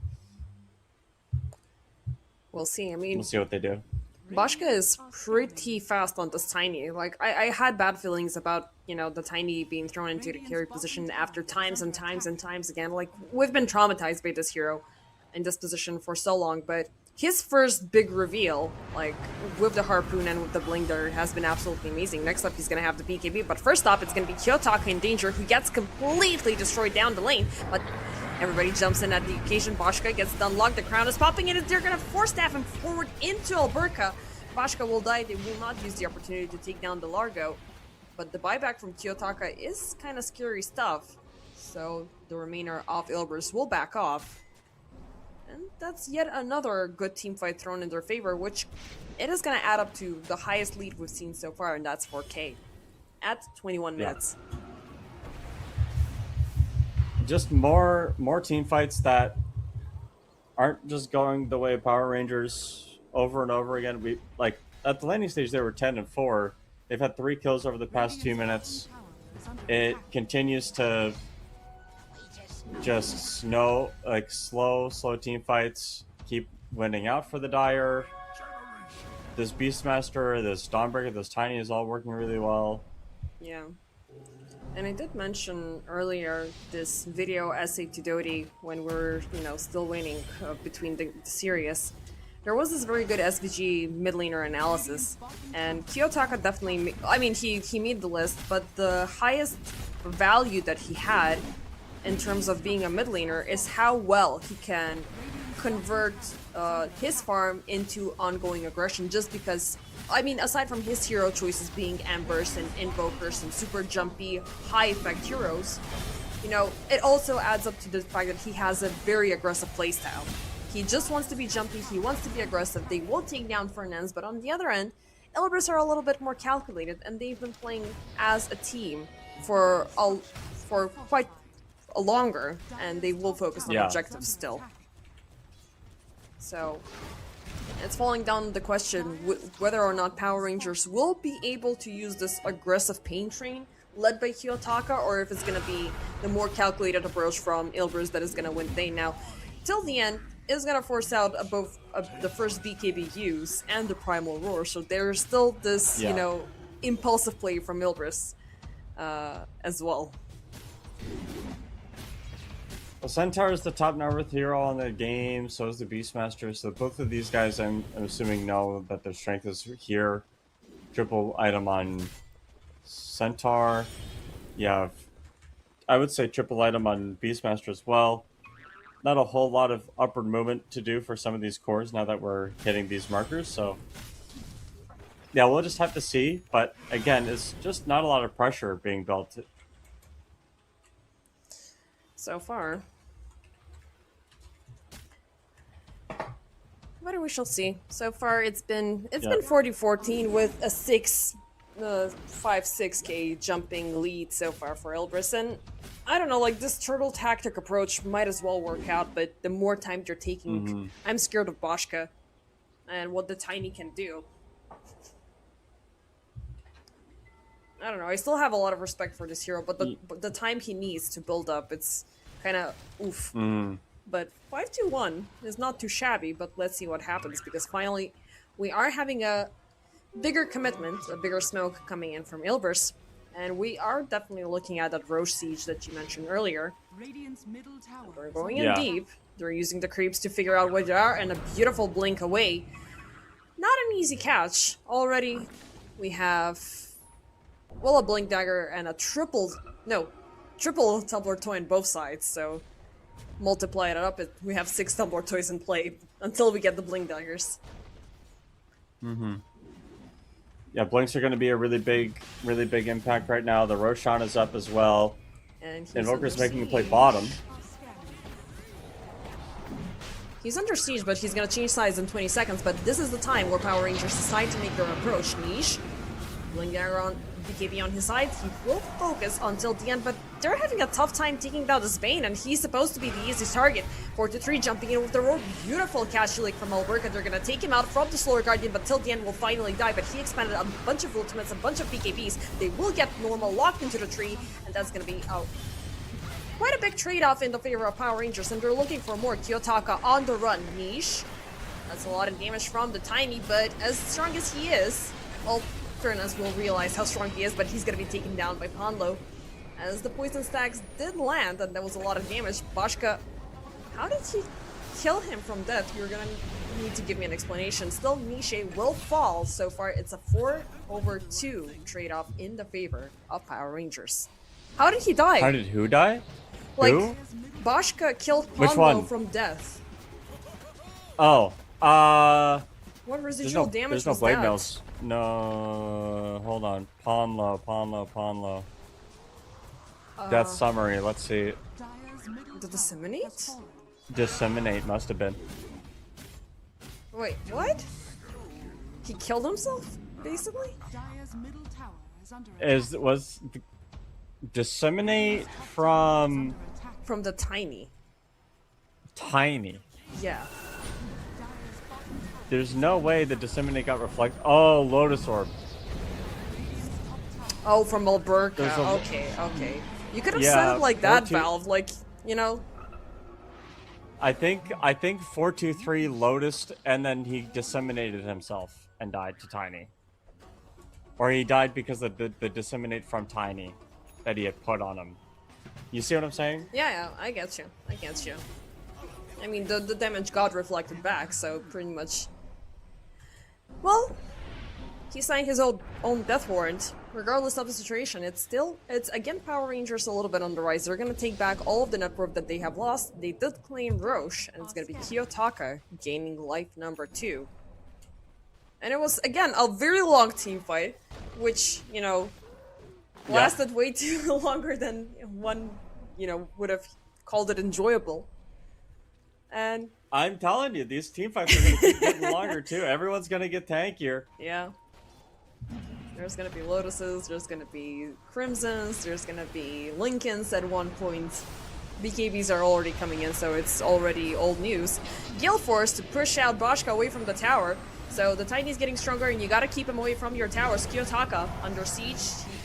We'll see. I mean, we'll see what they do. Boschka is pretty fast on this Tiny. Like, I had bad feelings about, the Tiny being thrown into the carry position after times and times and times again. Like, we've been traumatized by this hero in this position for so long, but his first big reveal, like, with the Harpoon and with the Blinder, has been absolutely amazing. Next up, he's gonna have the BKB, but first up, it's gonna be Kiyotaka in danger, who gets completely destroyed down the lane, but everybody jumps in at the occasion. Boschka gets done locked. The crown is popping, and they're gonna force staff him forward into Alberca. Boschka will die. They will not use the opportunity to take down the Largo, but the buyback from Kiyotaka is kind of scary stuff, so the remainder of Ilbirs will back off. And that's yet another good team fight thrown in their favor, which it is going to add up to the highest lead we've seen so far, and that's 4K. at 21 minutes. Just more team fights that aren't just going the way of Power Rangers over and over again. We like at the landing stage they were 10-4. They've had 3 kills over the past 2 minutes. It continues to just slow team fights keep winning out for the Dire. This Beastmaster, this Dawnbreaker, this Tiny is all working really well. Yeah. And I did mention earlier this video essay to Dota when we're, still waiting between the series. There was this very good SVG mid laner analysis, and Kiyotaka definitely, he made the list, but the highest value that he had in terms of being a mid laner is how well he can convert his farm into ongoing aggression, just because, aside from his hero choices being Ambers and Invokers and super jumpy, high effect heroes, it also adds up to the fact that he has a very aggressive playstyle. He just wants to be jumpy, he wants to be aggressive, they will take down Fernandes, but on the other end, Ilbirs are a little bit more calculated, and they've been playing as a team for quite a longer, and they will focus on objectives still. So, it's falling down to the question whether or not Power Rangers will be able to use this aggressive pain train led by Kiyotaka, or if it's going to be the more calculated approach from Ilbirs that is going to win thing. Now, till the end, it's going to force out both the first BKB use and the Primal Roar, so there's still this, impulsive play from Ilbirs as well. Well, Centaur is the top number hero on the game, so is the Beastmaster, so both of these guys, I'm assuming, know that their strength is here. Triple item on Centaur. Yeah, I would say triple item on Beastmaster as well. Not a whole lot of upward movement to do for some of these cores now that we're hitting these markers, so yeah, we'll just have to see, but again, it's just not a lot of pressure being built. So far. But we shall see. So far, it's been 40-14 with a 5-6k jumping lead so far for Ilbirs, and I don't know, like, this turtle tactic approach might as well work out, but the more time you're taking, I'm scared of Boschka and what the Tiny can do. I don't know, I still have a lot of respect for this hero, but the time he needs to build up, it's kind of oof. But 5-2-1 is not too shabby, but let's see what happens, because finally we are having a bigger commitment, a bigger smoke coming in from Ilbirs, and we are definitely looking at that Roche siege that you mentioned earlier. Radiant's middle tower. They're going in deep, they're using the creeps to figure out where they are, and a beautiful blink away. Not an easy catch. Already we have, well, a blink dagger and a triple tumbler toy on both sides, so multiply it up, we have 6 tumbler toys in play until we get the blink daggers. Yeah, blinks are going to be a really big impact right now. The Roshan is up as well. And Invoker's making the play bottom. He's under siege, but he's going to change sides in 20 seconds, but this is the time where Power Rangers decide to make their approach. Niche, blink dagger on BKB on his side, he will focus until the end, but they're having a tough time taking down this Bane, and he's supposed to be the easy target. 4-3 jumping in with the roar, beautiful catch like from Alberca. They're gonna take him out from the slower Guardian, but till the end will finally die, but he expanded a bunch of ultimates, a bunch of BKBs. They will get normal locked into the tree, and that's gonna be out. Quite a big trade-off in the favor of Power Rangers, and they're looking for more. Kiyotaka on the run. Niche, that's a lot of damage from the Tiny, but as strong as he is, well, Fernandes will realize how strong he is, but he's going to be taken down by Ponlo. As the poison stacks did land, and that was a lot of damage. Boschka, how did he kill him from death? You're going to need to give me an explanation. Still, Niche will fall. So far, it's a 4-2 trade-off in the favor of Power Rangers. How did he die? How did who die? Like, who? Boschka killed Which Ponlo one? from death. Oh, What residual damage there's no was blade that? mills. No, hold on. Ponlo. Death summary, let's see. Dire's middle The tower disseminate? has fallen. Disseminate must have been. Wait, what? He killed himself, basically? Dire's middle tower has was disseminate from From the tiny. tiny. Yeah. There's no way the disseminate got reflected. Oh, Lotus Orb. Oh, from Alberca. There's a- Okay. You could have Yeah, said it like that, 4-2 Valve. Like, you know. I think 423 Lotus, and then he disseminated himself and died to Tiny. Or he died because of the disseminate from Tiny that he had put on him. You see what I'm saying? Yeah, I get you. I mean, the damage got reflected back, so pretty much. Well, he signed his own death warrant. Regardless of the situation, it's again Power Rangers a little bit on the rise. They're gonna take back all of the network that they have lost. They did claim Roche, and it's gonna be Kiyotaka gaining life number 2. And it was again a very long team fight, which lasted way too longer than one would have called it enjoyable. And I'm telling you, these team fights are gonna keep getting longer too. Everyone's gonna get tankier. yeah. There's gonna be Lotuses, there's gonna be Crimsons, there's gonna be Lincolns at one point. BKBs are already coming in, so it's already old news. Gale Force to push out Boschka away from the tower. So the Tiny's getting stronger, and you gotta keep him away from your towers. Kiyotaka under siege.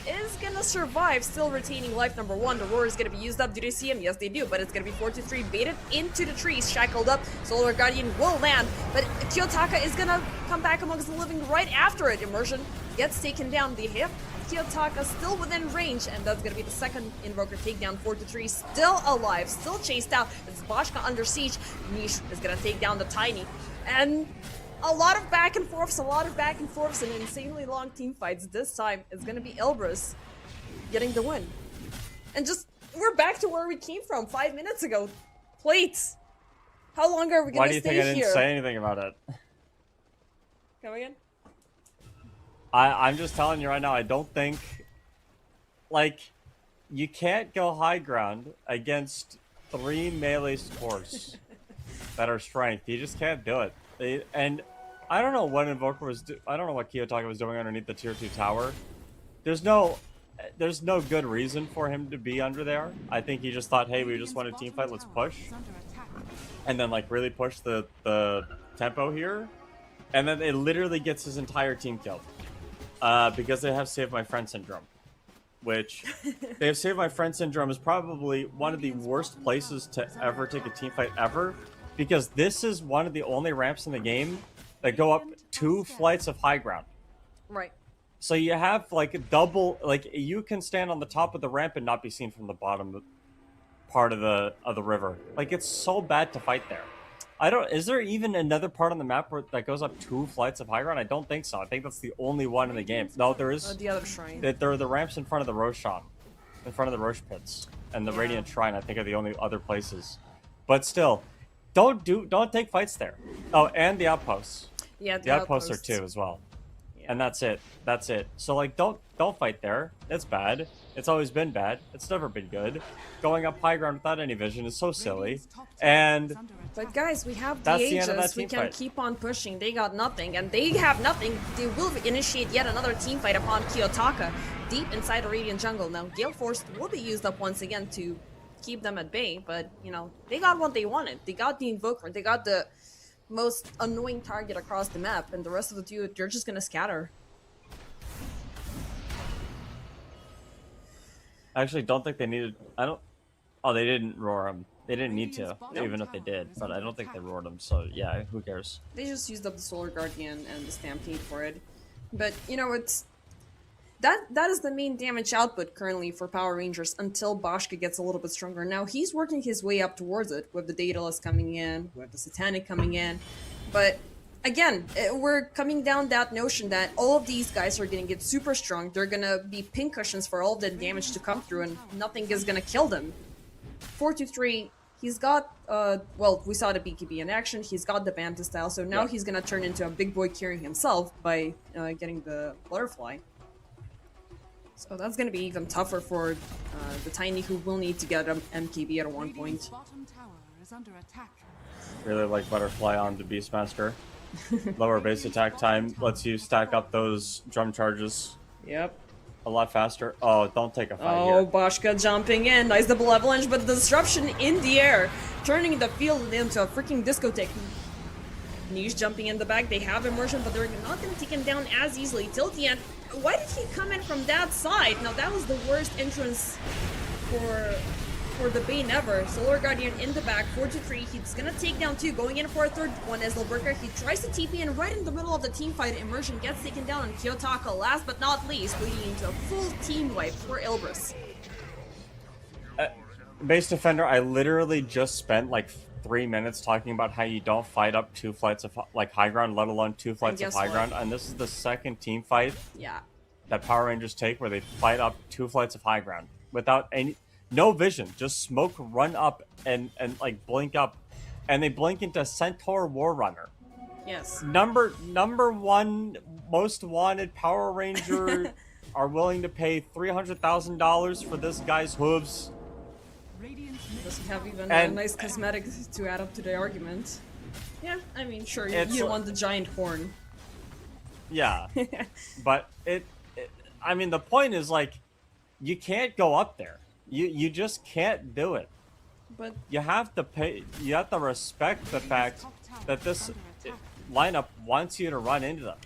He is gonna survive, still retaining life number 1. The roar is gonna be used up. Do they see him? Yes, they do. But it's gonna be 4-3 baited into the trees, shackled up. Solar Guardian will land, but Kiyotaka is gonna come back amongst the living right after it. Immersion gets taken down. The hit. Kiyotaka still within range, and that's gonna be the second Invoker takedown. 4-3, still alive, still chased out. It's Boschka under siege. Niche is gonna take down the Tiny, and a lot of back and forths, and insanely long team fights. This time, it's gonna be Ilbirs getting the win. And we're back to where we came from 5 minutes ago. Plates! How long are we gonna stay here? Why do you think I didn't say anything about it? Come again? I'm just telling you right now, I don't think, you can't go high ground against 3 melee supports that are strength. You just can't do it. And I don't know what Invoker I don't know what Kiyotaka was doing underneath the tier 2 tower. There's no good reason for him to be under there. I think he just thought, hey, we just won a team fight, let's push. And then really push the tempo here. And then it literally gets his entire team killed. Because they have Save My Friend syndrome. Which, they have Save My Friend syndrome is probably one of the worst places to ever take a team fight ever. Because this is one of the only ramps in the game that go up 2 flights of high ground. Right. So you have double, you can stand on the top of the ramp and not be seen from the bottom part of the river. It's so bad to fight there. Is there even another part on the map that goes up 2 flights of high ground? I don't think so. I think that's the only one in the game. No, there is. The other shrine. There are the ramps in front of the Roshan, in front of the Roche pits, and the Radiant Shrine. I think are the only other places. But still, don't take fights there. Oh, and the outposts. Yeah, The outposts are 2 as well. Yeah. And that's it. So don't fight there. It's bad. It's always been bad. It's never been good. Going up high ground without any vision is so silly. And But guys, we have the That's the end of that Aegis. We team can fight. keep on pushing. They got nothing, and they have nothing. They will initiate yet another team fight upon Kiyotaka, deep inside the Radiant Jungle. Now, Gale Force will be used up once again to keep them at bay, but, they got what they wanted. They got the Invoker. They got the most annoying target across the map, and the rest of the 2, they're just gonna scatter. I actually don't think they needed. Oh, they didn't roar them. They didn't need to, even if they did. But I don't think they roared them. So yeah, who cares? They just used up the Solar Guardian and the Stampede for it. But, it's... That is the main damage output currently for Power Rangers until Boschka gets a little bit stronger. Now, he's working his way up towards it, with the Daedalus coming in, with the Satanic coming in. But, again, we're coming down that notion that all of these guys are going to get super strong. They're going to be pincushions for all of the damage to come through, and nothing is going to kill them. 4-3, he's got, we saw the BKB in action, he's got the Banta style, so now he's going to turn into a big boy carrying himself by getting the Butterfly. So that's going to be even tougher for the Tiny, who will need to get an MKB at one point. Really like Butterfly on the Beastmaster. Lower base attack time lets you stack up those drum charges. Yep. a lot faster. Oh, don't take a fight Oh, here. Boschka jumping in. Nice double avalanche, but the disruption in the air, turning the field into a freaking discotheque. Niche jumping in the back. They have immersion, but they're not going to take him down as easily. Till the end. Why did he come in from that side? Now, that was the worst entrance for the Bane ever. Solar Guardian in the back, 4-3. He's gonna take down 2, going in for a third one as Ilbirs. He tries to TP in right in the middle of the team fight. Immersion gets taken down, and Kiyotaka, last but not least, leading into a full team wipe for Ilbirs. Base defender, I literally just spent like 3 minutes talking about how you don't fight up 2 flights of like high ground, let alone 2 flights of guess high what? ground. And this is the second team fight Yeah. that Power Rangers take where they fight up 2 flights of high ground without no vision, just smoke run up and like blink up, and they blink into Centaur War Runner. Yes. Number 1 most wanted Power Ranger are willing to pay $300,000 for this guy's hooves. Radiant Doesn't have even a And- nice cosmetic to add up to the argument. Yeah, I mean, sure, you It's- don't want the giant horn. Yeah, but I mean, the point is like, you can't go up there. You just can't do it. But You have to pay. You have to respect the fact that this lineup wants you to run into them.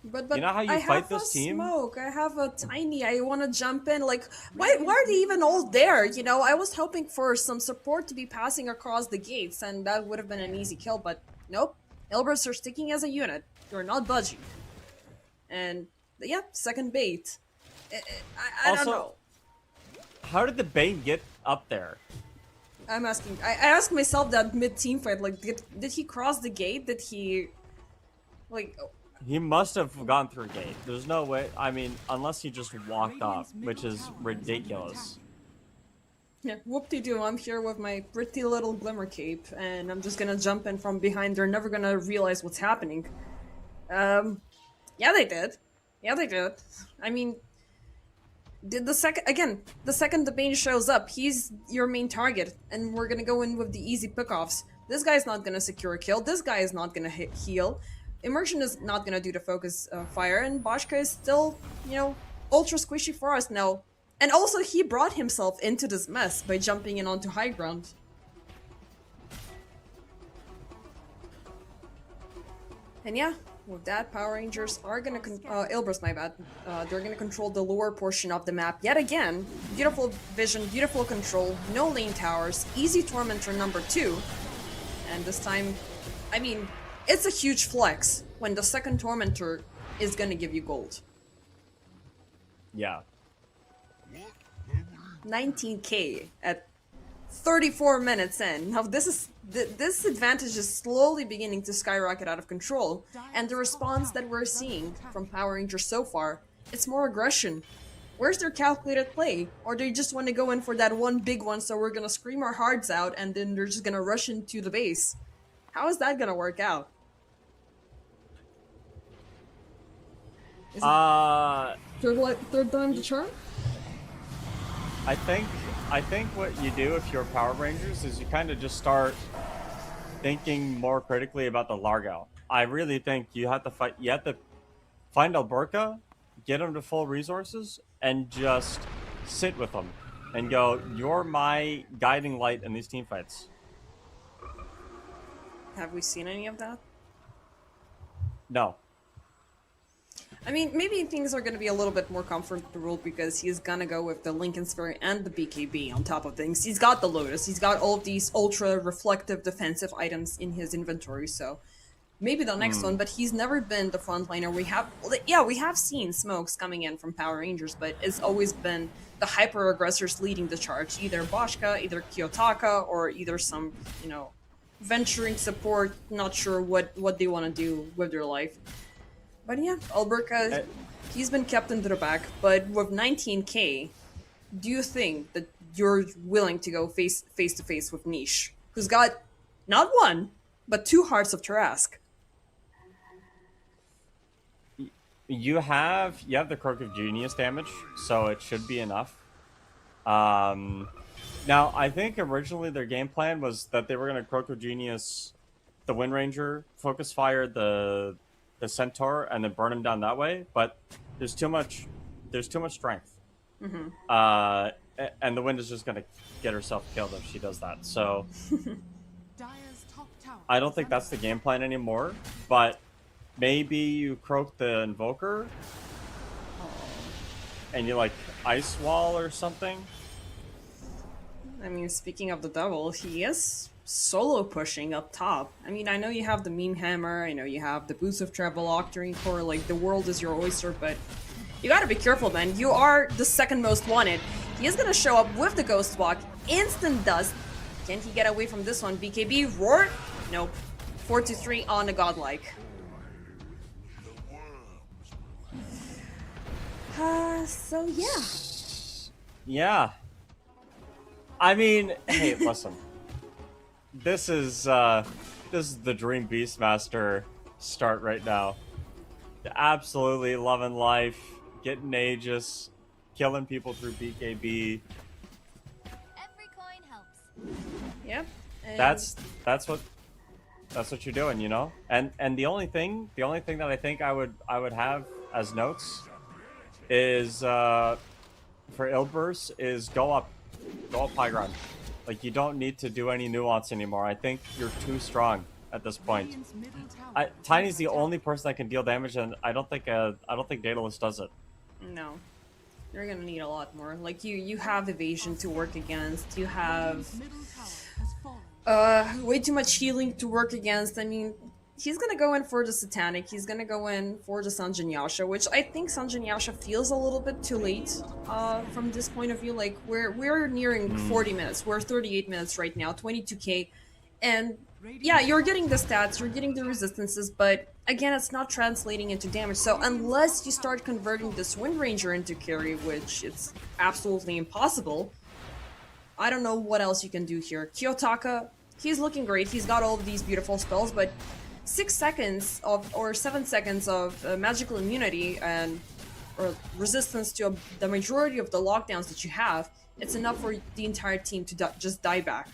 But You know how you I fight have this a team? smoke. I have a tiny. I want to jump in. Like, why are they even all there? You know, I was hoping for some support to be passing across the gates, and that would have been an easy kill. But nope, Ilbirs are sticking as a unit. They're not budging. And yeah, second bait. I don't Also, know. How did the Bane get up there? I'm asking. I asked myself that mid team fight. Like, did he cross the gate? Did he, like? He must have gone through a gate. There's no way. I mean, unless he just walked up, which is ridiculous. Yeah, whoop-de-doo, I'm here with my pretty little glimmer cape, and I'm just gonna jump in from behind. They're never gonna realize what's happening. Yeah, they did. Yeah, they did. I mean, the second the Bane shows up, he's your main target, and we're gonna go in with the easy pickoffs. This guy's not gonna secure a kill. This guy is not gonna heal. Immersion is not gonna do the focus fire, and Boschka is still, you know, ultra squishy for us now. And also, he brought himself into this mess by jumping in onto high ground. And yeah, with that, Power Rangers are gonna Ilbirs, my bad. They're gonna control the lower portion of the map yet again. Beautiful vision, beautiful control, no lane towers, easy Tormentor number 2. And this time, I mean, it's a huge flex when the second Tormentor is gonna give you gold. Yeah. 19k at 34 minutes in. Now this advantage is slowly beginning to skyrocket out of control, and the response that we're seeing from Power Rangers so far, it's more aggression. Where's their calculated play? Or they just want to go in for that one big one, so we're gonna scream our hearts out and then they're just gonna rush into the base. How is that gonna work out? Is it third time the charm? I think what you do if you're Power Rangers is you kind of just start thinking more critically about the Largo. I really think you have to find Alberca, get him to full resources, and just sit with him and go, you're my guiding light in these team fights. Have we seen any of that? No. I mean, maybe things are going to be a little bit more comfortable because he's going to go with the Lincoln Sphere and the BKB on top of things. He's got the Lotus, he's got all of these ultra reflective defensive items in his inventory, so maybe the next one, but he's never been the frontliner. We have seen smokes coming in from Power Rangers, but it's always been the hyper aggressors leading the charge, either Boschka, either Kiyotaka, or either some, you know, venturing support, not sure what they want to do with their life. But yeah, Alberca, he's been kept into the back, but with 19k, do you think that you're willing to go face to face with Niche, who's got not one, but 2 Hearts of Tarask? You have the Croak of Genius damage, so it should be enough. Now, I think originally their game plan was that they were going to Croak of Genius the Wind Ranger, focus fire the Centaur, and then burn him down that way, but there's too much there's too much strength. Mm-hmm. And the Wind is just gonna get herself killed if she does that. So Dire's top tower I don't is think under that's the game plan anymore. But maybe you croak the Invoker and you like Ice Wall or something. I mean, speaking of the devil, he is solo pushing up top. I mean, I know you have the meme hammer, I know you have the boost of travel, Octarine core, like the world is your oyster, but you gotta be careful, man. You are the second most wanted. He is gonna show up with the ghost walk, instant dust. Can he get away from this one? BKB roar? Nope. 4-3 on the godlike. So yeah. Yeah. I mean, hey, listen. This is the Dream Beastmaster start right now. Absolutely loving life, getting Aegis, killing people through BKB. Every coin helps. Yep. And That's what you're doing, you know? And the only thing that I think I would have as notes is for Ilbirs is go up high ground. Like, you don't need to do any nuance anymore. I think you're too strong at this point. Radiant's middle tower Tiny's the is only person that can deal damage, and I don't think Daedalus does it. No. You're gonna need a lot more. Like, you have evasion to work against, you have middle tower has fallen. way too much healing to work against. I mean, he's gonna go in for the Satanic, he's gonna go in for the Sanjin Yasha, which I think Sanjin Yasha feels a little bit too late from this point of view. Like, we're nearing 40 minutes, we're 38 minutes right now, 22k, and yeah, you're getting the stats, you're getting the resistances, but again, it's not translating into damage. So unless you start converting this Wind Ranger into carry, which it's absolutely impossible, I don't know what else you can do here. Kiyotaka, he's looking great, he's got all of these beautiful spells, but 6 seconds of, or 7 seconds of magical immunity and or resistance to the majority of the lockdowns that you have, it's enough for the entire team to just die back.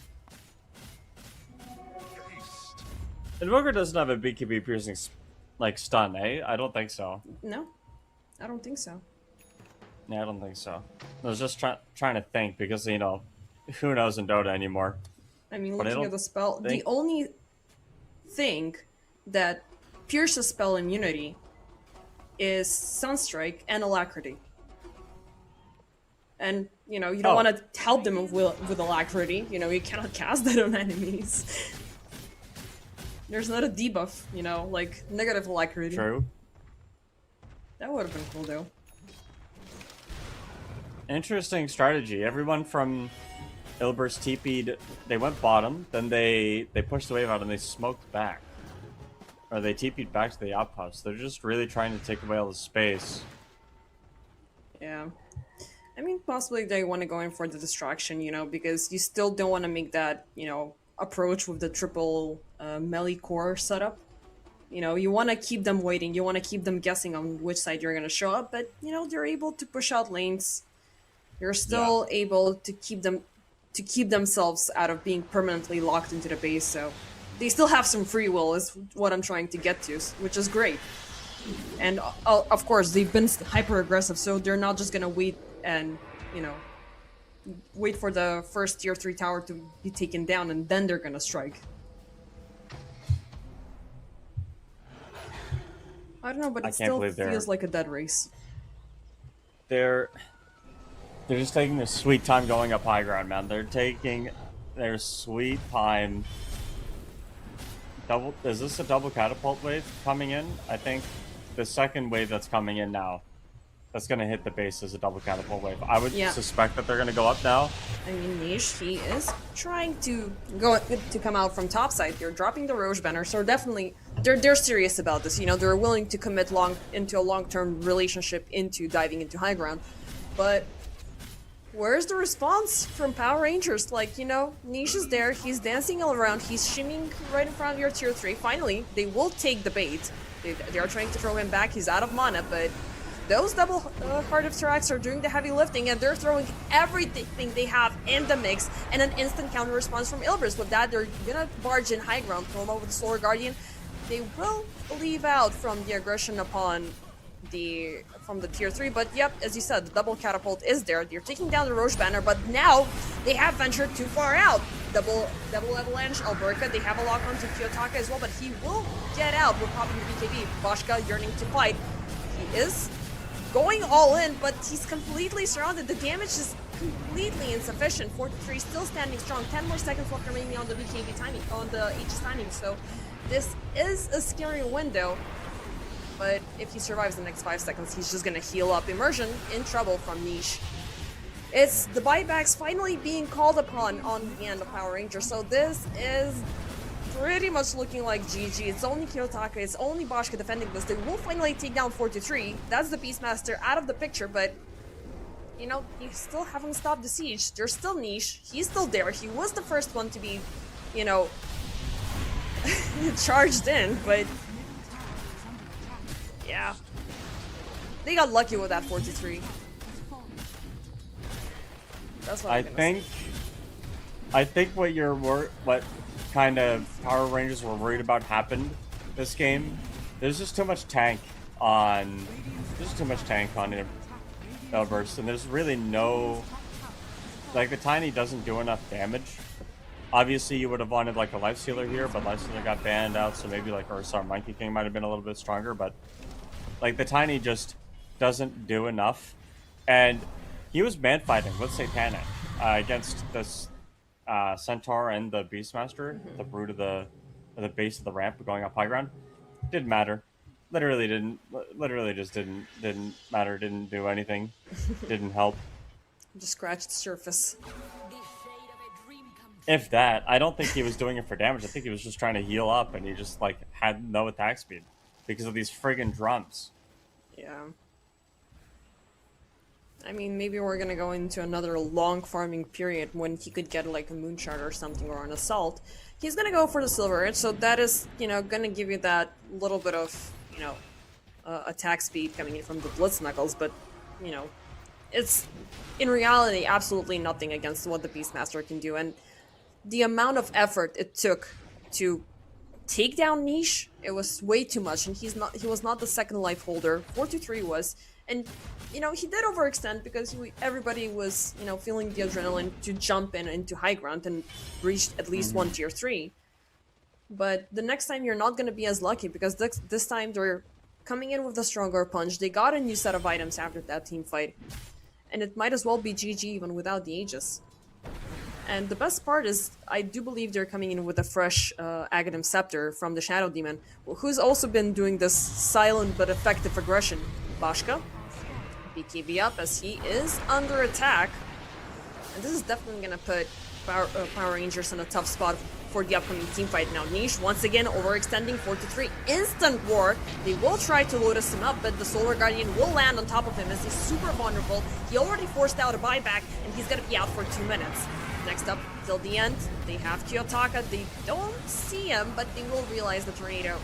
Invoker doesn't have a BKB piercing like stun, eh? I don't think so. No, I don't think so. Yeah, I don't think so. I was just trying to think because, you know, who knows in Dota anymore. I mean, But I looking don't at the spell, the think- only thing that pierces spell immunity is Sunstrike and Alacrity. And, you know, you don't Oh. want to help them with Alacrity. You know, you cannot cast that on enemies. There's not a debuff, you know, like negative Alacrity. True. That would have been cool, though. Interesting strategy. Everyone from Ilbirs TP'd, they went bottom, then they pushed the wave out and they smoked back. Or they TP'd back to the outpost. They're just really trying to take away all the space. Yeah. I mean, possibly they want to go in for the distraction, you know, because you still don't want to make that, you know, approach with the triple melee core setup. You know, you want to keep them waiting, you want to keep them guessing on which side you're going to show up, but, you know, they're able to push out lanes. You're still able to keep themselves out of being permanently locked into the base, so they still have some free will is what I'm trying to get to, which is great. And of course, they've been hyper aggressive, so they're not just gonna wait and, you know, wait for the first tier 3 tower to be taken down and then they're gonna strike. I don't know, but I it can't still believe they're- feels like a dead race. They're just taking their sweet time going up high ground, man. They're taking their sweet time. Is this a double catapult wave coming in? I think the second wave that's coming in now, that's gonna hit the base as a double catapult wave. I would Yeah. suspect that they're gonna go up now. I mean, Niche, he is trying to come out from topside. They're dropping the Roche banner, so definitely they're serious about this. You know, they're willing to commit into a long-term relationship into diving into high ground. But where's the response from Power Rangers? Like, you know, Niche is there, he's dancing all around, he's shimmying right in front of your tier 3. Finally, they will take the bait. They are trying to throw him back, he's out of mana, but those double Heart of Thorax are doing the heavy lifting, and they're throwing everything they have in the mix, and an instant counter response from Ilbirs. With that, they're gonna barge in high ground, throw him over the Solar Guardian. They will leave out from the aggression upon from the tier 3, but yep, as you said, the double catapult is there. They're taking down the Roche banner, but now they have ventured too far out. Double avalanche, Alberca, they have a lock on to Kiyotaka as well, but he will get out with popping the BKB. Boschka yearning to fight. He is going all in, but he's completely surrounded. The damage is completely insufficient. 43 still standing strong. 10 more seconds left remaining on the BKB timing, on the Aegis timing, so this is a scary window. But if he survives the next 5 seconds, he's just gonna heal up. Immersion in trouble from Niche. It's the buybacks finally being called upon on the end of Power Rangers, so this is pretty much looking like GG. It's only Kiyotaka, it's only Boschka defending this. They will finally take down 43. That's the Beastmaster out of the picture, but you know, you still haven't stopped the siege. There's still Niche. He's still there. He was the first one to be, you know, charged in, but yeah. They got lucky with that 43. That's what I think what kind of Power Rangers were worried about happened this game. There's just too much tank on Ilbirs, and there's really no, like, the Tiny doesn't do enough damage. Obviously, you would have wanted like a Life Stealer here, but Life Stealer got banned out, so maybe like Monkey King might have been a little bit stronger, but like the Tiny just doesn't do enough. And he was man fighting with Satanic against this Centaur and the Beastmaster, the Brute of the base of the ramp going up high ground. Didn't matter. Literally just didn't matter, didn't do anything, didn't help. Just scratched the surface. If that, I don't think he was doing it for damage. I think he was just trying to heal up, and he just like had no attack speed because of these friggin' drums. Yeah. I mean, maybe we're gonna go into another long farming period when he could get like a Moonshard or something, or an Assault. He's gonna go for the Silver Edge, so that is, you know, gonna give you that little bit of, you know, attack speed coming in from the Blitz Knuckles, but, you know, it's, in reality, absolutely nothing against what the Beastmaster can do, and the amount of effort it took to take down Niche, it was way too much, and he was not the second life holder. 4-3 was, and you know, he did overextend because everybody was, you know, feeling the adrenaline to jump into high ground and reach at least one tier 3. But the next time you're not going to be as lucky, because this time they're coming in with a stronger punch. They got a new set of items after that team fight, and it might as well be GG even without the Aegis. And the best part is, I do believe they're coming in with a fresh Aghanim Scepter from the Shadow Demon, who's also been doing this silent but effective aggression. Boschka, BKB up as he is under attack. And this is definitely going to put Power Rangers in a tough spot for the upcoming team fight now. Niche, once again, overextending 4-3. Instant War. They will try to Lotus him up, but the Solar Guardian will land on top of him as he's super vulnerable. He already forced out a buyback, and he's going to be out for 2 minutes. Next up, till the end, they have Kiyotaka. They don't see him, but they will realize the tornado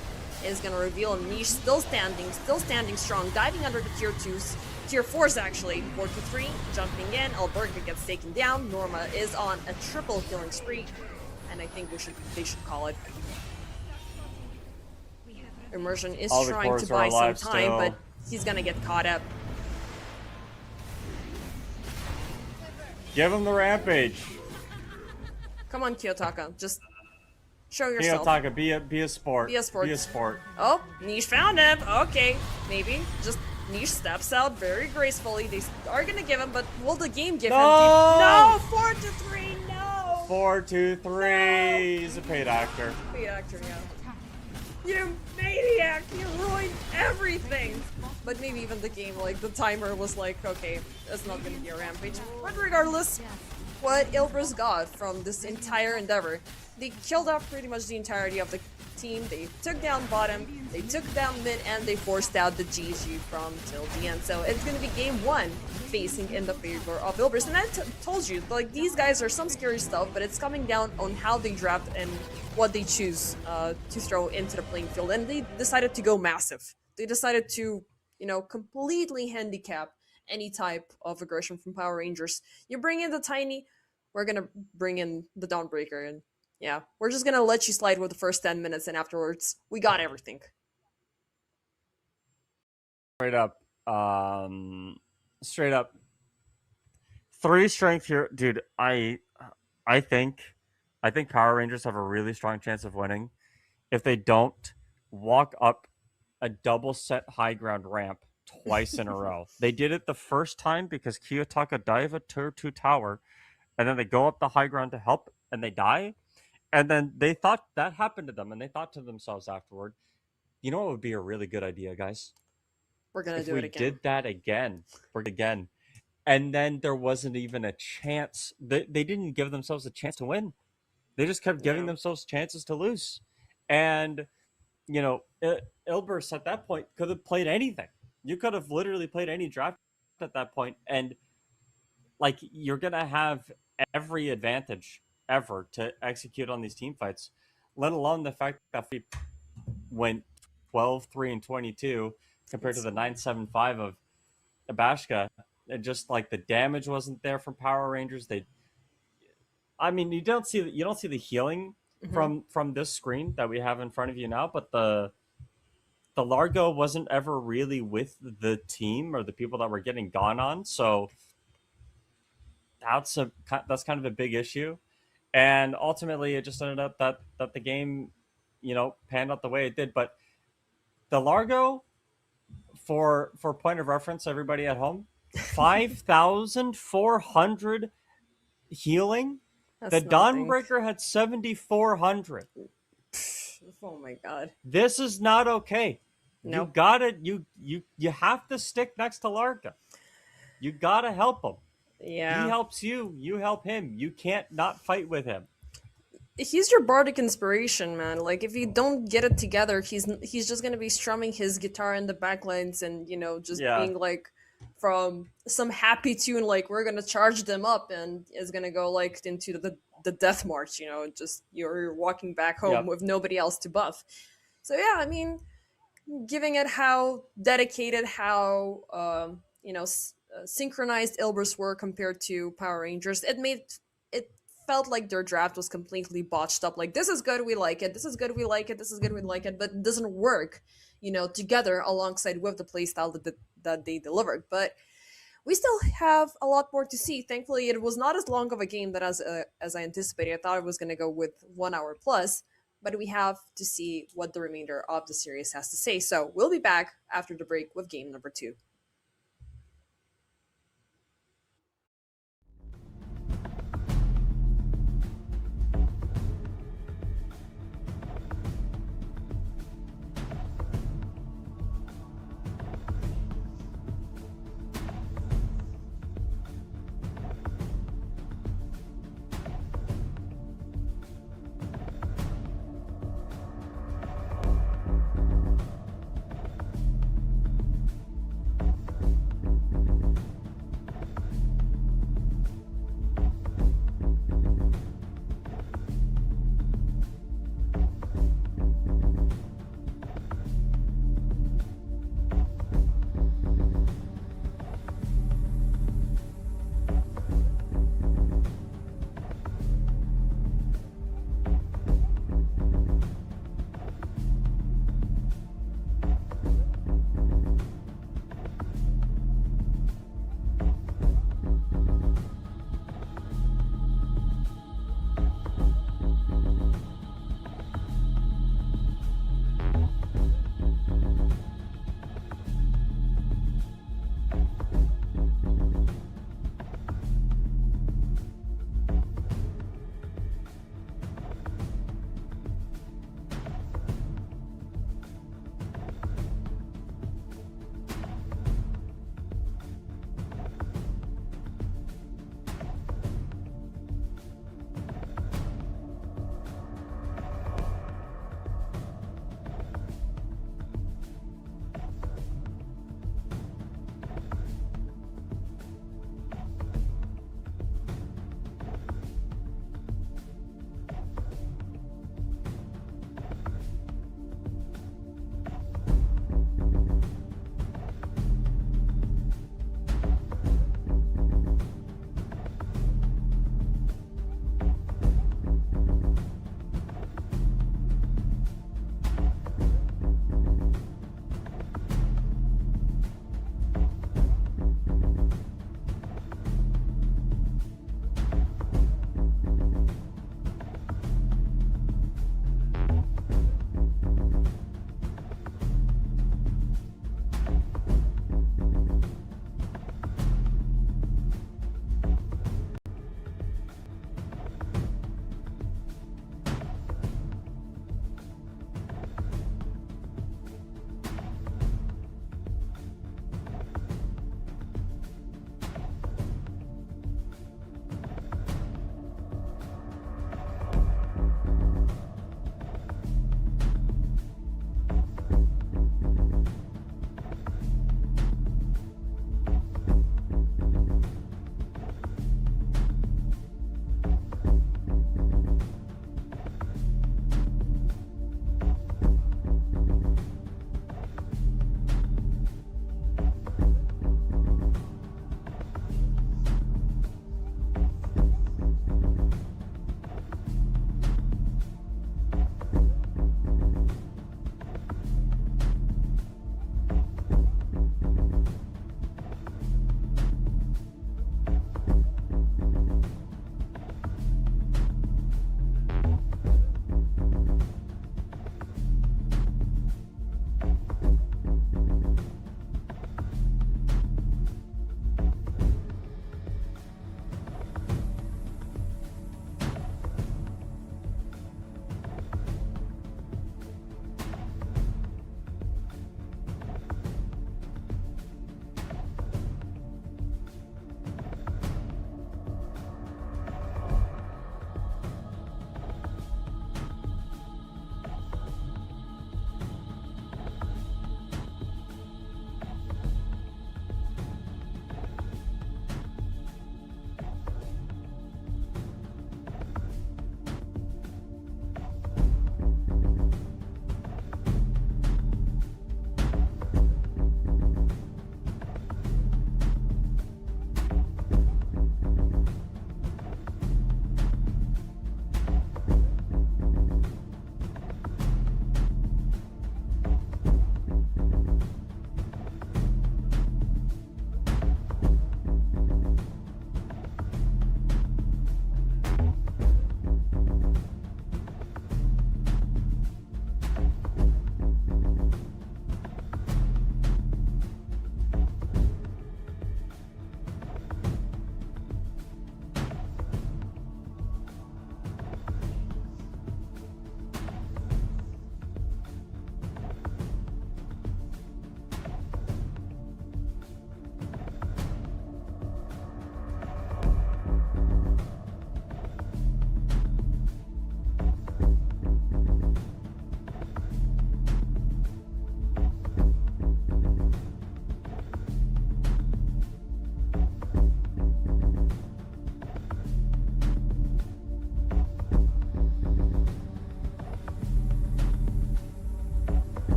is going to reveal him. Niche still standing strong, diving under the tier 2s. Tier 4s actually, 4-3, jumping in. Alberta gets taken down. Norma is on a triple killing spree, and I think they should call it. Immersion is trying to buy some time, but he's gonna get caught up. Give him the rampage. Come on, Kiyotaka, just show yourself. Kiyotaka, be a sport. Be a sport. Be a sport. Oh, Niche found him. Okay, maybe just Niche steps out very gracefully. They are gonna give him, but will the game give him? No, 4-3. No. 4-3. No. He's a paid actor. Paid actor, yeah. You maniac! You ruined everything. But maybe even the game, like the timer was like, okay, that's not gonna be a rampage. But regardless, what Ilbirs got from this entire endeavor, they killed off pretty much the entirety of the team. They took down bottom, they took down mid, and they forced out the GG from till the end. So it's gonna be game 1 facing in the favor of Ilbirs. And I told you, like, these guys are some scary stuff, but it's coming down on how they draft and what they choose to throw into the playing field. And they decided to go massive. They decided to, you know, completely handicap any type of aggression from Power Rangers. You bring in the Tiny, we're gonna bring in the Dawnbreaker, and yeah, we're just gonna let you slide with the first 10 minutes, and afterwards, we got everything. straight up 3 strength here, dude. I think Power Rangers have a really strong chance of winning if they don't walk up a double set high ground ramp twice in a row. They did it the first time because Kiyotaka dive a tier 2 tower, and then they go up the high ground to help, and they die. And then they thought that happened to them, and they thought to themselves afterward, you know what would be a really good idea, guys? We're gonna If do we it again. did that again. And then there wasn't even a chance. They didn't give themselves a chance to win. They just kept giving Yeah. themselves chances to lose. And, you know, Ilbirs at that point could have played anything. You could have literally played any draft at that point, and like you're gonna have every advantage ever to execute on these team fights, let alone the fact that we went 12-3 and 22 compared to the 9-7-5 of Abashka. And just like the damage wasn't there from Power Rangers. I mean, you don't see the healing from this screen that we have in front of you now, but the Largo wasn't ever really with the team or the people that were getting gone on, so that's kind of a big issue. And ultimately, it just ended up that the game, you know, panned out the way it did. But the Largo, for point of reference, everybody at home, 5,400 healing. That's The nothing. Dawnbreaker had 7,400. Oh my god. This is not okay. Nope. You gotta you have to stick next to Larka. You gotta help him. Yeah. He helps you. You help him. You can't not fight with him. He's your bardic inspiration, man. Like, if you don't get it together, he's just gonna be strumming his guitar in the backlines and, you know, just being like from some happy tune, like, we're gonna charge them up, and is gonna go like into the death march, you know, just you're walking back home with nobody else to buff. So yeah, I mean, giving it how dedicated, how you know, synchronized Ilbirs were compared to Power Rangers, it felt like their draft was completely botched up. Like, this is good, we like it. This is good, we like it. This is good, we like it. But it doesn't work, you know, together alongside with the playstyle that they delivered. But we still have a lot more to see. Thankfully, it was not as long of a game that as I anticipated. I thought it was going to go with 1 hour plus, but we have to see what the remainder of the series has to say. So we'll be back after the break with game number 2.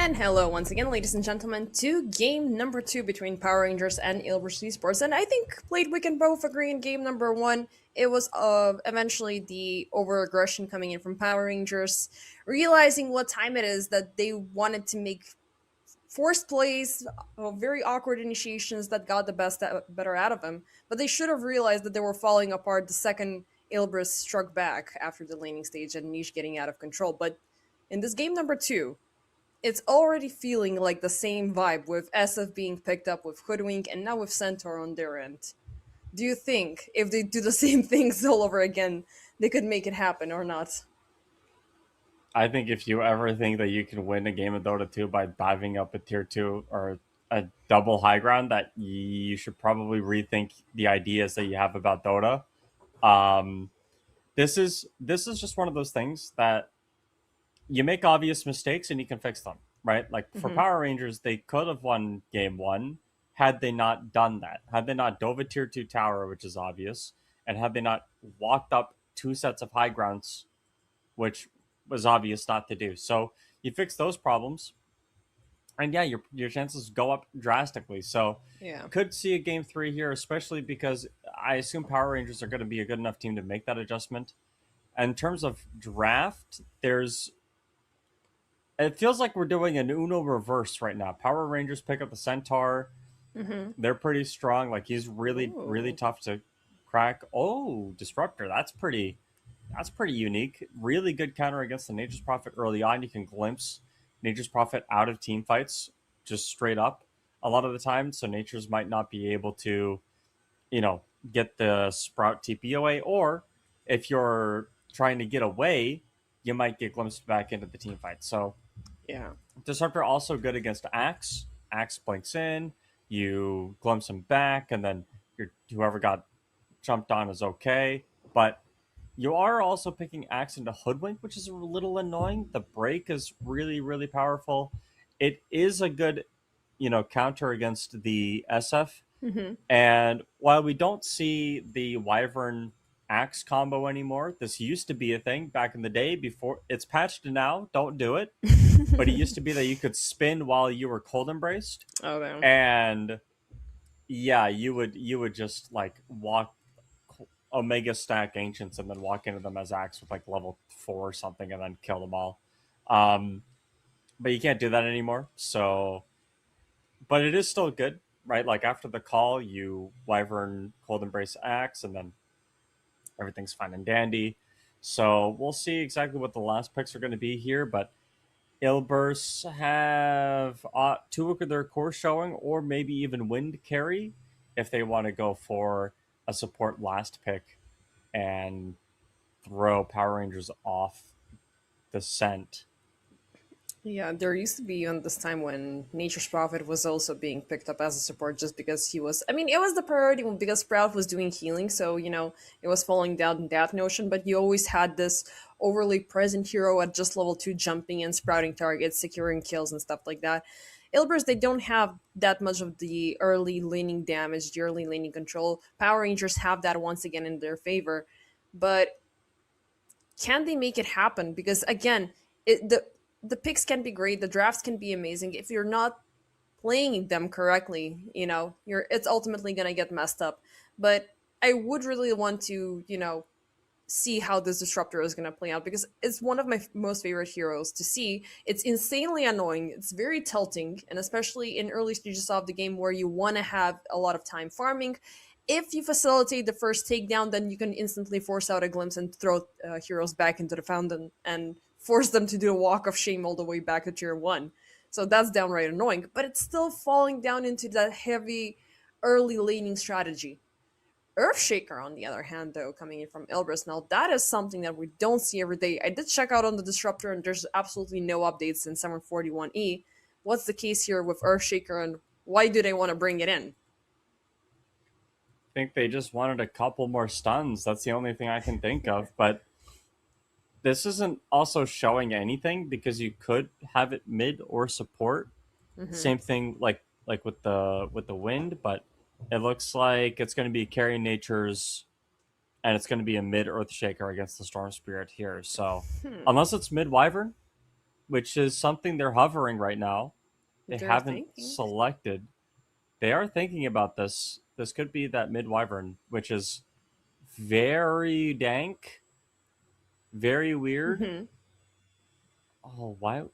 And hello once again, ladies and gentlemen, to game number 2 between Power Rangers and Ilbirs eSports. And I think played we can both agree in game number 1, it was eventually the over-aggression coming in from Power Rangers, realizing what time it is that they wanted to make forced plays, very awkward initiations that got the better out of them. But they should have realized that they were falling apart the second Ilbris struck back after the laning stage and Niche getting out of control. But in this game number 2, it's already feeling like the same vibe with SF being picked up with Hoodwink and now with Centaur on their end. Do you think if they do the same things all over again, they could make it happen or not? I think if you ever think that you can win a game of Dota 2 by diving up a tier 2 or a double high ground, that you should probably rethink the ideas that you have about Dota. This is just one of those things that you make obvious mistakes and you can fix them, right? Like for Power Rangers, they could have won game 1 had they not done that. Had they not dove a tier 2 tower, which is obvious, and had they not walked up 2 sets of high grounds, which was obvious not to do. So you fix those problems, and yeah, your chances go up drastically. So Yeah. could see a game 3 here, especially because I assume Power Rangers are going to be a good enough team to make that adjustment. And in terms of draft, it feels like we're doing an Uno reverse right now. Power Rangers pick up the Centaur. They're pretty strong. Like he's really tough to crack. Oh, Disruptor. That's pretty unique. Really good counter against the Nature's Prophet early on. You can glimpse Nature's Prophet out of team fights just straight up a lot of the time. So Nature's might not be able to, get the Sprout TP away. Or if you're trying to get away, you might get glimpsed back into the team fight. So Yeah. Disruptor also good against Axe. Axe blinks in, you glimpse him back, and then whoever got jumped on is okay. But you are also picking Axe into Hoodwink, which is a little annoying. The break is really powerful. It is a good, counter against the SF. And while we don't see the Wyvern Axe combo anymore, this used to be a thing back in the day before it's patched now. Don't do it. But it used to be that you could spin while you were cold embraced. Oh, damn. And yeah, you would just like walk Omega stack Ancients and then walk into them as Axe with like level 4 or something and then kill them all. But you can't do that anymore. So, but it is still good, right? Like after the call, you Wyvern Cold Embrace Axe and then everything's fine and dandy. So we'll see exactly what the last picks are going to be here, but Ilbirs have 2 of their core showing, or maybe even Wind carry if they want to go for a support last pick and throw Power Rangers off the scent. Yeah, there used to be on this time when Nature's Prophet was also being picked up as a support just because he was. I mean, it was the priority because Sprout was doing healing, so, it was falling down in that notion, but you always had this overly present hero at just level 2 jumping and sprouting targets, securing kills, and stuff like that. Ilbers, they don't have that much of the early laning damage, the early laning control. Power Rangers have that once again in their favor, but can they make it happen? Because again, the picks can be great, the drafts can be amazing. If you're not playing them correctly, it's ultimately gonna get messed up. But I would really want to, see how this Disruptor is gonna play out because it's one of my most favorite heroes to see. It's insanely annoying, it's very tilting, and especially in early stages of the game where you want to have a lot of time farming. If you facilitate the first takedown, then you can instantly force out a glimpse and throw heroes back into the fountain and force them to do a walk of shame all the way back to tier 1. So that's downright annoying, but it's still falling down into that heavy early laning strategy. Earthshaker, on the other hand, though, coming in from Ilbris, now that is something that we don't see every day. I did check out on the Disruptor, and there's absolutely no updates in 741E. What's the case here with Earthshaker, and why do they want to bring it in? I think they just wanted a couple more stuns. That's the only thing I can think of. But this isn't also showing anything because you could have it mid or support. Same thing like with the Wind, but it looks like it's going to be carry Nature's, and it's going to be a mid Earthshaker against the Storm Spirit here. So unless it's mid Wyvern, which is something they're hovering right now. They They're haven't thinking. selected. They are thinking about this. This could be that mid wyvern, which is very dank, very weird. Mhm. Oh, why?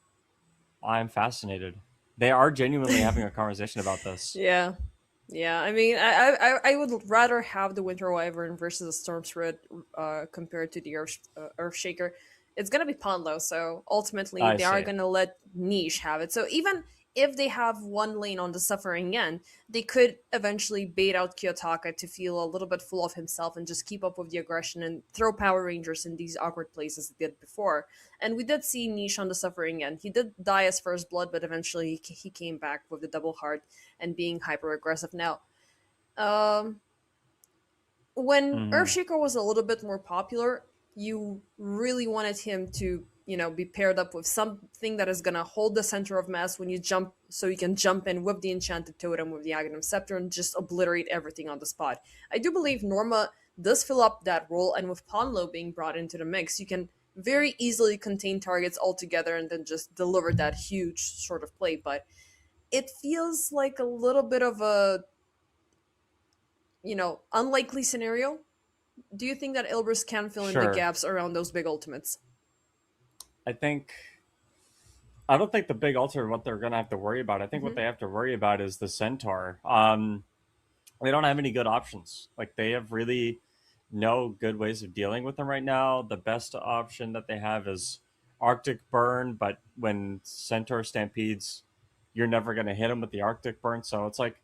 I'm fascinated. They are genuinely having a conversation about this. Yeah. Yeah, I mean, I would rather have the Winter Wyvern versus the Storm Spirit compared to the Earthshaker. It's gonna be Pondlo, so ultimately I they are see. gonna let Niche have it. So even if they have one lane on the Suffering End, they could eventually bait out Kiyotaka to feel a little bit full of himself and just keep up with the aggression and throw Power Rangers in these awkward places they did before. And we did see Niche on the Suffering End. He did die as first blood, but eventually he came back with the double heart and being hyper aggressive. Now, um, when Mhm. Earthshaker was a little bit more popular, you really wanted him to, be paired up with something that is gonna hold the center of mass when you jump, so you can jump in with the Enchanted Totem, with the Aghanim Scepter, and just obliterate everything on the spot. I do believe Norma does fill up that role, and with Ponlo being brought into the mix, you can very easily contain targets altogether and then just deliver that huge sort of play. But it feels like a little bit of a unlikely scenario. Do you think that Ilbirs can fill in the Sure. gaps around those big ultimates? I don't think the big altar what they're gonna have to worry about. I think what they have to worry about is the centaur. They don't have any good options. Like they have really no good ways of dealing with them right now. The best option that they have is Arctic Burn, but when centaur stampedes, you're never gonna hit him with the Arctic Burn. So it's like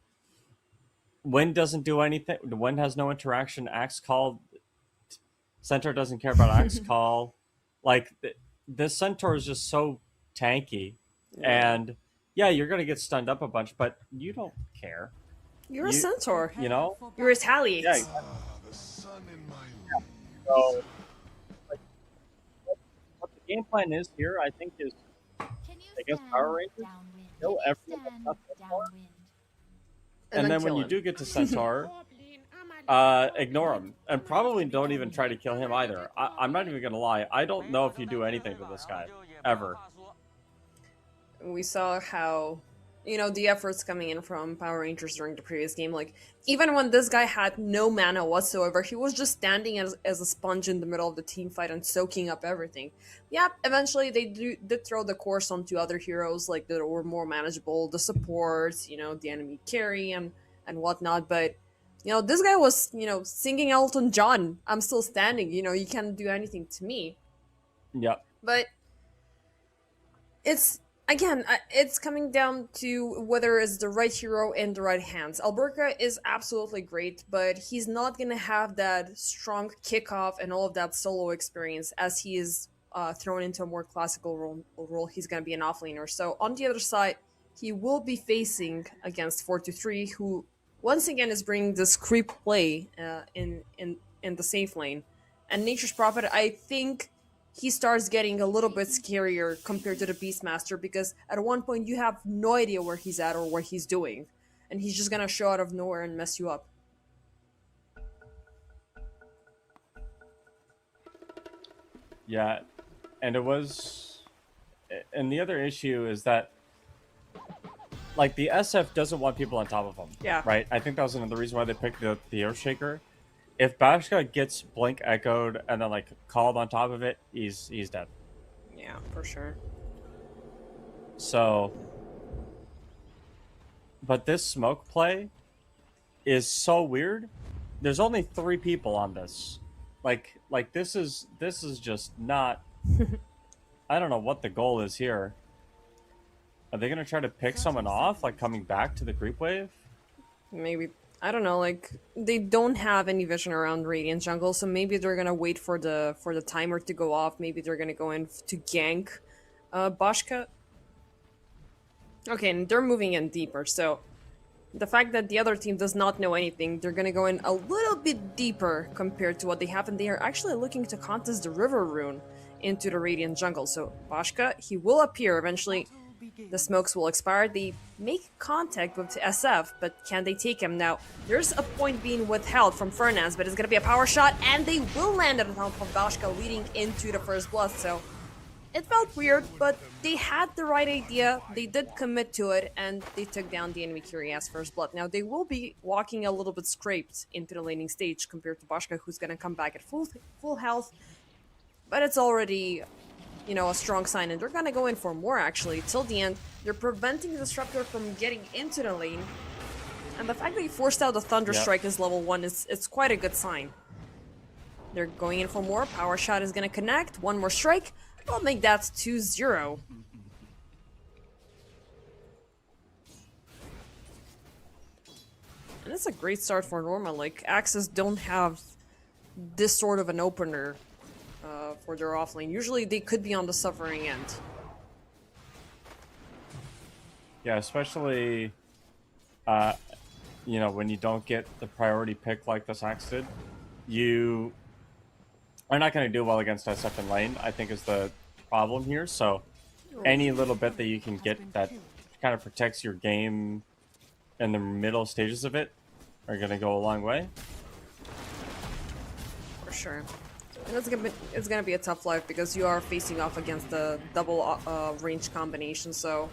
Wind doesn't do anything. The Wind has no interaction. Axe Call, Centaur doesn't care about Axe Call. Like the Centaur is just so tanky, and yeah, you're gonna get stunned up a bunch, but you don't care. You're a You- centaur. You know? You retaliate. Yeah. So, like, what the game plan is here, I think, is against Power Rangers, kill everyone that's not Centaur, and then when kill you him. do get to Centaur, ignore him, and probably don't even try to kill him either. I'm not even gonna lie. I don't know if you do anything to this guy ever. We saw how the efforts coming in from Power Rangers during the previous game. Like, even when this guy had no mana whatsoever, he was just standing as a sponge in the middle of the team fight and soaking up everything. Yeah, eventually they did throw the course onto other heroes, like, that were more manageable, the supports, the enemy carry and whatnot. But this guy was singing Elton John. I'm still standing. You can't do anything to me. Yep. But it's coming down to whether it's the right hero in the right hands. Alberca is absolutely great, but he's not gonna have that strong kickoff and all of that solo experience as he is thrown into a more classical role. He's gonna be an offlaner. So on the other side, he will be facing against 423, who once again is bringing this creep play in the safe lane. And Nature's Prophet, I think he starts getting a little bit scarier compared to the Beastmaster, because at one point you have no idea where he's at or what he's doing, and he's just gonna show out of nowhere and mess you up. Yeah, and and the other issue is that, like, the SF doesn't want people on top of him. Yeah. Right? I think that was another reason why they picked the Earthshaker. If Bashka gets Blink echoed and then, like, called on top of it, he's dead. Yeah, for sure. So, but this smoke play is so weird. There's only 3 people on this. Like this is just not. I don't know what the goal is here. Are they gonna try to pick someone off, like coming back to the creep wave? Maybe, I don't know, like, they don't have any vision around Radiant Jungle, so maybe they're gonna wait for the timer to go off. Maybe they're gonna go in to gank Bashka. Okay, and they're moving in deeper, so the fact that the other team does not know anything, they're gonna go in a little bit deeper compared to what they have, and they are actually looking to contest the River Rune into the Radiant Jungle. So Bashka, he will appear eventually. The smokes will expire. They make contact with SF, but can they take him? Now, there's a point being withheld from Fernaz, but it's going to be a power shot, and they will land at the top of Bashka, leading into the first blood. So, it felt weird, but they had the right idea, they did commit to it, and they took down the enemy Curious first blood. Now, they will be walking a little bit scraped into the laning stage compared to Bashka, who's gonna come back at full health, but it's already, you know, a strong sign, and they're gonna go in for more, actually, till the end. They're preventing the Disruptor from getting into the lane, and the fact that he forced out the Thunder Strike as level 1 it's quite a good sign. They're going in for more. Power Shot is gonna connect. One more strike. We'll make that 2-0. And it's a great start for Norma. Like, Axis don't have this sort of an opener for their offlane. Usually they could be on the suffering end. Yeah, especially, you know, when you don't get the priority pick like this Axe did, you are not going to do well against SF in lane, I think is the problem here. So any little bit that you can get that kind of protects your game in the middle stages of it are going to go a long way. For sure. And it's gonna be a tough life because you are facing off against the double range combination, so...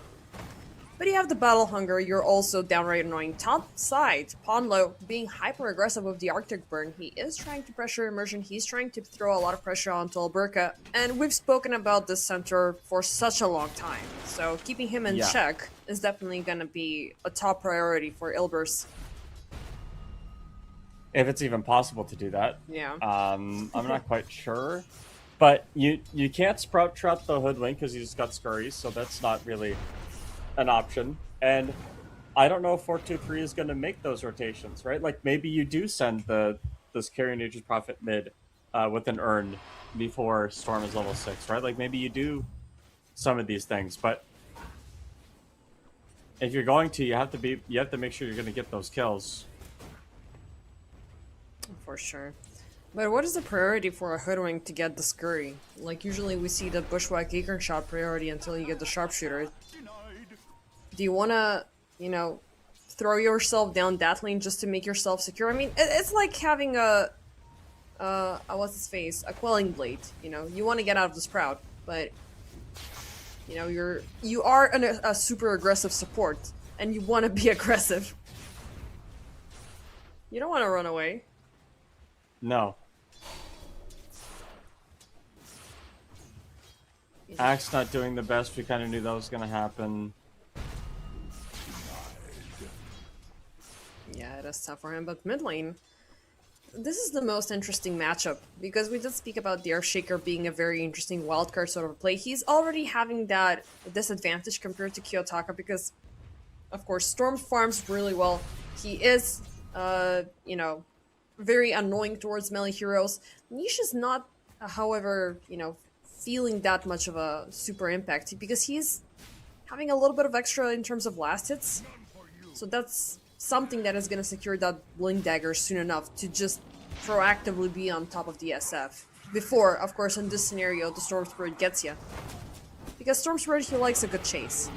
But you have the battle hunger, you're also downright annoying. Top side, Ponlo being hyper aggressive with the Arctic Burn. He is trying to pressure Immersion, he's trying to throw a lot of pressure onto Alberca, and we've spoken about this center for such a long time. So keeping him in check is definitely gonna be a top priority for Ilbirs. If it's even possible to do that. Yeah. I'm not quite sure. But you can't Sprout Trap the Hoodwink because you just got Scurries, so that's not really an option. And I don't know if 4-2-3 is going to make those rotations, right? Like, maybe you do send this Carrier Nature's Prophet mid with an Urn before Storm is level 6, right? Like, maybe you do some of these things, but if you're going to, you have to make sure you're going to get those kills. For sure. But what is the priority for a Hoodwink to get the Scurry? Like, usually we see the Bushwhack Acorn Shot priority until you get the Sharpshooter. Do you want to, you know, throw yourself down that lane just to make yourself secure? I mean, it's like having what's his face? A Quelling Blade, you know? You want to get out of the Sprout, but, you know, you are a super aggressive support, and you want to be aggressive. You don't want to run away. No. Axe not doing the best. We kind of knew that was going to happen. Yeah, it is tough for him, but mid lane, this is the most interesting matchup, because we did speak about the Earthshaker being a very interesting wildcard sort of play. He's already having that disadvantage compared to Kiyotaka because, of course, Storm farms really well. He is, you know, very annoying towards melee heroes. Niche is not, however, you know, feeling that much of a super impact because he's having a little bit of extra in terms of last hits. So that's something that is going to secure that Blink Dagger soon enough to just proactively be on top of the SF. Before, of course, in this scenario, the Storm Spirit gets you. Because Storm Spirit, he likes a good chase.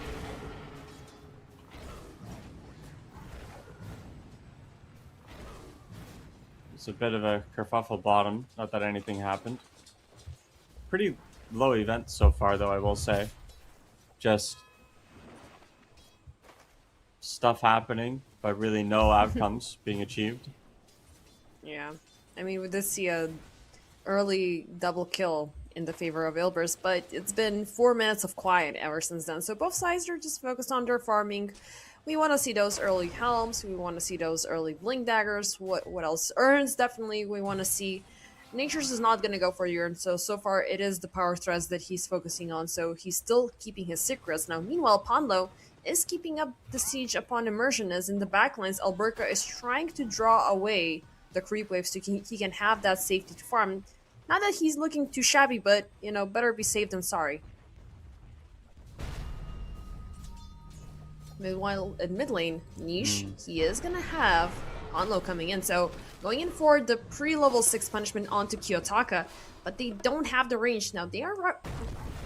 It's a bit of a kerfuffle bottom, not that anything happened. Pretty low event so far, though, I will say. Just stuff happening, but really no outcomes being achieved. Yeah. I mean, we did see a early double kill in the favor of Ilbirs, but it's been 4 minutes of quiet ever since then. So both sides are just focused on their farming. We want to see those early helms. We want to see those early blink daggers. What else? Urns, definitely, we want to see. Nature's is not going to go for Urn, so far it is the power threads that he's focusing on, so he's still keeping his secrets. Now, meanwhile, Ponlo is keeping up the siege upon Immersion, as in the backlines, Alberca is trying to draw away the creep waves so he can have that safety to farm. Not that he's looking too shabby, but, you know, better be safe than sorry. Meanwhile, at mid lane, Niche, he is gonna have Ponlo coming in, so going in for the pre-level 6 punishment onto Kiyotaka, but they don't have the range. Now, they are,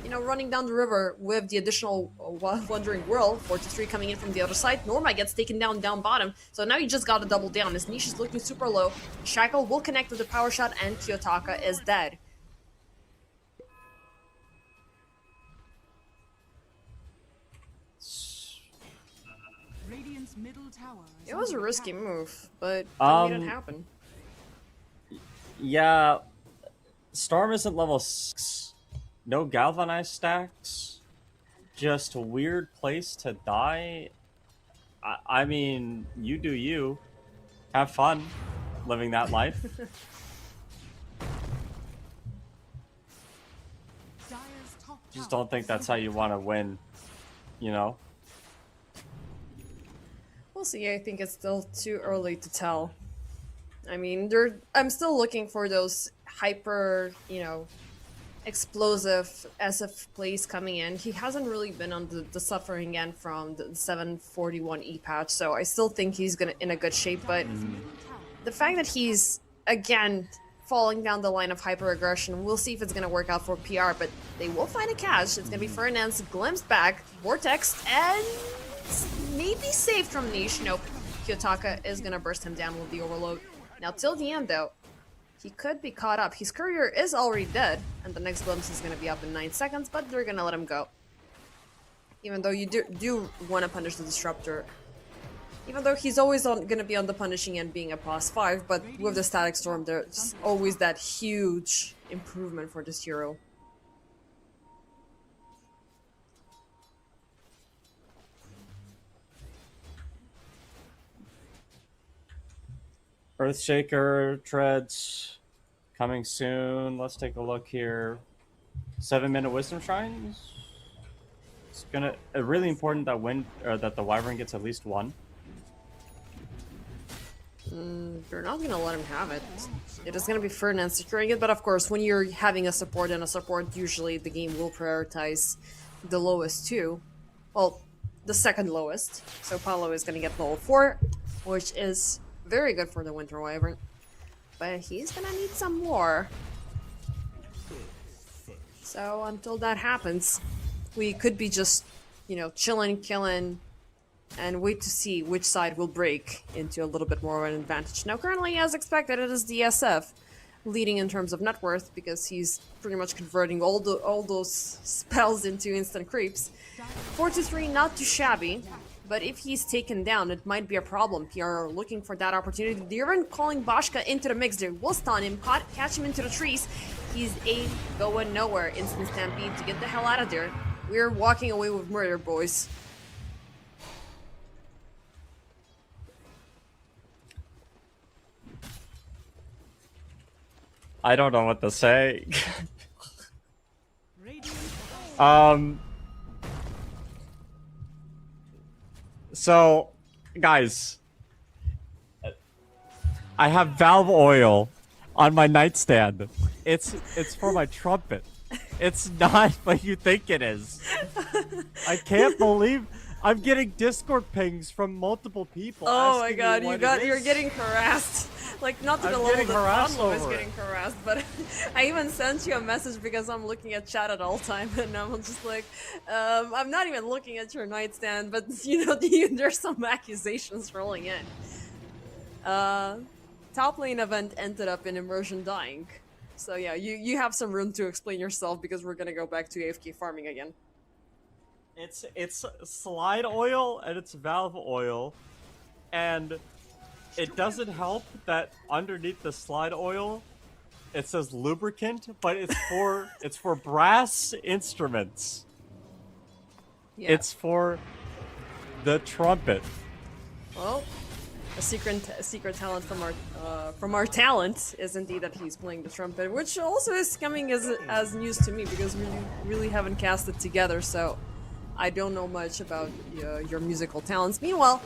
you know, running down the river with the additional Wandering Whirl, 4-3 coming in from the other side. Norma gets taken down bottom, so now you just gotta double down. His Niche is looking super low. Shackle will connect with the power shot, and Kiyotaka is dead. middle tower is It was a under risky attack. move, but it made it happen. Yeah, Storm isn't level 6. No galvanized stacks. Just a weird place to die. I mean, you do you. Have fun living that life. Dire's top Just tower don't think is that's how under you want to win, you know? We'll see. I think it's still too early to tell. I mean, I'm still looking for those hyper, explosive SF plays coming in. He hasn't really been on the suffering end from the 741 E patch, so I still think he's in a good shape. But the fact that he's again falling down the line of hyper aggression, we'll see if it's gonna work out for PR. But they will find a catch. It's gonna be Fernand's glimpse back, Vortex, and maybe saved from niche. Nope. Kiyotaka is gonna burst him down with the overload. Now till the end though, he could be caught up. His courier is already dead, and the next glimpse is gonna be up in 9 seconds, but they're gonna let him go. Even though you do want to punish the disruptor. Even though he's always gonna be on the punishing end being a +5, but with the static storm there's always that huge improvement for this hero. Earthshaker treads coming soon. Let's take a look here. 7-minute wisdom shrines. It's really important that the wyvern gets at least one. They're not gonna let him have it. It is gonna be Ferdinand securing it, but of course, when you're having a support and a support, usually the game will prioritize the lowest too. Well, the second lowest. So Paulo is gonna get level 4, which is very good for the Winter Wyvern. But he's gonna need some more. So until that happens, we could be just, chilling, killing, and wait to see which side will break into a little bit more of an advantage. Now currently, as expected, it is the SF leading in terms of net worth because he's pretty much converting all those spells into instant creeps. 4-3, not too shabby. But if he's taken down, it might be a problem. PR are looking for that opportunity. They're even calling Bashka into the mix. They will stun him, catch him into the trees. He's going nowhere. Instant stampede to get the hell out of there. We're walking away with murder, boys. I don't know what to say. So, guys, I have valve oil on my nightstand. It's for my trumpet. It's not what you think it is. I can't believe I'm getting Discord pings from multiple people. Oh my god, you're you're getting harassed. Like, not to the level that Pablo is getting harassed, but I even sent you a message because I'm looking at chat at all time, and I'm just like, I'm not even looking at your nightstand, but there's some accusations rolling in. Top lane event ended up in immersion dying. So yeah, you have some room to explain yourself because we're gonna go back to AFK farming again. It's slide oil and it's valve oil, and it doesn't help that underneath the slide oil it says lubricant, but it's for brass instruments. Yeah. It's for the trumpet. Well, a secret talent from our talent is indeed that he's playing the trumpet, which also is coming as news to me because we really haven't cast it together, so I don't know much about your musical talents. Meanwhile,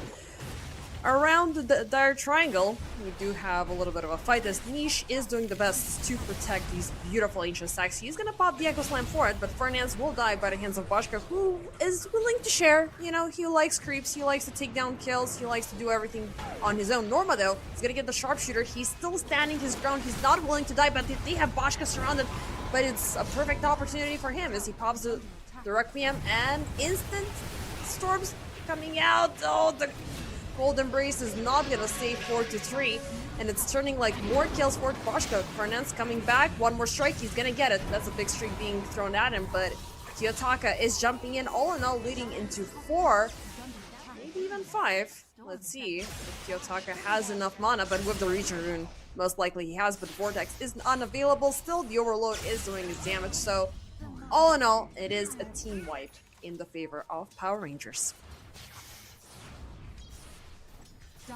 around the Dire Triangle, we do have a little bit of a fight as Niche is doing the best to protect these beautiful ancient stacks. He's gonna pop the Echo Slam for it, but Fernand's will die by the hands of Bashka, who is willing to share. He likes creeps, he likes to take down kills, he likes to do everything on his own. Norma, though, is gonna get the Sharpshooter. He's still standing his ground. He's not willing to die, but they have Bashka surrounded. But it's a perfect opportunity for him as he pops the Requiem and instant storms coming out. Oh, the Cold Embrace is not gonna save 4-3, and it's turning like more kills for Bashka. Fernand's coming back, one more strike, he's gonna get it. That's a big streak being thrown at him, but Kiyotaka is jumping in, all in all leading into 4, maybe even 5. Let's see if Kiyotaka has enough mana, but with the Region Rune, most likely he has, but Vortex is unavailable. Still, the Overload is doing his damage, so all in all, it is a team wipe in the favor of Power Rangers.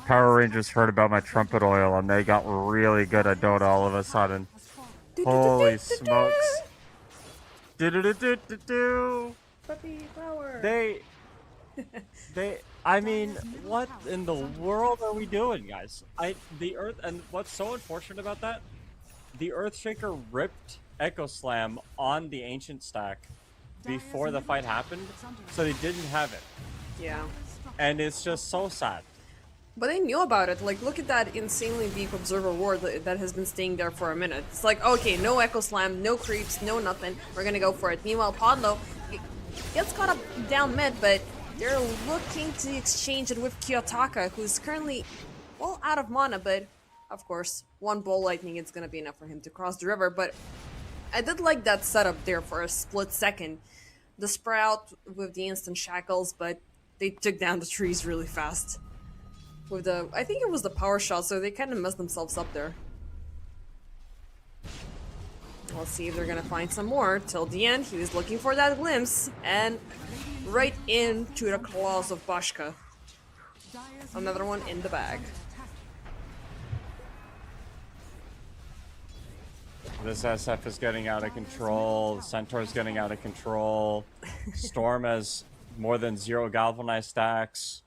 Power Rangers heard about my trumpet oil and they got really good at Dota all of a sudden. Holy smokes. Do-do-do-do-do-do. Puppy power. I mean, what in the world are we doing, guys? The Earth, and what's so unfortunate about that, the Earthshaker ripped Echo Slam on the Ancient stack before the fight happened, so they didn't have it. Yeah. And it's just so sad. But they knew about it. Like, look at that insanely weak Observer Ward that has been staying there for a minute. It's like, okay, no Echo Slam, no creeps, no nothing. We're gonna go for it. Meanwhile, Podlo gets caught up down mid, but they're looking to exchange it with Kiyotaka, who's currently, well, out of mana, but of course, one Ball Lightning is gonna be enough for him to cross the river. But I did like that setup there for a split second. The Sprout with the instant shackles, but they took down the trees really fast. With the, I think it was the power shot, so they kind of messed themselves up there. Let's see if they're gonna find some more. Till the end, he was looking for that glimpse, and right into the claws of Bashka. Another one in the bag. This SF is getting out of control. Centaur's getting out of control. Storm has more than 0 galvanized stacks.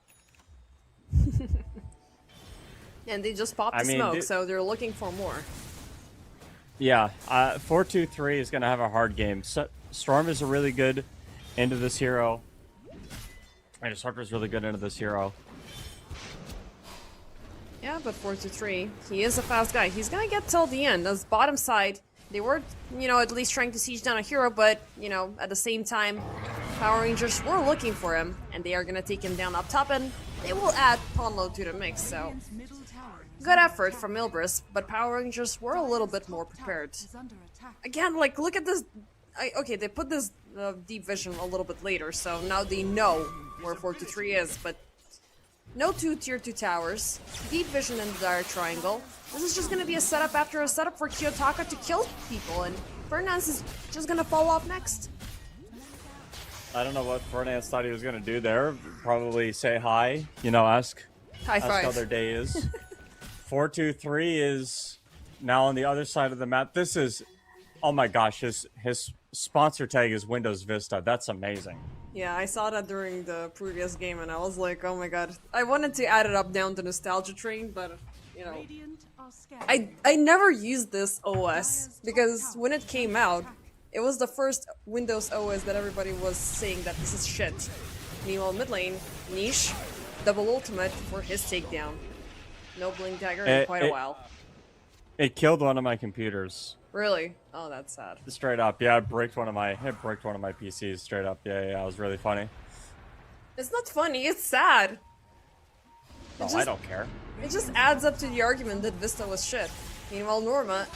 And they just popped the smoke, so they're looking for more. Yeah, 4-2-3 is going to have a hard game. Storm is a really good into this hero. And Disruptor is really good into this hero. Yeah, but 4-3, he is a fast guy. He's gonna get till the end. As bottom side, they were, at least trying to siege down a hero, but, at the same time, Power Rangers were looking for him, and they are gonna take him down up top, and they will add Ponlo to the mix, so good effort from Ilbirs, but Power Rangers were a little bit more prepared. Again, like, look at this. Okay, they put this deep vision a little bit later, so now they know where 4-3 is, but no 2 tier 2 towers, deep vision in the dire triangle. This is just gonna be a setup after a setup for Kiyotaka to kill people, and Fernance is just gonna fall off next. I don't know what Fernance thought he was going to do there. Probably say hi, ask High five. how their day is. 4-2-3 is now on the other side of the map. This is, oh my gosh, his sponsor tag is Windows Vista. That's amazing. Yeah, I saw that during the previous game, and I was like, oh my god. I wanted to add it up down the nostalgia train, but, I never used this OS, because when it came out, it was the first Windows OS that everybody was saying that this is shit. Meanwhile, mid lane, Niche, double ultimate for his takedown. No blink dagger in quite a while. It killed one of my computers. Really? Oh, that's sad. Straight up, yeah, it bricked one of my PCs straight up. Yeah, it was really funny. It's not funny, it's sad. I don't care. It just adds up to the argument that Vista was shit. Meanwhile, Norma,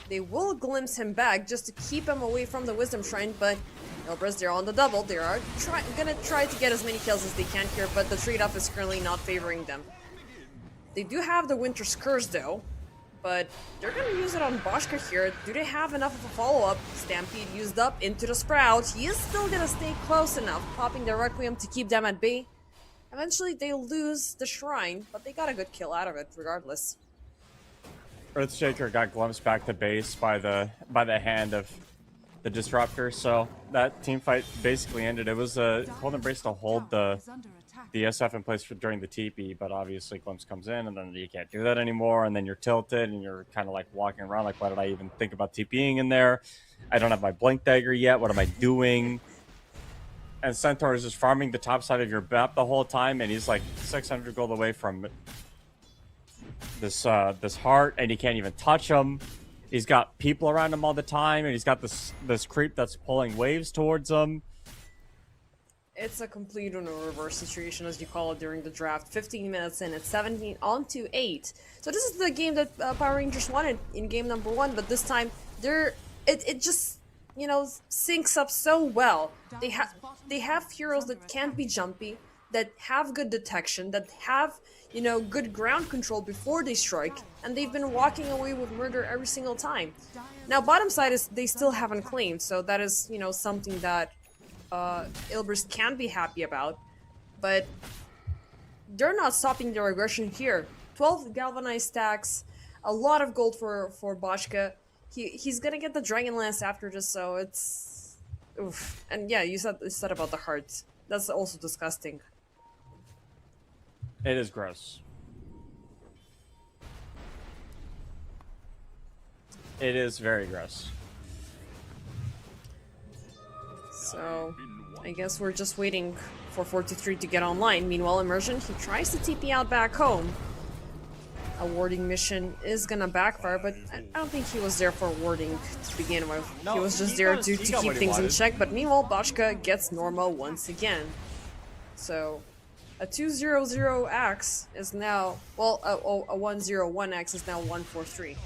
they will glimpse him back just to keep him away from the Wisdom Shrine, but Ilbirs, they're on the double. They are gonna try to get as many kills as they can here, but the trade-off is currently not favoring them. They do have the Winter's Curse, though, but they're gonna use it on Bashka here. Do they have enough of a follow-up? Stampede used up into the Sprout. He is still gonna stay close enough, popping the Requiem to keep them at bay. Eventually, they lose the Shrine, but they got a good kill out of it, regardless. Earthshaker got glimpsed back to base by the hand of the Disruptor, so that team fight basically ended. It was a Cold Embrace to hold the SF in place during the TP, but obviously Glimpse comes in, and then you can't do that anymore, and then you're tilted, and you're kind of like walking around like, why did I even think about TPing in there? I don't have my Blink Dagger yet, what am I doing? And Centaur is just farming the top side of your map the whole time, and he's like 600 gold away from this heart, and you can't even touch him. He's got people around him all the time, and he's got this creep that's pulling waves towards him. It's a complete Uno reverse situation, as you call it, during the draft. 15 minutes in, it's 17 on to 8. So this is the game that Power Rangers wanted in game number 1, but this time it just syncs up so well. They have heroes that can't be jumpy. that have good detection, that have, you know, good ground control before they strike, and they've been walking away with murder every single time. Now, bottom side is they still haven't claimed, so that is, you know, something that Ilbirs can be happy about, but they're not stopping their aggression here. 12 galvanized stacks, a lot of gold for Boschka. He's gonna get the Dragon Lance after this, so it's... Oof. And yeah, you said about the heart. That's also disgusting. It is gross. It is very gross. So, I guess we're just waiting for 43 to get online. Meanwhile, Immersion, he tries to TP out back home. A warding mission is gonna backfire, but I don't think he was there for warding to begin with. No, he was just he there got- to he keep got what he things in wanted. check, but meanwhile, Boschka gets Norma once again. So, a 200 axe is now, well, a 101 axe is now 143.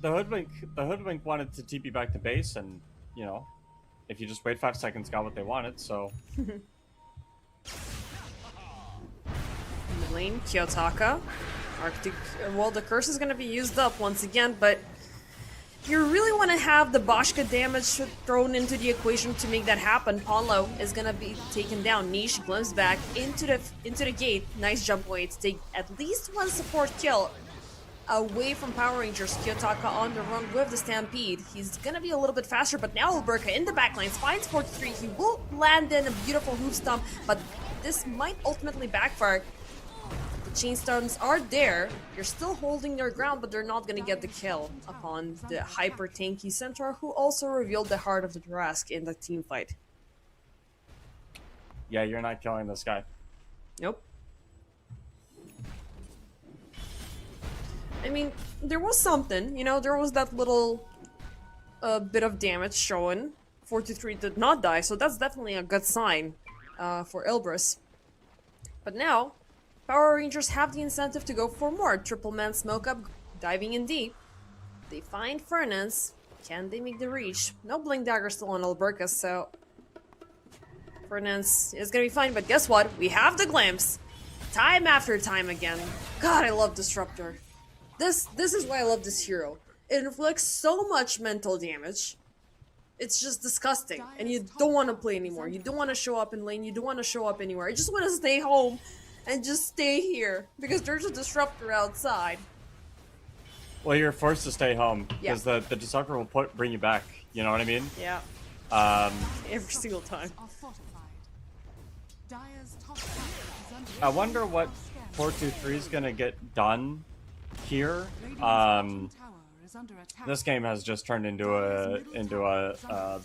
The hoodwink wanted to TP back to base, and you know, if you just wait 5 seconds, got what they wanted. So In the lane, Kiyotaka. Arctic. Well, the curse is going to be used up once again, but you really want to have the Boschka damage thrown into the equation to make that happen. Ponlo is going to be taken down. Niche glimpse back into the gate. Nice jump away to take at least one support kill away from Power Rangers. Kiyotaka on the run with the Stampede. He's gonna be a little bit faster, but now Ilberka in the backlines finds 43. He will land in a beautiful hoof stomp, but this might ultimately backfire. The chain stones are there. You're still holding their ground, but they're not gonna get the kill upon the hyper tanky Centaur, who also revealed the heart of the Tarask in the team fight. yeah, you're not killing this guy. Nope. I mean, there was something, you know, there was that little bit of damage showing. 43 did not die, so that's definitely a good sign for Ilbris. But now, Power Rangers have the incentive to go for more. Triple man smoke up, diving in deep. They find Fernance. Can they make the reach? No Blink Dagger still on Alberca, so Fernance is gonna be fine, but guess what? We have the glimpse. Time after time again. God, I love Disruptor. This is why I love this hero. It inflicts so much mental damage. It's just disgusting. And you don't want to play anymore. You don't want to show up in lane. You don't want to show up anywhere. I just want to stay home and just stay here. Because there's a disruptor outside. Well, you're forced to stay home Yeah. because the disruptor will bring you back. You know what I mean? Yeah, Um, every single time. Are fortified. Dire's top tower is under I wonder what 423 is gonna get done here. Radiant's bottom Um, tower is under attack. this game has just turned into a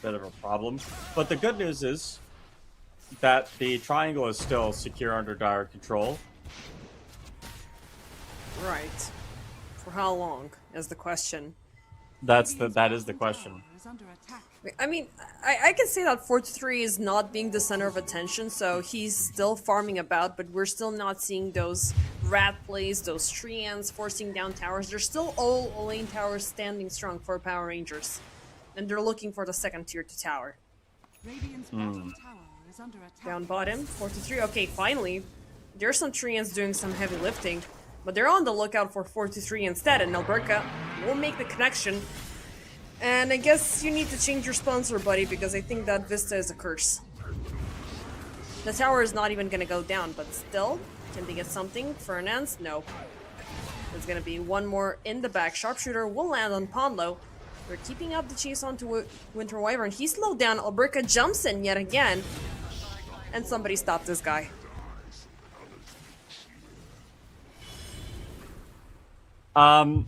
bit of a problem. But the good news is that the triangle is still secure under dire control. Right. For how long is the question. That is the question. Is under attack. I mean, I can say that 43 is not being the center of attention, so he's still farming about, but we're still not seeing those rat plays, those tree ants forcing down towers. There's still all lane towers standing strong for Power Rangers, and they're looking for the second tier to tower. Radiant's bottom tower is under attack. Down bottom, 43. Okay, finally, there's some tree ants doing some heavy lifting, but they're on the lookout for 43 instead, and Alberca will make the connection. And I guess you need to change your sponsor, buddy, because I think that Vista is a curse. The tower is not even gonna go down, but still, can they get something? Fernance? No. There's gonna be one more in the back. Sharpshooter will land on Ponlo. They're keeping up the chase onto Winter Wyvern. He slowed down. Alberca jumps in yet again. And somebody stopped this guy. Um,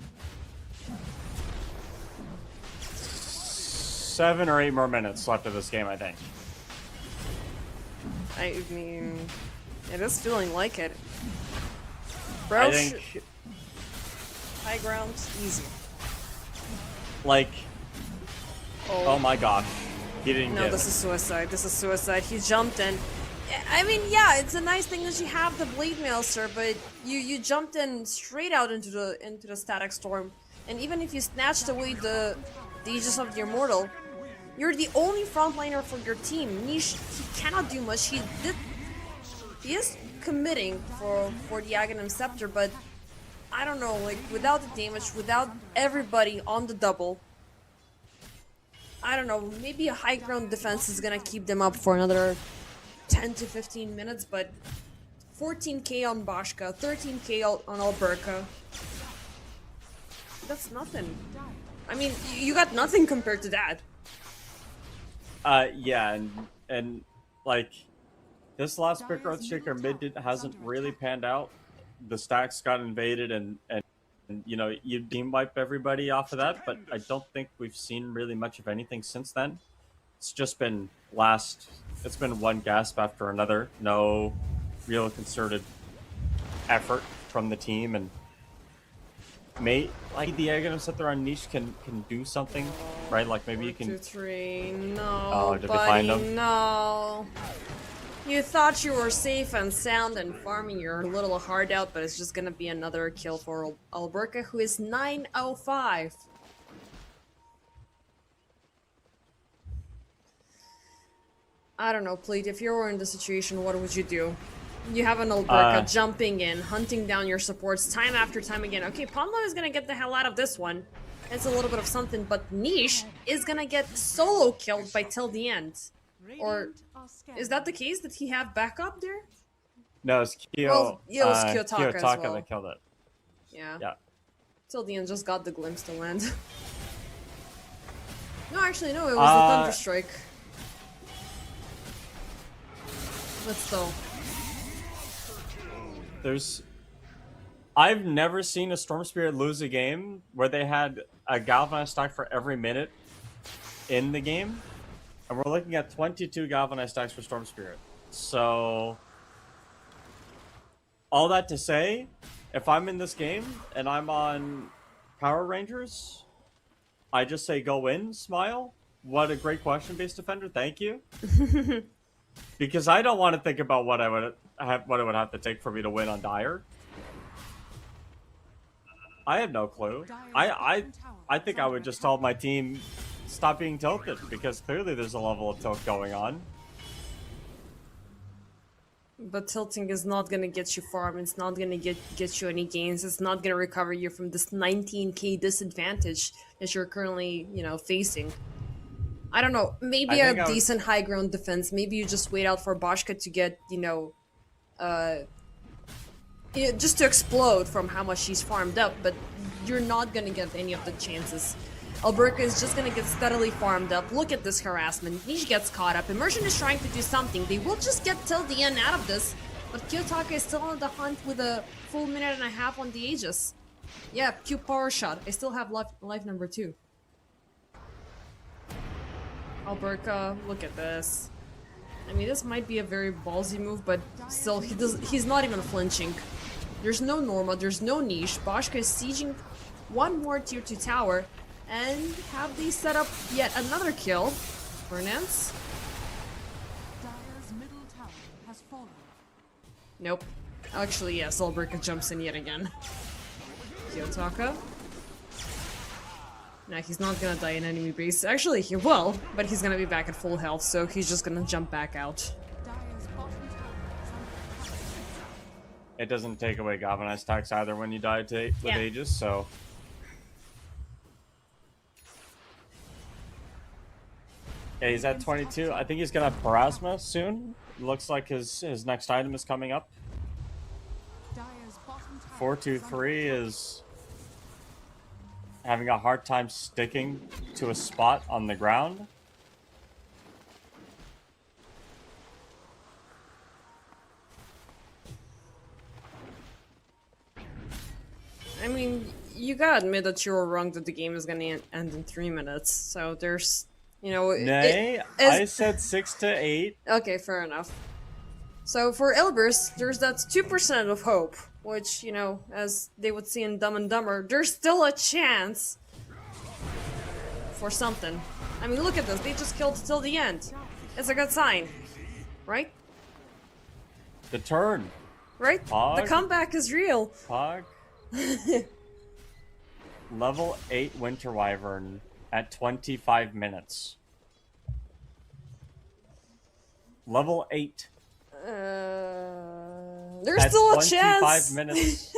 7 or 8 more minutes left of this game, I think. I mean, it is feeling like it. Bro, I think, high ground, easy. like, oh my gosh, he didn't No, get this it. is suicide. This is suicide. He jumped in. I mean, yeah, it's a nice thing that you have the Blade Maelstrom, but you jumped in straight out into the static storm, and even if you snatched away the Aegis of the Immortal, You're the only frontliner for your team. Niche, he cannot do much. He is committing for the Aghanim Scepter, but I don't know, like, without the damage, without everybody on the double, I don't know, maybe a high ground defense is gonna keep them up for another 10 to 15 minutes, but 14k on Bashka, 13k on Alberca. That's nothing. I mean, you got nothing compared to that. Yeah, and like this last pick Earthshaker mid hasn't really panned out. The stacks got invaded and you know, you team wipe everybody off of that, but I don't think we've seen really much of anything since then. It's just been it's been one gasp after another. No real concerted effort from the team, and like the Aghanim Scepter on Niche can do something, right? Like maybe you can. 2, 3, no, Oh, did they buddy, find them? no. You thought you were safe and sound and farming your little heart out, but it's just gonna be another kill for Alberca, who is 905. I don't know, Pleat, if you were in this situation, what would you do? You have an Alberca jumping in, hunting down your supports time after time again. Okay, Pomlo is gonna get the hell out of this one. It's a little bit of something, but Niche is gonna get solo killed by till the end. Or is that the case? Did he have backup there? No, it's Kyo. Well, it was Kiyotaka as well. that killed it. Yeah. Yeah. Till the end, just got the glimpse to land. No, actually, no, it was the Thunderstrike. But still. I've never seen a Storm Spirit lose a game where they had a Galvanized stack for every minute in the game. And we're looking at 22 Galvanized stacks for Storm Spirit. So, all that to say, if I'm in this game and I'm on Power Rangers, I just say go in, smile. What a great question, base defender. Thank you. Because I don't want to think about what it would have to take for me to win on Dire. I have no clue. I think I would just tell my team stop being tilted, because clearly there's a level of tilt going on. But tilting is not gonna get you farm, it's not gonna get you any gains, it's not gonna recover you from this 19k disadvantage that you're currently, you know, facing. I don't know, maybe a decent high ground defense, maybe you just wait out for Bashka to get, you know, just to explode from how much she's farmed up, but you're not gonna get any of the chances. Alberca is just gonna get steadily farmed up. Look at this harassment. Niche gets caught up. Immersion is trying to do something. They will just get till the end out of this. But Kiyotaka is still on the hunt with a full minute and a half on the Aegis. Yeah, Q power shot. I still have life number 2. Alberca, look at this. I mean, this might be a very ballsy move, but still, he's not even flinching. There's no Norma, there's no Niche. Bashka is sieging one more tier 2 tower. And have they set up yet another kill for Nance? Dire's middle tower has fallen. Nope. Actually, yes, Alberca jumps in yet again. Kiyotaka. Nah, he's not gonna die in enemy base. Actually, he will, but he's gonna be back at full health, so he's just gonna jump back out. Dire's bottom tower is under attack. It doesn't take away Galvanized stacks either when you die with Aegis, so... Yeah, he's at 22. I think he's gonna have Parasma soon. Looks like his next item is coming up. Dire's bottom tower 423 is having a hard time sticking to a spot on the ground. I mean, you gotta admit that you were wrong that the game is gonna end in 3 minutes, so there's... You know, Nay, I said 6 to 8. Okay, fair enough. So for Ilbirs, there's that 2% of hope, which, you know, as they would see in Dumb and Dumber, there's still a chance for something. I mean, look at this, they just killed till the end. It's a good sign, right? The turn. Right? Pog. The comeback is real. Pog. Level 8 Winter Wyvern at 25 minutes. Level 8. There's At still a 25 chance. minutes.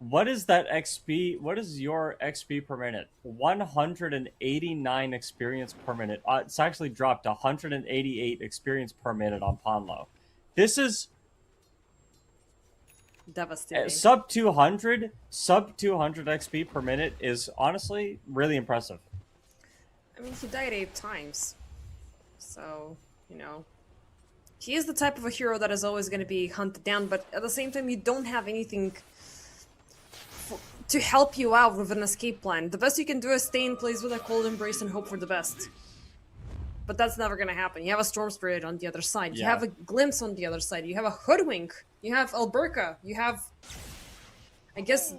What is that XP? What is your XP per minute? 189 experience per minute. It's actually dropped to 188 experience per minute on Ponlo. This is Devastating. sub 200 XP per minute is honestly really impressive. I mean, he died 8 times. So, you know. He is the type of a hero that is always going to be hunted down, but at the same time, you don't have anything to help you out with an escape plan. The best you can do is stay in place with a cold embrace and hope for the best. But that's never going to happen. You have a Storm Spirit on the other side. You have a Glimpse on the other side. You have a Hoodwink. You have Alberca. You have... I guess...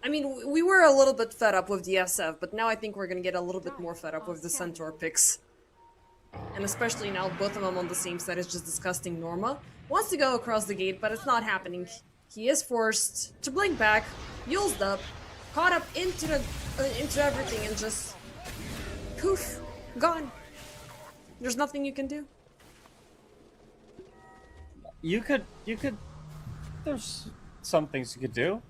I mean, we were a little bit fed up with the SF, but now I think we're going to get a little bit more fed up with the Centaur picks. And especially now, both of them on the same side is just disgusting. Norma wants to go across the gate, but it's not happening. He is forced to blink back, used up, caught up into everything, and just poof, gone. There's nothing you can do. You could. There's some things you could do.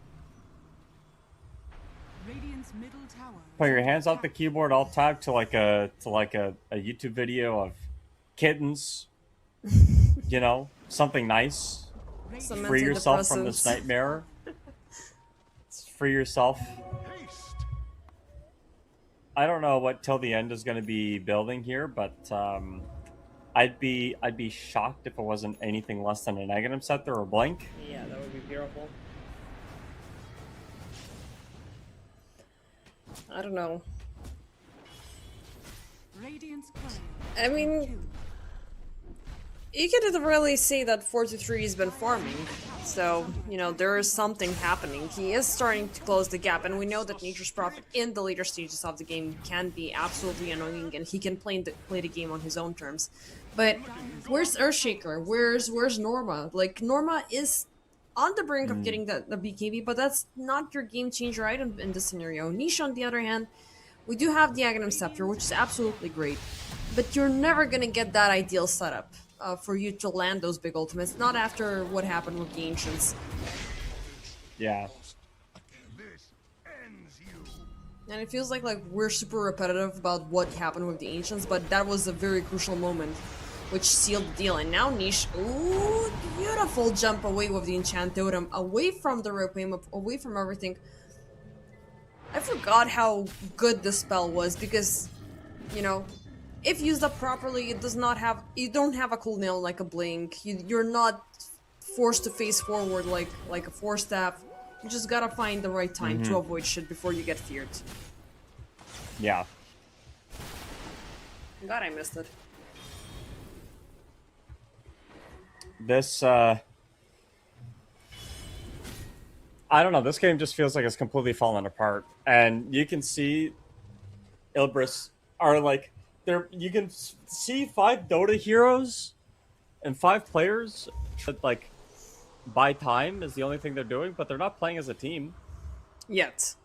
Radiant's middle tower. Put your hands off the keyboard, alt tab to like a YouTube video of kittens. You know, something nice. Free yourself from this nightmare. Free yourself. I don't know what Till the End is going to be building here, but I'd be shocked if it wasn't anything less than an Aghanim Scepter or Blink. Yeah, that would be beautiful. I don't know. Radiant's courier. I mean, you could really say that 4-3 has been farming, so, you know, there is something happening. He is starting to close the gap, and we know that Nature's Prophet in the later stages of the game can be absolutely annoying, and he can play the game on his own terms. But where's Earthshaker? Where's Norma? Like, Norma is on the brink of getting the BKB, but that's not your game changer item in this scenario. Niche, on the other hand, we do have the Aghanim Scepter, which is absolutely great, but you're never gonna get that ideal setup for you to land those big ultimates, not after what happened with the Ancients. Yeah. And it feels like we're super repetitive about what happened with the Ancients, but that was a very crucial moment which sealed the deal. And now Niche, ooh, beautiful jump away with the Enchant Totem, away from the Requiem, away from everything. I forgot how good this spell was, because, you know, if used up properly, it does not have, you don't have a cooldown like a Blink, you're not forced to face forward like a Force Staff. You just gotta find the right time to avoid shit before you get feared. Yeah. God, I missed it. This, I don't know, this game just feels like it's completely fallen apart. And you can see Ilbirs are like, you can see 5 Dota heroes and 5 players should, like, buy time is the only thing they're doing, but they're not playing as a team. Yet.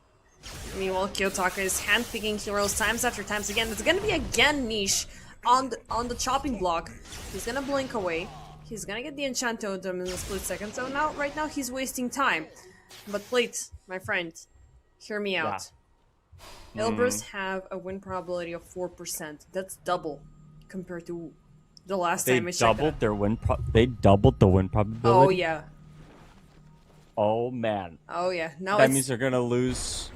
Meanwhile, Kiyotaka is handpicking heroes times after times again. It's gonna be again Niche on the chopping block. He's gonna blink away. He's gonna get the Enchant Totem in a split second. So now, right now, he's wasting time. But Plate, my friend, hear me out. Ilbirs have a win probability of 4%. That's double compared to the last time I checked. They doubled the win probability. Oh yeah. Oh man. Oh yeah. Now that means they're gonna lose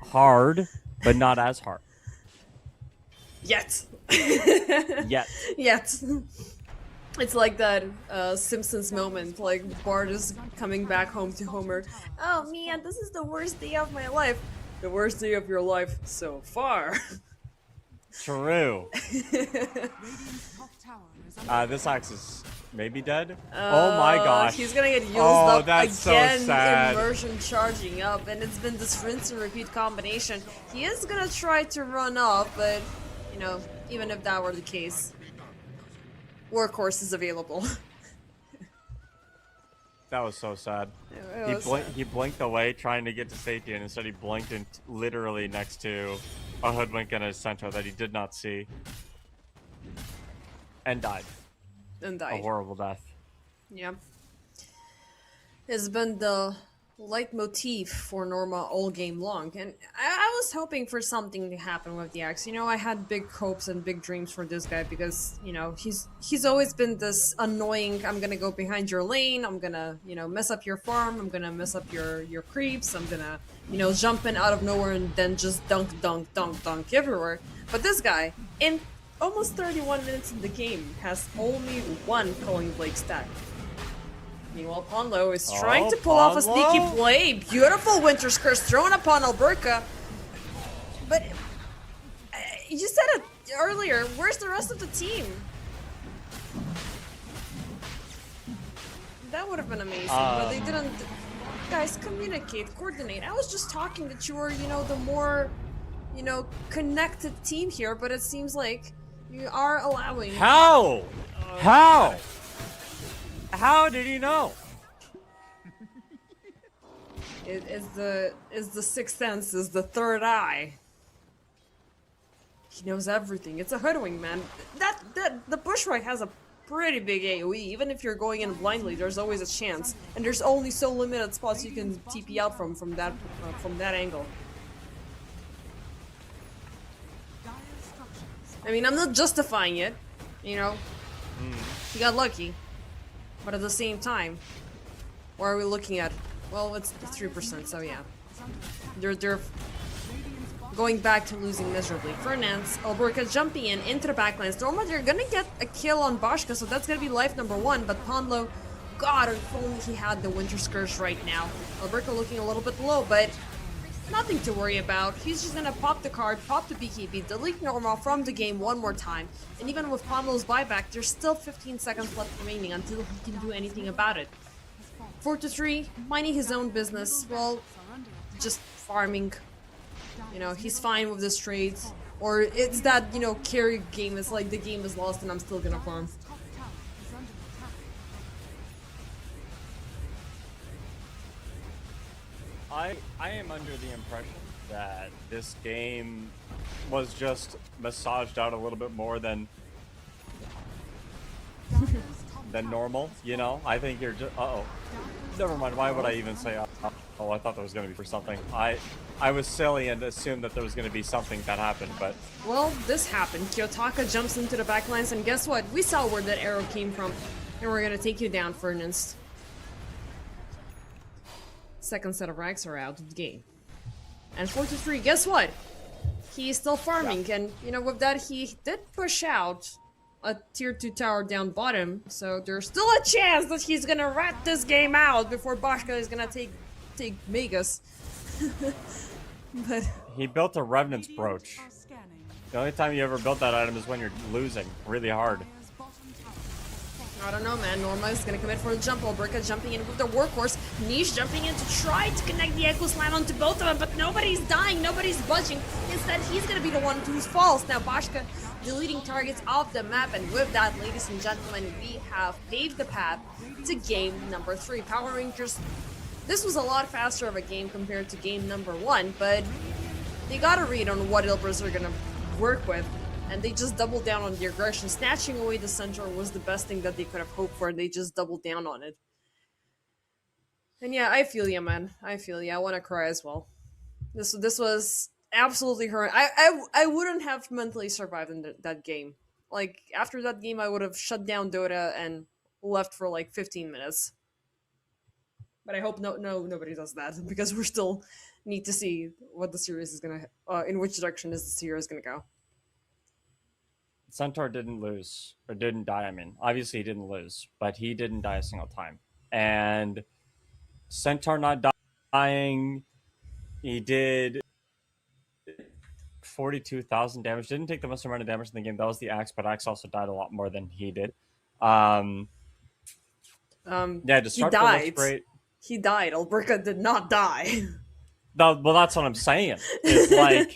hard, but not as hard. Yet. Yet. Yet. It's like that Simpsons moment, like Bart is coming back home to Homer. Oh man, this is the worst day of my life. The worst day of your life so far. True. Radiant's top tower is under This axe is maybe dead. Oh my gosh. He's gonna get used up that's again. so sad. Immersion charging up, and it's been this rinse and repeat combination. He is gonna try to run off, but you know, even if that were the case, Workhorse is available. That was so sad. It was He blinked away trying to get to safety, and instead he blinked in literally next to a Hoodwink and a Centaur that he did not see. And died. And A died. horrible death. Yeah. It's been the leitmotif for Norma all game long, and I was hoping for something to happen with the Axe. You know, I had big hopes and big dreams for this guy because, you know, he's always been this annoying, I'm gonna go behind your lane, I'm gonna, you know, mess up your farm, I'm gonna mess up your creeps, I'm gonna, you know, jump in out of nowhere and then just dunk everywhere. But this guy, in almost 31 minutes in the game, has only one Culling Blade stack. Meanwhile, Ponlo is trying to pull off a sneaky play. Beautiful Winter's Curse thrown upon Alberca. But you said it earlier, where's the rest of the team? That would have been amazing, but they didn't. Guys, communicate, coordinate. I was just talking that you were, you know, the more, you know, connected team here, but it seems like you are allowing... How? How? How did he know? It is the sixth sense, is the third eye. He knows everything. It's a hoodwink, man. The Bushwhack has a pretty big AoE. Even if you're going in blindly, there's always a chance. And there's only so limited spots you can TP out from that angle. I mean, I'm not justifying it, you know. He got lucky. But at the same time, what are we looking at? Well, it's 3%, so yeah. They're going back to losing miserably. Fernance, Alberca jumping into the backlines. Norma, they're gonna get a kill on Bashka, so that's gonna be life number 1. But Ponlo, God, if only he had the Winter Scourge right now. Alberca looking a little bit low, but nothing to worry about. He's just gonna pop the card, pop the BKB, delete Norma from the game one more time. And even with Ponlo's buyback, there's still 15 seconds left remaining until he can do anything about it. 4-3, minding his own business, well, just farming. You know, he's fine with this trade. Or it's that, you know, carry game, it's like the game is lost and I'm still gonna farm. I am under the impression that this game was just massaged out a little bit more than normal, you know? I think you're just... Uh-oh. Never mind, why would I even say oh, I thought that was going to be for something. I was silly and assumed that there was going to be something that happened, but... Well, this happened. Kiyotaka jumps into the backlines, and guess what? We saw where that arrow came from. And we're gonna take you down for an instant. Second set of racks are out of the game. And 4-3, guess what? He's still farming, and, you know, with that, he did push out a tier 2 tower down bottom, so there's still a chance that he's gonna rat this game out before Bashka is gonna take Megas. But he built a Revenant's Brooch. The only time you ever built that item is when you're losing really hard. I don't know, man. Norma is gonna commit for the jump. Alberca jumping in with the workhorse. Niche jumping in to try to connect the Echo Slam onto both of them, but nobody's dying, nobody's budging. Instead, he's gonna be the one who's falls. Now, Bashka deleting targets off the map, and with that, ladies and gentlemen, we have paved the path to game number 3. Power Rangers, this was a lot faster of a game compared to game number 1, but they got a read on what Ilbirs are gonna work with. And they just doubled down on the aggression. Snatching away the center was the best thing that they could have hoped for, and they just doubled down on it. And yeah, I feel ya, man. I feel ya. I want to cry as well. This was absolutely horrendous. I wouldn't have mentally survived in that game. Like, after that game, I would have shut down Dota and left for like 15 minutes. But I hope nobody does that, because we still need to see what the series is gonna, in which direction is the series gonna go. Centaur didn't lose, or didn't die, I mean. Obviously he didn't lose, but he didn't die a single time. And Centaur not dying, he did 42,000 damage. Didn't take the most amount of damage in the game. That was the Axe, but Axe also died a lot more than he did. Yeah, to start he died. Great. He died. Alberca did not die. No, well, that's what I'm saying. It's like...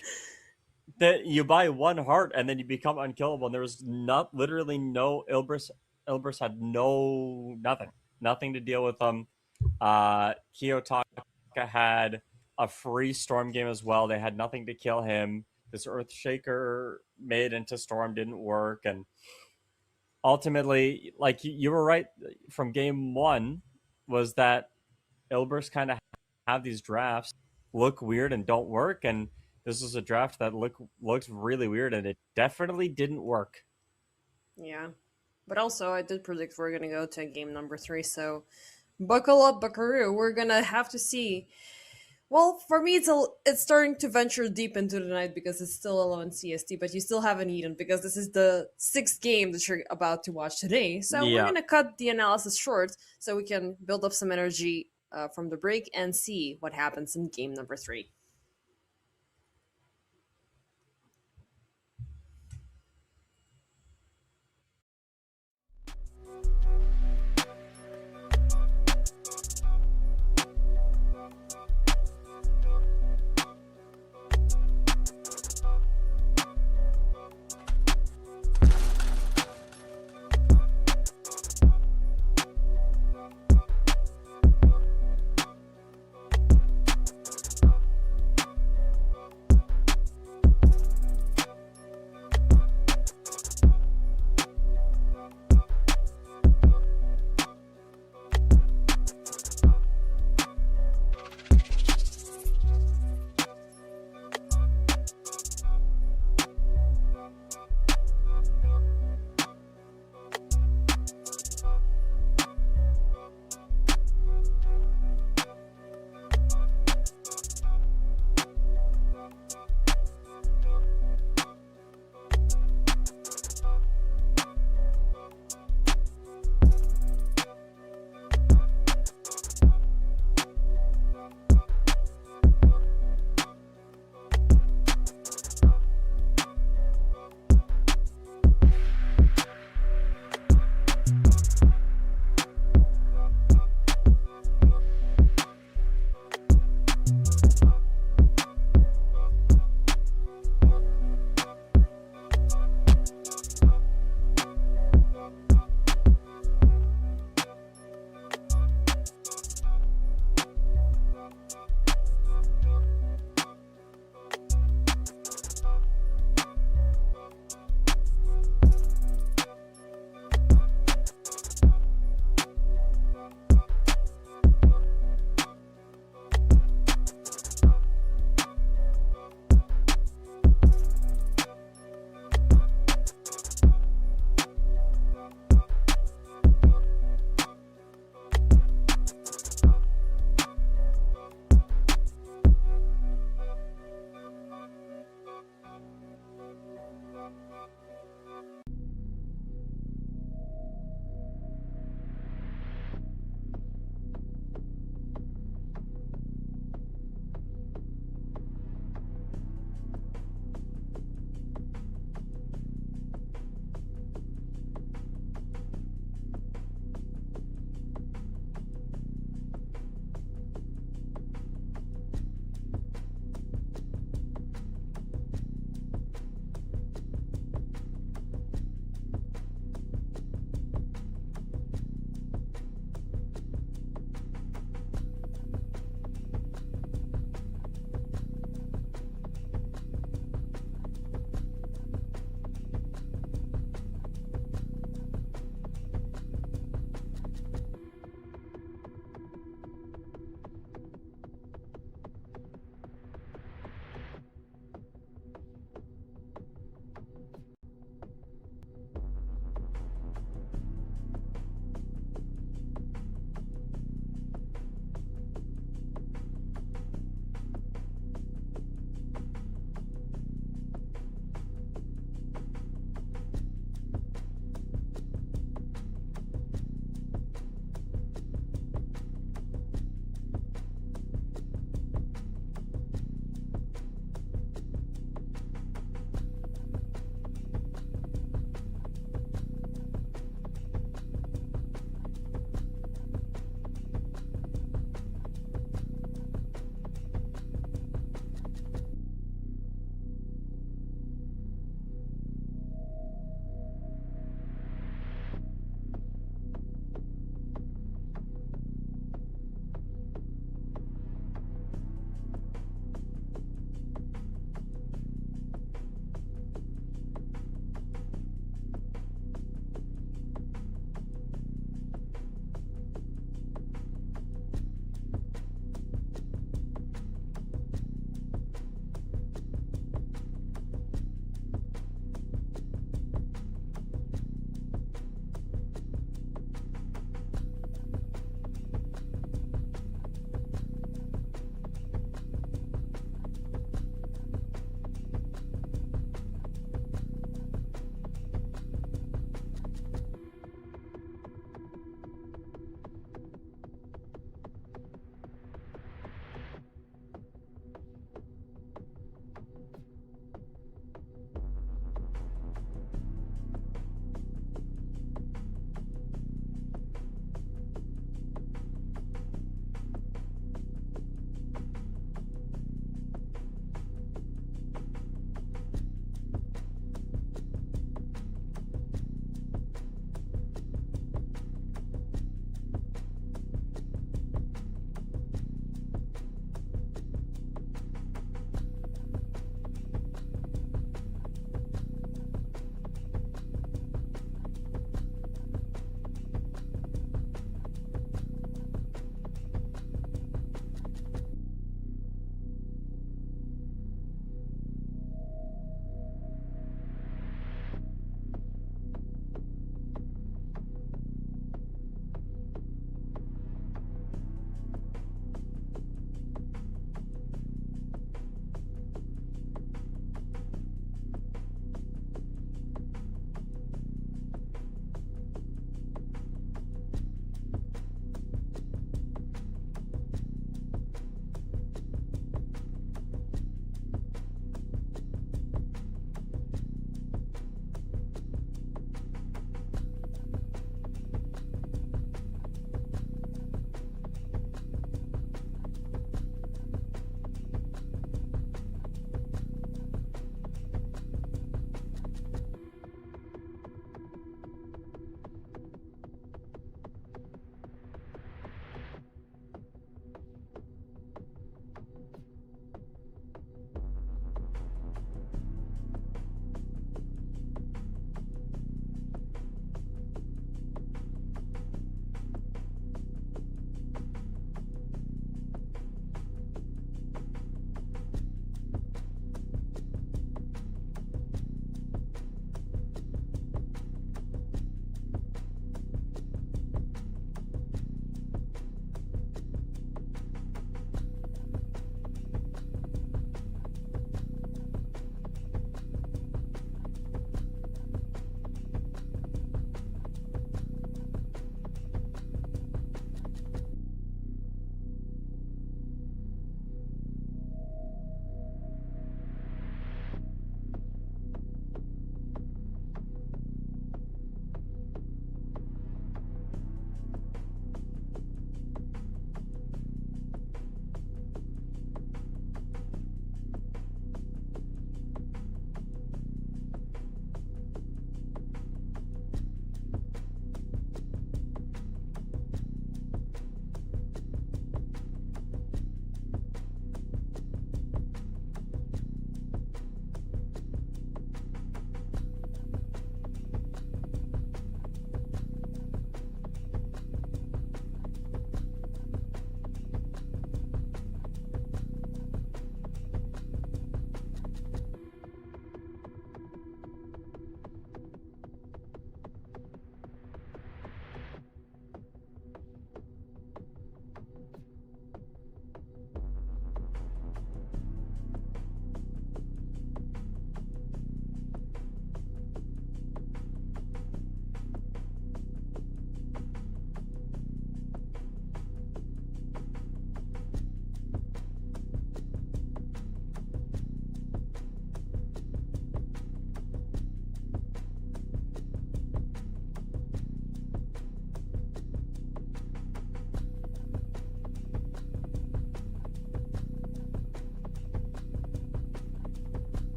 that you buy one heart and then you become unkillable, and there was literally no Ilbirs had nothing to deal with them. Kiyotaka had a free Storm game as well. They had nothing to kill him. This Earthshaker made into Storm didn't work, and ultimately, like you were right from game one, was that Ilbirs kind of have these drafts look weird and don't work, and this was a draft that looked really weird, and it definitely didn't work. Yeah. But also, I did predict we're going to go to game number 3, so buckle up, buckaroo. We're going to have to see. Well, for me, it's starting to venture deep into the night because it's still 11 CST, but you still haven't eaten because this is the 6th game that you're about to watch today. So we're Yeah. going to cut the analysis short so we can build up some energy from the break and see what happens in game number 3.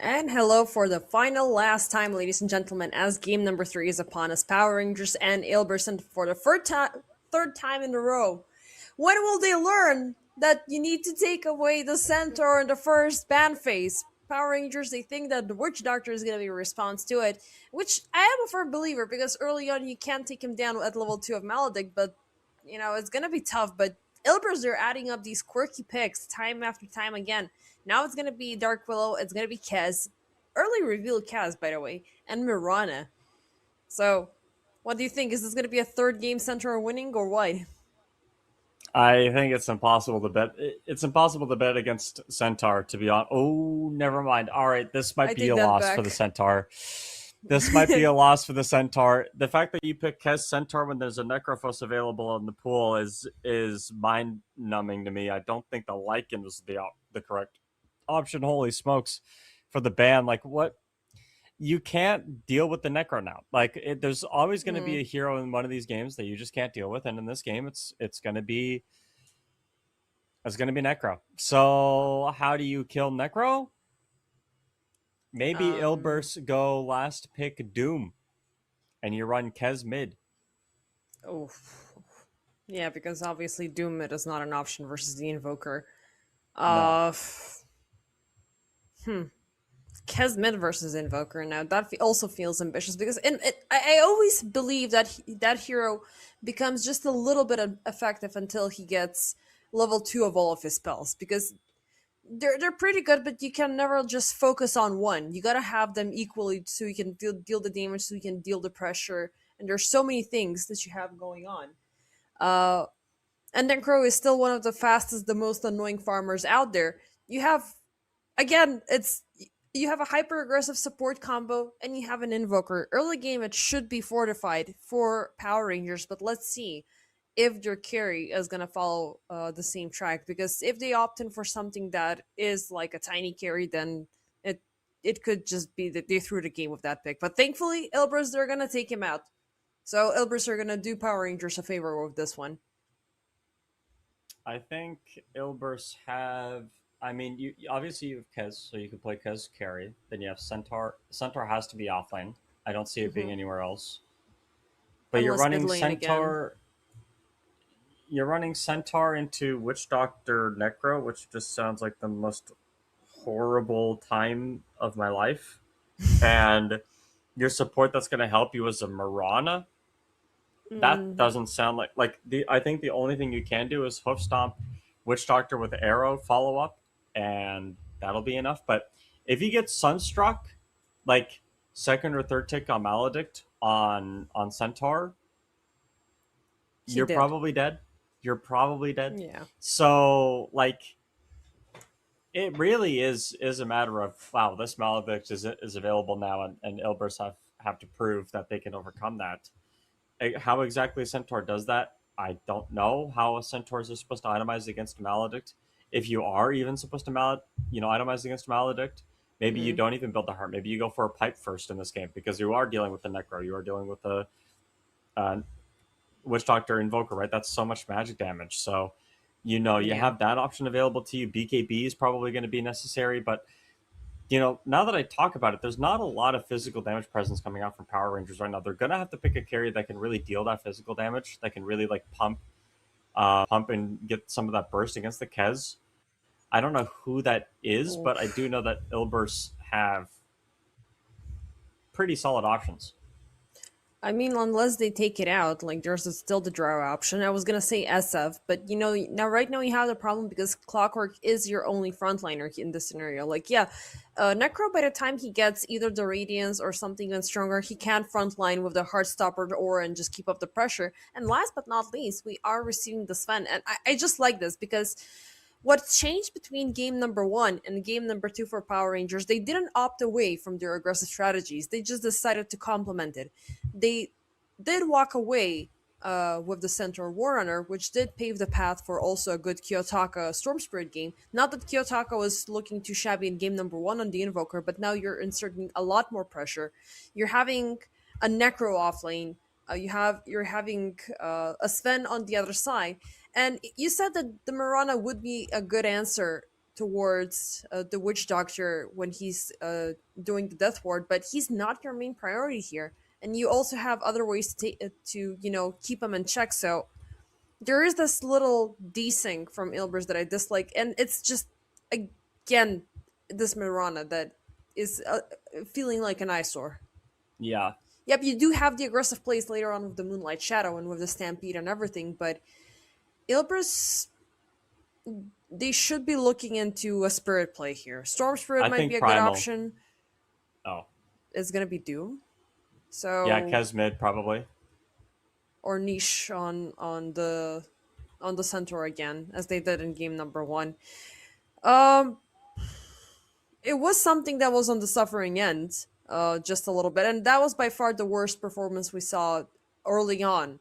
And hello for the final last time, ladies and gentlemen, as game number 3 is upon us. Power Rangers and Ilbirs for the third time in a row. When will they learn that you need to take away the centaur in the first ban phase? Power Rangers, they think that the Witch Doctor is going to be a response to it, which I am a firm believer because early on you can't take him down at level 2 of Maledict, but it's going to be tough. But Ilbers, they're adding up these quirky picks time after time again. Now it's going to be Dark Willow, it's going to be Kez, early revealed Kaz, by the way, and Mirana. So, what do you think? Is this going to be a third game centaur winning or what? I think it's impossible to bet. It's impossible to bet against Centaur, to be honest. Oh, never mind. All right, this I might be take a that loss back. for the Centaur. This might be a loss for the Centaur. The fact that you pick Kez Centaur when there's a Necrophos available in the pool is mind numbing to me. I don't think the Lycan was the correct option. Holy smokes, for the ban! Like what? You can't deal with the Necro now. There's always going to be a hero in one of these games that you just can't deal with, and in this game, it's going to be Necro. So how do you kill Necro? Maybe Ilbirs go last pick Doom, and you run Kez mid. Oh, yeah, because obviously Doom mid is not an option versus the Invoker. No. Kez mid versus Invoker. Now that also feels ambitious because I always believe that that hero becomes just a little bit effective until he gets level 2 of all of his spells because they're pretty good, but you can never just focus on one. You gotta have them equally so you can deal the damage, so you can deal the pressure, and there's so many things that you have going on. And Necro is still one of the fastest, the most annoying farmers out there. You have, again, you have a hyper aggressive support combo and you have an invoker. Early game, it should be fortified for Power Rangers, but let's see if their carry is gonna follow the same track. Because if they opt in for something that is like a tiny carry, then it could just be that they threw the game with that pick. But thankfully, Ilbers, they're gonna take him out. So Ilbers are gonna do Power Rangers a favor with this one. I think Ilbirs have. I mean, you obviously you have Kez, so you can play Kez carry. Then you have Centaur. Centaur has to be offlane. I don't see it being anywhere else. But you're Unless running mid lane Centaur. You're running Centaur into Witch Doctor Necro, which just sounds like the most horrible time of my life. And your support that's going to help you is a Mirana. That doesn't sound I think the only thing you can do is Hoof Stomp, Witch Doctor with Arrow follow up, and that'll be enough. But if you get Sunstruck, like second or third tick on Maledict on Centaur, you're probably dead. You're probably dead. Yeah. So it really is a matter of wow, this Maledict is available now, and Ilbirs have to prove that they can overcome that. How exactly a Centaur does that, I don't know. How a Centaurs are supposed to itemize against a Maledict. If you are even supposed to itemize against a Maledict, maybe you don't even build the heart. Maybe you go for a pipe first in this game because you are dealing with the Necro. You are dealing with the Witch Doctor Invoker, right? That's so much magic damage. So, you have that option available to you. BKB is probably going to be necessary, but now that I talk about it, there's not a lot of physical damage presence coming out from Power Rangers right now. They're going to have to pick a carry that can really deal that physical damage, that can really pump and get some of that burst against the Kez. I don't know who that is, but I do know that Ilbirs have pretty solid options. I mean, unless they take it out, there's still the draw option. I was gonna say SF, but right now you have the problem because Clockwork is your only frontliner in this scenario. Necro, by the time he gets either the Radiance or something even stronger, he can frontline with the Heartstopper aura and just keep up the pressure. And last but not least, we are receiving the Sven, and I just like this because what changed between game number 1 and game number 2 for Power Rangers, they didn't opt away from their aggressive strategies. They just decided to complement it. They did walk away with the Centaur Warrunner, which did pave the path for also a good Kiyotaka Storm Spirit game. Not that Kiyotaka was looking too shabby in game number 1 on the Invoker, but now you're inserting a lot more pressure. You're having a Necro offlane. You're having a Sven on the other side. And you said that the Mirana would be a good answer towards the Witch Doctor when he's doing the Death Ward, but he's not your main priority here. And you also have other ways to keep him in check. So there is this little desync from Ilbirs that I dislike, and it's just again this Mirana that is feeling like an eyesore. Yeah. Yep, you do have the aggressive plays later on with the Moonlight Shadow and with the Stampede and everything, but Ilbirs, they should be looking into a Spirit play here. Storm Spirit I might think be a Primal. good option. Oh. It's gonna be Doom. So Yeah, Kez mid probably. or niche on the Centaur again, as they did in game number 1. It was something that was on the suffering end, just a little bit, and that was by far the worst performance we saw early on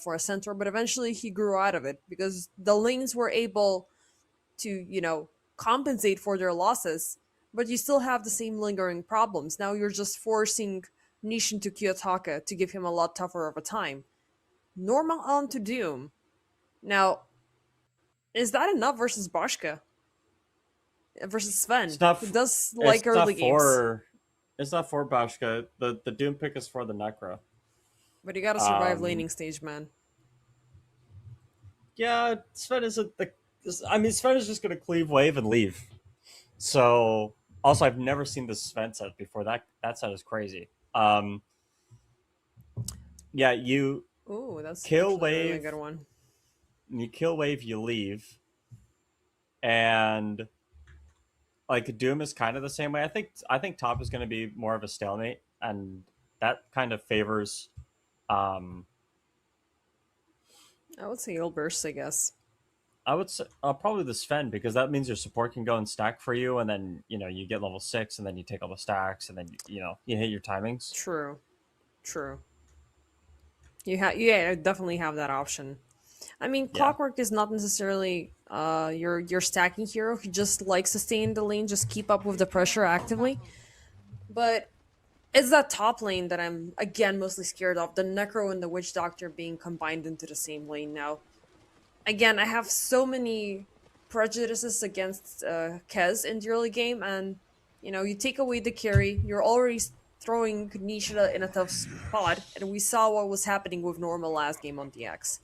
for a Centaur. But eventually, he grew out of it because the lanes were able to compensate for their losses, but you still have the same lingering problems. Now you're just forcing Niche into Kiyotaka to give him a lot tougher of a time. Normal on to Doom. Now, is that enough versus Boschka? Versus Sven, who does like early games. It's not for Bashka. The Doom pick is for the Necro. But you gotta survive laning stage, man. Yeah, Sven isn't Sven is just gonna cleave wave and leave. So also I've never seen the Sven set before. That set is crazy. Yeah, you Ooh, that's kill actually a wave. really good one. You kill wave, you leave. And like Doom is kind of the same way. I think top is going to be more of a stalemate, and that kind of favors. I would say Ilbirs, I guess. I would say probably the Sven, because that means your support can go and stack for you, and then you get level 6, and then you take all the stacks, and then you hit your timings. True. You definitely have that option. I mean, Clockwork is not necessarily your stacking hero. He just likes to stay in the lane, just keep up with the pressure actively. But it's that top lane that I'm, again, mostly scared of. The Necro and the Witch Doctor being combined into the same lane now. Again, I have so many prejudices against Kez in the early game, and, you take away the carry, you're already throwing Nisha in a tough spot, and we saw what was happening with Normal last game on DX.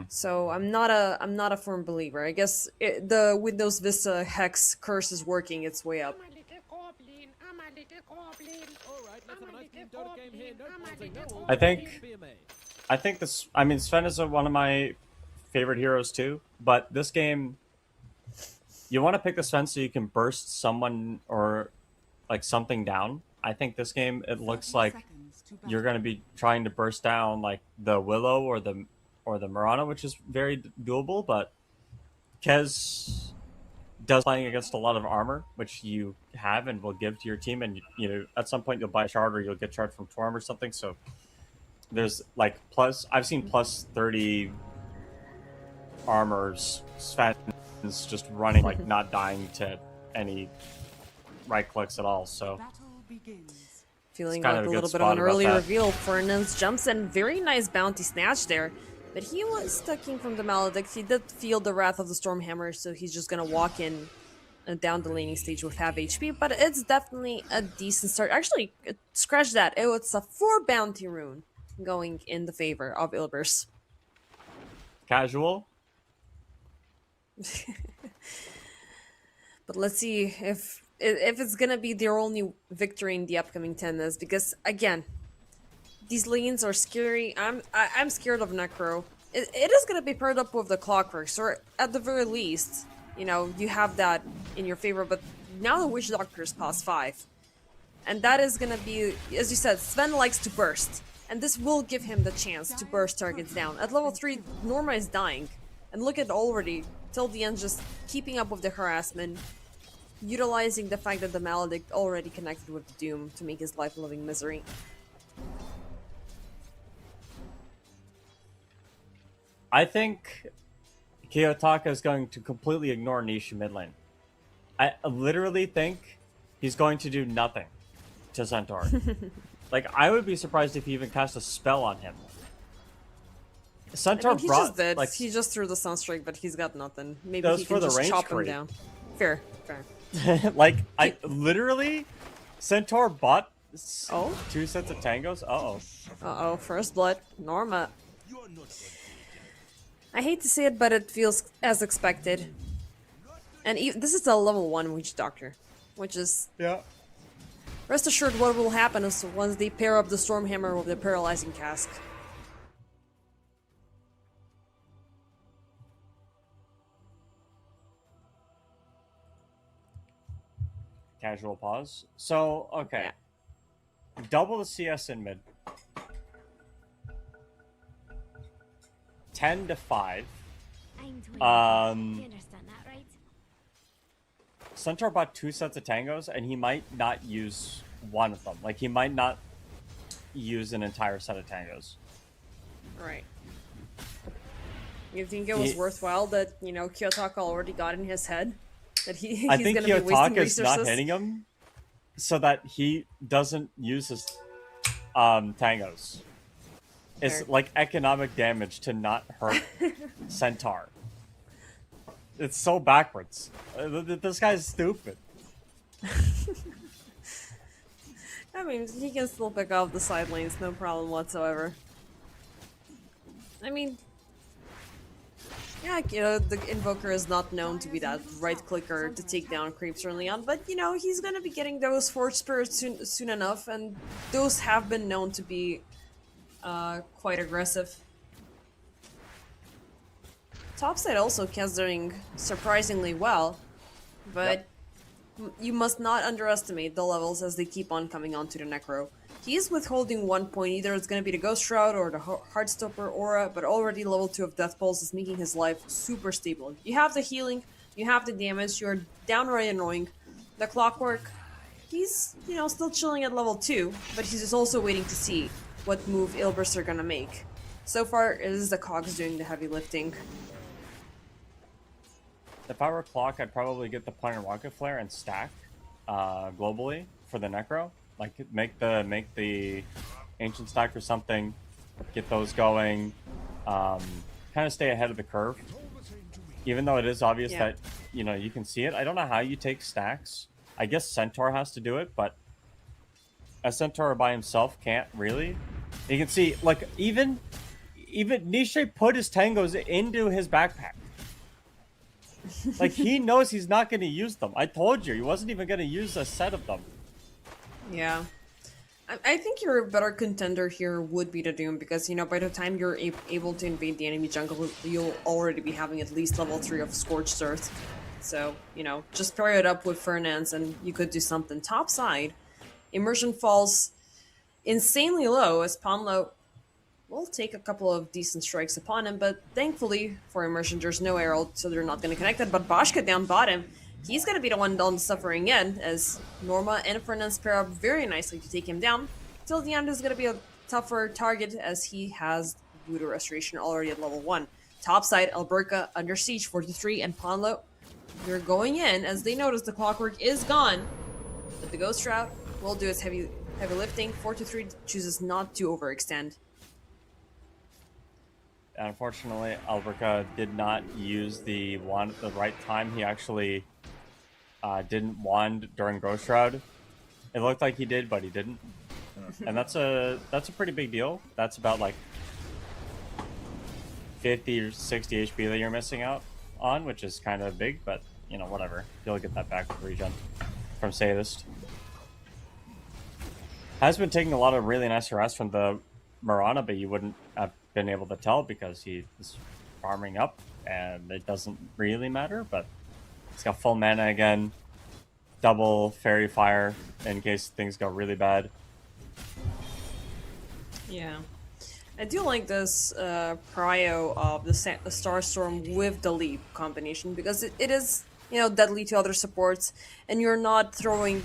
So I'm not a firm believer. I guess the Windows Vista Hex curse is working its way up. I think this. I mean, Sven is one of my favorite heroes too. But this game, you want to pick the Sven so you can burst someone or like something down. I think this game, it looks like you're going to be trying to burst down like the Willow or the Mirana, which is very doable, but Kez does playing against a lot of armor, which you have and will give to your team, and at some point you'll buy a shard or you'll get shard from Torm or something, so there's like I've seen plus 30 armors, Sven's just running, like not dying to any right clicks at all, so feeling like a little bit of an early reveal. Fernand's jumps in, very nice bounty snatch there. But he was stucking from the Maledict. He did feel the Wrath of the Stormhammer, so he's just gonna walk in down the laning stage with half HP. But it's definitely a decent start. Actually, scratch that. It's a 4 bounty rune going in the favor of Ilbirs. Casual. But let's see if it's gonna be their only victory in the upcoming tennis, because again, these lanes are scary. I'm scared of Necro. It is gonna be paired up with the Clockworks, or at the very least, you have that in your favor. But now the Witch Doctor is past 5, and that is gonna be, as you said, Sven likes to burst, and this will give him the chance to burst targets down. At level 3, Norma is dying, and look at already till the end, just keeping up with the harassment, utilizing the fact that the Maledict already connected with the Doom to make his life a living misery. I think Kiyotaka is going to completely ignore Niche mid lane. I literally think he's going to do nothing to Centaur. Like, I would be surprised if he even cast a spell on him. Centaur I mean, he brought just did. like He just threw the Sunstrike, but he's got nothing. Maybe That was he for can the just range chop him creep. down. Fair, fair. like I literally Centaur bought Oh? 2 sets of tangos. Uh-oh. Uh-oh, first blood. Norma. You are not I hate to say it, but it feels as expected. And this is a level 1 Witch Doctor, which is... Yeah. Rest assured what will happen is once they pair up the Stormhammer with the Paralyzing Cask. Casual pause. So, okay. Double the CS in mid. 10 to 5. I'm 20. Um, You understand that, right? Centaur bought 2 sets of tangos, and he might not use one of them. Like, he might not use an entire set of tangos. Right. You think it was worthwhile that, Kiyotaka already got in his head? That he's I think gonna be wasting Kiyotaka is resources? not hitting him so that he doesn't use his tangos. It's Fair. like economic damage to not hurt Centaur. It's so backwards. This guy's stupid. I mean, he can still pick off the side lanes, no problem whatsoever. I mean... Yeah, the Invoker is not known to be that right-clicker to take down creeps early on, but, he's gonna be getting those Forge Spirits soon enough, and those have been known to be quite aggressive. Topside also is doing surprisingly well, but you must not underestimate the levels as they keep on coming onto the Necro. He is withholding 1 point, either it's going to be the Ghost Shroud or the Heartstopper Aura, but already level 2 of Death Pulse is making his life super stable. You have the healing, you have the damage, you're downright annoying. The Clockwork, he's, still chilling at level 2, but he's just also waiting to see what move Ilbirs are going to make. So far, it is the Cogs doing the heavy lifting. If I were Clock, I'd probably get the Pointer Rocket Flare and stack globally for the Necro. Like, make the Ancient Stack or something, get those going, kind of stay ahead of the curve. Even though it is obvious that, you can see it. I don't know how you take stacks. I guess Centaur has to do it, but a Centaur by himself can't really. You can see, like, even Nishi put his tangos into his backpack. Like, he knows he's not going to use them. I told you, he wasn't even going to use a set of them. Yeah. I think your better contender here would be the Doom, because, by the time you're able to invade the enemy jungle, you'll already be having at least level 3 of Scorched Earth. So, just pair it up with Fernance and you could do something. Topside, Immersion falls insanely low as Ponlo will take a couple of decent strikes upon him, but thankfully for Immersion there's no Herald, so they're not going to connect it. But Bashka down bottom, he's going to be the one done suffering in, as Norma and Fernance pair up very nicely to take him down. Till the end is going to be a tougher target, as he has Voodoo Restoration already at level 1. Topside, Alberca under siege, 43, and Ponlo, they're going in as they notice the Clockwork is gone. But the Ghost Shroud will do its heavy lifting. 43 chooses not to overextend. Unfortunately, Alberca did not use the wand at the right time. He actually didn't wand during Ghost Shroud. It looked like he did, but he didn't. And that's a pretty big deal. That's about like 50 or 60 HP that you're missing out on, which is kind of big, but whatever. You'll get that back with regen from Sadist. Has been taking a lot of really nice harass from the Mirana, but you wouldn't have been able to tell because he is farming up, and it doesn't really matter, but he's got full mana again. Double Fairy Fire in case things go really bad. Yeah. I do like this prio of the Starstorm with the Leap combination, because it is, deadly to other supports, and you're not throwing,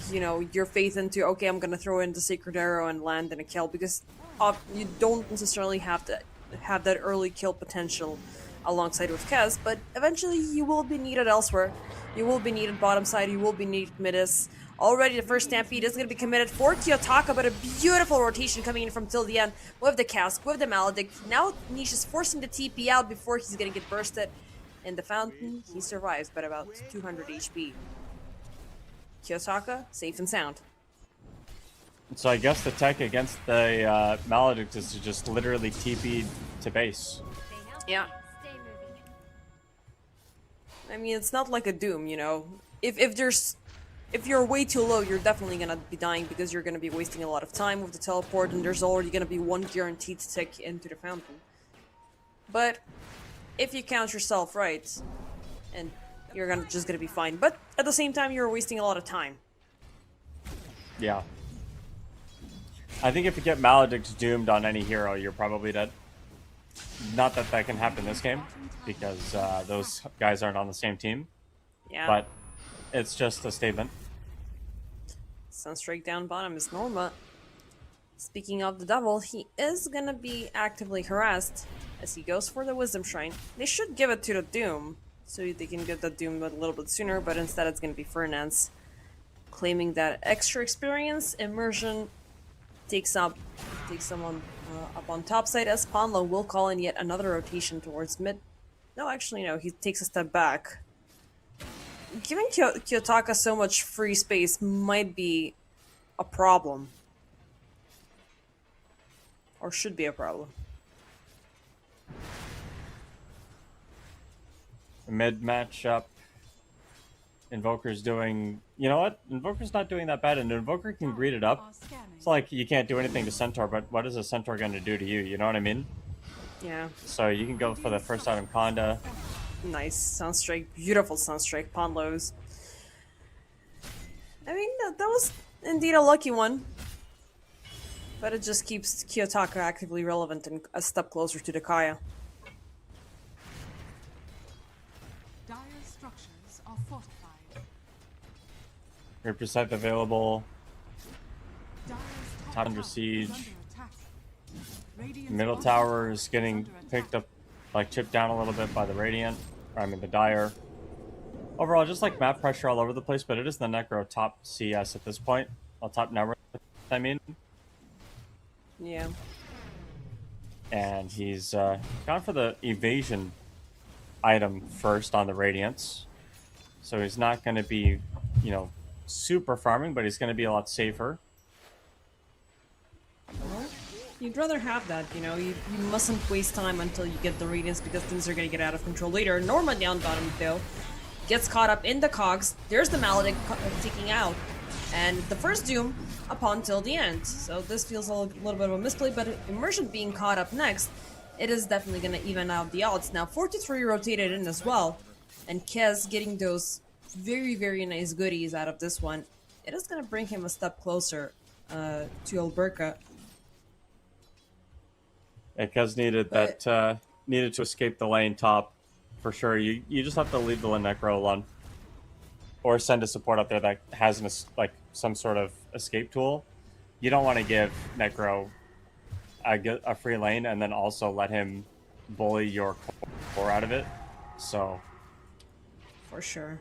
your faith into, okay, I'm gonna throw in the Sacred Arrow and land in a kill, because you don't necessarily have to have that early kill potential alongside with Kez, but eventually you will be needed elsewhere. You will be needed bottom side, you will be needed midis. Already the first Stampede is going to be committed for Kiyotaka, but a beautiful rotation coming in from till the end with the Cask, with the Maledict. Now Niche is forcing the TP out before he's going to get bursted. In the Fountain, he survives by about 200 HP. Kiyotaka, safe and sound. So I guess the tech against the Maledict is to just literally TP to base. Yeah. Stay moving. I mean, it's not like a Doom, you know. If you're way too low, you're definitely gonna be dying because you're gonna be wasting a lot of time with the teleport, and there's already gonna be one guaranteed tick into the Fountain. But if you count yourself right, and you're just gonna be fine. But at the same time, you're wasting a lot of time. Yeah. I think if you get Maledict doomed on any hero, you're probably dead. Not that that can happen this game, because those guys aren't on the same team. Yeah. But it's just a statement. Sunstrike down bottom is Norma. Speaking of the devil, he is gonna be actively harassed as he goes for the Wisdom Shrine. They should give it to the Doom, so they can get the Doom a little bit sooner, but instead it's gonna be Fernance claiming that extra experience. Immersion takes someone up on top side as Ponlo will call in yet another rotation towards mid. No, actually no, he takes a step back. Giving Kiyotaka so much free space might be a problem. Or should be a problem. Mid matchup. Invoker's doing... You know what? Invoker's not doing that bad, and Invoker can greet it up. It's like you can't do anything to Centaur, but what is a Centaur going to do to you? You know what I mean? Yeah. So you can go for the first item Conda. Nice Sunstrike, beautiful Sunstrike, Ponlos. I mean, that was indeed a lucky one. But it just keeps Kiyotaka actively relevant and a step closer to the Kaya. Dire structures are fortified. Represent available. Dire's Top under tower siege. is under attack. Radiant's Middle bottom tower is is getting under picked attack. up, like chipped down a little bit by the Radiant. Or, I mean the Dire. Overall, just like map pressure all over the place, but it is the Necro top CS at this point. Well, top network, I mean. Yeah. And he's gone for the evasion item first on the Radiance. So he's not going to be, you know, super farming, but he's going to be a lot safer. You'd rather have that, you know, you mustn't waste time until you get the Radiance because things are gonna get out of control later. Norma down bottom though, gets caught up in the cogs, there's the Maledict taking out, and the first Doom upon till the end. So this feels a little bit of a misplay, but Immersion being caught up next, it is definitely gonna even out the odds. Now 43 rotated in as well, and Kez getting those very, very nice goodies out of this one. It is gonna bring him a step closer to Alberca. Because needed that needed to escape the lane top for sure. You just have to leave the Necro alone, or send a support up there that has like some sort of escape tool. You don't want to give Necro a free lane and then also let him bully your core out of it. So For sure.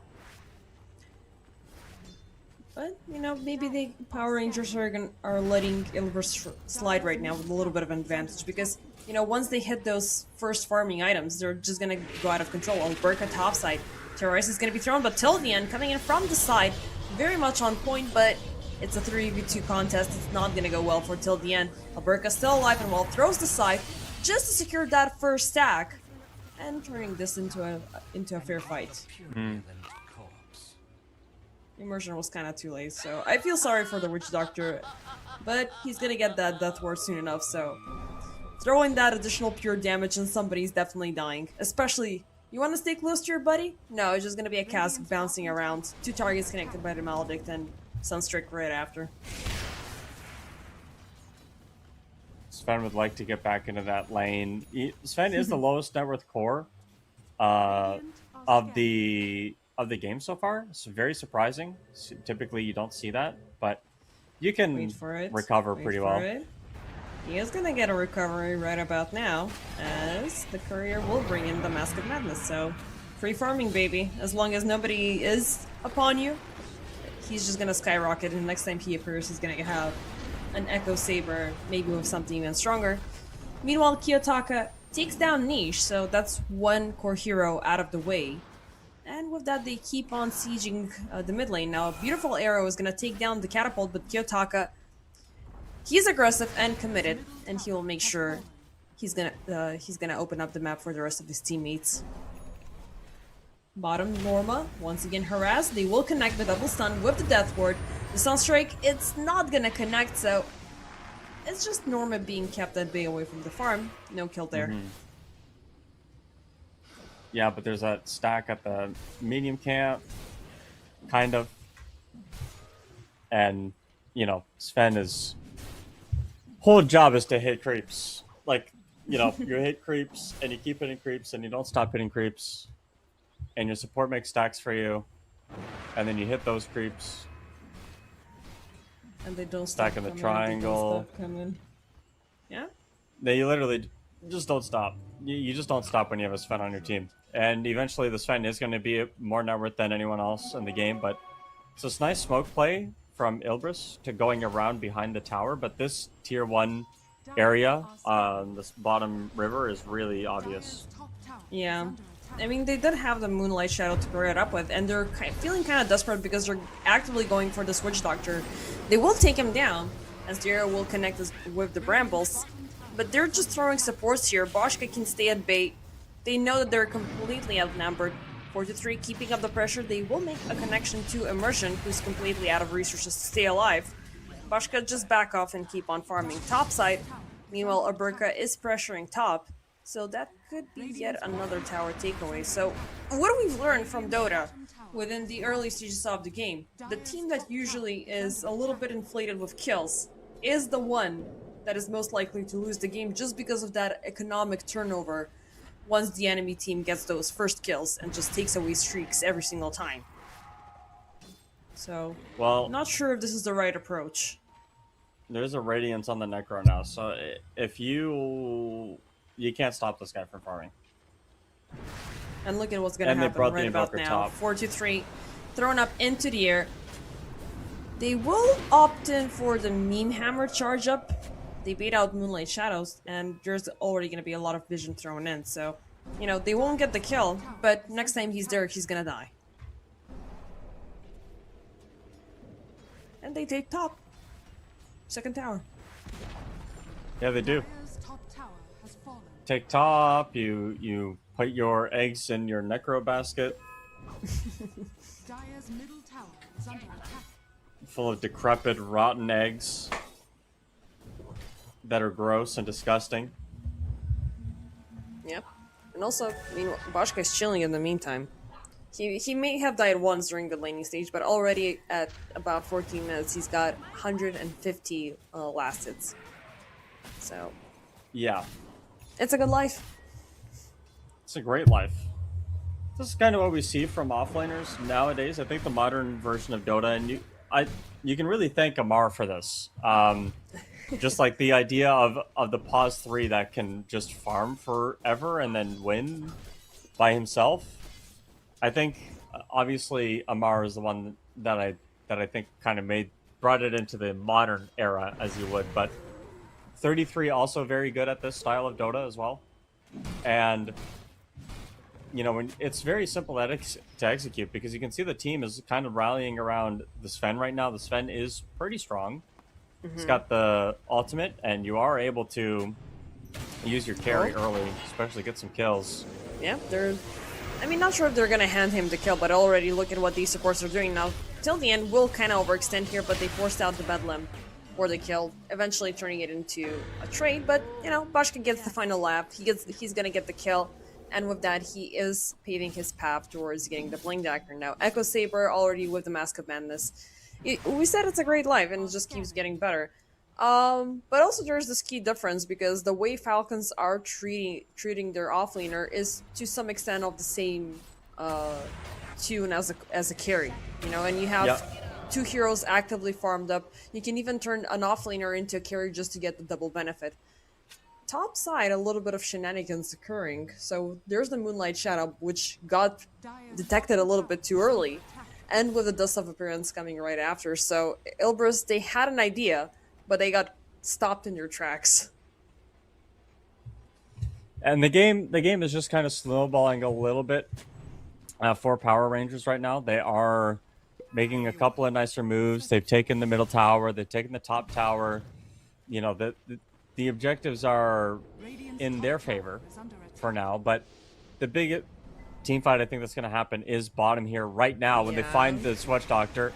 But, you know, maybe the Power Rangers are letting Ilbirs slide right now with a little bit of an advantage because, you know, once they hit those first farming items, they're just gonna go out of control. Alberca topside. Terrorize is gonna be thrown, but till the end, coming in from the side, very much on point, but it's a 3v2 contest. It's not gonna go well for till the end. Alberca still alive and well, throws the side just to secure that first stack, and turning this into a fair fight. Immersion was kind of too late, so I feel sorry for the Witch Doctor, but he's gonna get that death ward soon enough, so throwing that additional pure damage and somebody's definitely dying. Especially, you want to stay close to your buddy? No, it's just gonna be a cask bouncing around. 2 targets connected by the Maledict and Sunstrike right after. Sven would like to get back into that lane. Sven is the lowest net worth core of the game so far. It's very surprising. Typically, you don't see that, but you can recover pretty well. He is gonna get a recovery right about now, as the courier will bring in the Mask of Madness. So, free farming, baby. As long as nobody is upon you, he's just gonna skyrocket, and next time he appears, he's gonna have an Echo Saber, maybe with something even stronger. Meanwhile, Kiyotaka takes down Niche, so that's one core hero out of the way. And with that, they keep on sieging the mid lane. Now, a beautiful arrow is gonna take down the catapult, but Kiyotaka, he's aggressive and committed, and he will make sure he's gonna open up the map for the rest of his teammates. Bottom, Norma, once again harassed. They will connect the double stun with the Death Ward. The Sunstrike, it's not gonna connect, so it's just Norma being kept at bay away from the farm. No kill there. Yeah, but there's that stack at the medium camp, kind of. And, you know, Sven's whole job is to hit creeps. Like, you know, you hit creeps, and you keep hitting creeps, and you don't stop hitting creeps. And your support makes stacks for you. And then you hit those creeps. And they don't Stack stop in the coming, triangle. They don't stop coming. Yeah? They literally just don't stop. You just don't stop when you have a Sven on your team. And eventually the Sven is going to be more networked than anyone else in the game. But it's this nice smoke play from Ilbirs to going around behind the tower. But this tier 1 area on this bottom river is really obvious. Yeah. I mean, they did have the Moonlight Shadow to pair it up with, and they're feeling kind of desperate because they're actively going for the Witch Doctor. They will take him down, as the arrow will connect with the Brambles, but they're just throwing supports here. Boschka can stay at bay. They know that they're completely outnumbered. 4-3, keeping up the pressure. They will make a connection to Immersion, who's completely out of resources to stay alive. Boschka just back off and keep on farming topside. Meanwhile, Aberka is pressuring top. So that could be yet another tower takeaway. So what we've learned from Dota within the early stages of the game, the team that usually is a little bit inflated with kills is the one that is most likely to lose the game just because of that economic turnover once the enemy team gets those first kills and just takes away streaks every single time. So, Well, not sure if this is the right approach. there's a Radiance on the Necro now, so if you can't stop this guy from farming. And look at what's gonna And they happen brought the right about Invoker now. top. 4-3, thrown up into the air. They will opt in for the Meme Hammer charge up. They bait out Moonlight Shadows, and there's already gonna be a lot of vision thrown in, so, you know, they won't get the kill, but next time he's there, he's gonna die. And they take top. Second tower. Yeah, they do. Dire's top tower has fallen. Take top, you put your eggs in your Necro basket Dire's middle tower is under attack. full of decrepit, rotten eggs that are gross and disgusting. Yep. And also, I mean, Boschka is chilling in the meantime. He may have died once during the laning stage, but already at about 14 minutes, he's got 150 last hits. So, Yeah, it's a good life. it's a great life. This is kind of what we see from offlaners nowadays. I think the modern version of Dota, and you can really thank Amar for this. Just like the idea of the pause 3 that can just farm forever and then win by himself. I think obviously Amar is the one that I think kind of brought it into the modern era, as you would. But 33 also very good at this style of Dota as well, and you know, it's very simple to execute because you can see the team is kind of rallying around the Sven right now. The Sven is pretty strong. He's got the ultimate, and you are able to use your carry early, especially get some kills. Yeah, I mean, not sure if they're gonna hand him the kill, but already look at what these supports are doing now. Till the end, will kind of overextend here, but they forced out the Bedlam for the kill, eventually turning it into a trade. But, you know, Boschka gets the final lap. He's gonna get the kill, and with that, he is paving his path towards getting the Blink Dagger. Now, Echo Saber already with the Mask of Madness. We said it's a great life, and it just keeps getting better. But also there's this key difference, because the way Falcons are treating their offlaner is to some extent of the same tune as a carry, you know, and you have two heroes actively farmed up. You can even turn an offlaner into a carry just to get the double benefit. Top side, a little bit of shenanigans occurring. So there's the Moonlight Shadow, which got detected a little bit too early. and with the Dust of Appearance coming right after. So Ilbirs, they had an idea, but they got stopped in their tracks. And the game is just kind of snowballing a little bit for Power Rangers right now. They are making a couple of nicer moves. They've taken the middle tower. They've taken the top tower. You know, the objectives are in their favor for now. But the big team fight I think that's going to happen is bottom here right now when they find the Switch Doctor.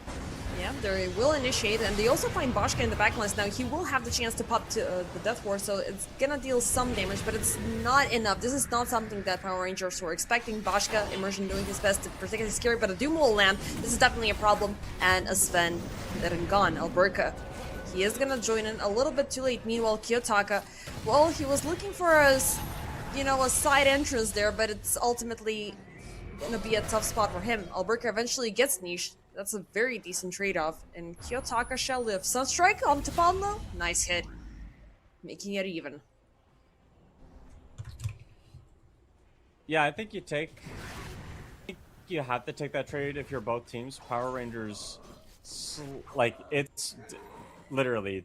Yeah, they will initiate, and they also find Boschka in the backlines. Now, he will have the chance to pop to the Death Ward, so it's gonna deal some damage, but it's not enough. This is not something that Power Rangers were expecting. Boschka, Immersion doing his best to protect his carry, but a Doom will land. This is definitely a problem, and a Sven dead and gone. Alberca, he is gonna join in a little bit too late. Meanwhile, Kiyotaka, well, he was looking for a side entrance there, but it's ultimately gonna be a tough spot for him. Alberca eventually gets niched. That's a very decent trade-off. And Kiyotaka shall live. Sunstrike onto Palmo. Nice hit. Making it even. Yeah, I think you have to take that trade if you're both teams. Power Rangers, like, it's literally,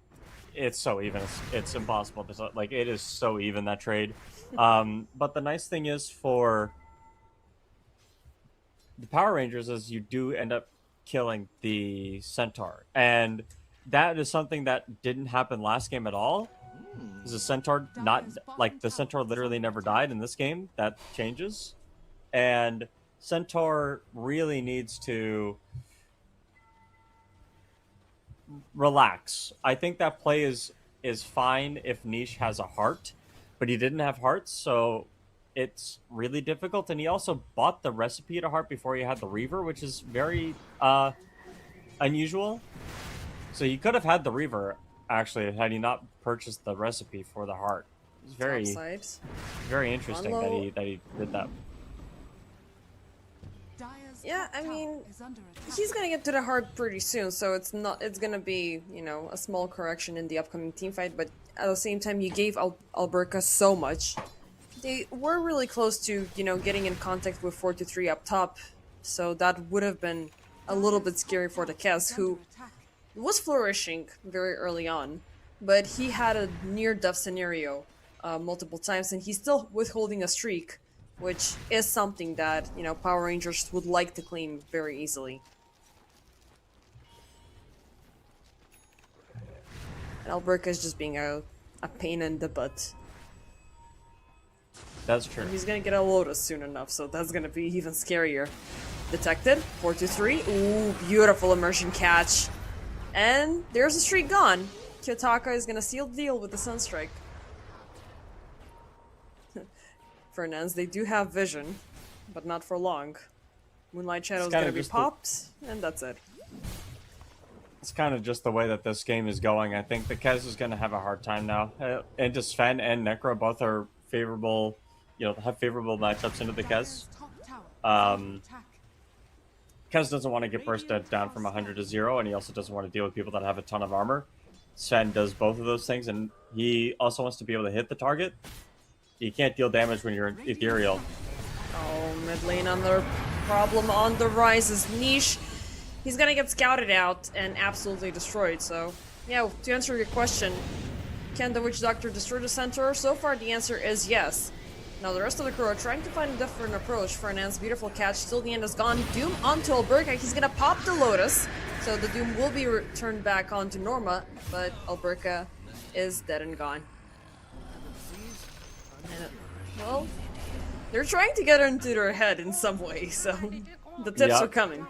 it's so even. It's impossible to, like, it is so even, that trade. But the nice thing is for the Power Rangers is you do end up killing the Centaur, and that is something that didn't happen last game at all. Because the Centaur the Centaur literally never died in this game. That changes, and Centaur really needs to relax. I think that play is fine if Niche has a heart, but he didn't have hearts, so it's really difficult. And he also bought the recipe to heart before he had the Reaver, which is very unusual. So he could have had the Reaver, actually, had he not purchased the recipe for the heart. It's very interesting that he did that. Yeah, I mean, he's gonna get to the heart pretty soon, so it's gonna be, a small correction in the upcoming team fight, but at the same time, you gave Alberca so much. They were really close to, getting in contact with 4-3 up top, so that would have been a little bit scary for the Kes, who was flourishing very early on, but he had a near-death scenario multiple times, and he's still withholding a streak, which is something that, Power Rangers would like to claim very easily. And Alberca is just being a pain in the butt. That's true. And he's gonna get a Lotus soon enough, so that's gonna be even scarier. Detected. 4-3. Ooh, beautiful immersion catch. And there's a streak gone. Kiyotaka is gonna seal the deal with the Sunstrike. Fernandes, they do have vision, but not for long. Moonlight Shadow's gonna be popped, and that's it. It's kind of just the way that this game is going. I think the Kez is gonna have a hard time now. And Sven and Necro both are favorable, have favorable matchups into the Kez. Kez doesn't want to get bursted down from 100 to 0, and he also doesn't want to deal with people that have a ton of armor. Sven does both of those things, and he also wants to be able to hit the target. You can't deal damage when you're ethereal. Oh, mid lane another problem on the rise is Niche. He's gonna get scouted out and absolutely destroyed, so... Yeah, to answer your question, can the Witch Doctor destroy the center? So far the answer is yes. Now the rest of the crew are trying to find a different approach. Fernand's beautiful catch, till the end is gone. Doom onto Alberca, he's gonna pop the Lotus. So the Doom will be returned back onto Norma, but Alberca is dead and gone. And, well, they're trying to get into their head in some way, so the tips are coming.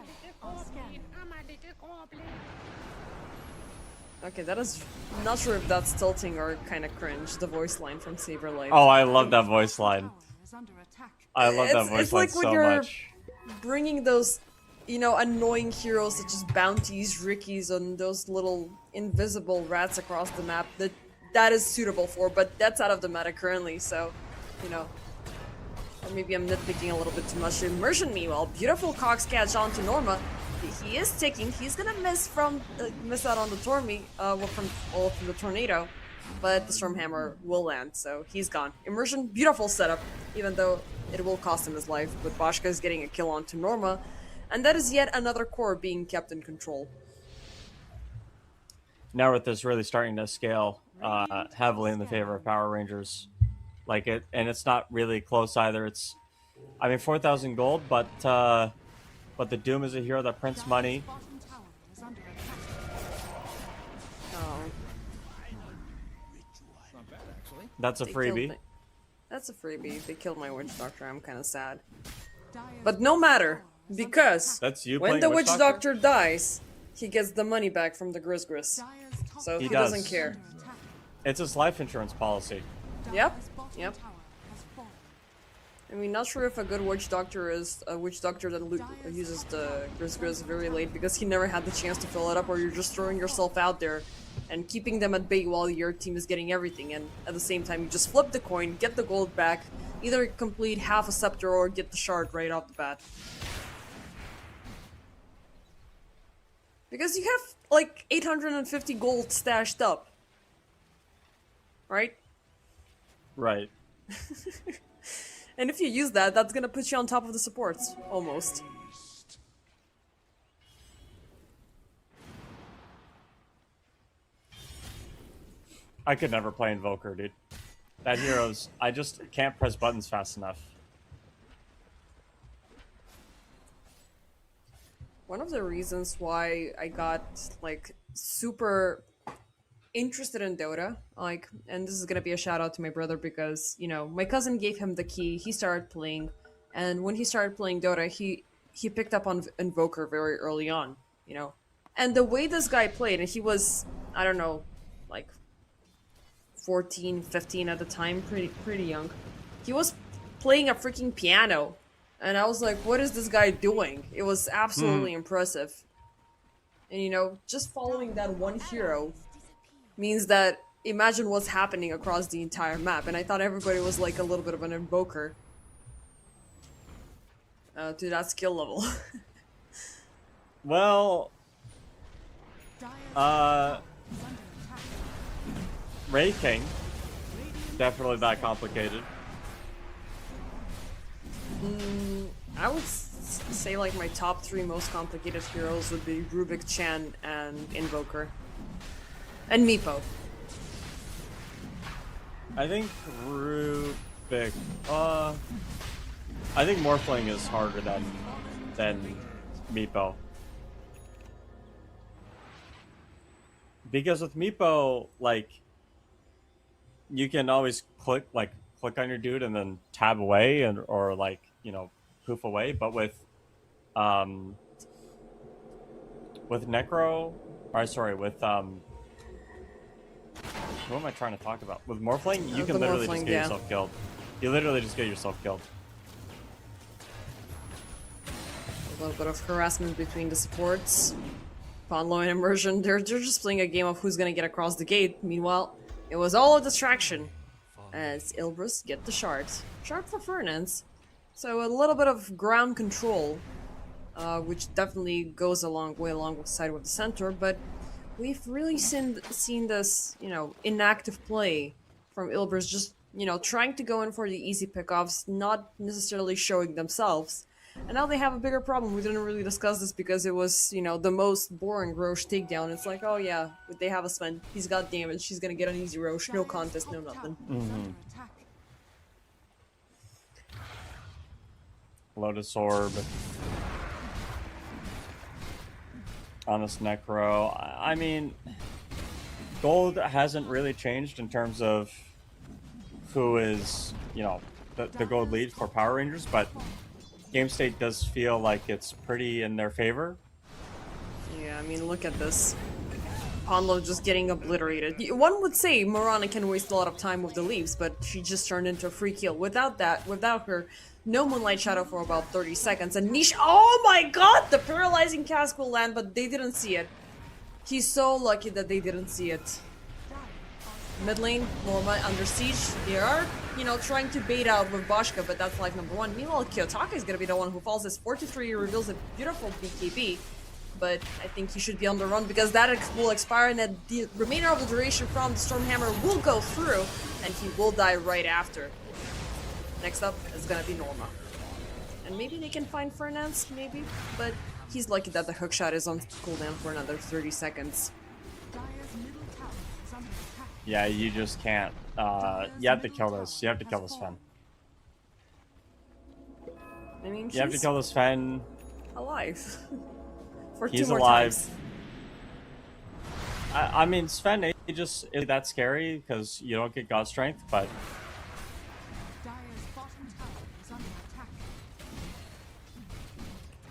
Okay, that is... not sure if that's tilting or kind of cringe, the voice line from Saberlight. Oh, I love that voice line. I love that voice line so much. Bringing those, annoying heroes such as Bounties, Rickies, and those little invisible rats across the map that is suitable for, but that's out of the meta currently, so, or maybe I'm nitpicking a little bit too much. Immersion, meanwhile, beautiful Cox catch onto Norma. He is ticking. He's gonna miss out on the from the tornado, but the Stormhammer will land, so he's gone. Immersion, beautiful setup, even though it will cost him his life. But Boschka is getting a kill onto Norma, And that is yet another core being kept in control. Now with this really starting to scale heavily in the favor of Power Rangers, like it, and it's not really close either. It's, I mean, 4,000 gold, but the Doom is a hero that prints money. Bottom tower is under attack. Oh, That's a they killed freebie. me. That's a freebie. They killed my Witch Doctor. I'm kind of sad. Dire's But no matter, tower is under because That's you when playing the Witch Witch Doctor dies, he gets the money back from the Grizz. Dire's top So He he doesn't does. care. under attack. It's his life insurance policy. Yep, Dire's bottom yep. tower has fallen. I mean, not sure if a good Witch Doctor is a Witch Doctor that uses the Grizz very late because he never had the chance to fill it up, or you're just throwing yourself out there and keeping them at bay while your team is getting everything, and at the same time you just flip the coin, get the gold back, either complete half a scepter or get the shard right off the bat. Because you have like 850 gold stashed up. Right? Right. And if you use that, that's gonna put you on top of the supports, almost. I could never play Invoker, dude. That hero's, I just can't press buttons fast enough. One of the reasons why I got like super interested in Dota, like, and this is gonna be a shout out to my brother because, you know, my cousin gave him the key, he started playing, and when he started playing Dota, he picked up on Invoker very early on, you know. And the way this guy played, and he was, I don't know, like 14, 15 at the time, pretty young. He was playing a freaking piano. And I was like, what is this guy doing? It was absolutely impressive. And you know, just following that one hero means that imagine what's happening across the entire map. And I thought everybody was like a little bit of an invoker to that skill level. Well, Dire's uh, tower is under attack. Ray King, definitely that complicated. I would say like my top 3 most complicated heroes would be Rubik Chan and Invoker. And Meepo. I think Rubik, I think Morphling is harder than Meepo. Because with Meepo, like, you can always click on your dude and then tab away or like, you know, poof away. But with Necro, or sorry, with who am I trying to talk about? With Morphling, you The can literally Morphling, just get yeah. yourself killed. You literally just get yourself killed. A little bit of harassment between the supports. Ponlo and Immersion, they're just playing a game of who's gonna get across the gate. Meanwhile, it was all a distraction. As Ilbirs get the shards. Shard for Fernance. So a little bit of ground control, which definitely goes way alongside with the center, but we've really seen this, you know, inactive play from Ilbirs, just, you know, trying to go in for the easy pickoffs, not necessarily showing themselves. And now they have a bigger problem. We didn't really discuss this because it was, you know, the most boring Roche takedown. It's like, oh yeah, they have a Sven. He's got damage. He's gonna get an easy Roche. No Dire's contest, no top nothing. tower is under attack. Lotus Orb. Honest Necro. I mean, gold hasn't really changed in terms of who is, you know, the gold lead for Power Rangers, but game state does feel like it's pretty in their favor. Yeah, I mean, look at this. Ponlo just getting obliterated. One would say Morana can waste a lot of time with the leaves, but she just turned into a free kill. Without her, no Moonlight Shadow for about 30 seconds. And Niche, oh my god, the paralyzing cask will land, but they didn't see it. He's so lucky that they didn't see it. Mid lane, Norma under siege. They are, you know, trying to bait out with Boschka, but that's life number 1. Meanwhile, Kiyotaka is gonna be the one who falls. His 4-3 reveals a beautiful BKB, but I think he should be on the run because that will expire and that the remainder of the duration from the Stormhammer will go through and he will die right after. Next up is gonna be Norma. And maybe they can find Fernance, maybe? But he's lucky that the hookshot is on cooldown for another 30 seconds. Dire's middle tower is under attack. Yeah, you just can't. You have to kill this. You have to kill this Fen. I mean, You have to she's kill this Fen. alive. For He's 2 more alive. times. I mean, Sven Aegis isn't that scary because you don't get God Strength, but Dire's bottom tower is under attack.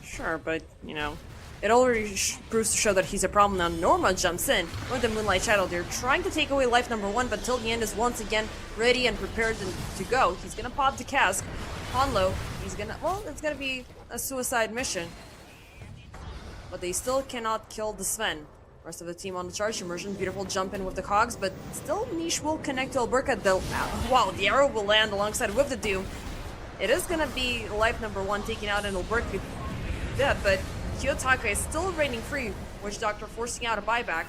Sure, but, you know, it already proves to show that he's a problem now. Norma jumps in with the Moonlight Shadow. They're trying to take away life number 1, but Till the End is once again ready and prepared to go. He's gonna pop the cask. Honlo, he's gonna, well, it's gonna be a suicide mission. But they still cannot kill the Sven. Rest of the team on the charge. Immersion, beautiful jump in with the cogs, but still Niche will connect to Alberca. Wow, the arrow will land alongside with the Doom. It is gonna be life number 1 taken out in Alberca dead, but Kiyotaka is still reigning free, Witch Doctor forcing out a buyback.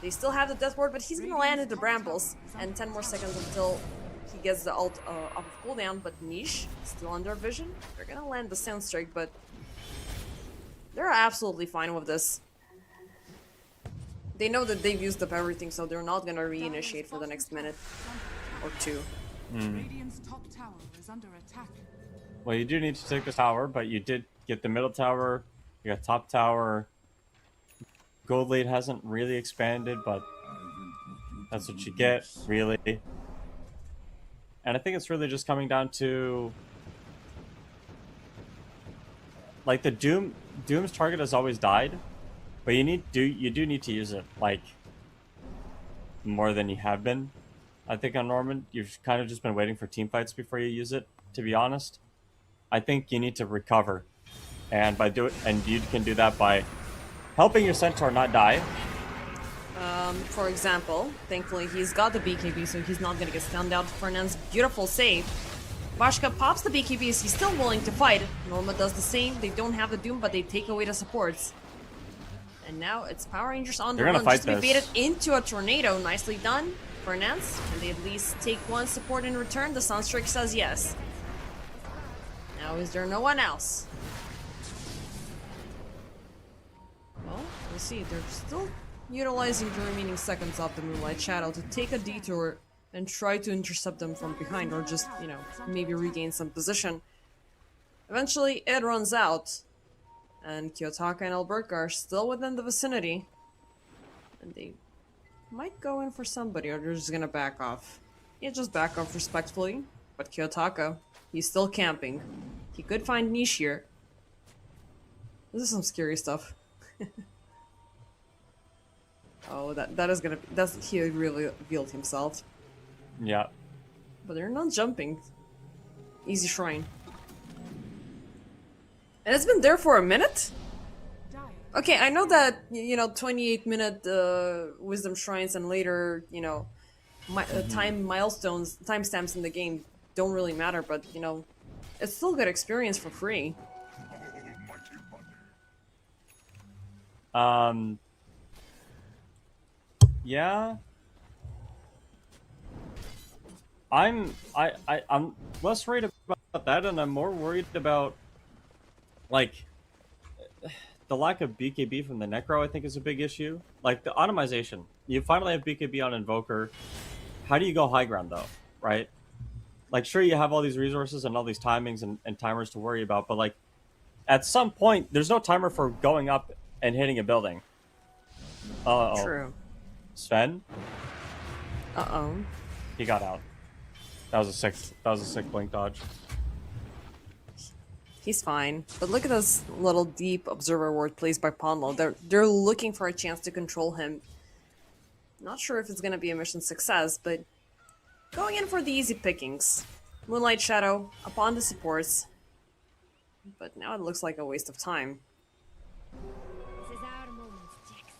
They still have the death ward, but he's gonna land into brambles, and 10 more seconds until he gets the ult off of cooldown. But Niche still under vision. They're gonna land the Sound Strike, but they're absolutely fine with this. They know that they've used up everything, so they're not gonna reinitiate for the next minute or 2. Radiant's top tower is under attack. well, you do need to take the tower, but you did get the middle tower. You got top tower. Gold lead hasn't really expanded, but that's what you get, really. And I think it's really just coming down to like the Doom's target has always died, but you do need to use it like more than you have been. I think on Norman, you've kind of just been waiting for team fights before you use it, to be honest. I think you need to recover. And you can do that by helping your centaur not die. For example, thankfully he's got the BKB, so he's not gonna get stunned out. Fernand's beautiful save. Vashka pops the BKBs, he's still willing to fight. Norma does the same. They don't have the Doom, but they take away the supports. And now it's Power Rangers on the They're run, gonna just to fight be baited this. into a tornado. Nicely done. Fernand's, can they at least take 1 support in return? The Sunstreak says yes. Now is there no one else? Well, we'll see. They're still utilizing the remaining seconds of the Moonlight Shadow to take a detour and try to intercept them from behind, or just, you know, maybe regain some position. Eventually, it runs out, and Kiyotaka and Alberca are still within the vicinity. And they might go in for somebody, or they're just gonna back off. Yeah, just back off respectfully. But Kiyotaka, he's still camping. He could find Niche here. This is some scary stuff. Oh, he really revealed himself. Yeah. But they're not jumping. Easy shrine. And it's been there for a minute? Dire Okay, I know that, you know, 28-minute wisdom shrines and later, you know, time milestones, timestamps in the game don't really matter, but, you know, it's still good experience for free. Yeah. I'm less worried about that, and I'm more worried about like the lack of BKB from the Necro. I think is a big issue. Like the automation. You finally have BKB on Invoker. How do you go high ground though? Right? Like sure you have all these resources and all these timings and timers to worry about, but like at some point there's no timer for going up and hitting a building. Uh-oh. True. Sven? Uh-oh. He got out. That was a sick blink dodge. He's fine. But look at this little deep observer ward placed by Ponlo. They're looking for a chance to control him. Not sure if it's gonna be a mission success, but going in for the easy pickings. Moonlight Shadow upon the supports. But now it looks like a waste of time. This is our moment, Jax.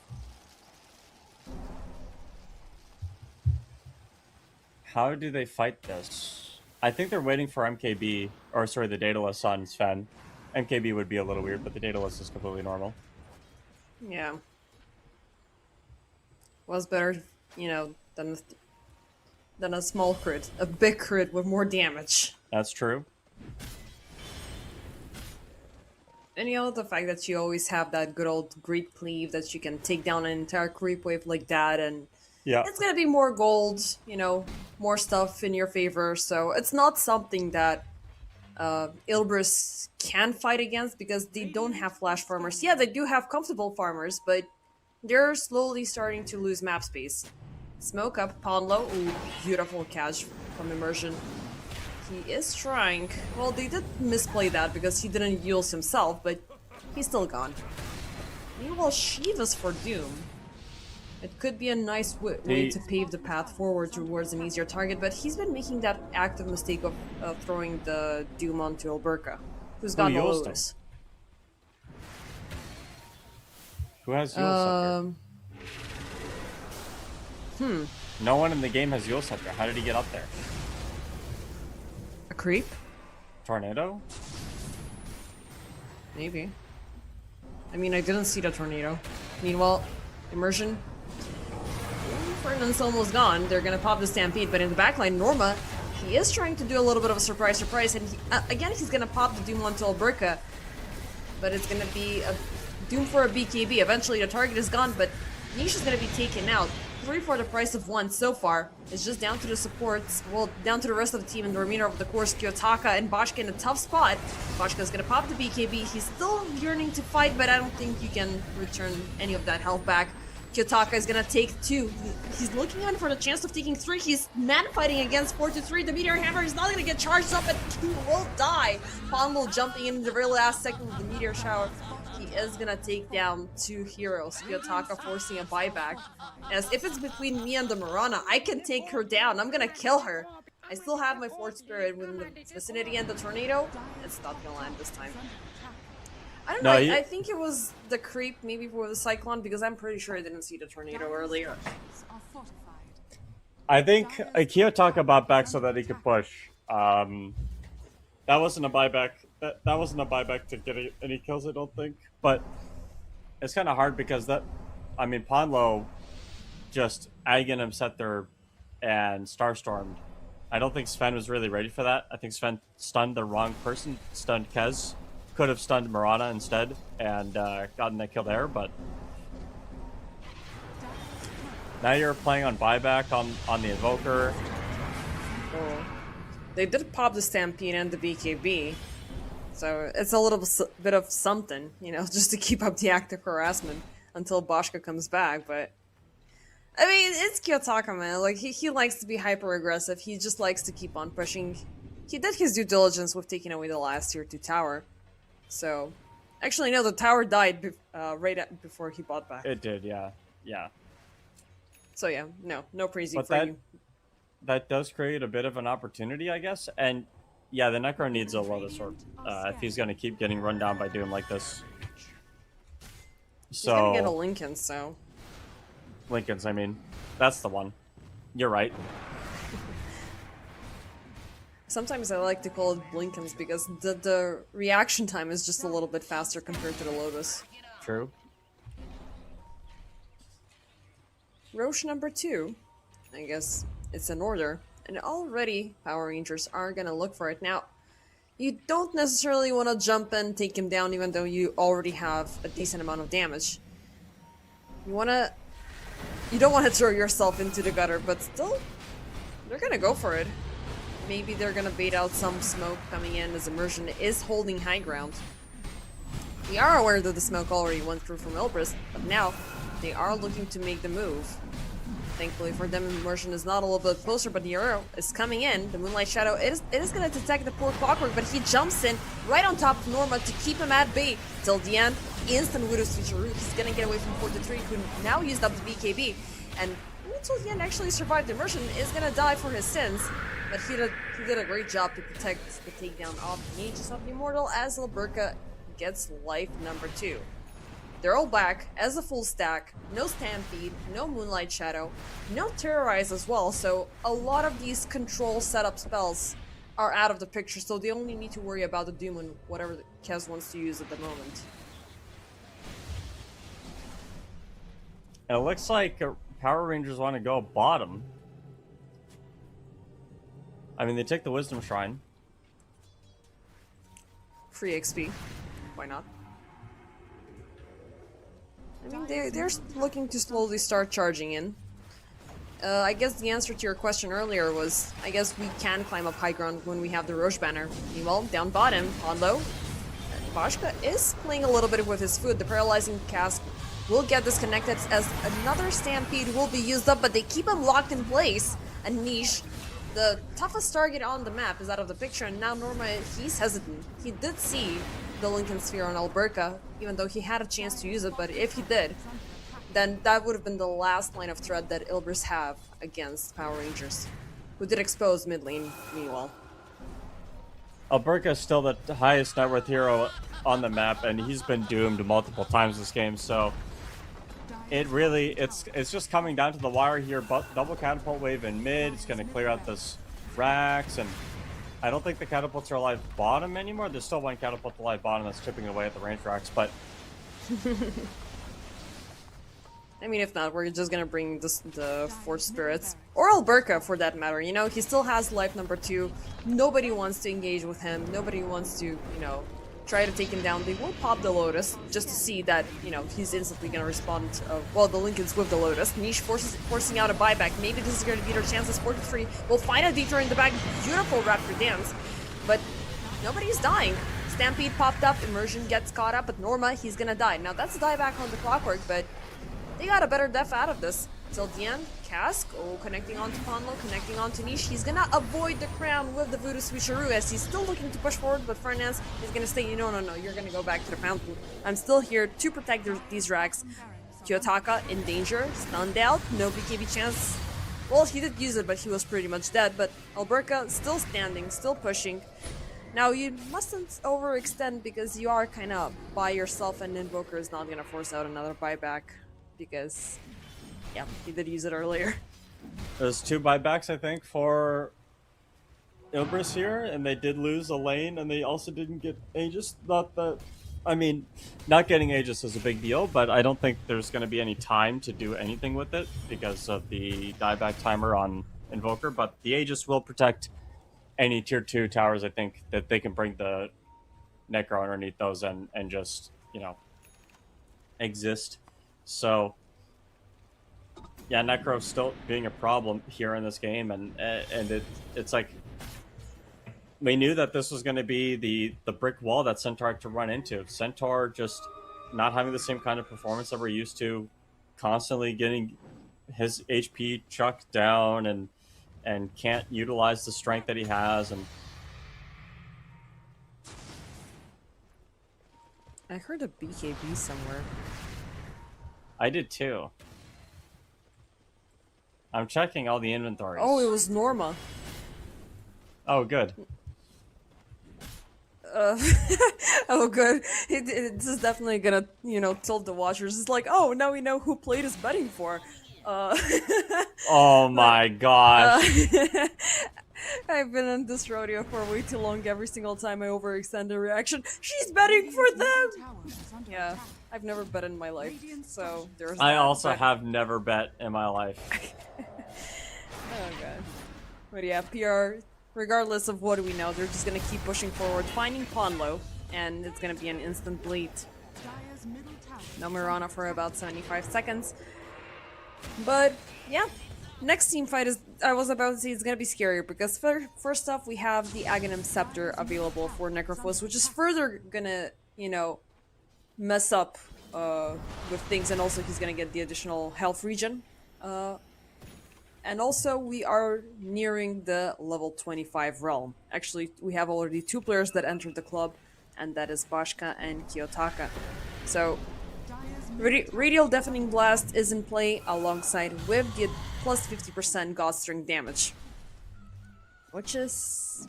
How do they fight this? I think they're waiting for MKB, or sorry, the Daedalus on Sven. MKB would be a little weird, but the Daedalus is completely normal. Yeah. Was better, you know, than a small crit. A big crit with more damage. That's true. And you know, the fact that you always have that good old Greek cleave that you can take down an entire creep wave like that, and Yeah. it's gonna be more gold, you know, more stuff in your favor. So it's not something that Ilbirs can fight against because they don't have flash farmers. Yeah, they do have comfortable farmers, but they're slowly starting to lose map space. Smoke up, pawn low. Ooh, beautiful catch from Immersion. He is trying. Well, they did misplay that because he didn't use himself, but he's still gone. Meanwhile, Shiva's for Doom. It could be a nice way to pave the path forward towards an easier target, but he's been making that active mistake of throwing the Doom onto Alberca, who's got no used him? Lotus. Who has Yule Scepter? No one in the game has Yule Scepter. How did he get up there? A creep? Tornado? Maybe. I mean, I didn't see the tornado. Meanwhile, Immersion. Fernand's almost gone. They're gonna pop the Stampede, but in the backline, Norma, he is trying to do a little bit of a surprise, and he, again, he's gonna pop the Doom onto Alberca, but it's gonna be a Doom for a BKB. Eventually, the target is gone, but Niche is gonna be taken out. 3 for the price of 1 so far. It's just down to the supports, well, down to the rest of the team and the remainder of the course. Kiyotaka and Boschka in a tough spot. Boschka's gonna pop the BKB. He's still yearning to fight, but I don't think you can return any of that health back. Kiyotaka is gonna take 2. He's looking on for the chance of taking 3. He's man fighting against 4-3. The Meteor Hammer is not gonna get charged up and he will die. Pondo jumping in the very last second with the Meteor Shower. He is gonna take down 2 heroes. Kiyotaka forcing a buyback. As if it's between me and the Mirana, I can take her down. I'm gonna kill her. I still have my Fort Spirit within the vicinity and the tornado. It's not gonna land this time. I don't know, I think it was the creep maybe for the Cyclone because I'm pretty sure I didn't see the tornado earlier. Are fortified. I think Kiyotaka bought back so that he could push. That wasn't a buyback. That wasn't a buyback to get any kills, I don't think. But it's kind of hard because Ponlo just Aghanim Scepter and Starstormed. I don't think Sven was really ready for that. I think Sven stunned the wrong person, stunned Kez. Could have stunned Murata instead and gotten that kill there, but now you're playing on buyback on the Invoker. Oh. They did pop the Stampede and the BKB, so it's a little bit of something, you know, just to keep up the active harassment until Boschka comes back, but I mean, it's Kiyotaka, man. Like, he likes to be hyper-aggressive. He just likes to keep on pushing. He did his due diligence with taking away the last tier 2 tower. So, actually, no, the tower died before he bought back. It did, yeah. Yeah. So, yeah, no praising But for you. That does create a bit of an opportunity, I guess. And, yeah, the Necro needs a Lotus Orb if he's going to keep getting run down by Doom like this. He's gonna get a Lincoln, so... Lincoln's, I mean. That's the one. You're right. Sometimes I like to call it Blinkens because the reaction time is just a little bit faster compared to the Lotus. True. Roche number 2. I guess it's in order. And already Power Rangers are gonna look for it. Now, you don't necessarily want to jump in, take him down, even though you already have a decent amount of damage. You don't want to throw yourself into the gutter, but still, they're gonna go for it. Maybe they're gonna bait out some smoke coming in as Immersion is holding high ground. We are aware that the smoke already went through from Ilbirs, but now they are looking to make the move. Thankfully for them, Immersion is not a little bit closer, but the arrow is coming in. The Moonlight Shadow, it is going to detect the poor Clockwork, but he jumps in right on top of Norma to keep him at bay till the end. Instant Widow's Switcheroo. He's going to get away from 4-3, who now used up the BKB. And until the end actually survived, Immersion is going to die for his sins. But he did a great job to protect the takedown of the Aegis of the Immortal as Alberca gets life number 2. They're all back as a full stack, no Stampede, no Moonlight Shadow, no Terrorize as well, so a lot of these control setup spells are out of the picture, so they only need to worry about the Doom and whatever Kez wants to use at the moment. It looks like Power Rangers want to go bottom. I mean, they take the Wisdom Shrine. Free XP. Why not? I mean, they're looking to slowly start charging in. I guess the answer to your question earlier was, I guess we can climb up high ground when we have the Roche banner. Meanwhile, down bottom, on low, Bashka is playing a little bit with his food. The paralyzing cask will get disconnected as another stampede will be used up, but they keep him locked in place. And Niche, the toughest target on the map, is out of the picture, and now Norma, he's hesitant. He did see the Lincoln Sphere on Alberca, even though he had a chance to use it, but if he did, then that would have been the last line of threat that Ilbirs have against Power Rangers, who did expose mid lane meanwhile. Alberca is still the highest net worth hero on the map, and he's been doomed multiple times this game, so it's just coming down to the wire here. But double catapult wave in mid, it's going to clear out this Rax, and I don't think the catapults are alive bottom anymore. There's still one catapult alive bottom that's chipping away at the range Rax, but I mean, if not, we're just gonna bring the Force Spirits. Or Alberca, for that matter. You know, he still has life number 2. Nobody wants to engage with him. Nobody wants to, you know, try to take him down. They will pop the Lotus, just to see that, you know, he's instantly gonna respond. Well, the Lincoln's with the Lotus. Niche forcing out a buyback. Maybe this is gonna be their chances. 43 will find a detour in the back. Beautiful Raptor dance. But nobody's dying. Stampede popped up. Immersion gets caught up. But Norma, he's gonna die. Now, that's a dieback on the Clockwork, but they got a better def out of this. Till the end, Cask, connecting onto Ponlo, connecting onto Niche. He's gonna avoid the crown with the Voodoo Switcheroo as he's still looking to push forward, but Fernandez is gonna say, no, you're gonna go back to the fountain. I'm still here to protect these racks. Kiyotaka in danger, stunned out, no BKB chance. Well, he did use it, but he was pretty much dead, but Alberca still standing, still pushing. Now, you mustn't overextend because you are kind of by yourself, and Invoker is not gonna force out another buyback. Because, yeah, he did use it earlier. there's 2 buybacks, I think, for Ilbirs here, and they did lose a lane, and they also didn't get Aegis. Not that, I mean, not getting Aegis is a big deal, but I don't think there's going to be any time to do anything with it because of the dieback timer on Invoker, but the Aegis will protect any tier 2 towers. I think that they can bring the Necro underneath those and just, you know, exist. So, yeah, Necro still being a problem here in this game, and it's like we knew that this was going to be the brick wall that Centaur had to run into. Centaur just not having the same kind of performance that we're used to, constantly getting his HP chucked down and can't utilize the strength that he has. And I heard a BKB somewhere. I did too. I'm checking all the inventories. Oh, it was Norma. Oh, good. Oh, good. This is definitely gonna, you know, tilt the watchers. It's like, oh, now we know who Plate is betting for. Oh my gosh. I've been on this rodeo for way too long. Every single time I overextend a reaction, she's betting for them! Yeah, I've never bet in my life, so there's I that, also but- have never bet in my life. Oh god. But yeah, PR, regardless of what we know, they're just gonna keep pushing forward, finding Ponlo, and it's gonna be an instant bleed. No Mirana for about 75 seconds. But, yeah. Next team fight is, I was about to say, it's gonna be scarier, because first off, we have the Aghanim Scepter available for Necrophos, which is further gonna, you know, mess up with things, and also he's gonna get the additional health regen. And also, we are nearing the level 25 realm. Actually, we have already 2 players that entered the club, and that is Bashka and Kiyotaka. So, Radial Deafening Blast is in play alongside with the plus 50% God String damage. Which is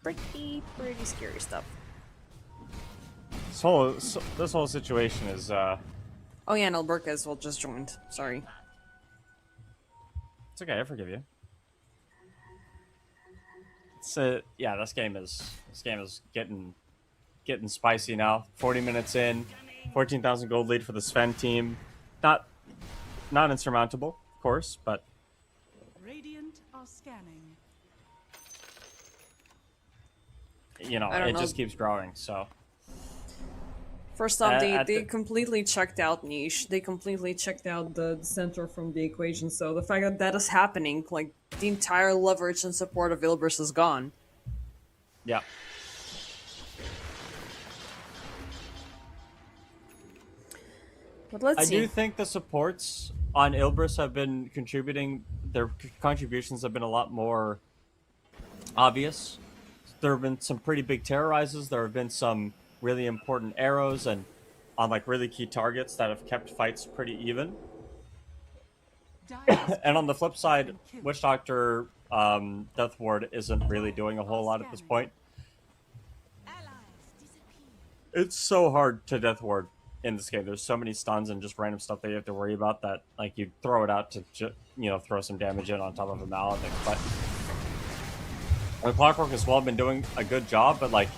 pretty scary stuff. This whole situation is Oh yeah, and Alberca as well just joined. Sorry. it's okay, I forgive you. It's yeah, this game is getting spicy now. 40 minutes in, 14,000 gold lead for the Sven team. Not insurmountable, of course, but Radiant are scanning. you know, I don't it know. just keeps growing, so First off, At they the- completely checked out niche. They completely checked out the center from the equation. So the fact that that is happening, like the entire leverage and support of Ilbirs is gone. Yeah. But let's I see. do think the supports on Ilbris have been contributing. Their contributions have been a lot more obvious. There have been some pretty big terrorizes. There have been some really important arrows and on like really key targets that have kept fights pretty even. Dire's And on the flip side, been killed. Witch Doctor Death Ward isn't really doing a whole lot at this point. It's so hard to Death Ward in this game. There's so many stuns and just random stuff that you have to worry about that like you throw it out to throw some damage in on top of a mallet. But Clockwork as well have been doing a good job, but like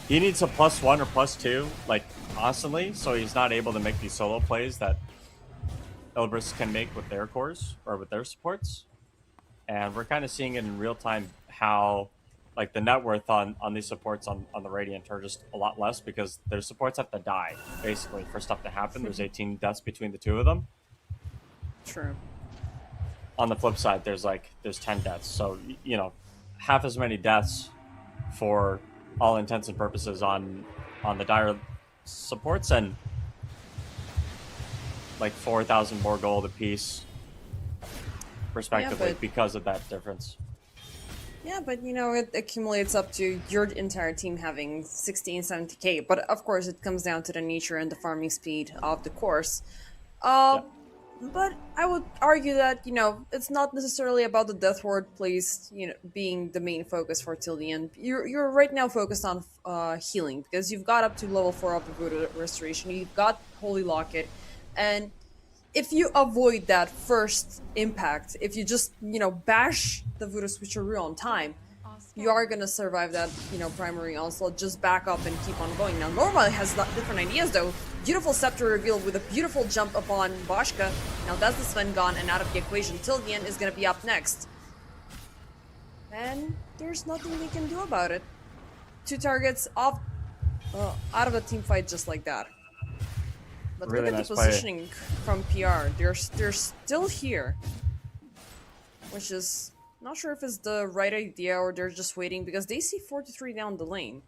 he needs a +1 or +2 like constantly, so he's not able to make these solo plays that Ilbris can make with their cores or with their supports. And we're kind of seeing it in real time how like the net worth on these supports on the Radiant are just a lot less because their supports have to die basically for stuff to happen. There's 18 deaths between the two of them. True. On the flip side, there's 10 deaths, so half as many deaths for all intents and purposes on the dire supports, and like 4,000 more gold apiece respectively but- because of that difference. Yeah, but it accumulates up to your entire team having 60 and 70k. But of course, it comes down to the nature and the farming speed of the course. But I would argue that, it's not necessarily about the Death Ward plays, being the main focus for till the end. You're right now focused on healing, because you've got up to level 4 of the Voodoo Restoration, you've got Holy Locket, and if you avoid that first impact, if you just, bash the Voodoo Switcheroo on time, you are gonna survive that, primary onslaught. Just back up and keep on going. Now, Norma has different ideas, though. Beautiful Scepter revealed with a beautiful jump upon Boschka. Now that's the Sven gone and out of the equation. Tildian is gonna be up next. And there's nothing they can do about it. 2 targets off, out of the team fight just like that. But Really look at nice the play. positioning from PR. They're still here. Which is... not sure if it's the right idea or they're just waiting because they see 43 down the lane.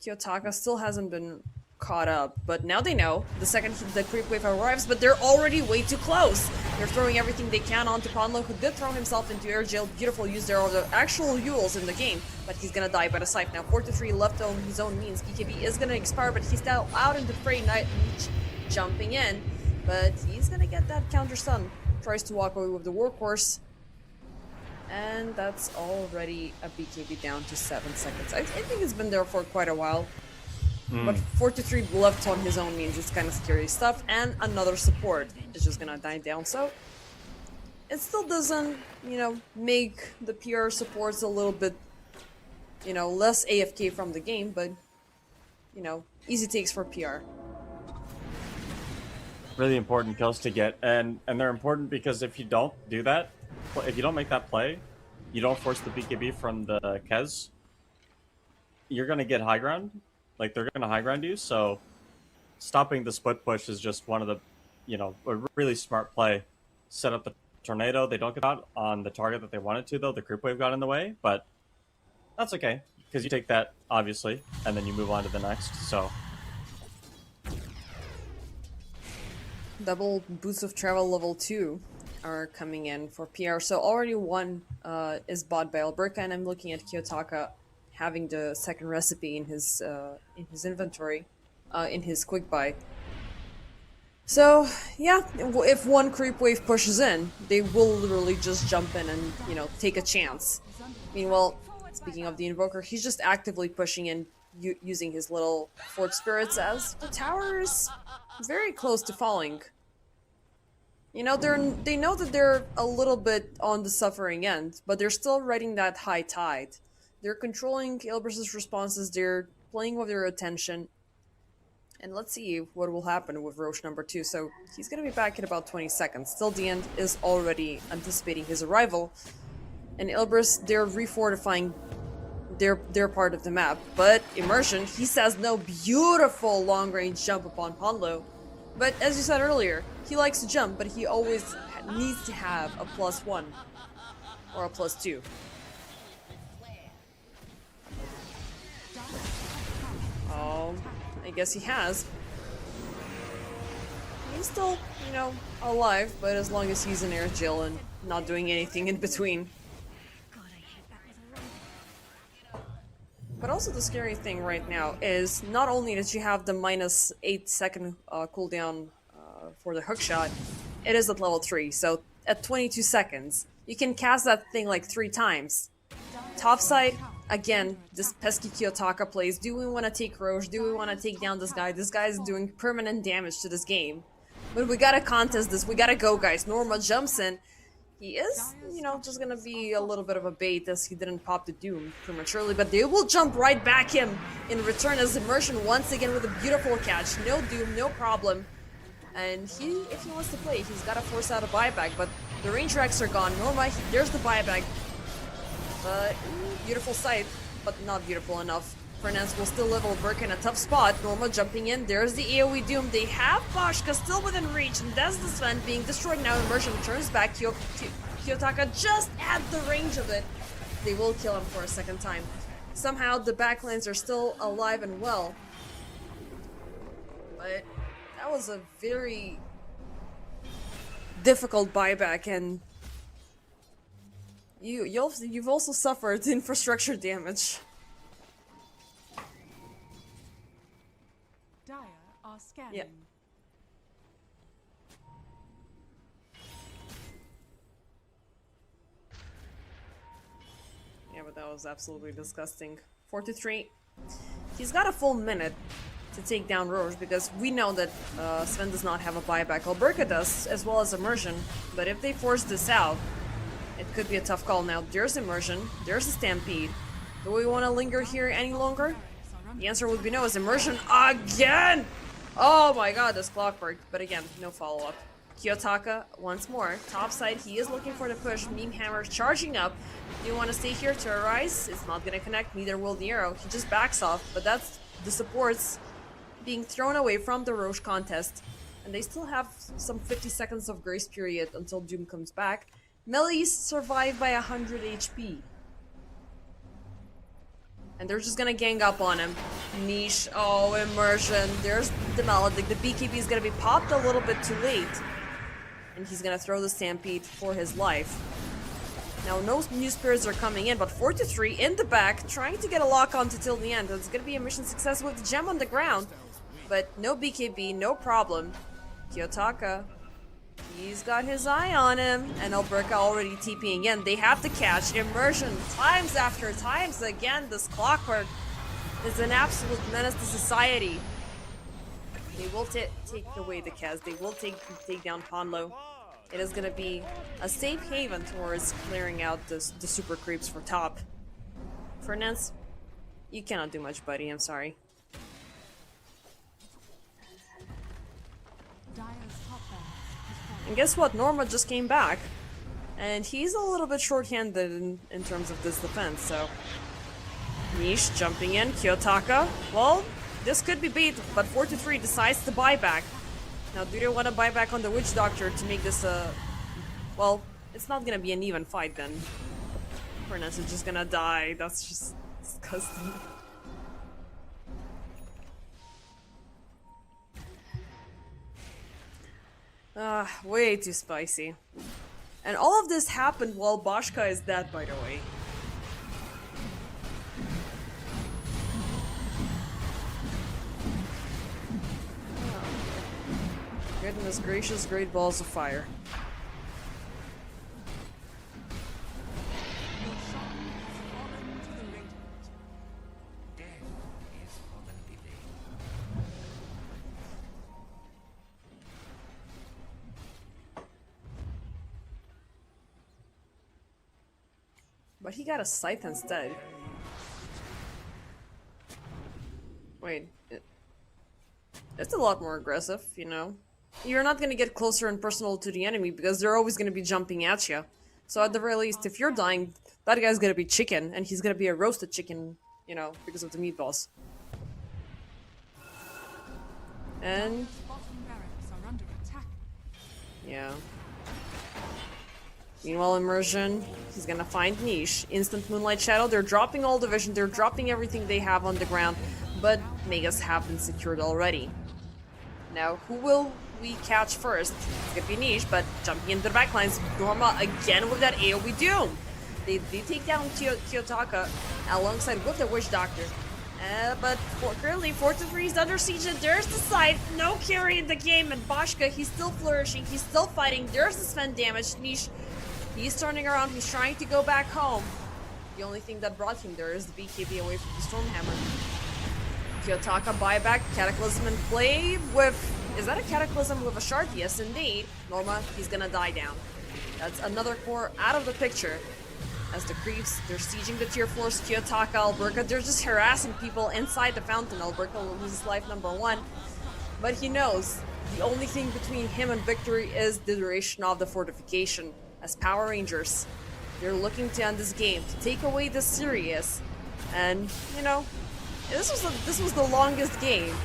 Kiyotaka still hasn't been caught up, but now they know. The second the creep wave arrives, but they're already way too close. They're throwing everything they can onto Ponlo, who did throw himself into air jail. Beautiful use there of the actual Yules in the game, but he's gonna die by the scythe now. 43 left on his own means. BKB is gonna expire, but he's still out in the fray, not jumping in, but he's gonna get that counter stun. Tries to walk away with the workhorse. And that's already a BKB down to 7 seconds. I think it's been there for quite a while. But 43 left on his own means it's kind of scary stuff. And another support is just gonna die down. So it still doesn't, make the PR supports a little bit, less AFK from the game. But, easy takes for PR. Really important kills to get, and they're important because if you don't do that, if you don't make that play, you don't force the BKB from the Kez, you're going to get high ground. Like, they're going to high ground you, so stopping the split push is just one of the, a really smart play. Set up the tornado. They don't get out on the target that they wanted to, though. The creep wave got in the way, but that's okay, because you take that, obviously, and then you move on to the next, so... Double boots of travel level 2 are coming in for PR. So already one is bought by Alberca, and I'm looking at Kiyotaka having the second recipe in his inventory, in his quick buy. So yeah, if one creep wave pushes in, they will literally just jump in and take a chance. Meanwhile, speaking of the invoker, he's just actively pushing in using his little fort spirits as the tower is very close to falling. They know that they're a little bit on the suffering end, but they're still riding that high tide. They're controlling Ilbris' responses, they're playing with their attention. And let's see what will happen with Roche number 2. So he's gonna be back in about 20 seconds. Still, the end is already anticipating his arrival. And Ilbris, they're refortifying their part of the map. But Immersion, he says no, beautiful long range jump upon Ponlo. But as you said earlier, he likes to jump, but he always needs to have a +1 or a +2. Oh, I guess he has. He's still, you know, alive, but as long as he's in air jail and not doing anything in between. But also the scary thing right now is not only that you have the -8-second cooldown for the hookshot, it is at level 3, so at 22 seconds, you can cast that thing like 3 times. Topside, again, this pesky Kiyotaka plays, do we want to take Roche, do we want to take down this guy? This guy is doing permanent damage to this game. But we gotta contest this, we gotta go guys. Norma jumps in. He is, you know, just gonna be a little bit of a bait as he didn't pop the Doom prematurely, but they will jump right back him in return as Immersion once again with a beautiful catch. No Doom, no problem. And he, if he wants to play, he's gotta force out a buyback, but the range racks are gone. Norma, there's the buyback. But, beautiful sight, but not beautiful enough. Fernance will still level Burke in a tough spot. Norma jumping in, there's the AoE Doom. They have Boschka still within reach, and that's the Sven being destroyed now. Immersion turns back. Kiyotaka just at the range of it. They will kill him for a second time. Somehow the backlines are still alive and well. But that was a very difficult buyback, and you've also suffered infrastructure damage. Dire are scanning. Yeah. Yeah, but that was absolutely disgusting. 43. He's got a full minute to take down Roche because we know that Sven does not have a buyback. Alberca does, as well as Immersion. But if they force this out, it could be a tough call. Now, there's Immersion, there's a Stampede. Do we want to linger here any longer? The answer would be no, as Immersion again! Oh my god, this clockwork. But again, no follow-up. Kiyotaka, once more. Topside, he is looking for the push. Meme Hammer charging up. Do you want to stay here to arise? It's not going to connect, neither will the arrow. He just backs off, but that's the supports being thrown away from the Roche contest. And they still have some 50 seconds of grace period until Doom comes back. Melee's survived by 100 HP. And they're just gonna gang up on him. Niche, oh, Immersion. There's the Maledict. The BKB is gonna be popped a little bit too late. And he's gonna throw the Stampede for his life. Now, no new spirits are coming in, but 4-3 in the back, trying to get a lock on till the end. It's gonna be a mission success with the gem on the ground. But no BKB, no problem. Kiyotaka, he's got his eye on him. And Alberca already TPing in. They have to catch Immersion times after times again. This clockwork is an absolute menace to society. They will take away the Kaz. They will take down Ponlo. It is gonna be a safe haven towards clearing out the super creeps for top. Fernance, you cannot do much, buddy. I'm sorry. Dire's top barracks has fallen. And guess what? Norma just came back. And he's a little bit short-handed in terms of this defense, so... Niche jumping in. Kiyotaka. Well, this could be beat, but 4-3 decides to buy back. Now, do they want to buy back on the Witch Doctor to make this a... Well, it's not gonna be an even fight then. Fernance is just gonna die. That's just disgusting. Way too spicy. And all of this happened while Boschka is dead, by the way. Goodness gracious, great balls of fire. Your shrine has fallen to the radiant. Death is for the living. But he got a scythe instead. Wait, it's a lot more aggressive, you know. You're not gonna get closer and personal to the enemy because they're always gonna be jumping at you. So at the very least, if you're dying, that guy's gonna be chicken, and he's gonna be a roasted chicken, you know, because of the meatballs. And Bottom barracks are under attack. yeah. Meanwhile, Immersion, he's gonna find Niche. Instant Moonlight Shadow, they're dropping all division, they're dropping everything they have on the ground, but Megas have been secured already. Now, who will we catch first? It's gonna be Niche, but jumping into the backlines, Norma again with that AoE Doom. They take down Kiyotaka alongside with the Witch Doctor. But currently, 4-3 is under siege, and there's the side. No carry in the game, and Boschka, he's still flourishing, he's still fighting. There's the Sven damage. Niche, he's turning around, he's trying to go back home. The only thing that brought him there is the BKB away from the Stormhammer. Kiyotaka buyback, Cataclysm in play with... Is that a Cataclysm with a shard? Yes, indeed. Norma, he's gonna die down. That's another core out of the picture. As the creeps, they're sieging the tier 4s, Kiyotaka, Alberca, they're just harassing people inside the fountain. Alberca loses life number 1. But he knows the only thing between him and victory is the duration of the fortification. As Power Rangers, they're looking to end this game, to take away the serious. And, you know, this was the longest game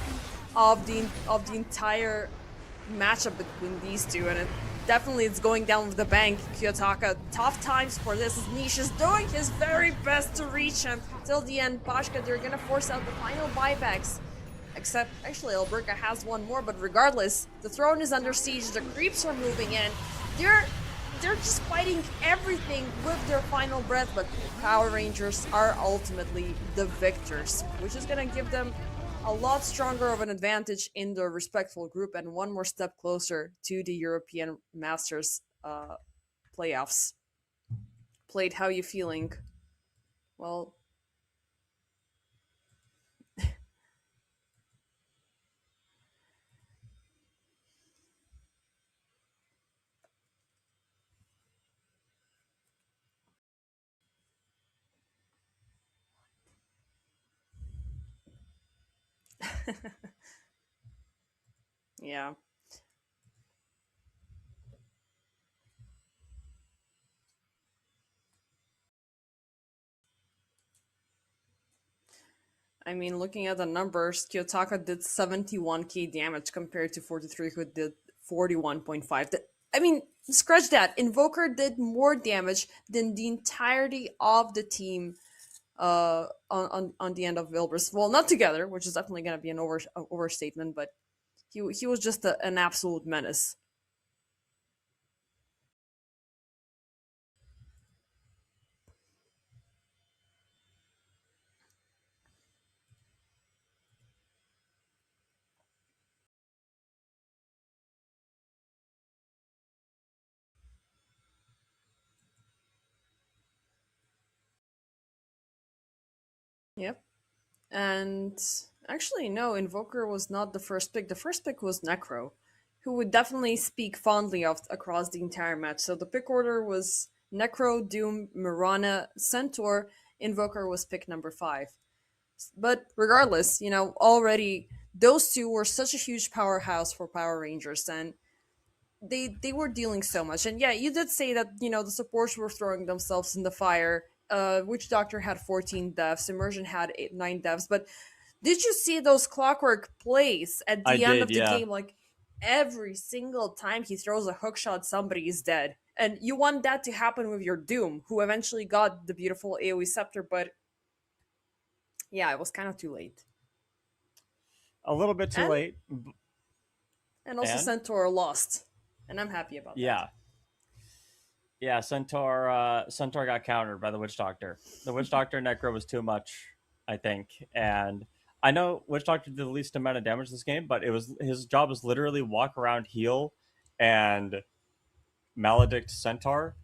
of the entire matchup between these two, and definitely it's going down with the bank. Kiyotaka, tough times for this. Niche is doing his very best to reach him. Till the end, Pashka, they're gonna force out the final buybacks. Except, actually, Alberca has one more, but regardless, the throne is under siege, the creeps are moving in. They're just fighting everything with their final breath, but Power Rangers are ultimately the victors, which is gonna give them a lot stronger of an advantage in the respectful group and one more step closer to the European Masters playoffs. Played, how you feeling? Well, yeah. I mean, looking at the numbers, Kiyotaka did 71k damage compared to 43, who did 41.5. I mean, scratch that. Invoker did more damage than the entirety of the team on the end of Ilbirs. Well, not together, which is definitely going to be an overstatement, but he was just an absolute menace. Yep. And actually, no, Invoker was not the first pick. The first pick was Necro, who would definitely speak fondly of across the entire match. So the pick order was Necro, Doom, Mirana, Centaur. Invoker was pick number 5. But regardless, you know, already those two were such a huge powerhouse for Power Rangers, and they were dealing so much. And yeah, you did say that, you know, the supports were throwing themselves in the fire. Witch Doctor had 14 deaths, Immersion had 9 deaths, but did you see those clockwork plays at the end of the game? Like, every single time he throws a hook shot, somebody is dead. And you want that to happen with your Doom, who eventually got the beautiful AoE Scepter, but yeah, it was kind of too late. A little bit too late. And also Centaur lost. And I'm happy about that. Yeah, Centaur got countered by the Witch Doctor. The Witch Doctor Necro was too much, I think. And I know Witch Doctor did the least amount of damage this game, but his job was literally walk around, heal, and maledict Centaur.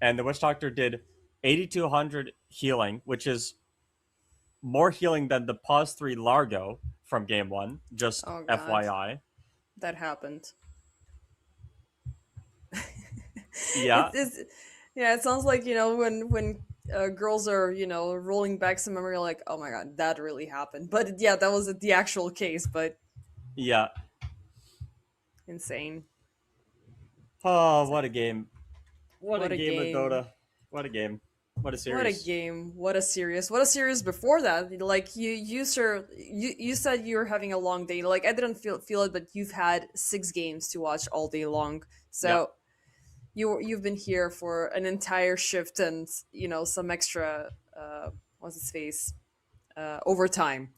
And the Witch Doctor did 8,200 healing, which is more healing than the Pause 3 Largo from game 1, just FYI. That happened. Yeah. It sounds like, you know, when girls are, you know, rolling back some memory, like, oh my god, that really happened. But yeah, that was the actual case, but yeah, insane. Oh, what a game. What What a a game of game. Dota. What a game. What a series. What a game! What a series! What a series before that! Like you sir, you said you were having a long day. Like I didn't feel it, but you've had 6 games to watch all day long. Yep. So you've been here for an entire shift and some extra what's his face overtime.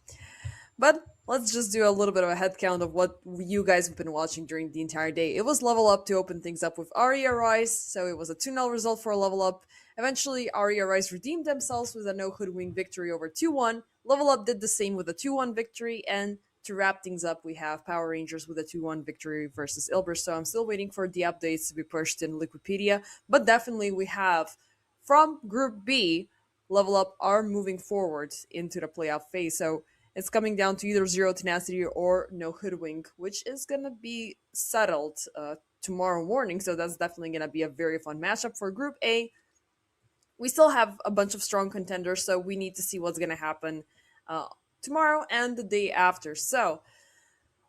But let's just do a little bit of a head count of what you guys have been watching during the entire day. It was Level Up to open things up with Aria Rise, so it was a 2-0 result for a Level Up. Eventually, Aria Rise redeemed themselves with a no hoodwink victory over 2-1. Level Up did the same with a 2-1 victory, and to wrap things up, we have Power Rangers with a 2-1 victory versus Ilbirs. So I'm still waiting for the updates to be pushed in Liquipedia, but definitely we have from Group B, Level Up are moving forward into the playoff phase. So it's coming down to either Zero Tenacity or No Hoodwink, which is going to be settled tomorrow morning. So that's definitely going to be a very fun matchup for Group A. We still have a bunch of strong contenders, so we need to see what's going to happen tomorrow and the day after. So,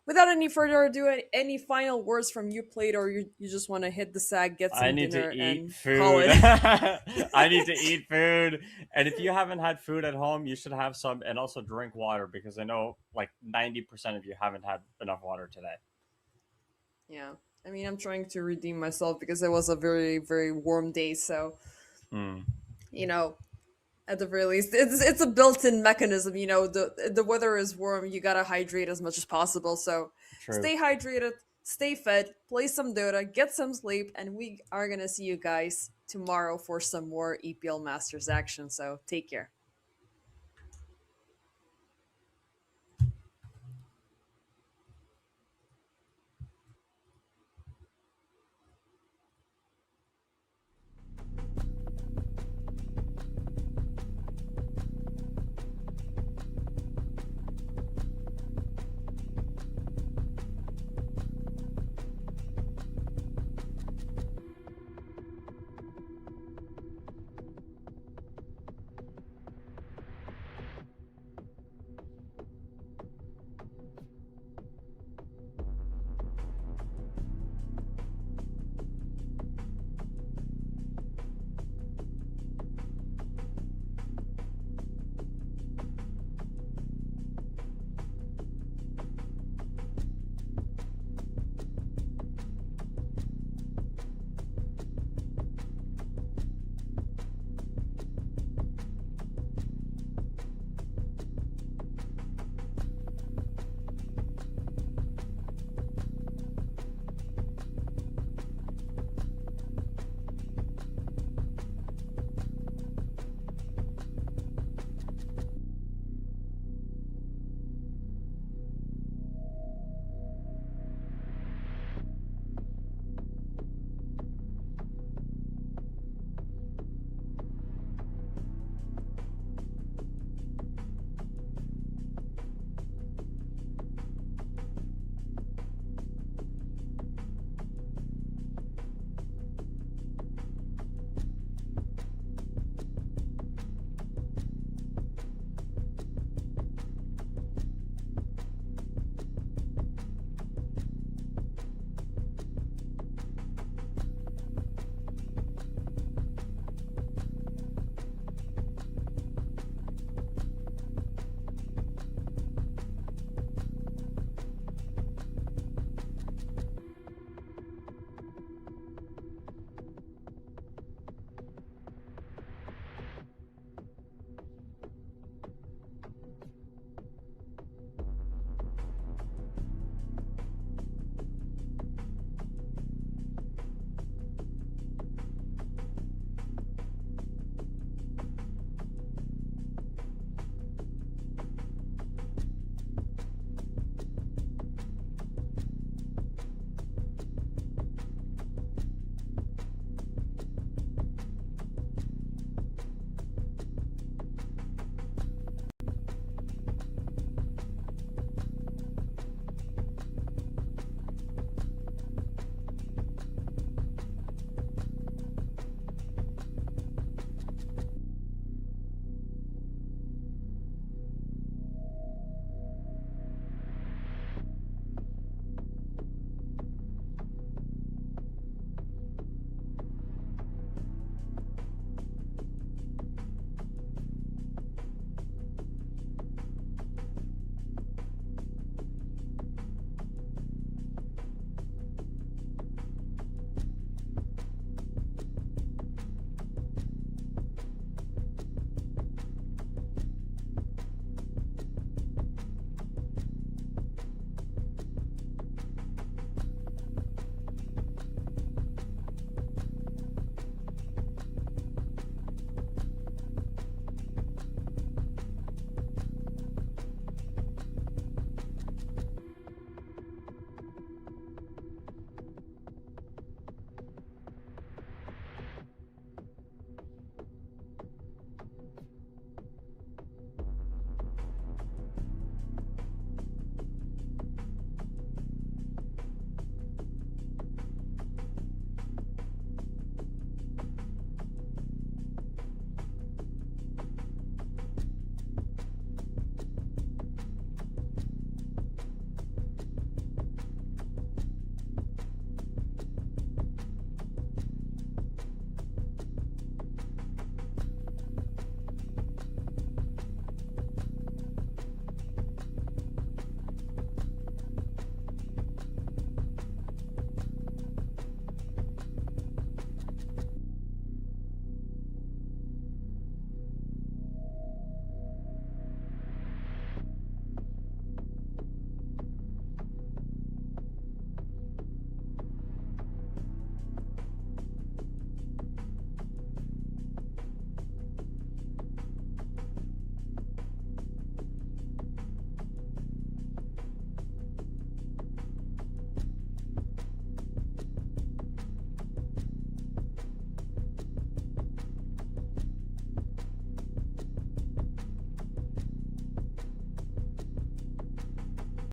without any further ado, any final words from you, Plate, or you just want to hit the sack, get some I need dinner, to eat and food. call it? I need to eat food. And if you haven't had food at home, you should have some and also drink water because I know like 90% of you haven't had enough water today. Yeah. I mean, I'm trying to redeem myself because it was a very, very warm day. So, you know, at the very least, it's a built-in mechanism. The weather is warm. You gotta hydrate as much as possible. So, True. stay hydrated, stay fed, play some Dota, get some sleep, and we are gonna see you guys tomorrow for some more EPL Masters action. So, take care.